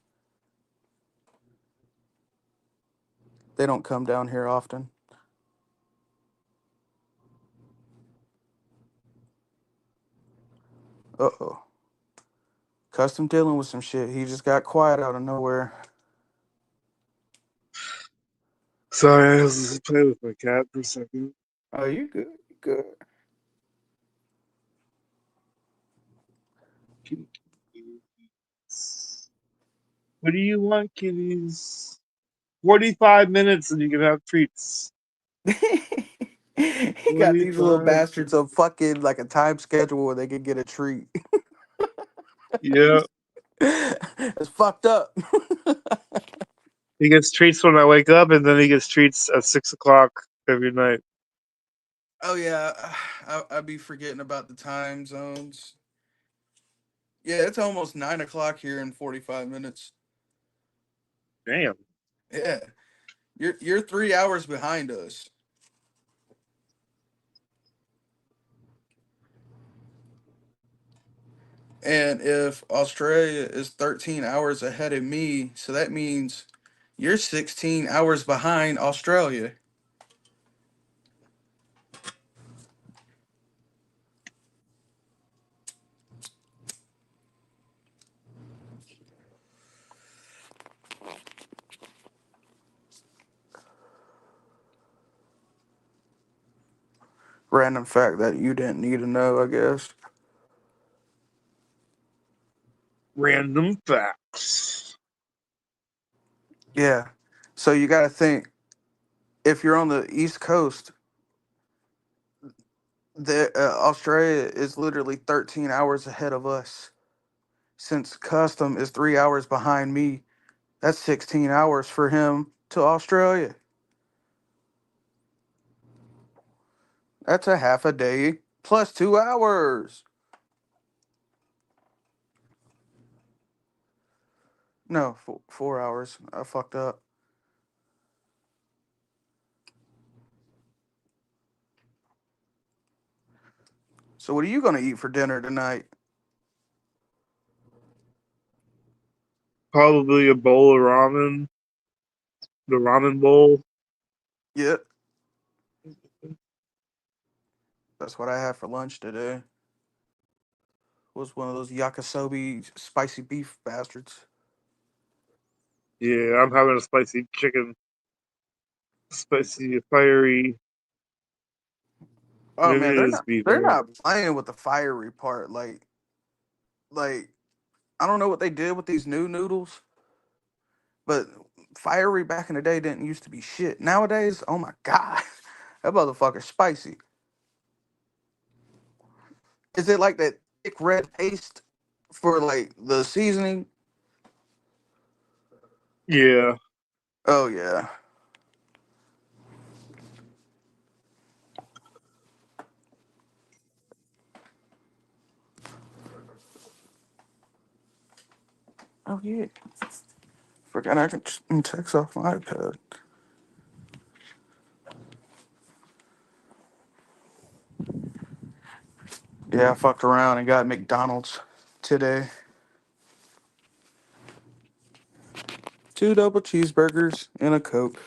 They don't come down here often. Uh-oh. Custom dealing with some shit. He just got quiet out of nowhere. Sorry, I was just playing with my cat for a second. Oh, you good? You good. What do you want, kitties? 45 minutes and you can have treats. He got these little 45. bastards on fucking like a time schedule where they can get a treat. Yeah. It's fucked up. He gets treats when I wake up, and then he gets treats at 6 o'clock every night. Oh yeah, I'd be forgetting about the time zones. Yeah, it's almost 9 o'clock here in 45 minutes. Damn. Yeah, you're 3 hours behind us. And if Australia is 13 hours ahead of me, so that means you're 16 hours behind Australia. Random fact that you didn't need to know, I guess. Random facts. Yeah. So you got to think, if you're on the East Coast, Australia is literally 13 hours ahead of us. Since Custom is 3 hours behind me, that's 16 hours for him to Australia. That's a half a day plus 2 hours. No, 4 hours. I fucked up. So what are you gonna eat for dinner tonight? Probably a bowl of ramen. The ramen bowl. Yep. That's what I had for lunch today. Was one of those yakisobe spicy beef bastards. Yeah, I'm having a spicy chicken. Spicy, fiery. Oh Maybe man, it is beef. they're not playing with the fiery part. Like I don't know what they did with these new noodles, but fiery back in the day didn't used to be shit. Nowadays, oh my god, that motherfucker's spicy. Is it like that thick red paste for like the seasoning? Yeah. Oh yeah. Oh yeah. Forgot I can text off my iPad. Yeah, I fucked around and got McDonald's today. 2 double cheeseburgers and a Coke.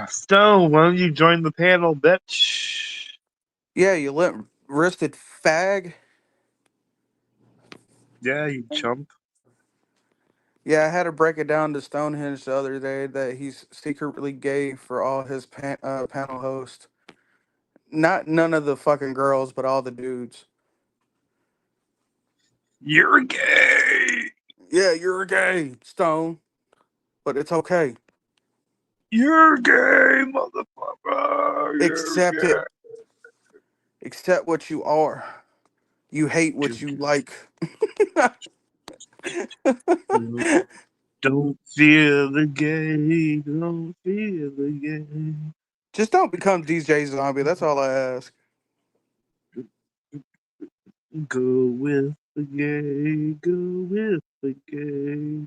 Stone, why don't you join the panel, bitch? Yeah, you wristed fag. Yeah, you chump. Yeah, I had to break it down to Stonehenge the other day that he's secretly gay for all his panel hosts. Not none of the fucking girls, but all the dudes. You're gay. Yeah, you're gay, Stone. But it's okay. You're gay, motherfucker. Accept You're it. Accept what you are. You hate what you like. gay. Don't feel the gay. Don't feel the gay. Just don't become DJ Zombie. That's all I ask. Go with the gay. Go with the gay.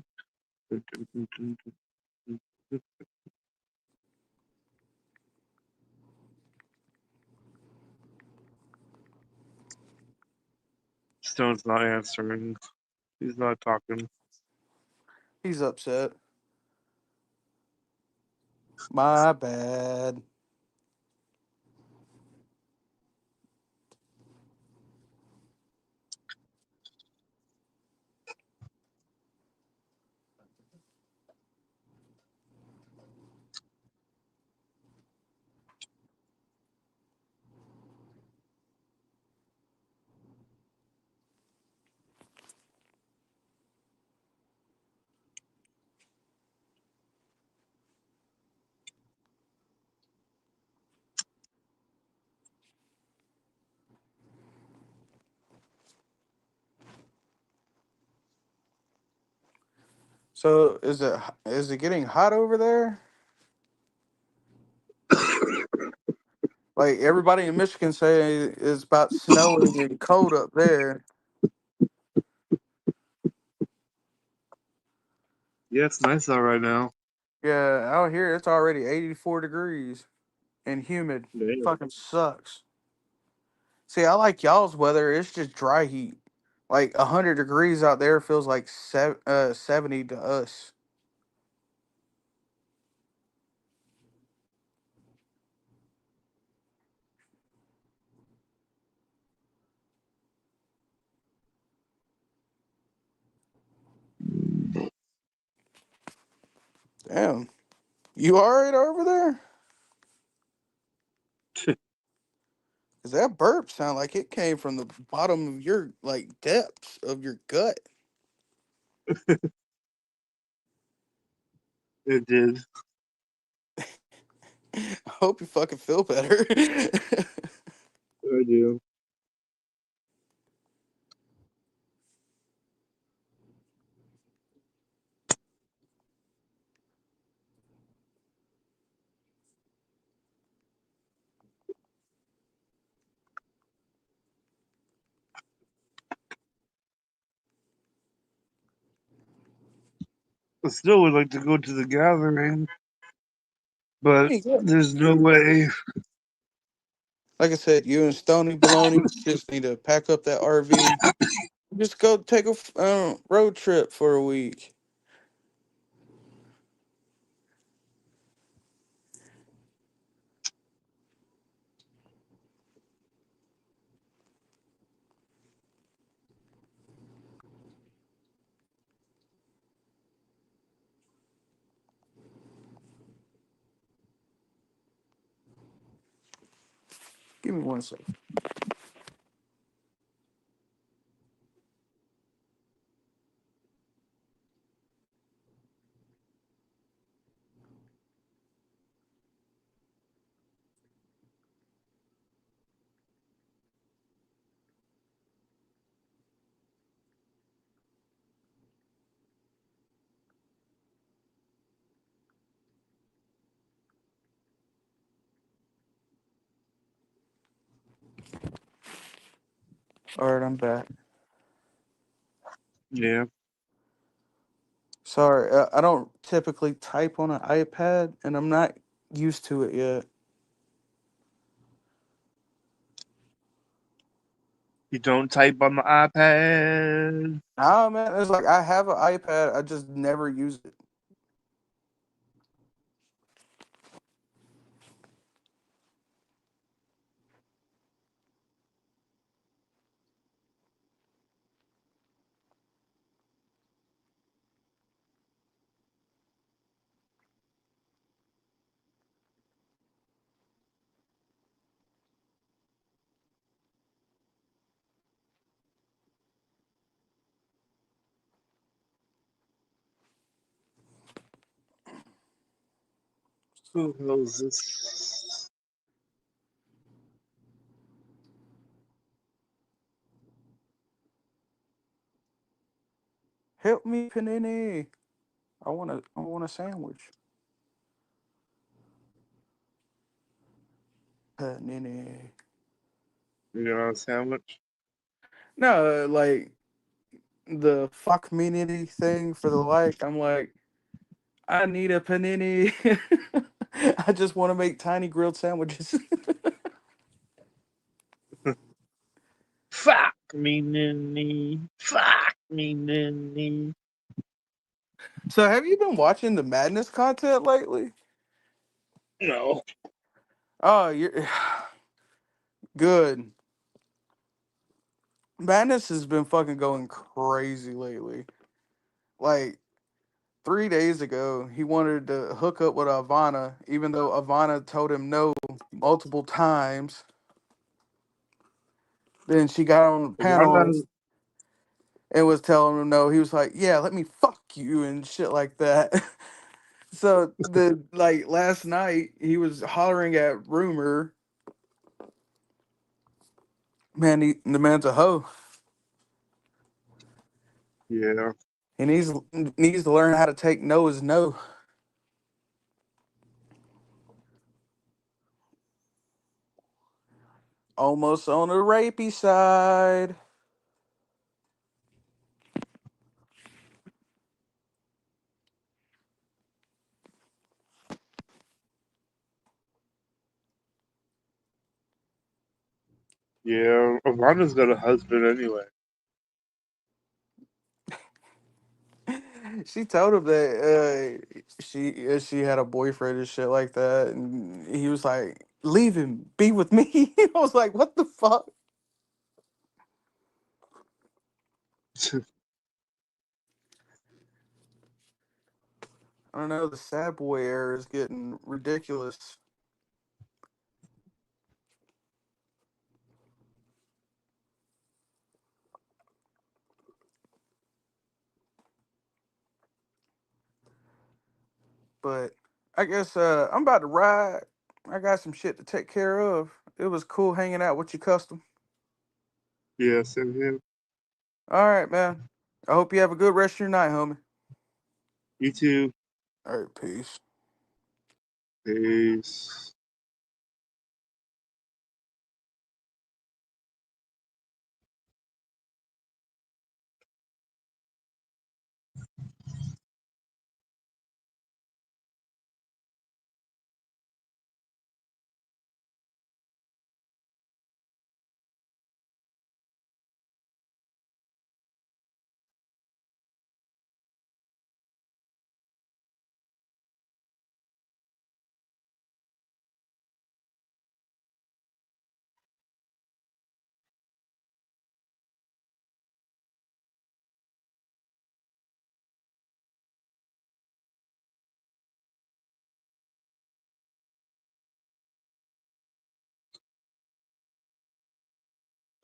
Stone's not answering. He's not talking. He's upset. My bad. So is it getting hot over there? Like everybody in Michigan say it's about snowing and cold up there. Yeah, it's nice out right now. Yeah, out here it's already 84 degrees and humid. Damn. Fucking sucks. See, I like y'all's weather. It's just dry heat. Like 100 degrees out there feels like 70 to us. Damn. You alright over there? Cause that burp sound like it came from the bottom of your like depths of your gut. It did. I hope you fucking feel better. I do. I still would like to go to the gathering, but there's no way. Like I said, you and Stony Baloney just need to pack up that RV. Just go take a road trip for a week. Give me 1 second. All right, I'm back. Yeah. Sorry, I don't typically type on an iPad, and I'm not used to it yet. You don't type on the iPad. Nah, man, it's like I have an iPad, I just never use it. Who the hell is this? Help me, Panini. I want a sandwich. Panini. You know, a sandwich? No, like the fuck me nitty thing for the like. I'm like, I need a panini. I just want to make tiny grilled sandwiches. Fuck me, Ninny. Fuck me, Ninny. So, have you been watching the Madness content lately? No. Oh, you're good. Madness has been fucking going crazy lately. Like 3 days ago, he wanted to hook up with Ivana, even though Ivana told him no multiple times. Then she got on the panel Ivana, and was telling him no. He was like, "Yeah, let me fuck you" and shit like that. So the like last night he was hollering at Rumor, man, the man's a hoe. yeah. He needs to learn how to take no as no. Almost on the rapey side. Yeah. Ivana's got a husband anyway. She told him that she had a boyfriend and shit like that, and he was like, "Leave him, be with me." I was like, "What the fuck?" I don't know. The sad boy era is getting ridiculous. But I guess I'm about to ride. I got some shit to take care of. It was cool hanging out with you, Custom. Yeah, same here. All right, man. I hope you have a good rest of your night, homie. You too. All right, peace. Peace.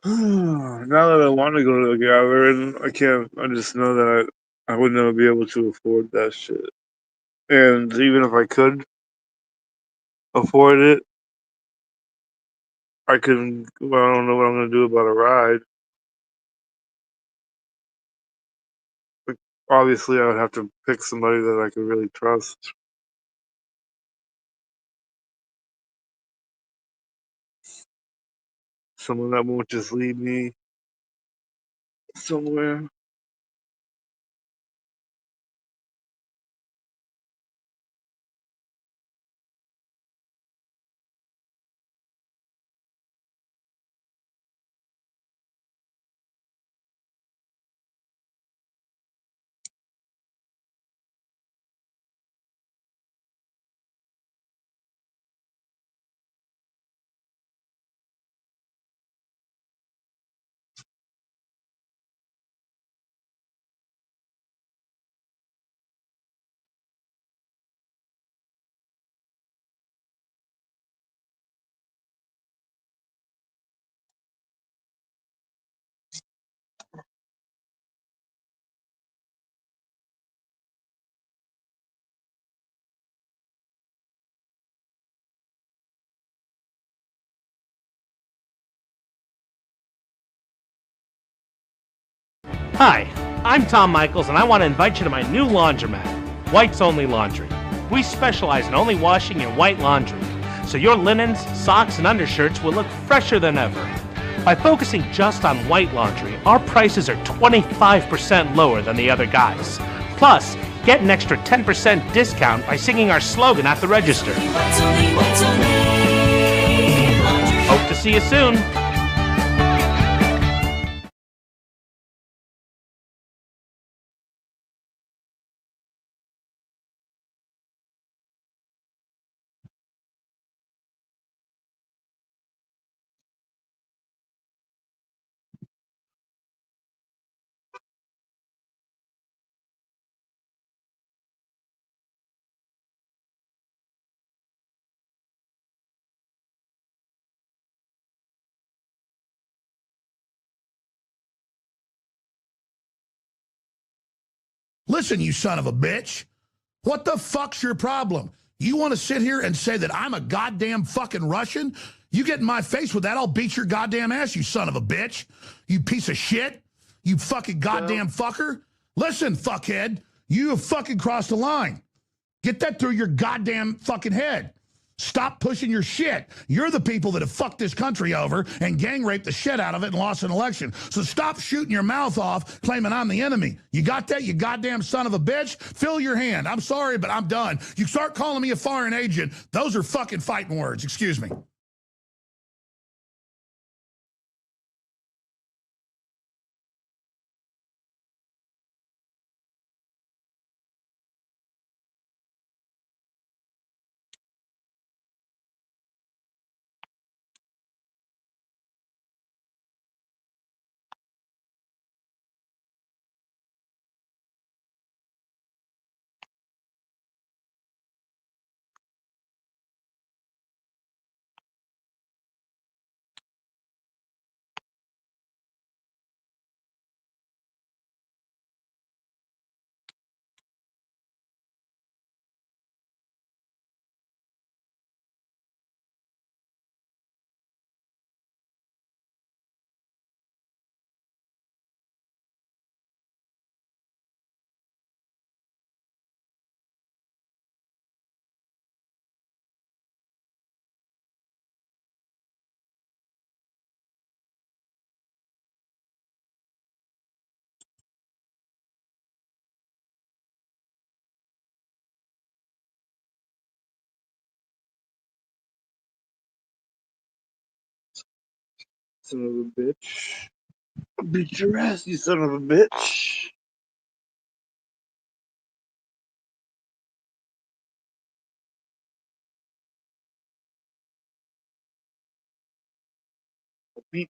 Now that I want to go to the gathering, I can't. I just know that I would never be able to afford that shit. And even if I could afford it, I couldn't. Well, I don't know what I'm gonna do about a ride. Like, obviously, I would have to pick somebody that I could really trust. Someone that won't just leave me somewhere. Hi, I'm Tom Michaels, and I want to invite you to my new laundromat, White's Only Laundry. We specialize in only washing your white laundry, so your linens, socks, and undershirts will look fresher than ever. By focusing just on white laundry, our prices are 25% lower than the other guys. Plus, get an extra 10% discount by singing our slogan at the register. Hope to see you soon. Listen, you son of a bitch. What the fuck's your problem? You want to sit here and say that I'm a goddamn fucking Russian? You get in my face with that, I'll beat your goddamn ass, you son of a bitch. You piece of shit. You fucking goddamn fucker. Listen, fuckhead, you have fucking crossed the line. Get that through your goddamn fucking head. Stop pushing your shit. You're the people that have fucked this country over and gang raped the shit out of it and lost an election. So stop shooting your mouth off claiming I'm the enemy. You got that, you goddamn son of a bitch? Fill your hand. I'm sorry, but I'm done. You start calling me a foreign agent, those are fucking fighting words. Excuse me. Son of a bitch. Beat your ass, you son of a bitch.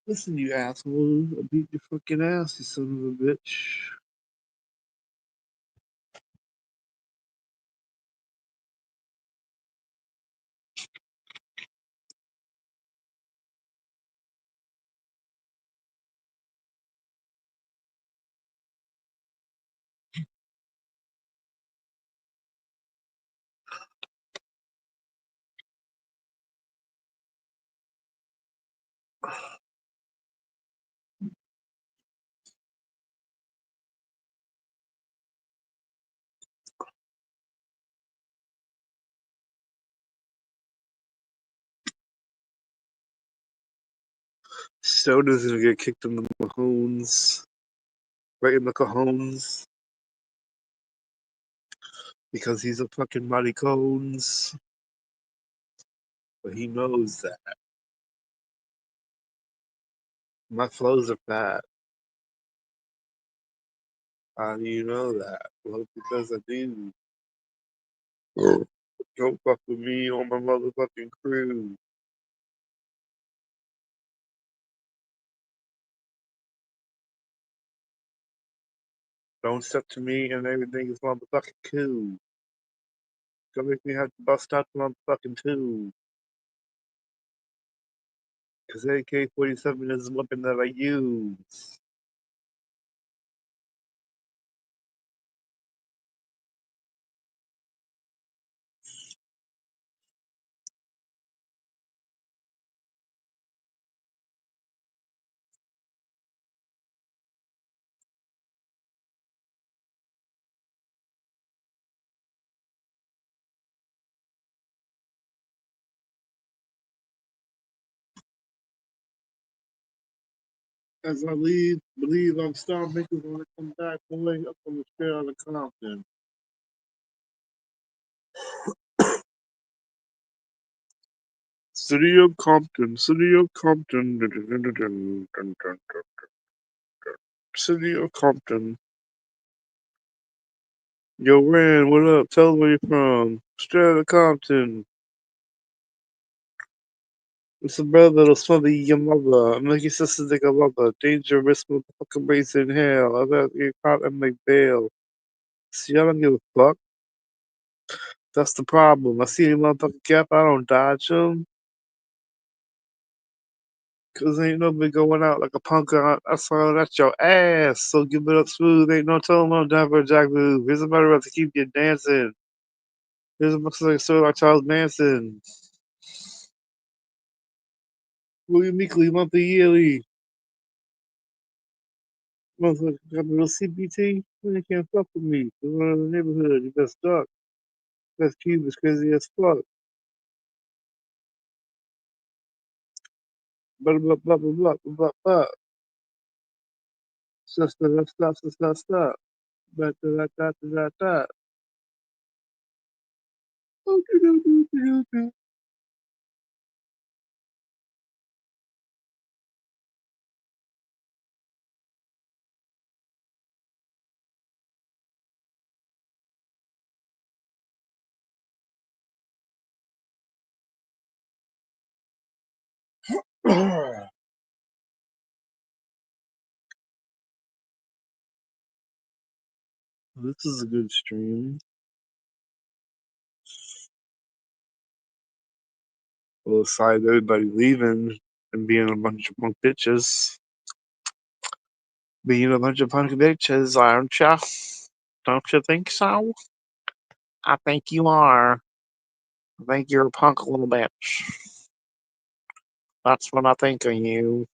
Listen, you asshole. I'll beat your fucking ass, you son of a bitch. Stoner's gonna get kicked in the Mahones. Right in the cajones. Because he's a fucking Mighty Cones. But he knows that. My flows are fat. How do you know that? Well, because I do. Don't fuck with me on my motherfucking crew. Don't step to me and everything is motherfucking cool. Don't make me have to bust out the motherfucking tube. Cause AK-47 is the weapon that I use. As I leave, believe I'm Starmaker's gonna come back pulling up on the stair out of Compton. City of Compton, City of Compton, City of Compton. Yo, Rand, what up? Tell them where you're from. Straight out of Compton. It's a brother that'll smother your mother. Make your sister think I love her. Dangerous motherfucking race in hell. I've got to get caught and make bail. See, I don't give a fuck. That's the problem. I see a motherfucking cap, I don't dodge him. Cause ain't nobody going out like a punk out. I saw that's your ass. So give it up smooth. Ain't no telling no down for a jack move. Here's a matter of to keep you dancing. Here's a looks like a story like Charles Manson. William Meekly, monthly, yearly. Motherfucker got a little CBT. You can't fuck with me. You're one of the neighborhood. You got stuck. That's Cube is crazy as fuck. Blah blah blah blah blah blah blah blah. Stop stop stop stop stop stop. But da da da da da. This is a good stream. Well, aside everybody leaving and being a bunch of punk bitches. Being a bunch of punk bitches, aren't ya? Don't you think so? I think you are. I think you're a punk little bitch. That's what I think of you.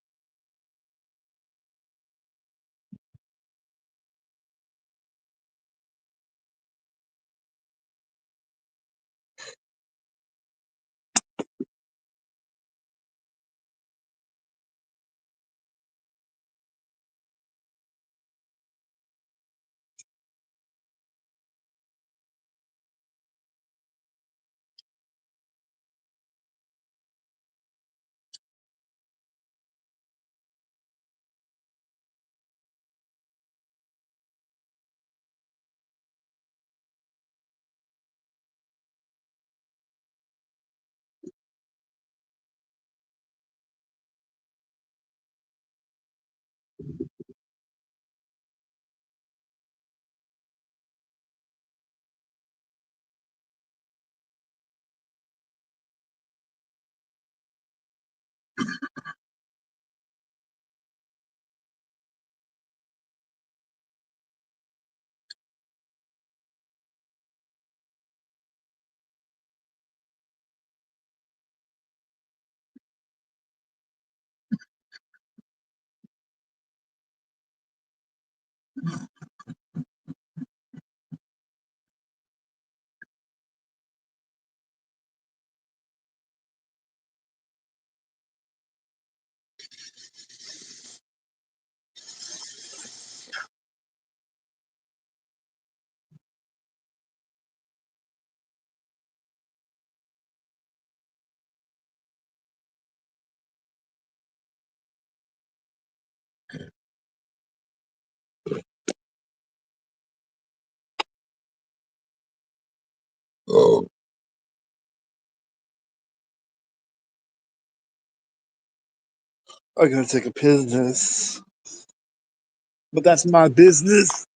I gotta take a business. But that's my business.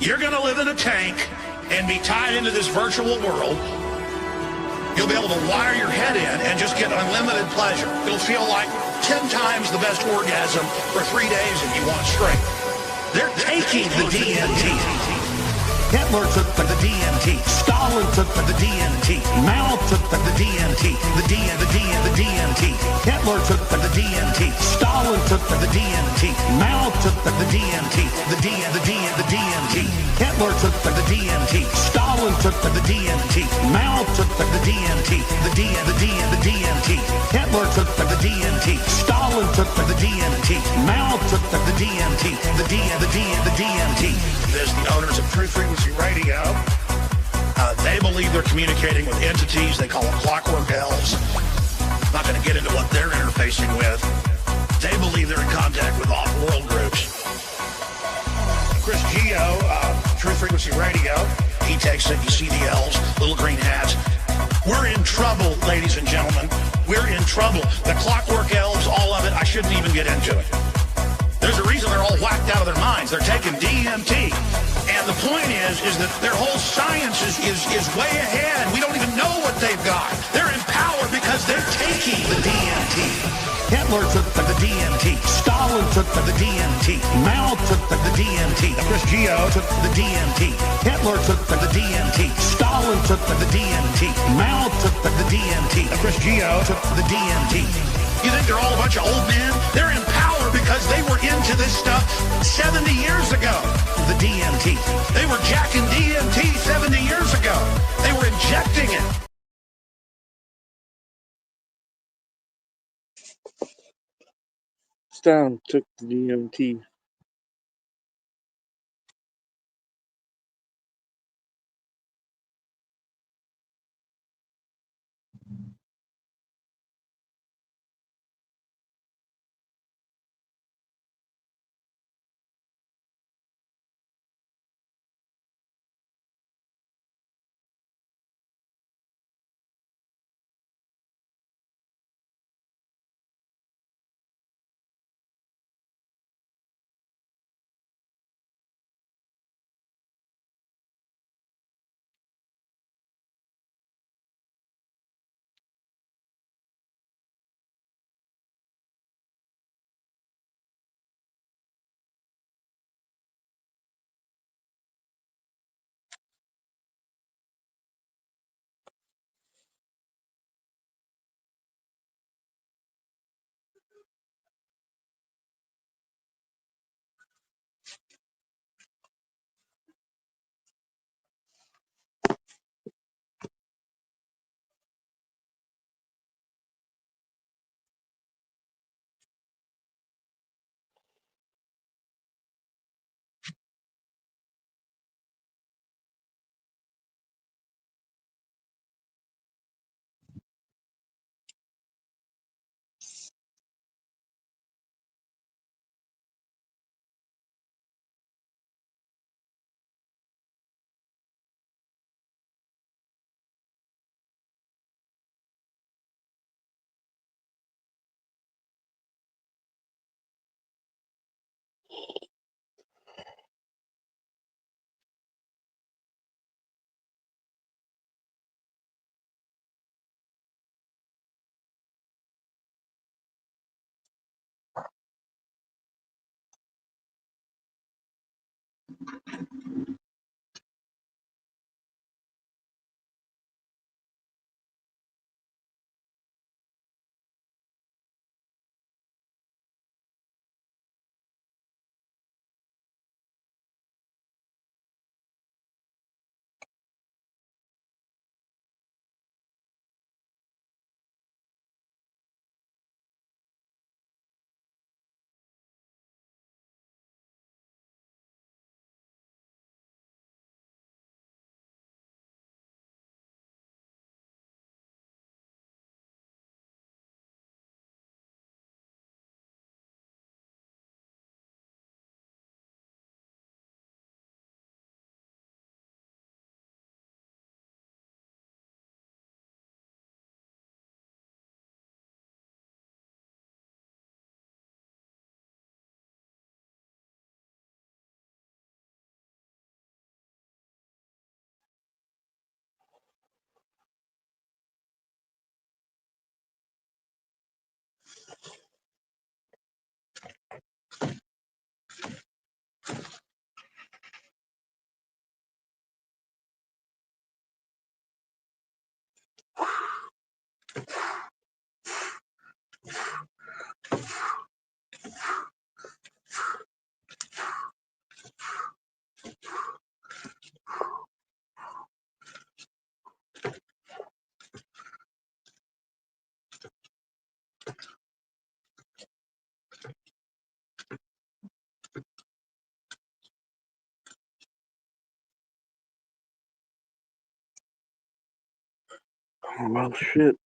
You're going to live in a tank and be tied into this virtual world. You'll be able to wire your head in and just get unlimited pleasure. It'll feel like 10 times the best orgasm for 3 days if you want straight. They're taking the DMT. Hitler took the DMT. Stalin took the DMT. Mao took the DMT. The DMT. Hitler took the DMT. Stalin took the DMT. Mao took the DMT. The DMT. Hitler took the DMT. Stalin took the DMT. Mao took the DMT. The DMT. Hitler took the DMT. Stalin took the DMT. Mao took the DMT. The DMT. There's the owners of Truth Frequency Radio. They believe they're communicating with entities they call them clockwork elves. Not going to get into what they're interfacing with. They believe they're in contact with off-world groups. Chris Geo, Truth Frequency Radio, he takes it. You see the elves, little green hats. We're in trouble, ladies and gentlemen. We're in trouble. The clockwork elves, all of it, I shouldn't even get into it. There's a reason they're all whacked out of their minds. They're taking DMT. And the point is that their whole science is way ahead. We don't even know what they've got. They're in power because they're taking the DMT. Hitler took the DMT. Stalin took the DMT. Mao took the DMT. Chris Geo took the DMT. Hitler took the DMT. Stalin took the DMT. Mao took the DMT. Chris Geo took the DMT. You think they're all a bunch of old men? They're in power because they were into this stuff 70 years ago. The DMT. They were jacking DMT 70 years ago. They were injecting it. Stalin took the DMT. Oh, well, shit.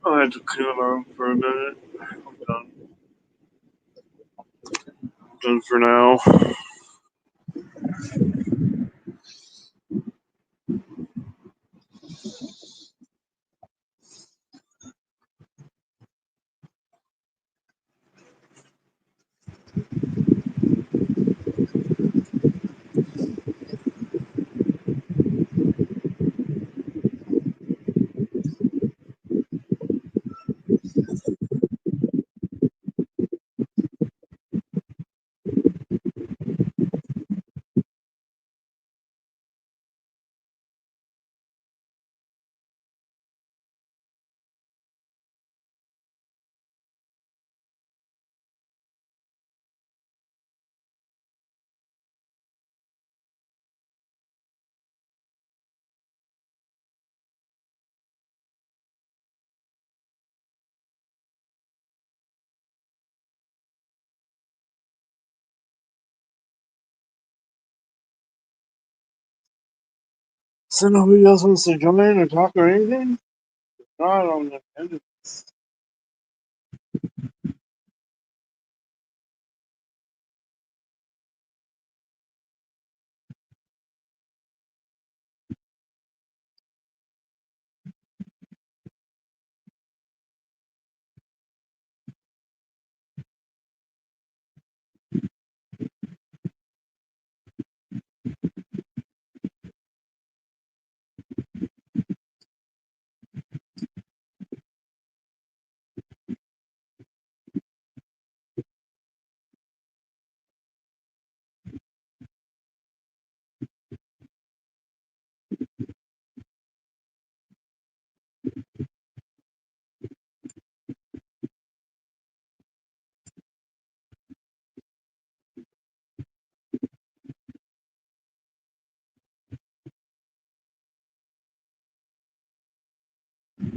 I had to cool on for a minute. I'm done. something for now. So nobody else wants to join or talk or anything? Not on the end of this.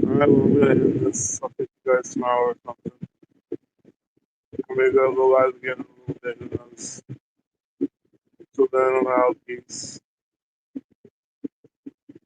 Alright, well, I'm gonna end this. I'll catch you guys tomorrow or something. Maybe I'll go live again in a little bit. Who knows? Until then, I'm out. Peace.